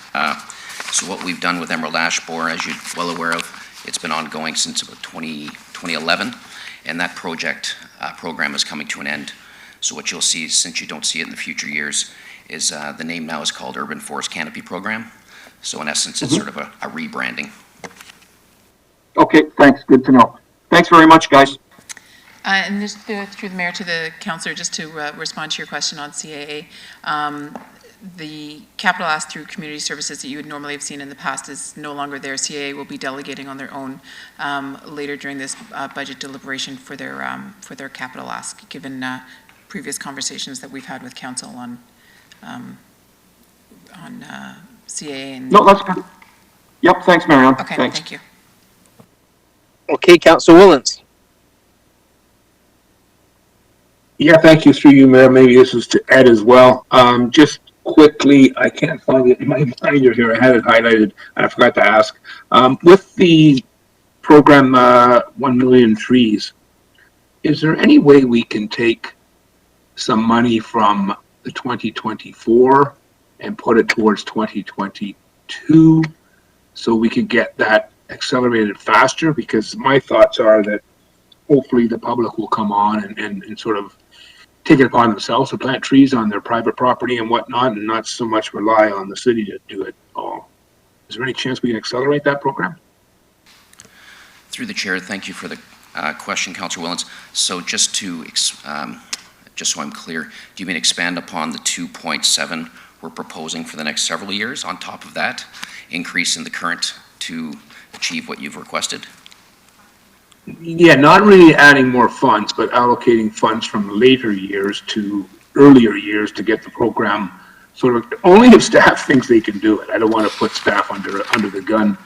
So what we've done with Emerald Ash Borer, as you're well aware of, it's been ongoing since about 2011, and that program is coming to an end. So what you'll see, since you don't see it in the future years, is the name now is called Urban Forest Canopy Program. So in essence, it's sort of a rebranding. Okay, thanks. Good to know. Thanks very much, guys. And just through the mayor to the councillor, just to respond to your question on CAA, the capital ask through community services that you would normally have seen in the past is no longer there. CAA will be delegating on their own later during this budget deliberation for their capital ask, given previous conversations that we've had with council on CAA. And no, that's good. Yep, thanks, Marion. Okay, thanks. thank you. Okay, Councillor Willens. Yeah, thank you. Through you, Mayor. Maybe this is to Ed as well. Just quickly, I can't find it in my binder here. I had it highlighted. I forgot to ask. With the program 1 Million Trees, is there any way we can take some money from the 2024 and put it towards 2022 so we could get that accelerated faster? Because my thoughts are that hopefully the public will come on and sort of take it upon themselves to plant trees on their private property and whatnot, and not so much rely on the city to do it all. Is there any chance we can accelerate that program? Through the chair, thank you for the question, Councillor Willens. So just to, just so I'm clear, do you mean expand upon the 2.7 we're proposing for the next several years on top of that, increase in the current to achieve what you've requested? Yeah, not really adding more funds, but allocating funds from later years to earlier years to get the program sort of, only if staff thinks they can do it. I don't want to put staff under the gun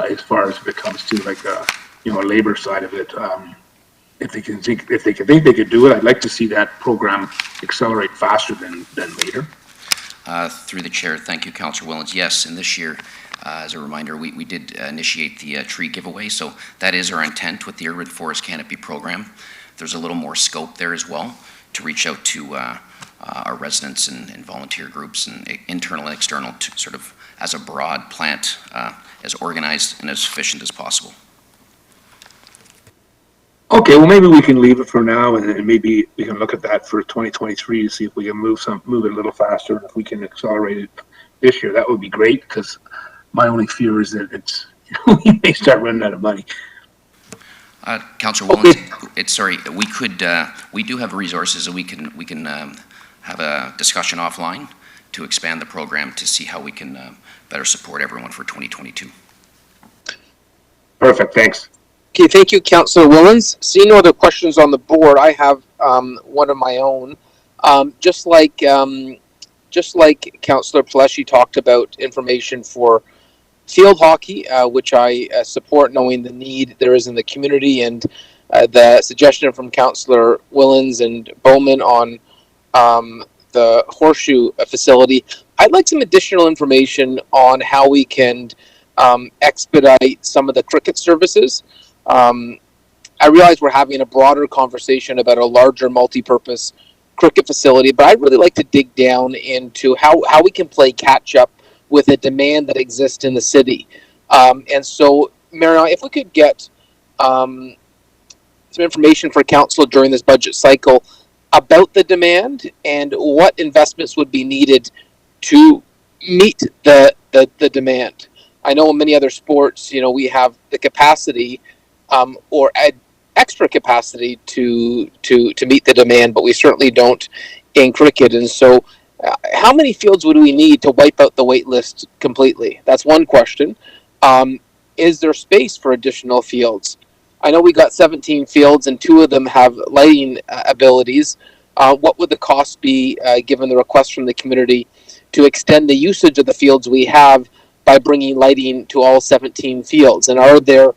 as far as if it comes to like a labor side of it. If they can think they could do it, I'd like to see that program accelerate faster than later. Through the chair, thank you, Councillor Willens. Yes, in this year, as a reminder, we did initiate the tree giveaway, so that is our intent with the Urban Forest Canopy Program. There's a little more scope there as well to reach out to our residents and volunteer groups and internal and external to sort of as a broad plant, as organized and as efficient as possible. Okay, well maybe we can leave it for now, and maybe we can look at that for 2023 to see if we can move it a little faster. If we can accelerate it this year, that would be great, because my only fear is that it's we may start running out of money. Councillor Willens, we do have resources, and we can have a discussion offline to expand the program to see how we can better support everyone for 2022. Perfect, thanks. Okay, thank you, Councillor Willens. Seeing no other questions on the board, I have one of my own. Just like Councillor Pelletier talked about information for field hockey, which I support, knowing the need there is in the community, and the suggestion from Councillor Willens and Bowman on the horseshoe facility. I'd like some additional information on how we can expedite some of the cricket services. I realize we're having a broader conversation about a larger multi-purpose cricket facility, but I'd really like to dig down into how we can play catch up with a demand that exists in the city. And so, Marion, if we could get some information for council during this budget cycle about the demand and what investments would be needed to meet the demand. I know in many other sports, we have the capacity or extra capacity to meet the demand, but we certainly don't in cricket. And so how many fields would we need to wipe out the wait list completely? That's one question. Is there space for additional fields? I know we got 17 fields and 2 of them have lighting abilities. What would the cost be given the request from the community to extend the usage of the fields we have by bringing lighting to all 17 fields? And are there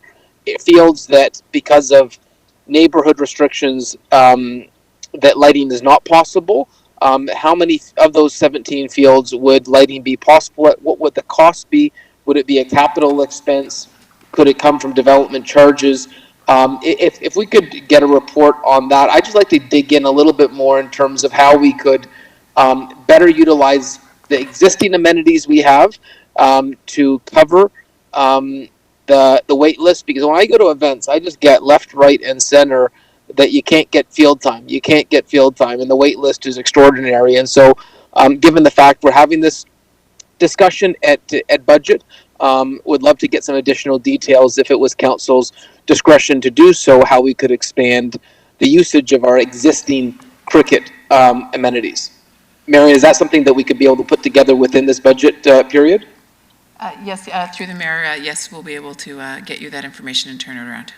fields that, because of neighborhood restrictions, that lighting is not possible? How many of those 17 fields would lighting be possible at? What would the cost be? Would it be a capital expense? Could it come from development charges? If we could get a report on that, I'd just like to dig in a little bit more in terms of how we could better utilize the existing amenities we have to cover the wait list, because when I go to events, I just get left, right, and center that you can't get field time. You can't get field time, and the wait list is extraordinary. And so given the fact we're having this discussion at budget, would love to get some additional details if it was council's discretion to do so, how we could expand the usage of our existing cricket amenities. Marion, is that something that we could be able to put together within this budget period? Yes, through the mayor, yes, we'll be able to get you that information and turn it around.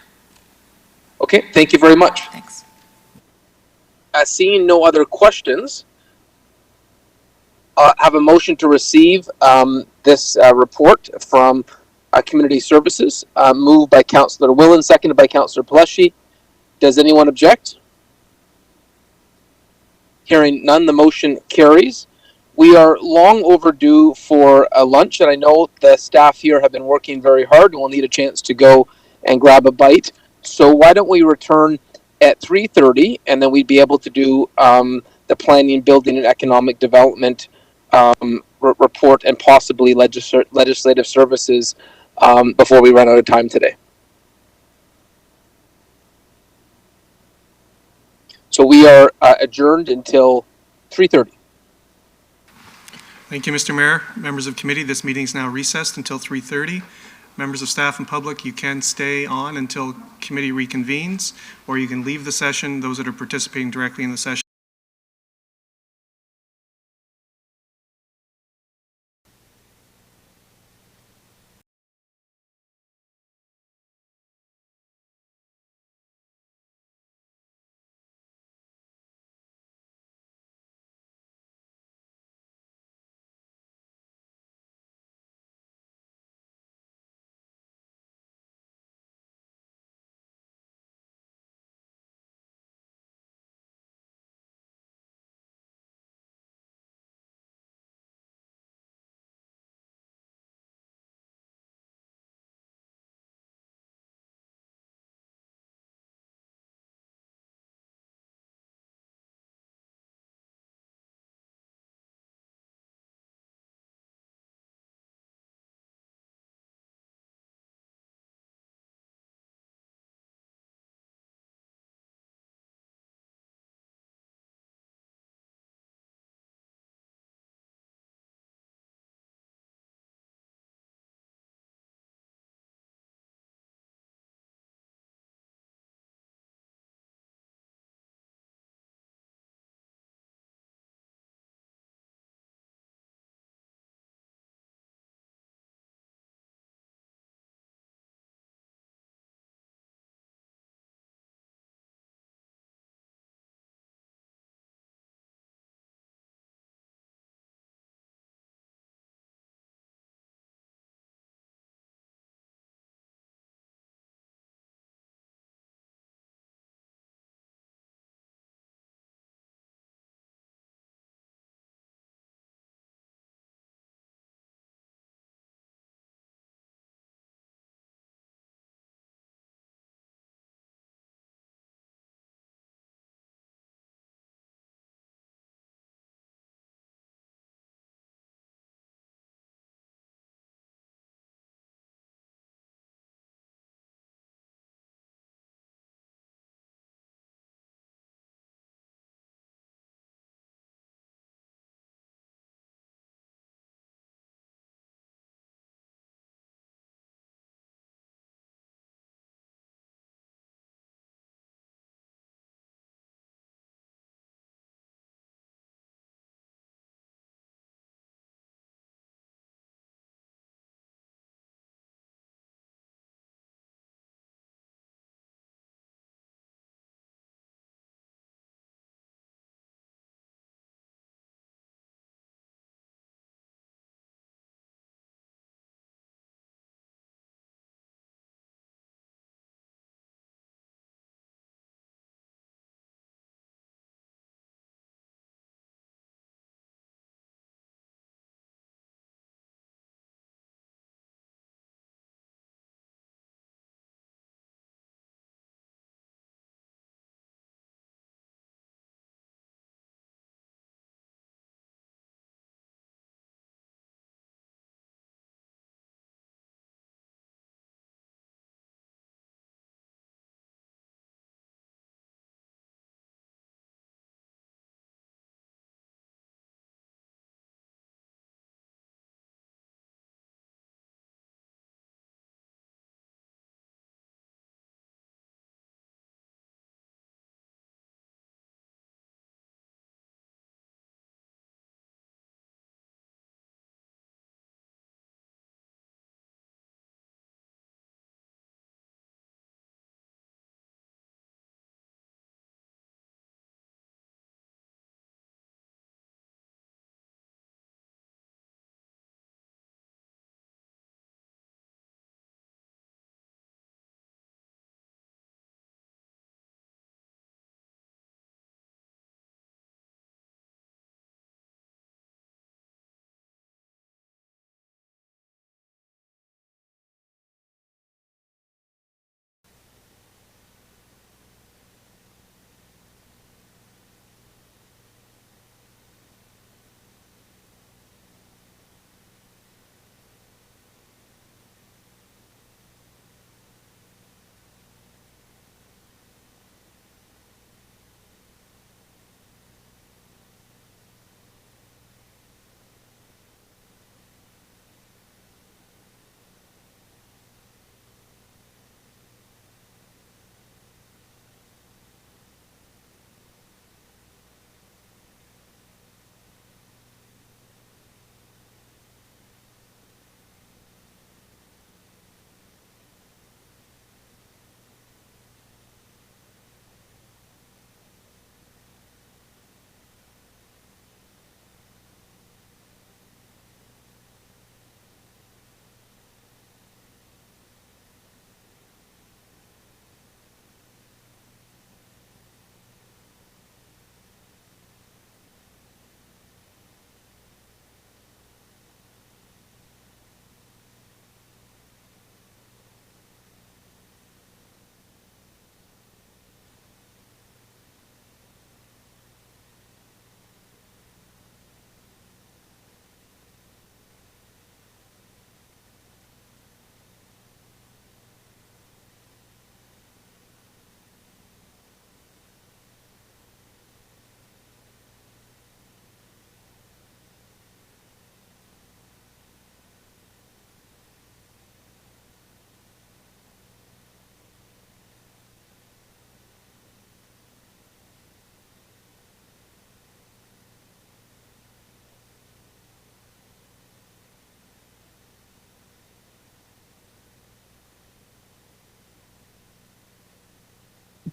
Okay, thank you very much. Thanks. Seeing no other questions, have a motion to receive this report from Community Services, moved by Councillor Willen, seconded by Councillor Paleschi. Does anyone object? Hearing none, the motion carries. We are long overdue for a lunch, and I know the staff here have been working very hard and will need a chance to go and grab a bite. So why don't we return at 3:30, and then we'd be able to do the planning, building, and economic development report and possibly legislative services before we run out of time today. So we are adjourned until 3:30. Thank you, Mr. Mayor. Members of committee, this meeting is now recessed until 3:30. Members of staff and public, you can stay on until committee reconvenes, or you can leave the session, those that are participating directly in the session.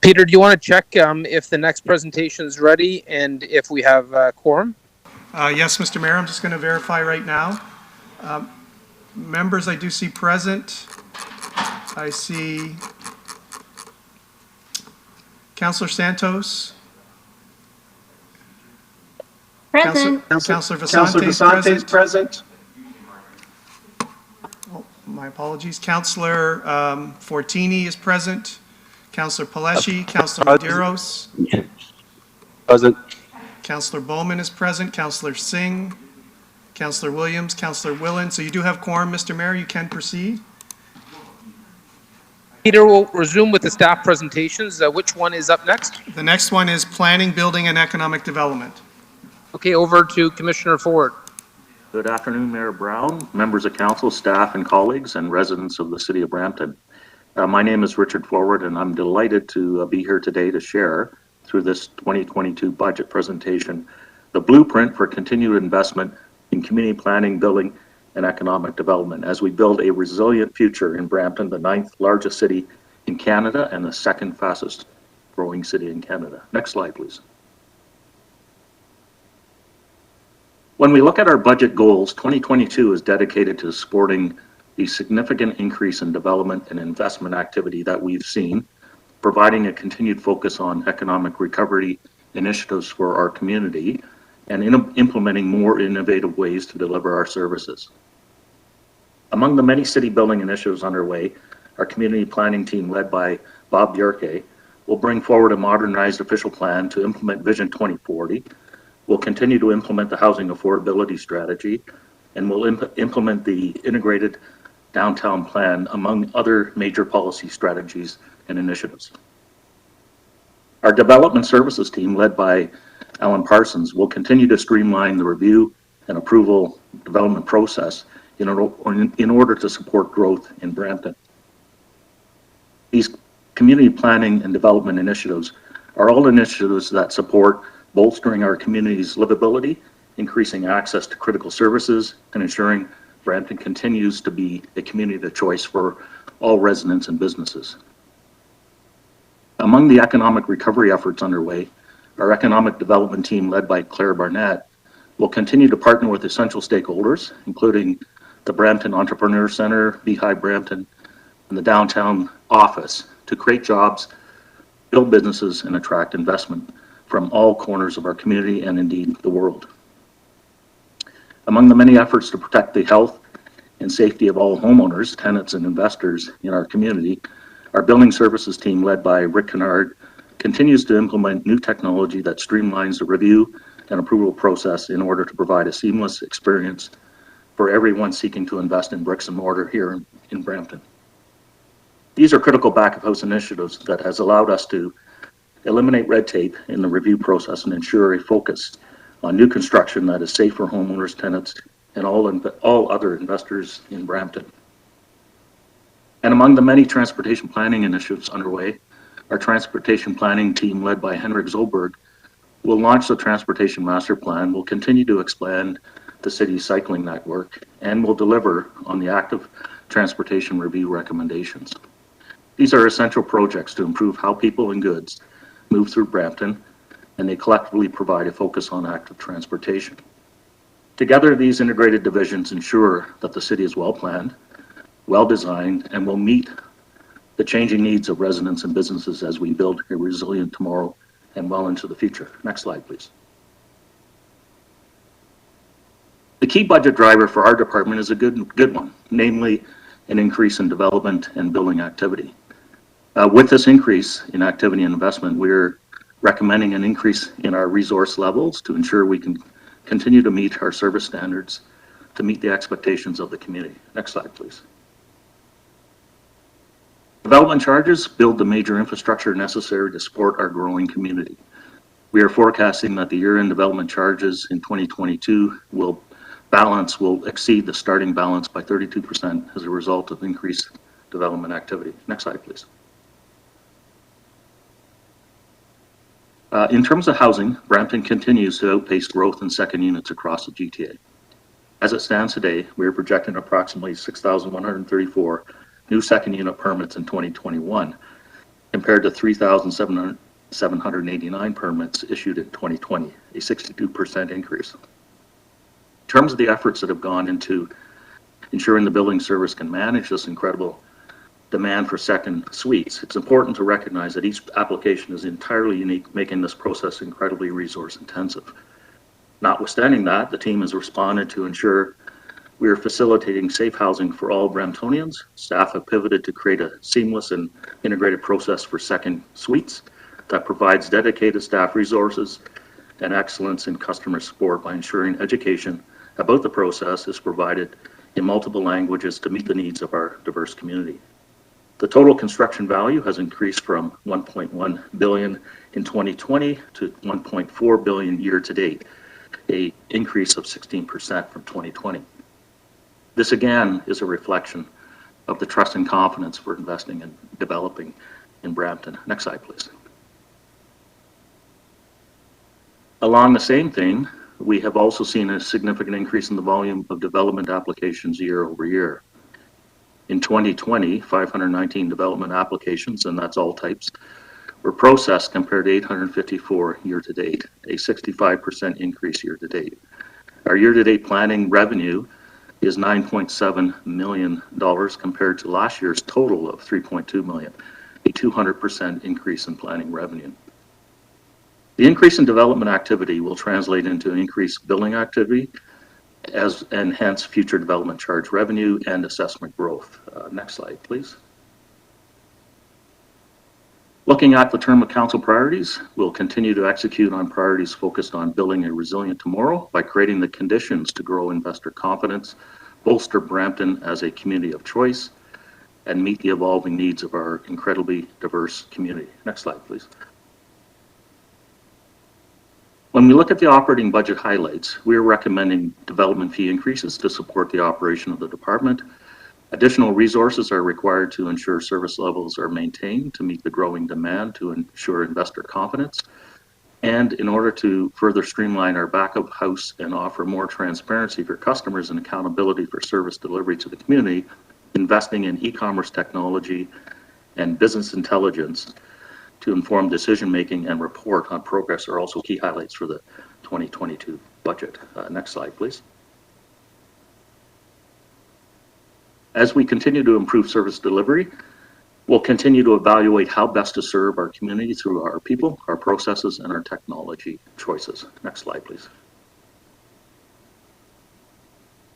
Peter, do you want to check if the next presentation is ready and if we have quorum? Yes, Mr. Mayor, I'm just going to verify right now. Members I do see present. I see Councillor Santos. Present. Councillor Councillor Vasante Vasante is present. Oh, my apologies. Councillor Fortini is present. Councillor Paleshi, Councillor Medeiros. Present. Councillor Bowman is present. Councillor Singh, Councillor Williams, Councillor Willen. So you do have quorum, Mr. Mayor. You can proceed. Peter will resume with the staff presentations. Which one is up next? The next one is Planning, Building, and Economic Development. Okay, over to Commissioner Ford. Good afternoon, Mayor Brown, members of council, staff and colleagues, and residents of the city of Brampton. My name is Richard Forward, and I'm delighted to be here today to share, through this 2022 budget presentation, the blueprint for continued investment in community planning, building, and economic development as we build a resilient future in Brampton, the 9th largest city in Canada and the 2nd fastest growing city in Canada. Next slide, please. When we look at our budget goals, 2022 is dedicated to supporting the significant increase in development and investment activity that we've seen, providing a continued focus on economic recovery initiatives for our community, and implementing more innovative ways to deliver our services. Among the many city building initiatives underway, our community planning team led by Bob Bjerke will bring forward a modernized official plan to implement Vision 2040. We'll continue to implement the housing affordability strategy, and we'll implement the integrated downtown plan, among other major policy strategies and initiatives. Our development services team led by Alan Parsons will continue to streamline the review and approval development process in order to support growth in Brampton. These community planning and development initiatives are all initiatives that support bolstering our community's livability, increasing access to critical services, and ensuring Brampton continues to be a community of choice for all residents and businesses. Among the economic recovery efforts underway, our economic development team led by Claire Barnett will continue to partner with essential stakeholders, including the Brampton Entrepreneur Center, Beehive Brampton, and the downtown office to create jobs, build businesses, and attract investment from all corners of our community and indeed the world. Among the many efforts to protect the health and safety of all homeowners, tenants, and investors in our community, our building services team led by Rick Kennard continues to implement new technology that streamlines the review and approval process in order to provide a seamless experience for everyone seeking to invest in bricks and mortar here in Brampton. These are critical back-of-house initiatives that has allowed us to eliminate red tape in the review process and ensure a focus on new construction that is safe for homeowners, tenants, and all other investors in Brampton. And among the many transportation planning initiatives underway, our transportation planning team led by Henrik Zolberg will launch the Transportation Master Plan, will continue to expand the city's cycling network, and will deliver on the active transportation review recommendations. These are essential projects to improve how people and goods move through Brampton, and they collectively provide a focus on active transportation. Together, these integrated divisions ensure that the city is well planned, well designed, and will meet the changing needs of residents and businesses as we build a resilient tomorrow and well into the future. Next slide, please. The key budget driver for our department is a good one, namely an increase in development and building activity. With this increase in activity and investment, we're recommending an increase in our resource levels to ensure we can continue to meet our service standards to meet the expectations of the community. Next slide, please. Development charges build the major infrastructure necessary to support our growing community. We are forecasting that the year-end development charges in 2022 will exceed the starting balance by 32% as a result of increased development activity. Next slide, please. In terms of housing, Brampton continues to outpace growth in second units across the GTA. As it stands today, we are projecting approximately 6,134 new second unit permits in 2021. compared to 3,789 permits issued in 2020, a 62% increase. In terms of the efforts that have gone into ensuring the building service can manage this incredible demand for second suites, it's important to recognize that each application is entirely unique, making this process incredibly resource intensive. Notwithstanding that, the team has responded to ensure we are facilitating safe housing for all Bramptonians. Staff have pivoted to create a seamless and integrated process for second suites that provides dedicated staff resources and excellence in customer support by ensuring education about the process is provided in multiple languages to meet the needs of our diverse community. The total construction value has increased from $1.1 billion in 2020 to $1.4 billion year to date, an increase of 16% from 2020. This again is a reflection of the trust and confidence we're investing in developing in Brampton. Next slide, please. Along the same thing, we have also seen a significant increase in the volume of development applications year over year. In 2020, 519 development applications, and that's all types, were processed compared to 854 year to date, a 65% increase year to date. Our year to date planning revenue is $9.7 million compared to last year's total of $3.2 million, a 200% increase in planning revenue. The increase in development activity will translate into increased billing activity and hence future development charge revenue and assessment growth. Next slide, please. Looking at the term of council priorities, we'll continue to execute on priorities focused on building a resilient tomorrow by creating the conditions to grow investor confidence, bolster Brampton as a community of choice, and meet the evolving needs of our incredibly diverse community. Next slide, please. When we look at the operating budget highlights, we are recommending development fee increases to support the operation of the department. Additional resources are required to ensure service levels are maintained to meet the growing demand to ensure investor confidence. And in order to further streamline our back of house and offer more transparency for customers and accountability for service delivery to the community, investing in e-commerce technology and business intelligence to inform decision-making and report on progress are also key highlights for the 2022 budget. Next slide, please. As we continue to improve service delivery, we'll continue to evaluate how best to serve our community through our people, our processes, and our technology choices. Next slide, please.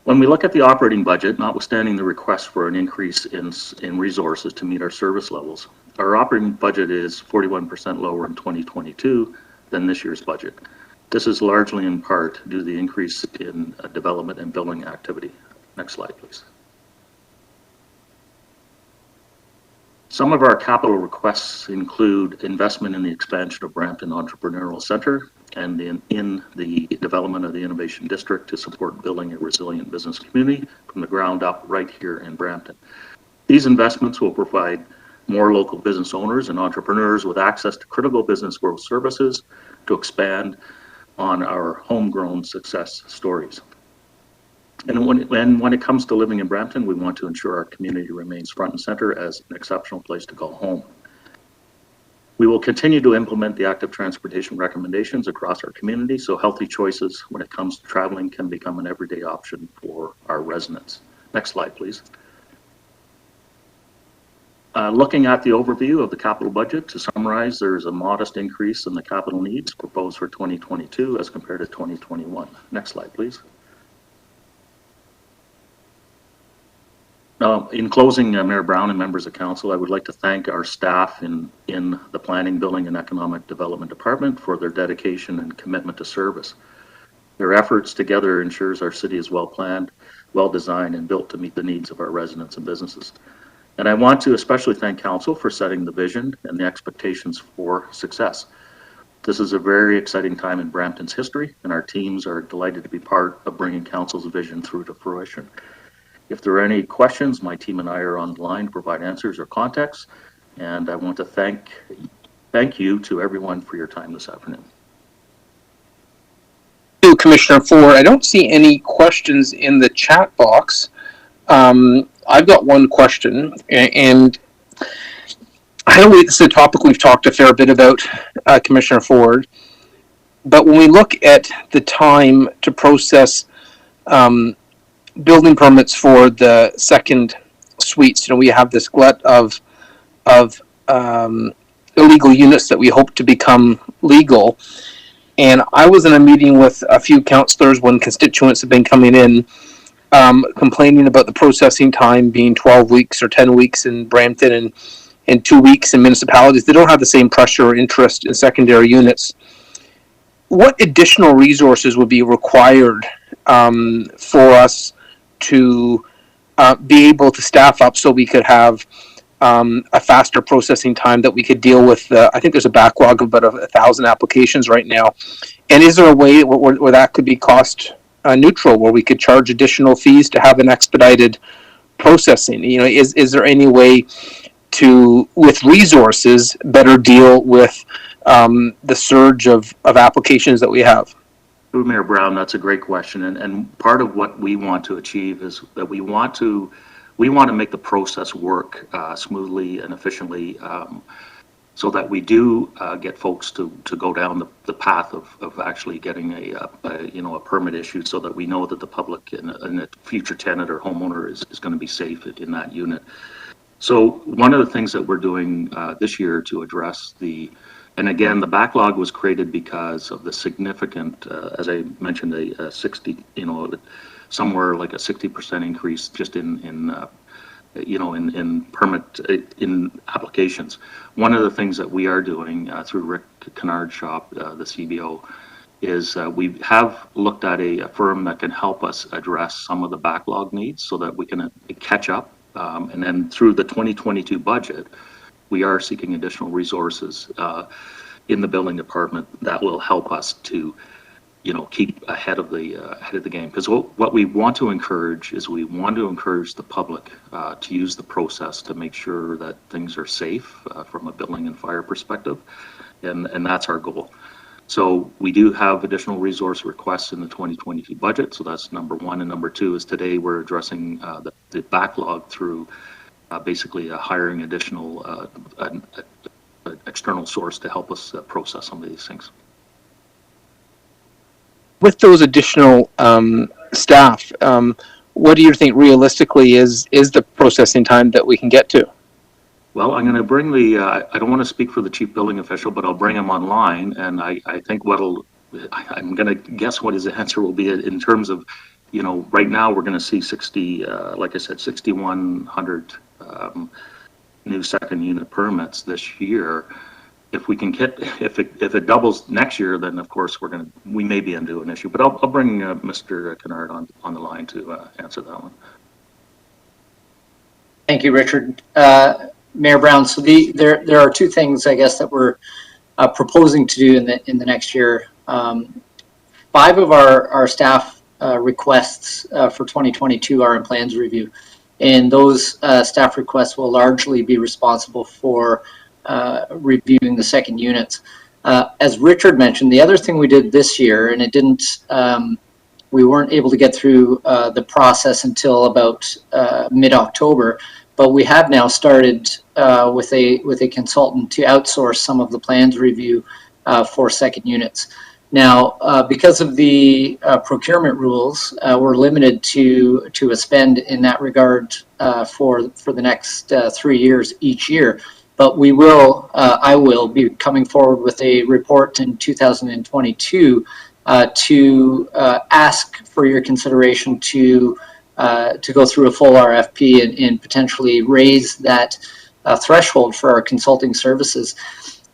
When we look at the operating budget, notwithstanding the request for an increase in resources to meet our service levels, our operating budget is 41% lower in 2022 than this year's budget. This is largely in part due to the increase in development and building activity. Next slide, please. Some of our capital requests include investment in the expansion of Brampton Entrepreneurial Center and in the development of the Innovation District to support building a resilient business community from the ground up right here in Brampton. These investments will provide more local business owners and entrepreneurs with access to critical business growth services to expand on our homegrown success stories. And when it comes to living in Brampton, we want to ensure our community remains front and center as an exceptional place to call home. We will continue to implement the active transportation recommendations across our community so healthy choices when it comes to traveling can become an everyday option for our residents. Next slide, please. Looking at the overview of the capital budget, to summarize, there's a modest increase in the capital needs proposed for 2022 as compared to 2021. Next slide, please. In closing, Mayor Brown and members of council, I would like to thank our staff in the Planning, Building and Economic Development Department for their dedication and commitment to service. Their efforts together ensures our city is well planned, well designed, and built to meet the needs of our residents and businesses. And I want to especially thank council for setting the vision and the expectations for success. This is a very exciting time in Brampton's history, and our teams are delighted to be part of bringing council's vision through to fruition. If there are any questions, my team and I are on the line to provide answers or context. And I want to thank you to everyone for your time this afternoon. Thank you, Commissioner Ford. I don't see any questions in the chat box. I've got one question, and I know this is a topic we've talked a fair bit about, Commissioner Ford, but when we look at the time to process building permits for the second suites, we have this glut of illegal units that we hope to become legal. And I was in a meeting with a few councillors when constituents have been coming in, complaining about the processing time being 12 weeks or 10 weeks in Brampton and 2 weeks in municipalities. They don't have the same pressure or interest in secondary units. What additional resources would be required for us to be able to staff up so we could have a faster processing time that we could deal with? I think there's a backlog of about 1,000 applications right now. And is there a way where that could be cost neutral, where we could charge additional fees to have an expedited processing? Is there any way to, with resources, better deal with the surge of applications that we have? Mayor Brown, that's a great question. And part of what we want to achieve is that we want to make the process work smoothly and efficiently, so that we do get folks to go down the path of actually getting a permit issued, so that we know that the public and the future tenant or homeowner is going to be safe in that unit. So one of the things that we're doing this year to address and again, the backlog was created because of the significant, as I mentioned, a 60, somewhere like a 60% increase just in applications. One of the things that we are doing through Rick Kennard's shop, the CBO, is we have looked at a firm that can help us address some of the backlog needs so that we can catch up. And then through the 2022 budget, we are seeking additional resources in the building department that will help us to, keep ahead of the game. Because what we want to encourage is the public to use the process to make sure that things are safe from a building and fire perspective, and that's our goal. So we do have additional resource requests in the 2022 budget. So that's number one, and number two is today we're addressing the backlog through basically hiring additional external source to help us process some of these things. With those additional staff, what do you think realistically is the processing time that we can get to? Well, I'm going to bring I don't want to speak for the chief building official, but I'll bring him online, and I think I'm going to guess what his answer will be in terms of, right now we're going to see 6,100 new second unit permits this year. If we can get, if it doubles next year, then of course we may be into an issue. But I'll bring Mr. Kennard on the line to answer that one. Thank you, Richard. Mayor Brown, so there are two things, I guess, that we're proposing to do in the next year. 5 of our staff requests for 2022 are in plans review, and those staff requests will largely be responsible for reviewing the second units. As Richard mentioned, the other thing we did this year, and we weren't able to get through the process until about mid-October, but we have now started with a consultant to outsource some of the plans review for second units. Now, because of the procurement rules, we're limited to a spend in that regard for the next 3 years each year. But I will be coming forward with a report in 2022 to ask for your consideration to go through a full RFP and potentially raise that threshold for our consulting services.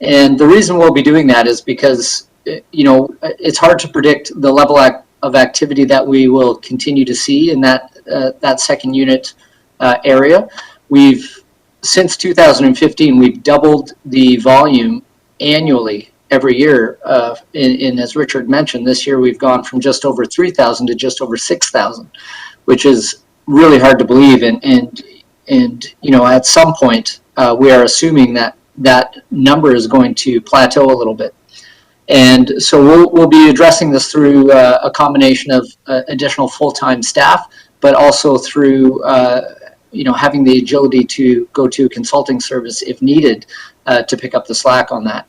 And the reason we'll be doing that is because it's hard to predict the level of activity that we will continue to see in that second unit area. Since 2015, we've doubled the volume annually every year. And as Richard mentioned, this year we've gone from just over 3,000 to just over 6,000, which is really hard to believe. And at some point, we are assuming that number is going to plateau a little bit. And so we'll be addressing this through a combination of additional full-time staff, but also through having the agility to go to a consulting service if needed to pick up the slack on that.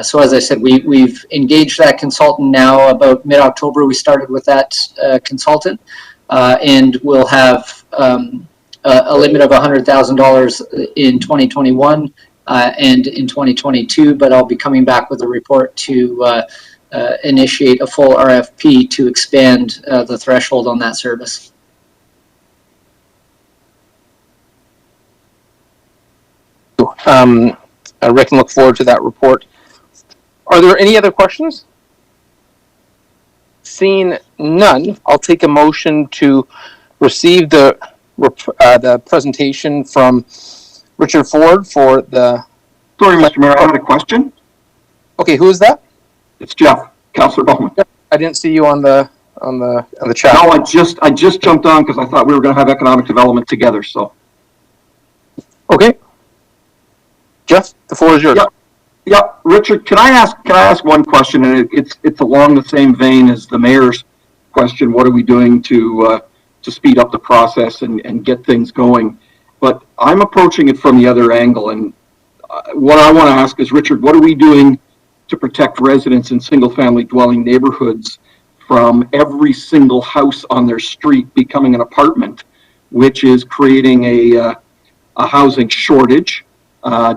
So as I said, we've engaged that consultant now. About mid-October, we started with that consultant, and we'll have a limit of $100,000 in 2021 and in 2022, but I'll be coming back with a report to initiate a full RFP to expand the threshold on that service. Rick, can look forward to that report. Are there any other questions? Seeing none, I'll take a motion to receive the presentation from Richard Ford for the. Sorry, Mr. Mayor, I had a question. Okay, who is that? It's Jeff, Councillor Bowman. I didn't see you on the chat. No, I just jumped on because I thought we were going to have economic development together. So. Okay. Jeff, the floor is yours. Yeah, Richard, can I ask one question? And it's along the same vein as the mayor's question. What are we doing to speed up the process and get things going? But I'm approaching it from the other angle. And what I want to ask is, Richard, what are we doing to protect residents in single-family dwelling neighborhoods from every single house on their street becoming an apartment, which is creating a housing shortage?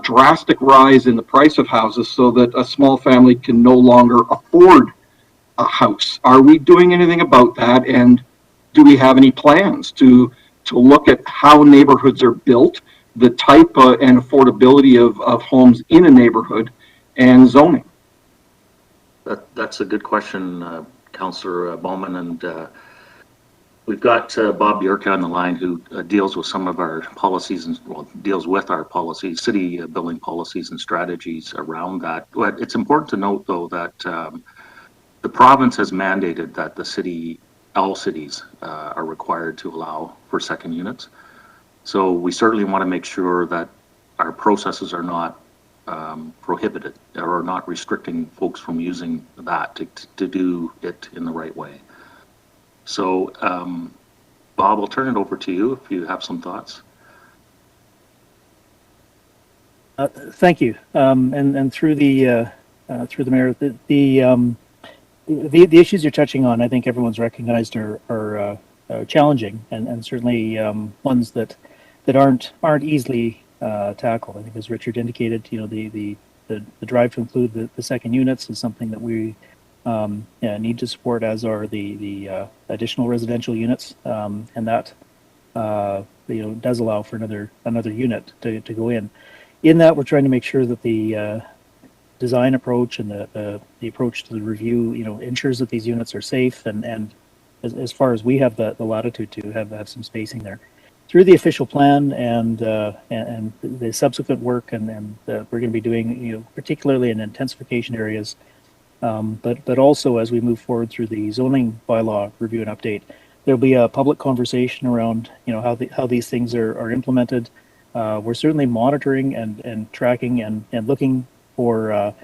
Drastic rise in the price of houses so that a small family can no longer afford a house. Are we doing anything about that? And do we have any plans to look at how neighborhoods are built, the type and affordability of homes in a neighborhood, and zoning? That's a good question, Councillor Bowman, and we've got Bob Bjork on the line who deals with some of our policies and deals with our policies, city building policies and strategies around that. But it's important to note, though, that the province has mandated that all cities are required to allow for second units. So we certainly want to make sure that our processes are not prohibited or not restricting folks from using that to do it in the right way. So, Bob, I'll turn it over to you if you have some thoughts. Thank you. And through the mayor, the issues you're touching on, I think everyone's recognized are challenging and certainly ones that aren't easily tackled. I think, as Richard indicated, the drive to include the second units is something that we need to support, as are the additional residential units, and that does allow for another unit to go in. In that, we're trying to make sure that the design approach and the approach to the review, ensures that these units are safe, and as far as we have the latitude to have some spacing there. Through the official plan and the subsequent work, and we're going to be doing, particularly in intensification areas. But also as we move forward through the zoning bylaw review and update, there'll be a public conversation around how these things are implemented. We're certainly monitoring and tracking and looking for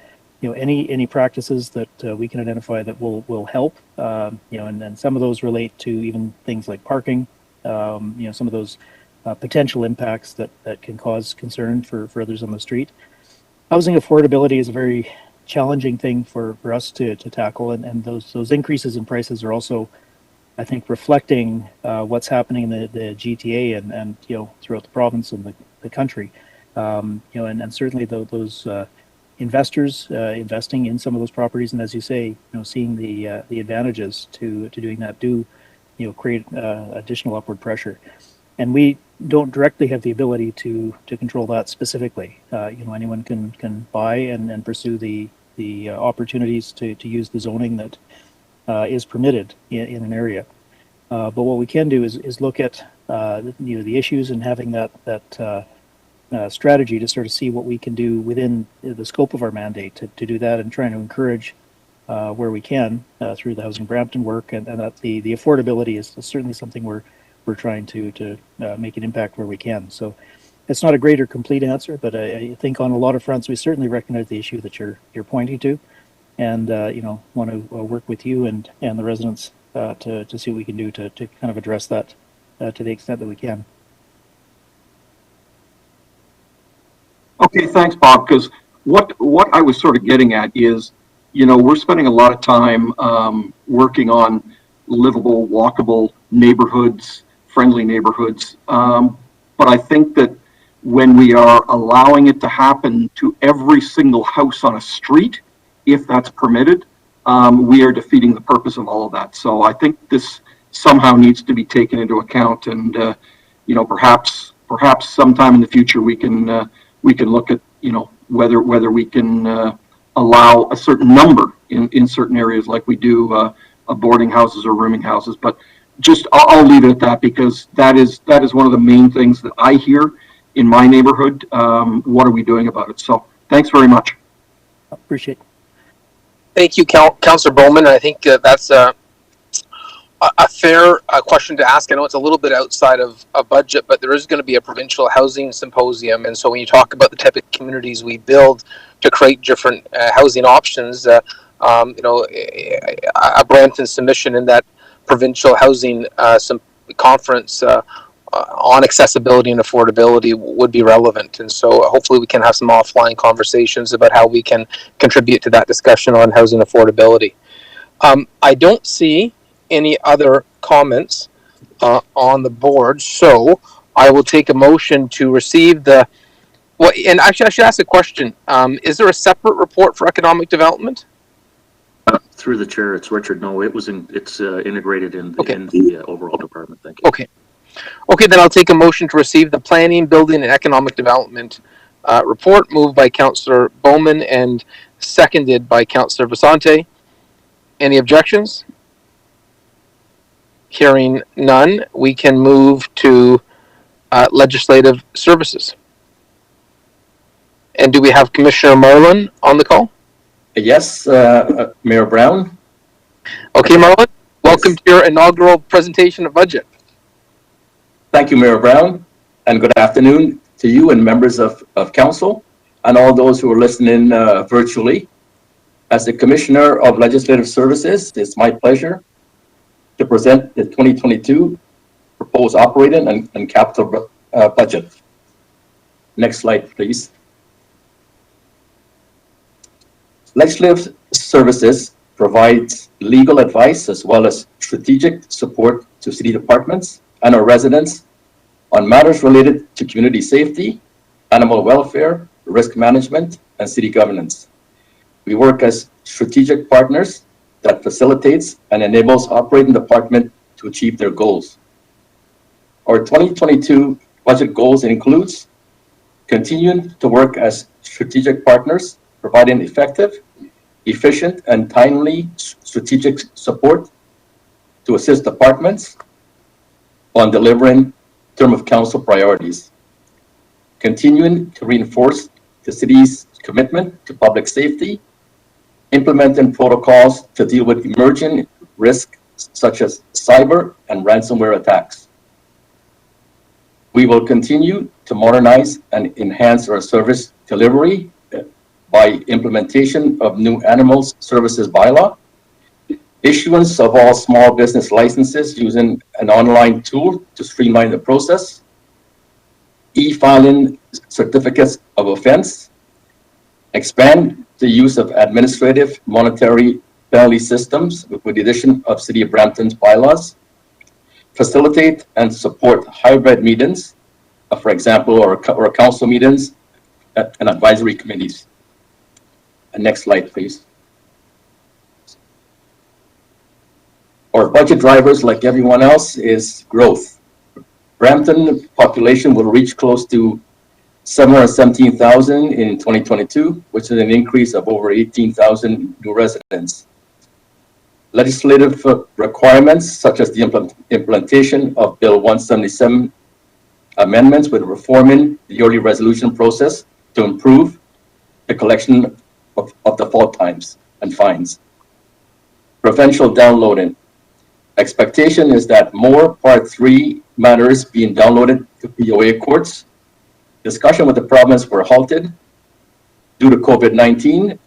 any practices that we can identify that will help. And some of those relate to even things like parking. Some of those potential impacts that can cause concern for others on the street. Housing affordability is a very challenging thing for us to tackle, and those increases in prices are also, I think, reflecting what's happening in the GTA and throughout the province and the country. And certainly those investors investing in some of those properties, and as you say, seeing the advantages to doing that do create additional upward pressure. And we don't directly have the ability to control that specifically. Anyone can buy and pursue the opportunities to use the zoning that is permitted in an area. But what we can do is look at the issues and having that strategy to sort of see what we can do within the scope of our mandate to do that, and trying to encourage where we can through the Housing Brampton work, and that the affordability is certainly something we're trying to make an impact where we can. So it's not a great or complete answer, but I think on a lot of fronts we certainly recognize the issue that you're pointing to, and want to work with you and the residents to see what we can do to kind of address that to the extent that we can. Okay, thanks, Bob, because what I was sort of getting at is, we're spending a lot of time working on livable, walkable neighborhoods, friendly neighborhoods. But I think that when we are allowing it to happen to every single house on a street, if that's permitted, we are defeating the purpose of all of that. So I think this somehow needs to be taken into account, and perhaps sometime in the future we can look at whether we can allow a certain number in certain areas, like we do boarding houses or rooming houses. But just I'll leave it at that, because that is one of the main things that I hear in my neighborhood. What are we doing about it? So thanks very much. Appreciate it. Thank you, Councillor Bowman. I think that's a fair question to ask. I know it's a little bit outside of a budget, but there is going to be a provincial housing symposium. And so when you talk about the type of communities we build to create different housing options, a Brampton submission in that provincial housing conference on accessibility and affordability would be relevant. And so hopefully we can have some offline conversations about how we can contribute to that discussion on housing affordability. I don't see any other comments on the board, so I will take a motion to receive and actually I should ask a question. Is there a separate report for economic development? Through the chair, it's Richard. No, it's integrated in the overall department. Thank you. Okay, then I'll take a motion to receive the planning, building, and economic development report, moved by Councillor Bowman and seconded by Councillor Vasante. Any objections? Hearing none, we can move to legislative services. And do we have Commissioner Marlin on the call? Yes, Mayor Brown. Okay, Marlin, welcome to your inaugural presentation of budget. Thank you, Mayor Brown, and good afternoon to you and members of council and all those who are listening virtually. As the Commissioner of Legislative Services, it's my pleasure to present the 2022 proposed operating and capital budget. Next slide, please. Legislative Services provides legal advice as well as strategic support to city departments and our residents on matters related to community safety, animal welfare, risk management, and city governance. We work as strategic partners that facilitates and enables operating department to achieve their goals. Our 2022 budget goals includes continuing to work as strategic partners, providing effective, efficient, and timely strategic support to assist departments on delivering term of council priorities. Continuing to reinforce the city's commitment to public safety, implementing protocols to deal with emerging risks such as cyber and ransomware attacks. We will continue to modernize and enhance our service delivery by implementation of new animals services bylaw, issuance of all small business licenses using an online tool to streamline the process, e-filing certificates of offense, expand the use of administrative monetary penalty systems with the addition of City of Brampton's bylaws, facilitate and support hybrid meetings, for example, or council meetings and advisory committees. Next slide, please. Our budget drivers, like everyone else, is growth. Brampton population will reach close to 717,000 in 2022, which is an increase of over 18,000 new residents. Legislative requirements, such as the implementation of Bill 177 amendments with reforming the yearly resolution process to improve the collection of default times and fines. Provincial downloading. Expectation is that more Part 3 matters being downloaded to POA courts. Discussion with the province were halted due to COVID-19,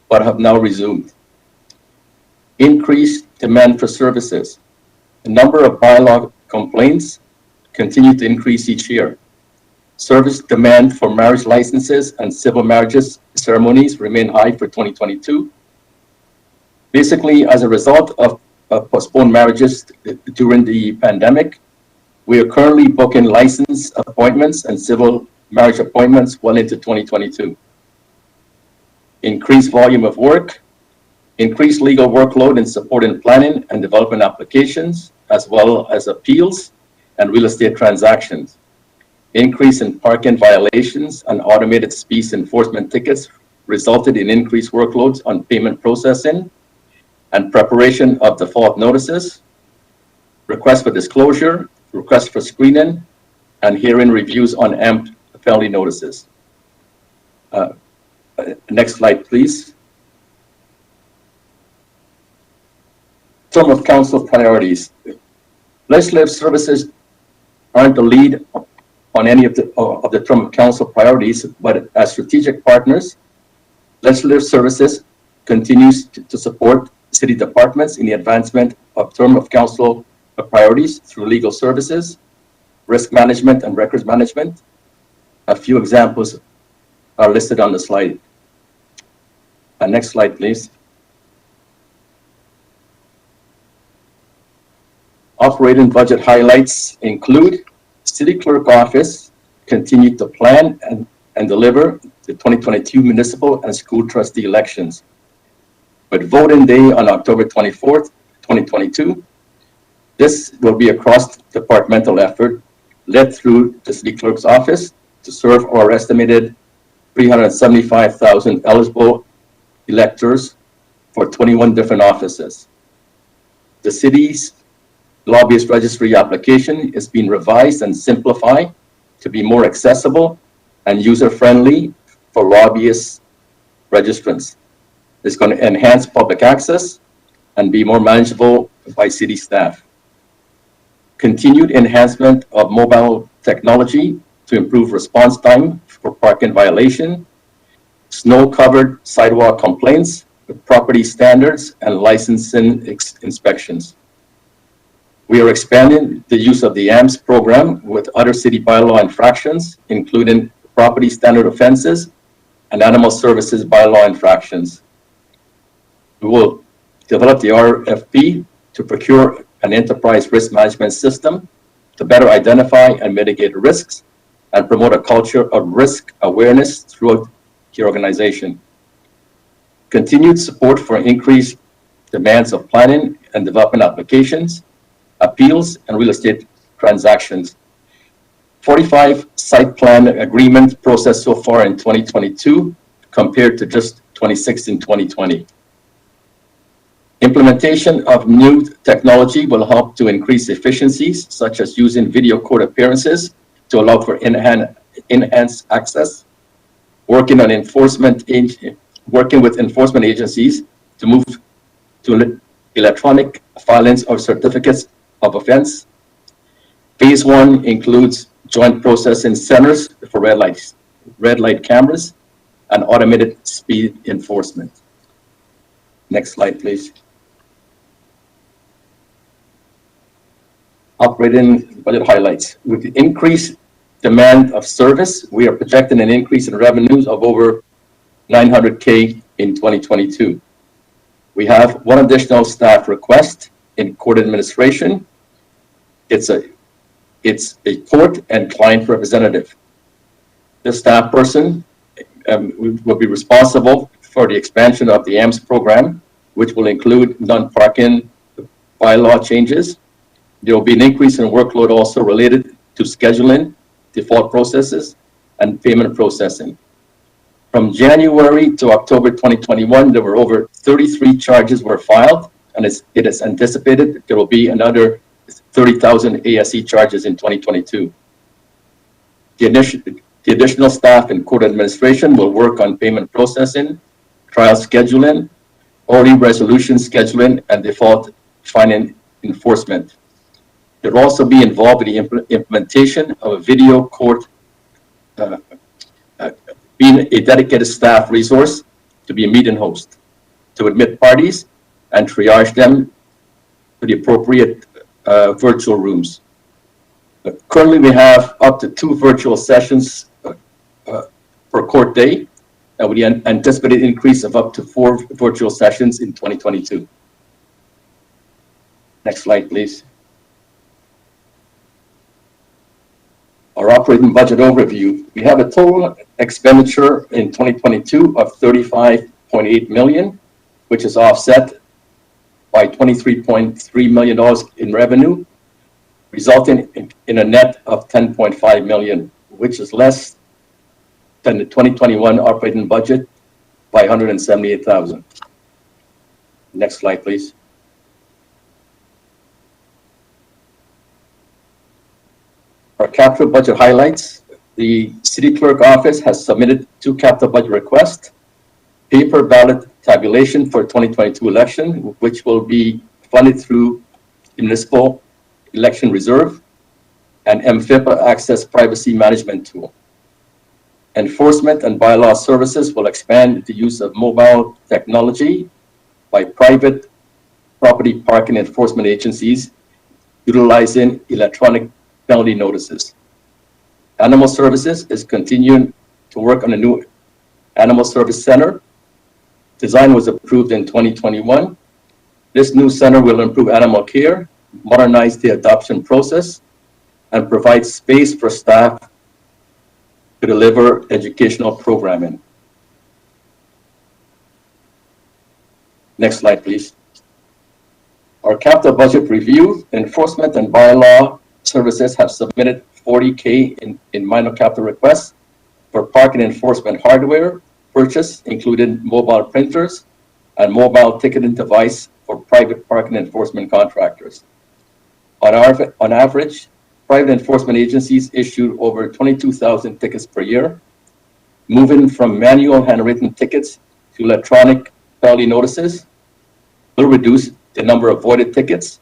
but have now resumed. Increased demand for services. The number of bylaw complaints continue to increase each year. Service demand for marriage licenses and civil marriages ceremonies remain high for 2022. Basically, as a result of postponed marriages during the pandemic, we are currently booking license appointments and civil marriage appointments well into 2022. Increased volume of work, increased legal workload in supporting planning and development applications, as well as appeals and real estate transactions. Increase in parking violations and automated speed enforcement tickets resulted in increased workloads on payment processing and preparation of default notices, requests for disclosure, requests for screening, and hearing reviews on AMP felony notices. Next slide, please. Term of council priorities. Legislative services aren't the lead on any of the term of council priorities, but as strategic partners, legislative services continues to support city departments in the advancement of term of council priorities through legal services, risk management, and records management. A few examples are listed on the slide. Next slide, please. Operating budget highlights include City Clerk Office continued to plan and deliver the 2022 municipal and school trustee elections. But voting day on October 24th, 2022, this will be a cross-departmental effort led through the City Clerk's Office to serve our estimated 375,000 eligible electors for 21 different offices. The city's lobbyist registry application is being revised and simplified to be more accessible and user-friendly for lobbyist registrants. It's going to enhance public access and be more manageable by city staff. Continued enhancement of mobile technology to improve response time for parking violation, snow-covered sidewalk complaints, property standards, and licensing inspections. We are expanding the use of the AMPS program with other city bylaw infractions, including property standard offenses and animal services bylaw infractions. We will develop the RFP to procure an enterprise risk management system to better identify and mitigate risks and promote a culture of risk awareness throughout the organization. Continued support for increased demands of planning and development applications, appeals, and real estate transactions. 45 site plan agreements processed so far in 2022 compared to just 26 in 2020. Implementation of new technology will help to increase efficiencies, such as using video court appearances to allow for enhanced access, working with enforcement agencies to move to electronic filings of certificates of offense. Phase 1 includes joint processing centers for red light cameras and automated speed enforcement. Next slide, please. Operating budget highlights. With the increased demand of service, we are projecting an increase in revenues of over $900K in 2022. We have one additional staff request in court administration. It's a court and client representative. This staff person will be responsible for the expansion of the AMPS program, which will include non-parking bylaw changes. There will be an increase in workload also related to scheduling, default processes, and payment processing. From January to October 2021, there were over 33 charges were filed, and it is anticipated there will be another 30,000 ASE charges in 2022. The additional staff in court administration will work on payment processing, trial scheduling, early resolution scheduling, and default fine enforcement. They'll also be involved in the implementation of a video court, being a dedicated staff resource to be a meeting host, to admit parties and triage them to the appropriate virtual rooms. Currently, we have up to 2 virtual sessions per court day, and we anticipate an increase of up to 4 virtual sessions in 2022. Next slide, please. Our operating budget overview. We have a total expenditure in 2022 of $35.8 million, which is offset by $23.3 million in revenue, resulting in a net of $10.5 million, which is less than the 2021 operating budget by $178,000. Next slide, please. Our capital budget highlights. The City Clerk Office has submitted 2 capital budget requests. Paper ballot tabulation for 2022 election, which will be funded through the Municipal Election Reserve, and MFIPA Access Privacy Management Tool. Enforcement and bylaw services will expand the use of mobile technology by private property parking enforcement agencies utilizing electronic penalty notices. Animal Services is continuing to work on a new Animal Service Center. Design was approved in 2021. This new center will improve animal care, modernize the adoption process, and provide space for staff to deliver educational programming. Next slide, please. Our capital budget review. Enforcement and bylaw services have submitted $40,000 in minor capital requests for parking enforcement hardware purchase, including mobile printers and mobile ticketing device for private parking enforcement contractors. On average, private enforcement agencies issued over 22,000 tickets per year. Moving from manual handwritten tickets to electronic penalty notices will reduce the number of voided tickets,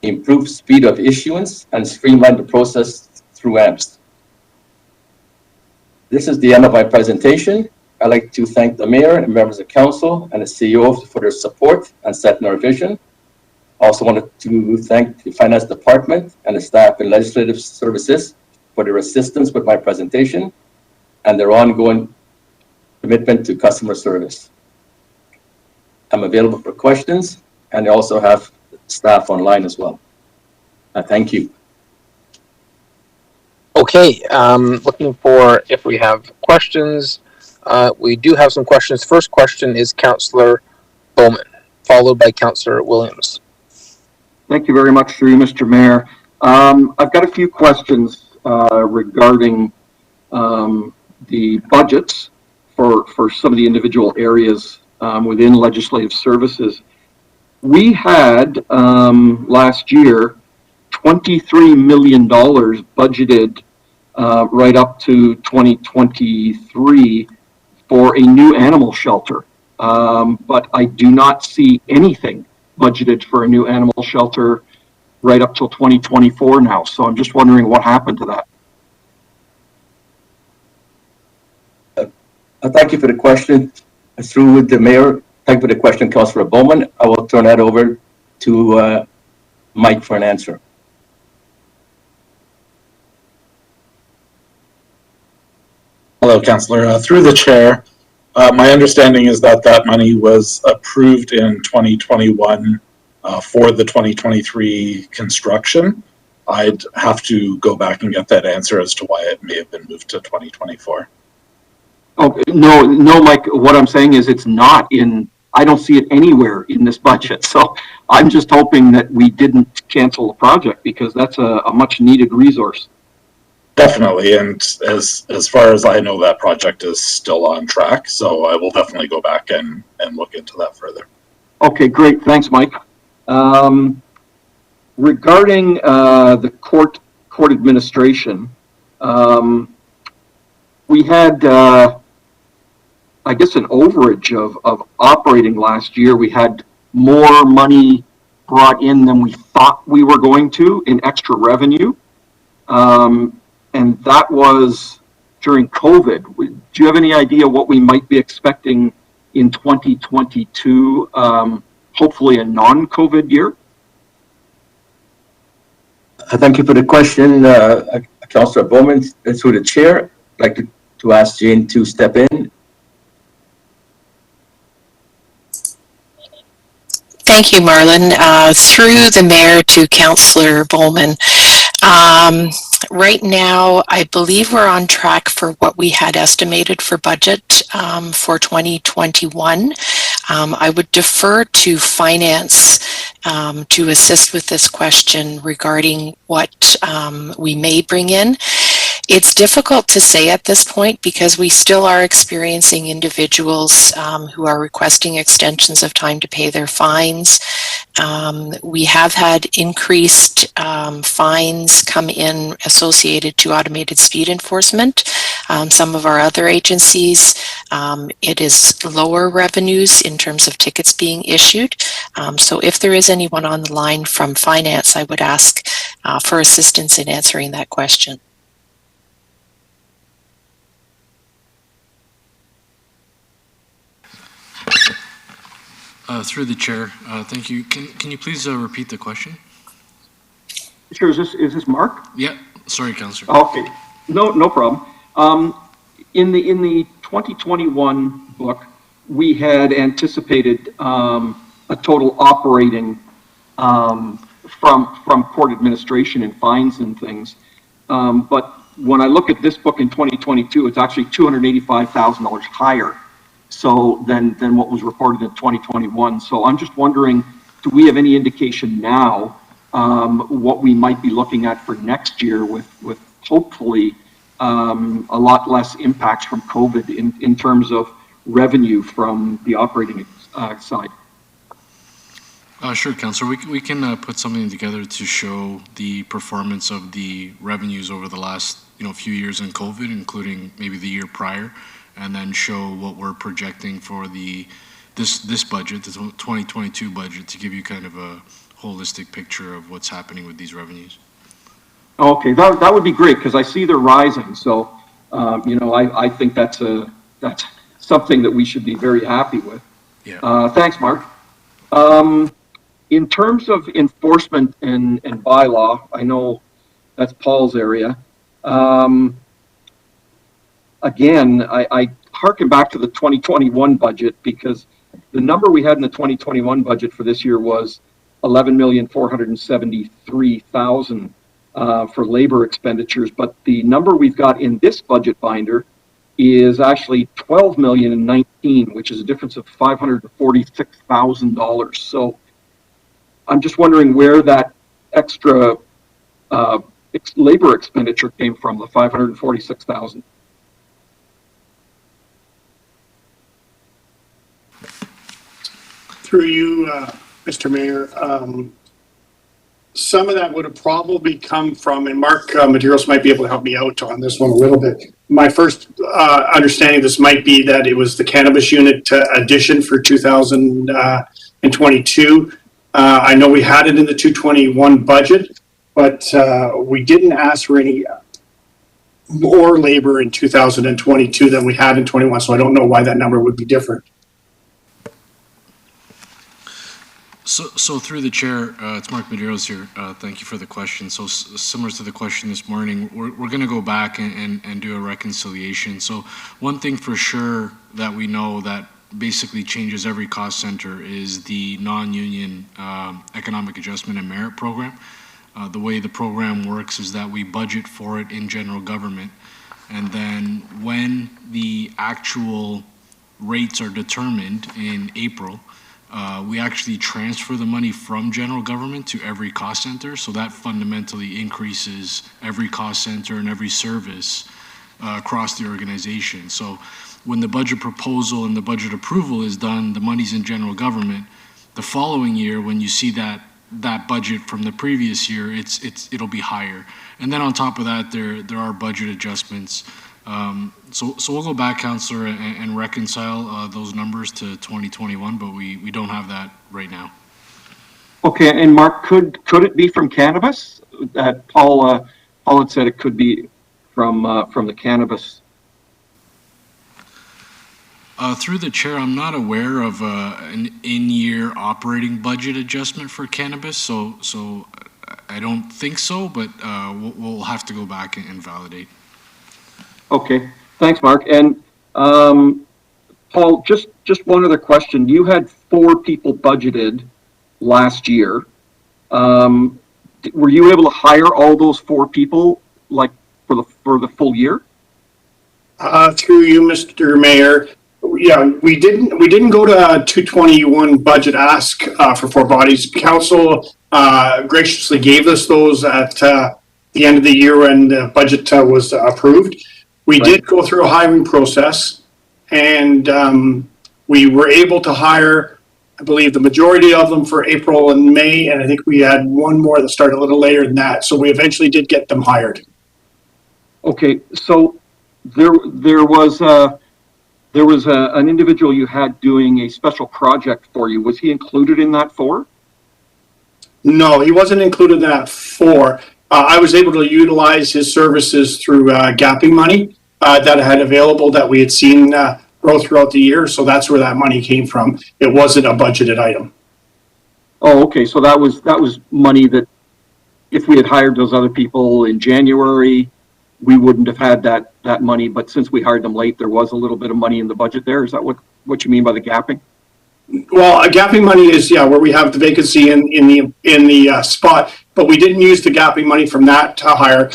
improve speed of issuance, and streamline the process through AMPS. This is the end of my presentation. I'd like to thank the Mayor and members of Council and the CEO for their support and setting our vision. I also wanted to thank the Finance Department and the staff in Legislative Services for their assistance with my presentation and their ongoing commitment to customer service. I'm available for questions, and I also have staff online as well. Thank you. Okay, looking for if we have questions. We do have some questions. First question is Councillor Bowman, followed by Councillor Williams. Thank you very much, through you, Mr. Mayor. I've got a few questions regarding the budgets for some of the individual areas within legislative services. We had last year $23 million budgeted right up to 2023 for a new animal shelter, but I do not see anything budgeted for a new animal shelter right up till 2024 now. So I'm just wondering what happened to that. Thank you for the question. Through the Mayor, thank you for the question, Councillor Bowman. I will turn that over to Mike for an answer. Hello, Councillor. Through the chair, my understanding is that that money was approved in 2021 for the 2023 construction. I'd have to go back and get that answer as to why it may have been moved to 2024. Oh, no, Mike, what I'm saying is it's not in, I don't see it anywhere in this budget. So I'm just hoping that we didn't cancel the project, because that's a much needed resource. Definitely, and as far as I know, that project is still on track, so I will definitely go back and look into that further. Okay, great. Thanks, Mike. Regarding the court administration, we had, I guess, an overage of operating last year. We had more money brought in than we thought we were going to in extra revenue. And that was during COVID. Do you have any idea what we might be expecting in 2022, hopefully a non-COVID year? Thank you for the question, Councillor Bowman. Through the chair, I'd like to ask Jane to step in. Thank you, Marlon. Through the mayor to Councillor Bowman. Right now, I believe we're on track for what we had estimated for budget for 2021. I would defer to finance to assist with this question regarding what we may bring in. It's difficult to say at this point because we still are experiencing individuals who are requesting extensions of time to pay their fines. We have had increased fines come in associated to automated speed enforcement. Some of our other agencies, it is lower revenues in terms of tickets being issued. So if there is anyone on the line from finance, I would ask for assistance in answering that question. Through the chair, thank you. Can you please repeat the question? Sure. Is this Mark? Yeah. Sorry, Councillor. Okay. No problem. In the 2021 book, we had anticipated a total operating from court administration and fines and things. But when I look at this book in 2022, it's actually $285,000 higher. So than what was reported in 2021. So I'm just wondering, do we have any indication now what we might be looking at for next year with hopefully a lot less impacts from COVID in terms of revenue from the operating side? Sure, Councillor. We can put something together to show the performance of the revenues over the last few years in COVID, including maybe the year prior, and then show what we're projecting for this budget, the 2022 budget, to give you kind of a holistic picture of what's happening with these revenues. Okay, that would be great because I see they're rising. So, I think that's something that we should be very happy with. Yeah. Thanks, Mark. In terms of enforcement and bylaw, I know that's Paul's area. Again, I harken back to the 2021 budget because the number we had in the 2021 budget for this year was $11,473,000 for labor expenditures, but the number we've got in this budget binder is actually $12,019,000, which is a difference of $546,000. So I'm just wondering where that extra labor expenditure came from, the $546,000. Through you, Mr. Mayor, some of that would have probably come from, and Mark Medeiros might be able to help me out on this one a little bit. My first understanding of this might be that it was the cannabis unit addition for 2022. I know we had it in the 221 budget, but we didn't ask for any more labor in 2022 than we had in 21, so I don't know why that number would be different. So through the chair, it's Mark Medeiros here. Thank you for the question. So similar to the question this morning, we're going to go back and do a reconciliation. So one thing for sure that we know that basically changes every cost center is the non-union economic adjustment and merit program. The way the program works is that we budget for it in general government, and then when the actual rates are determined in April, we actually transfer the money from general government to every cost center. So that fundamentally increases every cost center and every service across the organization. So when the budget proposal and the budget approval is done, the money's in general government. The following year, when you see that budget from the previous year, it'll be higher. And then on top of that, there are budget adjustments. So we'll go back, Councillor, and reconcile those numbers to 2021, but we don't have that right now. Okay, and Mark, could it be from cannabis? Paul had said it could be from the cannabis. Through the chair, I'm not aware of an in-year operating budget adjustment for cannabis. So I don't think so, but we'll have to go back and validate. Okay, thanks, Mark. And Paul, just one other question. You had 4 people budgeted last year. Were you able to hire all those 4 people, like for the full year? Through you, Mr. Mayor. Yeah, we didn't go to a 221 budget ask for 4 bodies. Council graciously gave us those at the end of the year when the budget was approved. We did go through a hiring process, and we were able to hire, I believe, the majority of them for April and May, and I think we had one more that started a little later than that. So we eventually did get them hired. Okay, so there was an individual you had doing a special project for you. Was he included in that 4? No, he wasn't included in that 4. I was able to utilize his services through gapping money that I had available that we had seen grow throughout the year. So that's where that money came from. It wasn't a budgeted item. Oh, okay. So that was money that if we had hired those other people in January, we wouldn't have had that money. But since we hired them late, there was a little bit of money in the budget there. Is that what you mean by the gapping? Well, gapping money is, where we have the vacancy in the spot, but we didn't use the gapping money from that to hire.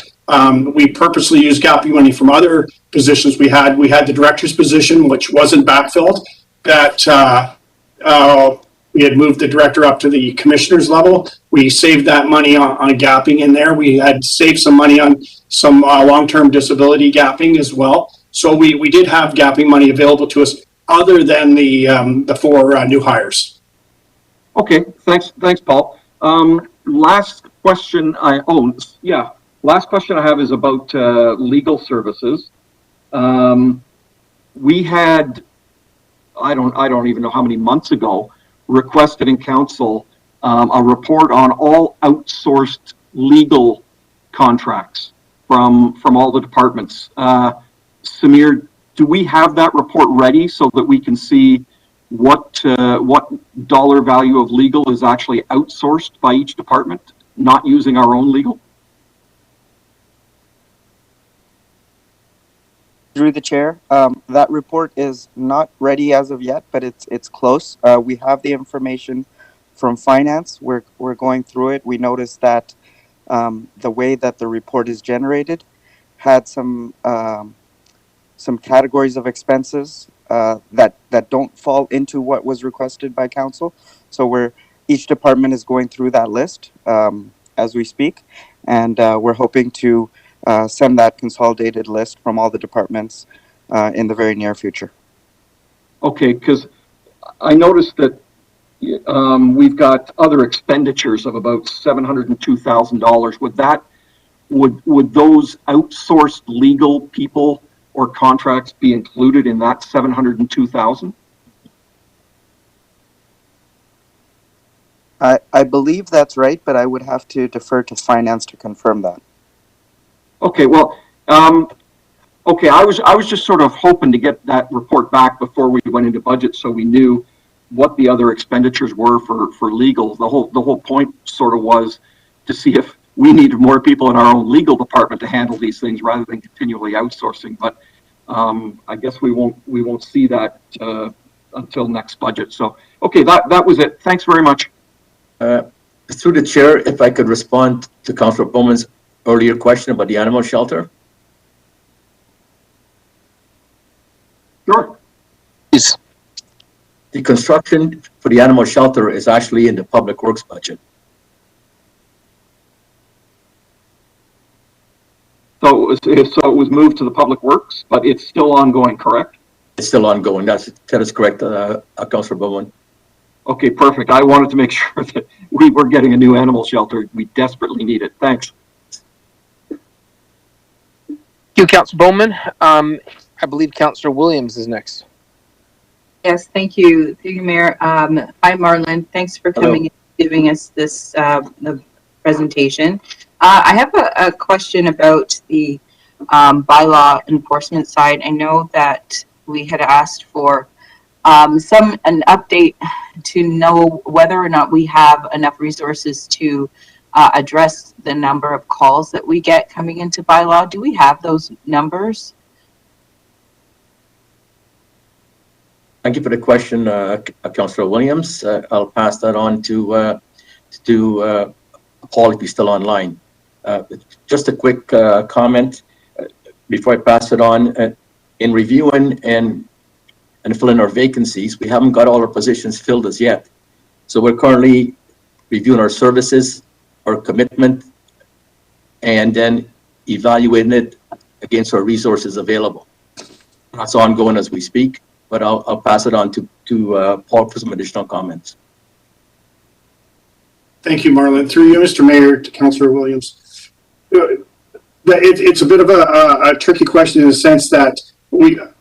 We purposely used gapping money from other positions we had. We had the director's position, which wasn't backfilled, that we had moved the director up to the commissioner's level. We saved that money on a gapping in there. We had saved some money on some long-term disability gapping as well. So we did have gapping money available to us other than the 4 new hires. Okay, thanks, Paul. Last question last question I have is about legal services. We had, I don't even know how many months ago, requested in council a report on all outsourced legal contracts from all the departments. Samir, do we have that report ready so that we can see what dollar value of legal is actually outsourced by each department, not using our own legal? Through the chair, that report is not ready as of yet, but it's close. We have the information from finance. We're going through it. We noticed that the way that the report is generated had some categories of expenses that don't fall into what was requested by council. So each department is going through that list as we speak, and we're hoping to send that consolidated list from all the departments in the very near future. Okay, because I noticed that we've got other expenditures of about $702,000. Would those outsourced legal people or contracts be included in that $702,000? I believe that's right, but I would have to defer to finance to confirm that. Okay, well, okay, I was just sort of hoping to get that report back before we went into budget, so we knew what the other expenditures were for legal. The whole point sort of was to see if we needed more people in our own legal department to handle these things rather than continually outsourcing. But I guess we won't see that until next budget. So okay, that was it. Thanks very much. Through the chair, if I could respond to Councillor Bowman's earlier question about the animal shelter. Sure. Yes. The construction for the animal shelter is actually in the Public Works budget. So it was moved to the Public Works, but it's still ongoing, correct? It's still ongoing. That is correct, Councillor Bowman. Okay, perfect. I wanted to make sure that we were getting a new animal shelter. We desperately need it. Thanks. Thank you, Councillor Bowman. I believe Councillor Williams is next. Yes, thank you. Thank you, Mayor. Hi, Marlon. Thanks for coming and giving us this the presentation. I have a question about the bylaw enforcement side. I know that we had asked for an update to know whether or not we have enough resources to address the number of calls that we get coming into bylaw? Do we have those numbers? Thank you for the question, Councillor Williams. I'll pass that on to Paul if he's still online. Just a quick comment before I pass it on. In reviewing and filling our vacancies, we haven't got all our positions filled as yet. So we're currently reviewing our services, our commitment, and then evaluating it against our resources available. That's ongoing as we speak, but I'll pass it on to Paul for some additional comments. Thank you, Marlon. Through you, Mr. Mayor, to Councillor Williams. It's a bit of a tricky question in the sense that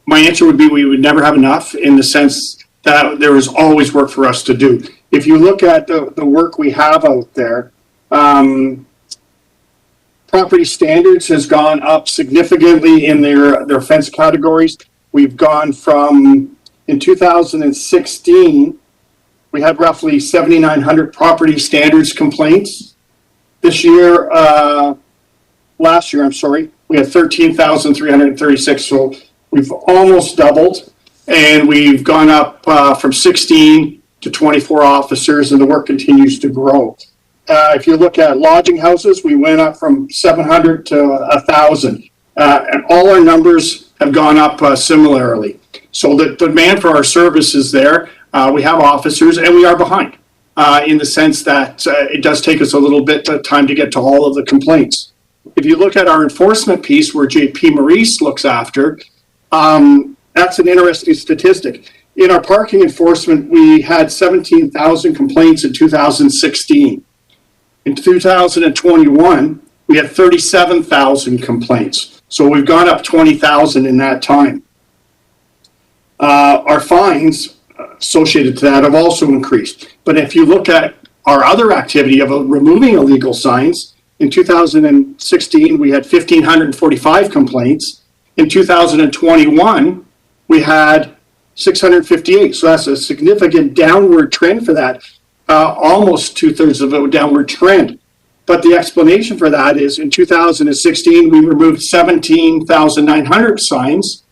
my answer would be we would never have enough, in the sense that there is always work for us to do. If you look at the work we have out there, property standards has gone up significantly in their offense categories. We've gone from, in 2016, we had roughly 7,900 property standards complaints. This year, last year, I'm sorry, we had 13,336. So we've almost doubled, and we've gone up from 16 to 24 officers, and the work continues to grow. If you look at lodging houses, we went up from 700 to 1,000, and all our numbers have gone up similarly. So the demand for our service is there. We have officers, and we are behind in the sense that it does take us a little bit of time to get to all of the complaints. If you look at our enforcement piece, where JP Maurice looks after, that's an interesting statistic. In our parking enforcement, we had 17,000 complaints in 2016. In 2021, we had 37,000 complaints. So we've gone up 20,000 in that time. Our fines associated to that have also increased. But if you look at our other activity of removing illegal signs, in 2016, we had 1,545 complaints. In 2021, we had 658. So that's a significant downward trend for that. Almost 2/3 of a downward trend. But the explanation for that is in 2016, we removed 17,900 signs.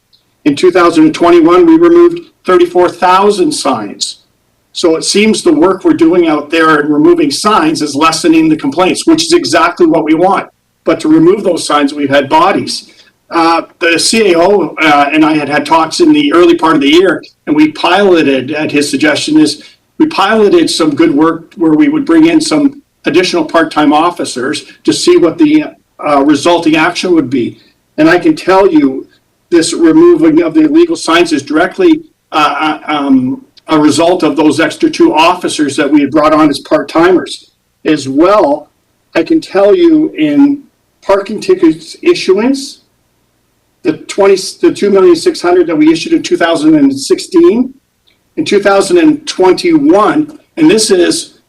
In 2021, we removed 34,000 signs. So it seems the work we're doing out there in removing signs is lessening the complaints, which is exactly what we want. But to remove those signs, we've had bodies. The CAO and I had talks in the early part of the year, and we piloted, at his suggestion, we piloted some good work where we would bring in some additional part-time officers to see what the resulting action would be. And I can tell you, this removing of the illegal signs is directly a result of those extra 2 officers that we had brought on as part-timers. As well, I can tell you in parking tickets issuance, the 2,600,000 that we issued in 2016, in 2021, and this is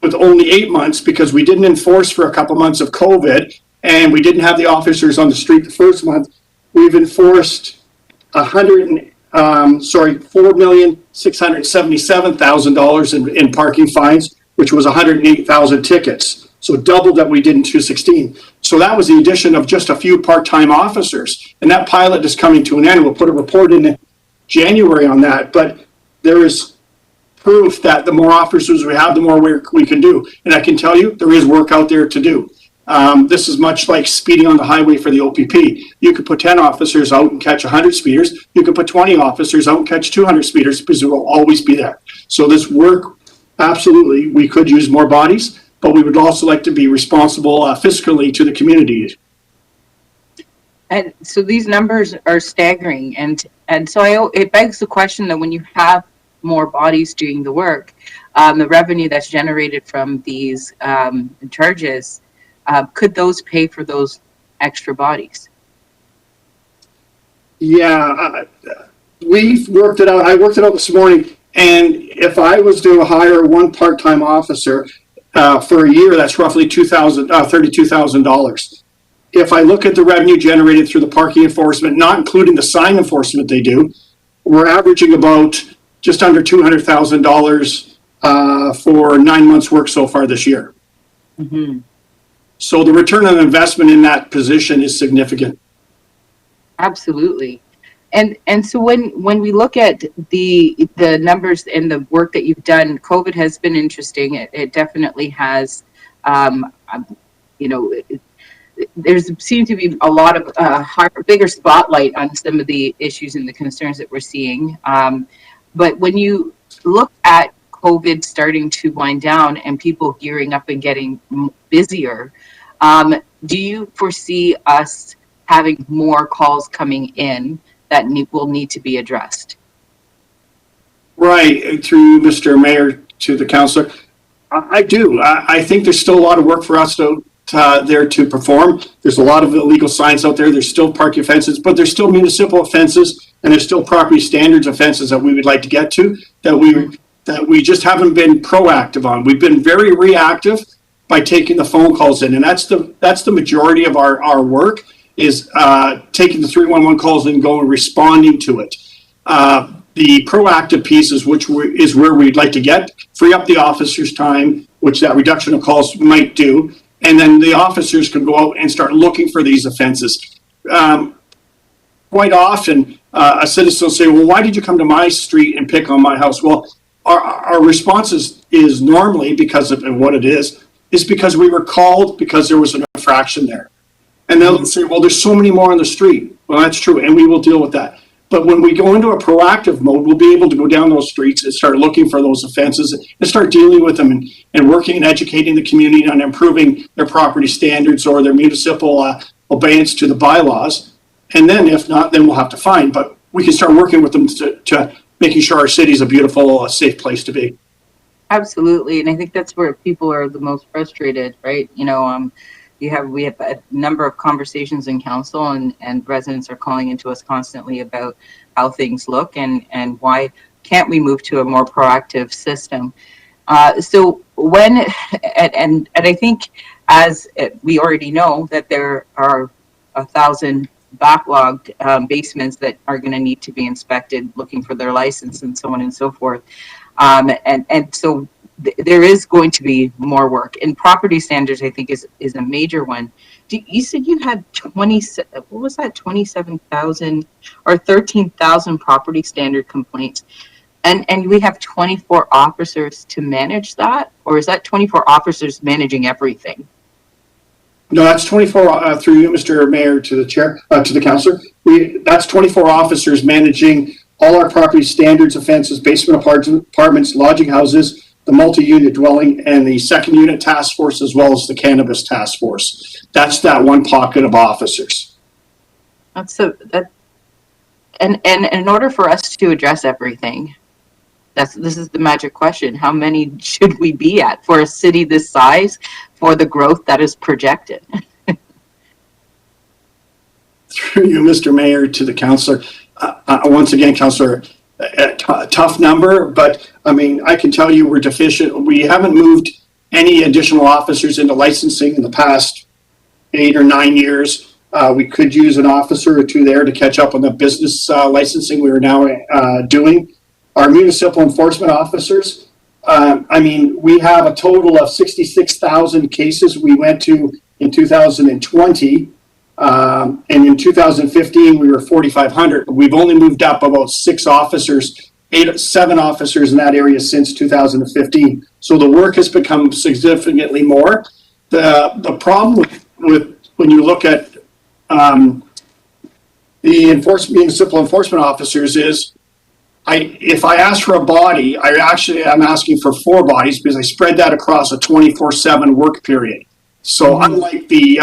with only 8 months because we didn't enforce for a couple months of COVID and we didn't have the officers on the street the first month, we've enforced $4,677,000 in parking fines, which was 108,000 tickets. So double that we did in 2016. So that was the addition of just a few part-time officers. And that pilot is coming to an end. We'll put a report in January on that. But there is proof that the more officers we have, the more work we can do. And I can tell you, there is work out there to do. This is much like speeding on the highway for the OPP. You could put 10 officers out and catch 100 speeders. You could put 20 officers out and catch 200 speeders because it will always be there. So this work, absolutely, we could use more bodies, but we would also like to be responsible fiscally to the community. And so these numbers are staggering. And so it begs the question that when you have more bodies doing the work, the revenue that's generated from these charges, could those pay for those extra bodies? Yeah, we've worked it out. I worked it out this morning. And if I was to hire one part-time officer for a year, that's roughly $32,000. If I look at the revenue generated through the parking enforcement, not including the sign enforcement they do, we're averaging about just under $200,000 for 9 months' work so far this year. Mhm. So the return on investment in that position is significant. Absolutely. And so when we look at the numbers and the work that you've done, COVID has been interesting. It definitely has, you know, there's seemed to be a lot of bigger spotlight on some of the issues and the concerns that we're seeing. But when you look at COVID starting to wind down and people gearing up and getting busier, do you foresee us having more calls coming in that will need to be addressed? Right, through Mr. Mayor to the councillor. I do. I think there's still a lot of work for us there to perform. There's a lot of illegal signs out there. There's still parking offenses, but there's still municipal offenses and there's still property standards offenses that we would like to get to that we just haven't been proactive on. We've been very reactive by taking the phone calls in, and that's the majority of our work is taking the 311 calls and going responding to it. The proactive pieces, is where we'd like to get, free up the officers' time, which that reduction of calls might do, and then the officers can go out and start looking for these offenses. Quite often, a citizen will say, well, why did you come to my street and pick on my house? Well, our response is normally, because of what it is because we were called because there was an infraction there. And they'll say, well, there's so many more on the street. Well, that's true, and we will deal with that. But when we go into a proactive mode, we'll be able to go down those streets and start looking for those offenses and start dealing with them and working and educating the community on improving their property standards or their municipal obedience to the bylaws. And then if not, then we'll have to fine. But we can start working with them to making sure our city is a beautiful, safe place to be. Absolutely. And I think that's where people are the most frustrated, right? You know, we have a number of conversations in council and residents are calling into us constantly about how things look and why can't we move to a more proactive system. So when, and I think as we already know that there are 1,000 backlogged basements that are going to need to be inspected, looking for their license and so on and so forth. And so there is going to be more work, and property standards I think is a major one. You said you had 27,000 or 13,000 property standard complaints, and we have 24 officers to manage that, or is that 24 officers managing everything? No, that's 24 through you, Mr. Mayor, to the chair, to the councillor. That's 24 officers managing all our property standards offenses, basement apartments, lodging houses, the multi-unit dwelling, and the second unit task force, as well as the cannabis task force. That's that one pocket of officers. And in order for us to address everything, this is the magic question. How many should we be at for a city this size for the growth that is projected? Through you, Mr. Mayor, to the councillor. Once again, councillor, a tough number, but I mean, I can tell you we're deficient. We haven't moved any additional officers into licensing in the past 8 or 9 years. We could use an officer or two there to catch up on the business licensing we are now doing. Our municipal enforcement officers, I mean, we have a total of 66,000 cases we went to in 2020. And in 2015, we were 4,500. We've only moved up about 7 officers in that area since 2015. So the work has become significantly more. The problem with when you look at the municipal enforcement officers is, if I ask for a body, I'm asking for 4 bodies because I spread that across a 24/7 work period. So unlike the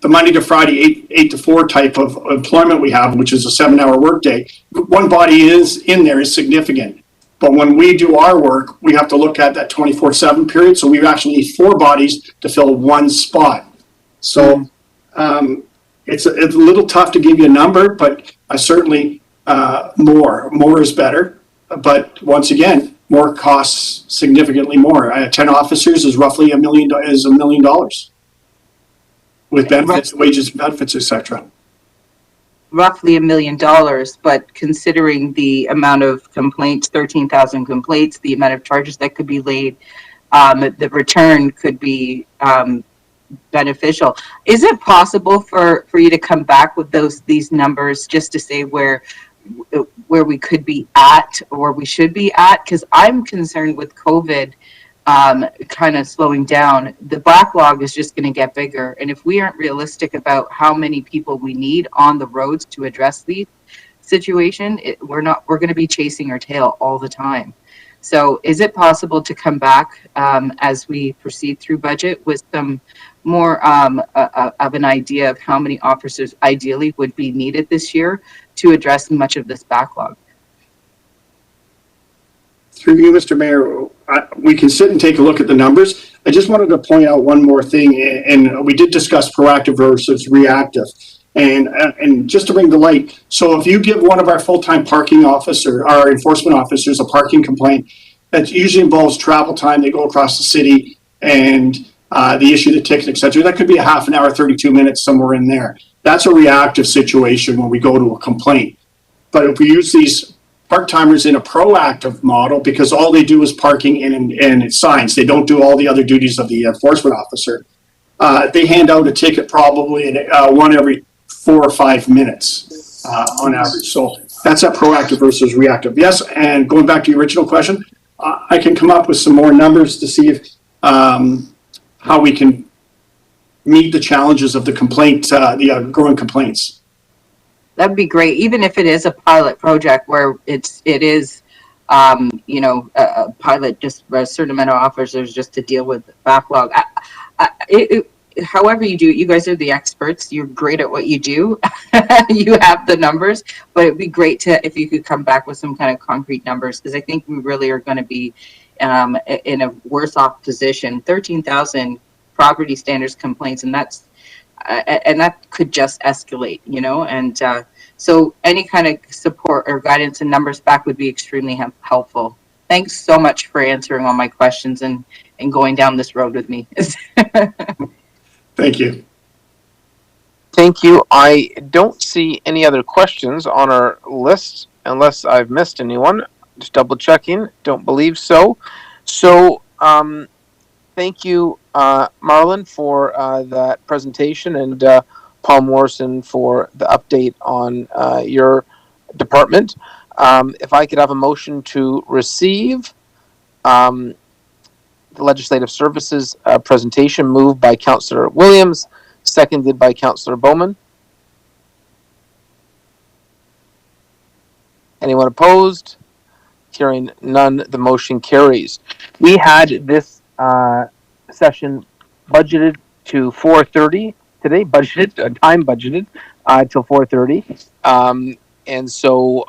Monday to Friday 8 to 4 type of employment we have, which is a 7-hour workday, one body is in there is significant. But when we do our work, we have to look at that 24/7 period. So we actually need 4 bodies to fill 1 spot. So it's a little tough to give you a number, but certainly more is better. But once again, more costs significantly more. 10 officers is roughly $1 million. With benefits, wages, benefits, etc. Roughly $1 million, but considering the amount of complaints, 13,000 complaints, the amount of charges that could be laid, the return could be beneficial. Is it possible for you to come back with these numbers just to say where we could be at or we should be at? Because I'm concerned with COVID kind of slowing down. The backlog is just going to get bigger, and if we aren't realistic about how many people we need on the roads to address the situation, we're going to be chasing our tail all the time. So is it possible to come back as we proceed through budget with some more of an idea of how many officers ideally would be needed this year to address much of this backlog? Through you, Mr. Mayor, we can sit and take a look at the numbers. I just wanted to point out one more thing, and we did discuss proactive versus reactive. And just to bring to light, so if you give one of our full-time parking officer, our enforcement officers, a parking complaint, that usually involves travel time, they go across the city and they issue the ticket, et cetera. That could be a half an hour, 32 minutes, somewhere in there. That's a reactive situation when we go to a complaint. But if we use these part-timers in a proactive model, because all they do is parking and signs, they don't do all the other duties of the enforcement officer, they hand out a ticket probably one every 4 or 5 minutes on average. So that's that proactive versus reactive. Yes, and going back to your original question, I can come up with some more numbers to see if how we can meet the challenges of the complaint, the growing complaints. That'd be great, even if it is a pilot project where it is a pilot, just a certain amount of officers just to deal with backlog. However you do it, you guys are the experts. You're great at what you do. You have the numbers, but it'd be great if you could come back with some kind of concrete numbers, because I think we really are going to be in a worse off position. 13,000 property standards complaints, and that could just escalate, and so any kind of support or guidance and numbers back would be extremely helpful. Thanks so much for answering all my questions and going down this road with me. Thank you. Thank you. I don't see any other questions on our list unless I've missed anyone. Just double checking. Don't believe so. So, thank you, Marlon, for that presentation, and Paul Morrison for the update on your department. If I could have a motion to receive the Legislative Services presentation, moved by Councillor Williams, seconded by Councillor Bowman. Anyone opposed? Hearing none, the motion carries. We had this session budgeted to 4:30 today, time budgeted till 4:30. And so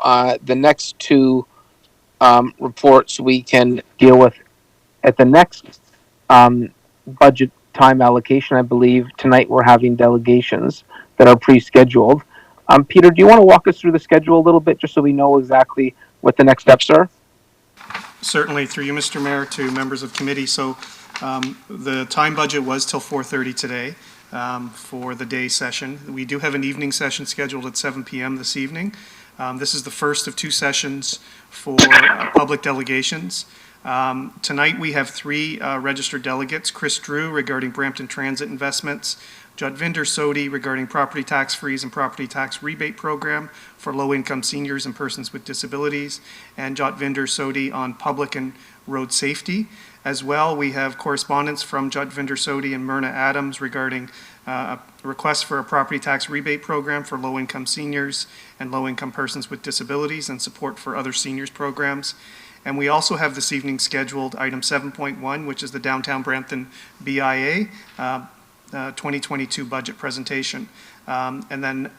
the next two reports we can deal with at the next budget time allocation. I believe tonight we're having delegations that are pre-scheduled. Peter, do you want to walk us through the schedule a little bit, just so we know exactly what the next steps are? Certainly, through you, Mr. Mayor, to members of committee. So the time budget was till 4:30 today for the day session. We do have an evening session scheduled at 7 p.m. this evening. This is the first of two sessions for public delegations. Tonight we have three registered delegates: Chris Drew regarding Brampton Transit investments, Jotvinder Sodhi regarding property tax freeze and property tax rebate program for low-income seniors and persons with disabilities, and Jotvinder Sodhi on public and road safety. As well, we have correspondence from Jotvinder Sodhi and Myrna Adams regarding a request for a property tax rebate program for low-income seniors and low-income persons with disabilities and support for other seniors programs. And we also have this evening scheduled item 7.1, which is the Downtown Brampton BIA 2022 budget presentation. And then,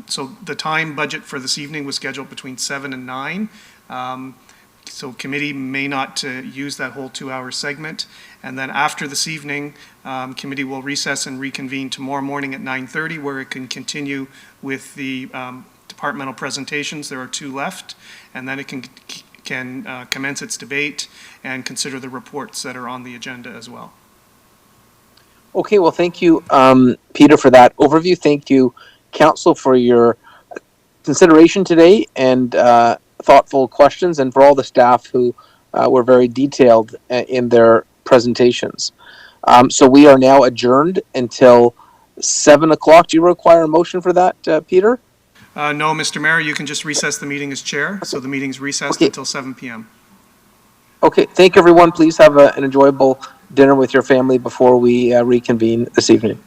so the time budget for this evening was scheduled between 7 and 9. So committee may not use that whole 2-hour segment. And then after this evening, committee will recess and reconvene tomorrow morning at 9:30, where it can continue with the departmental presentations. There are 2 left. And then it can commence its debate and consider the reports that are on the agenda as well. Okay, well, thank you, Peter, for that overview. Thank you, Council, for your consideration today and thoughtful questions, and for all the staff who were very detailed in their presentations. So we are now adjourned until 7 o'clock. Do you require a motion for that, Peter? No, Mr. Mayor, you can just recess the meeting as chair, so the meeting's recessed Okay. until 7 PM. Okay, thank you, everyone. Please have an enjoyable dinner with your family before we reconvene this evening.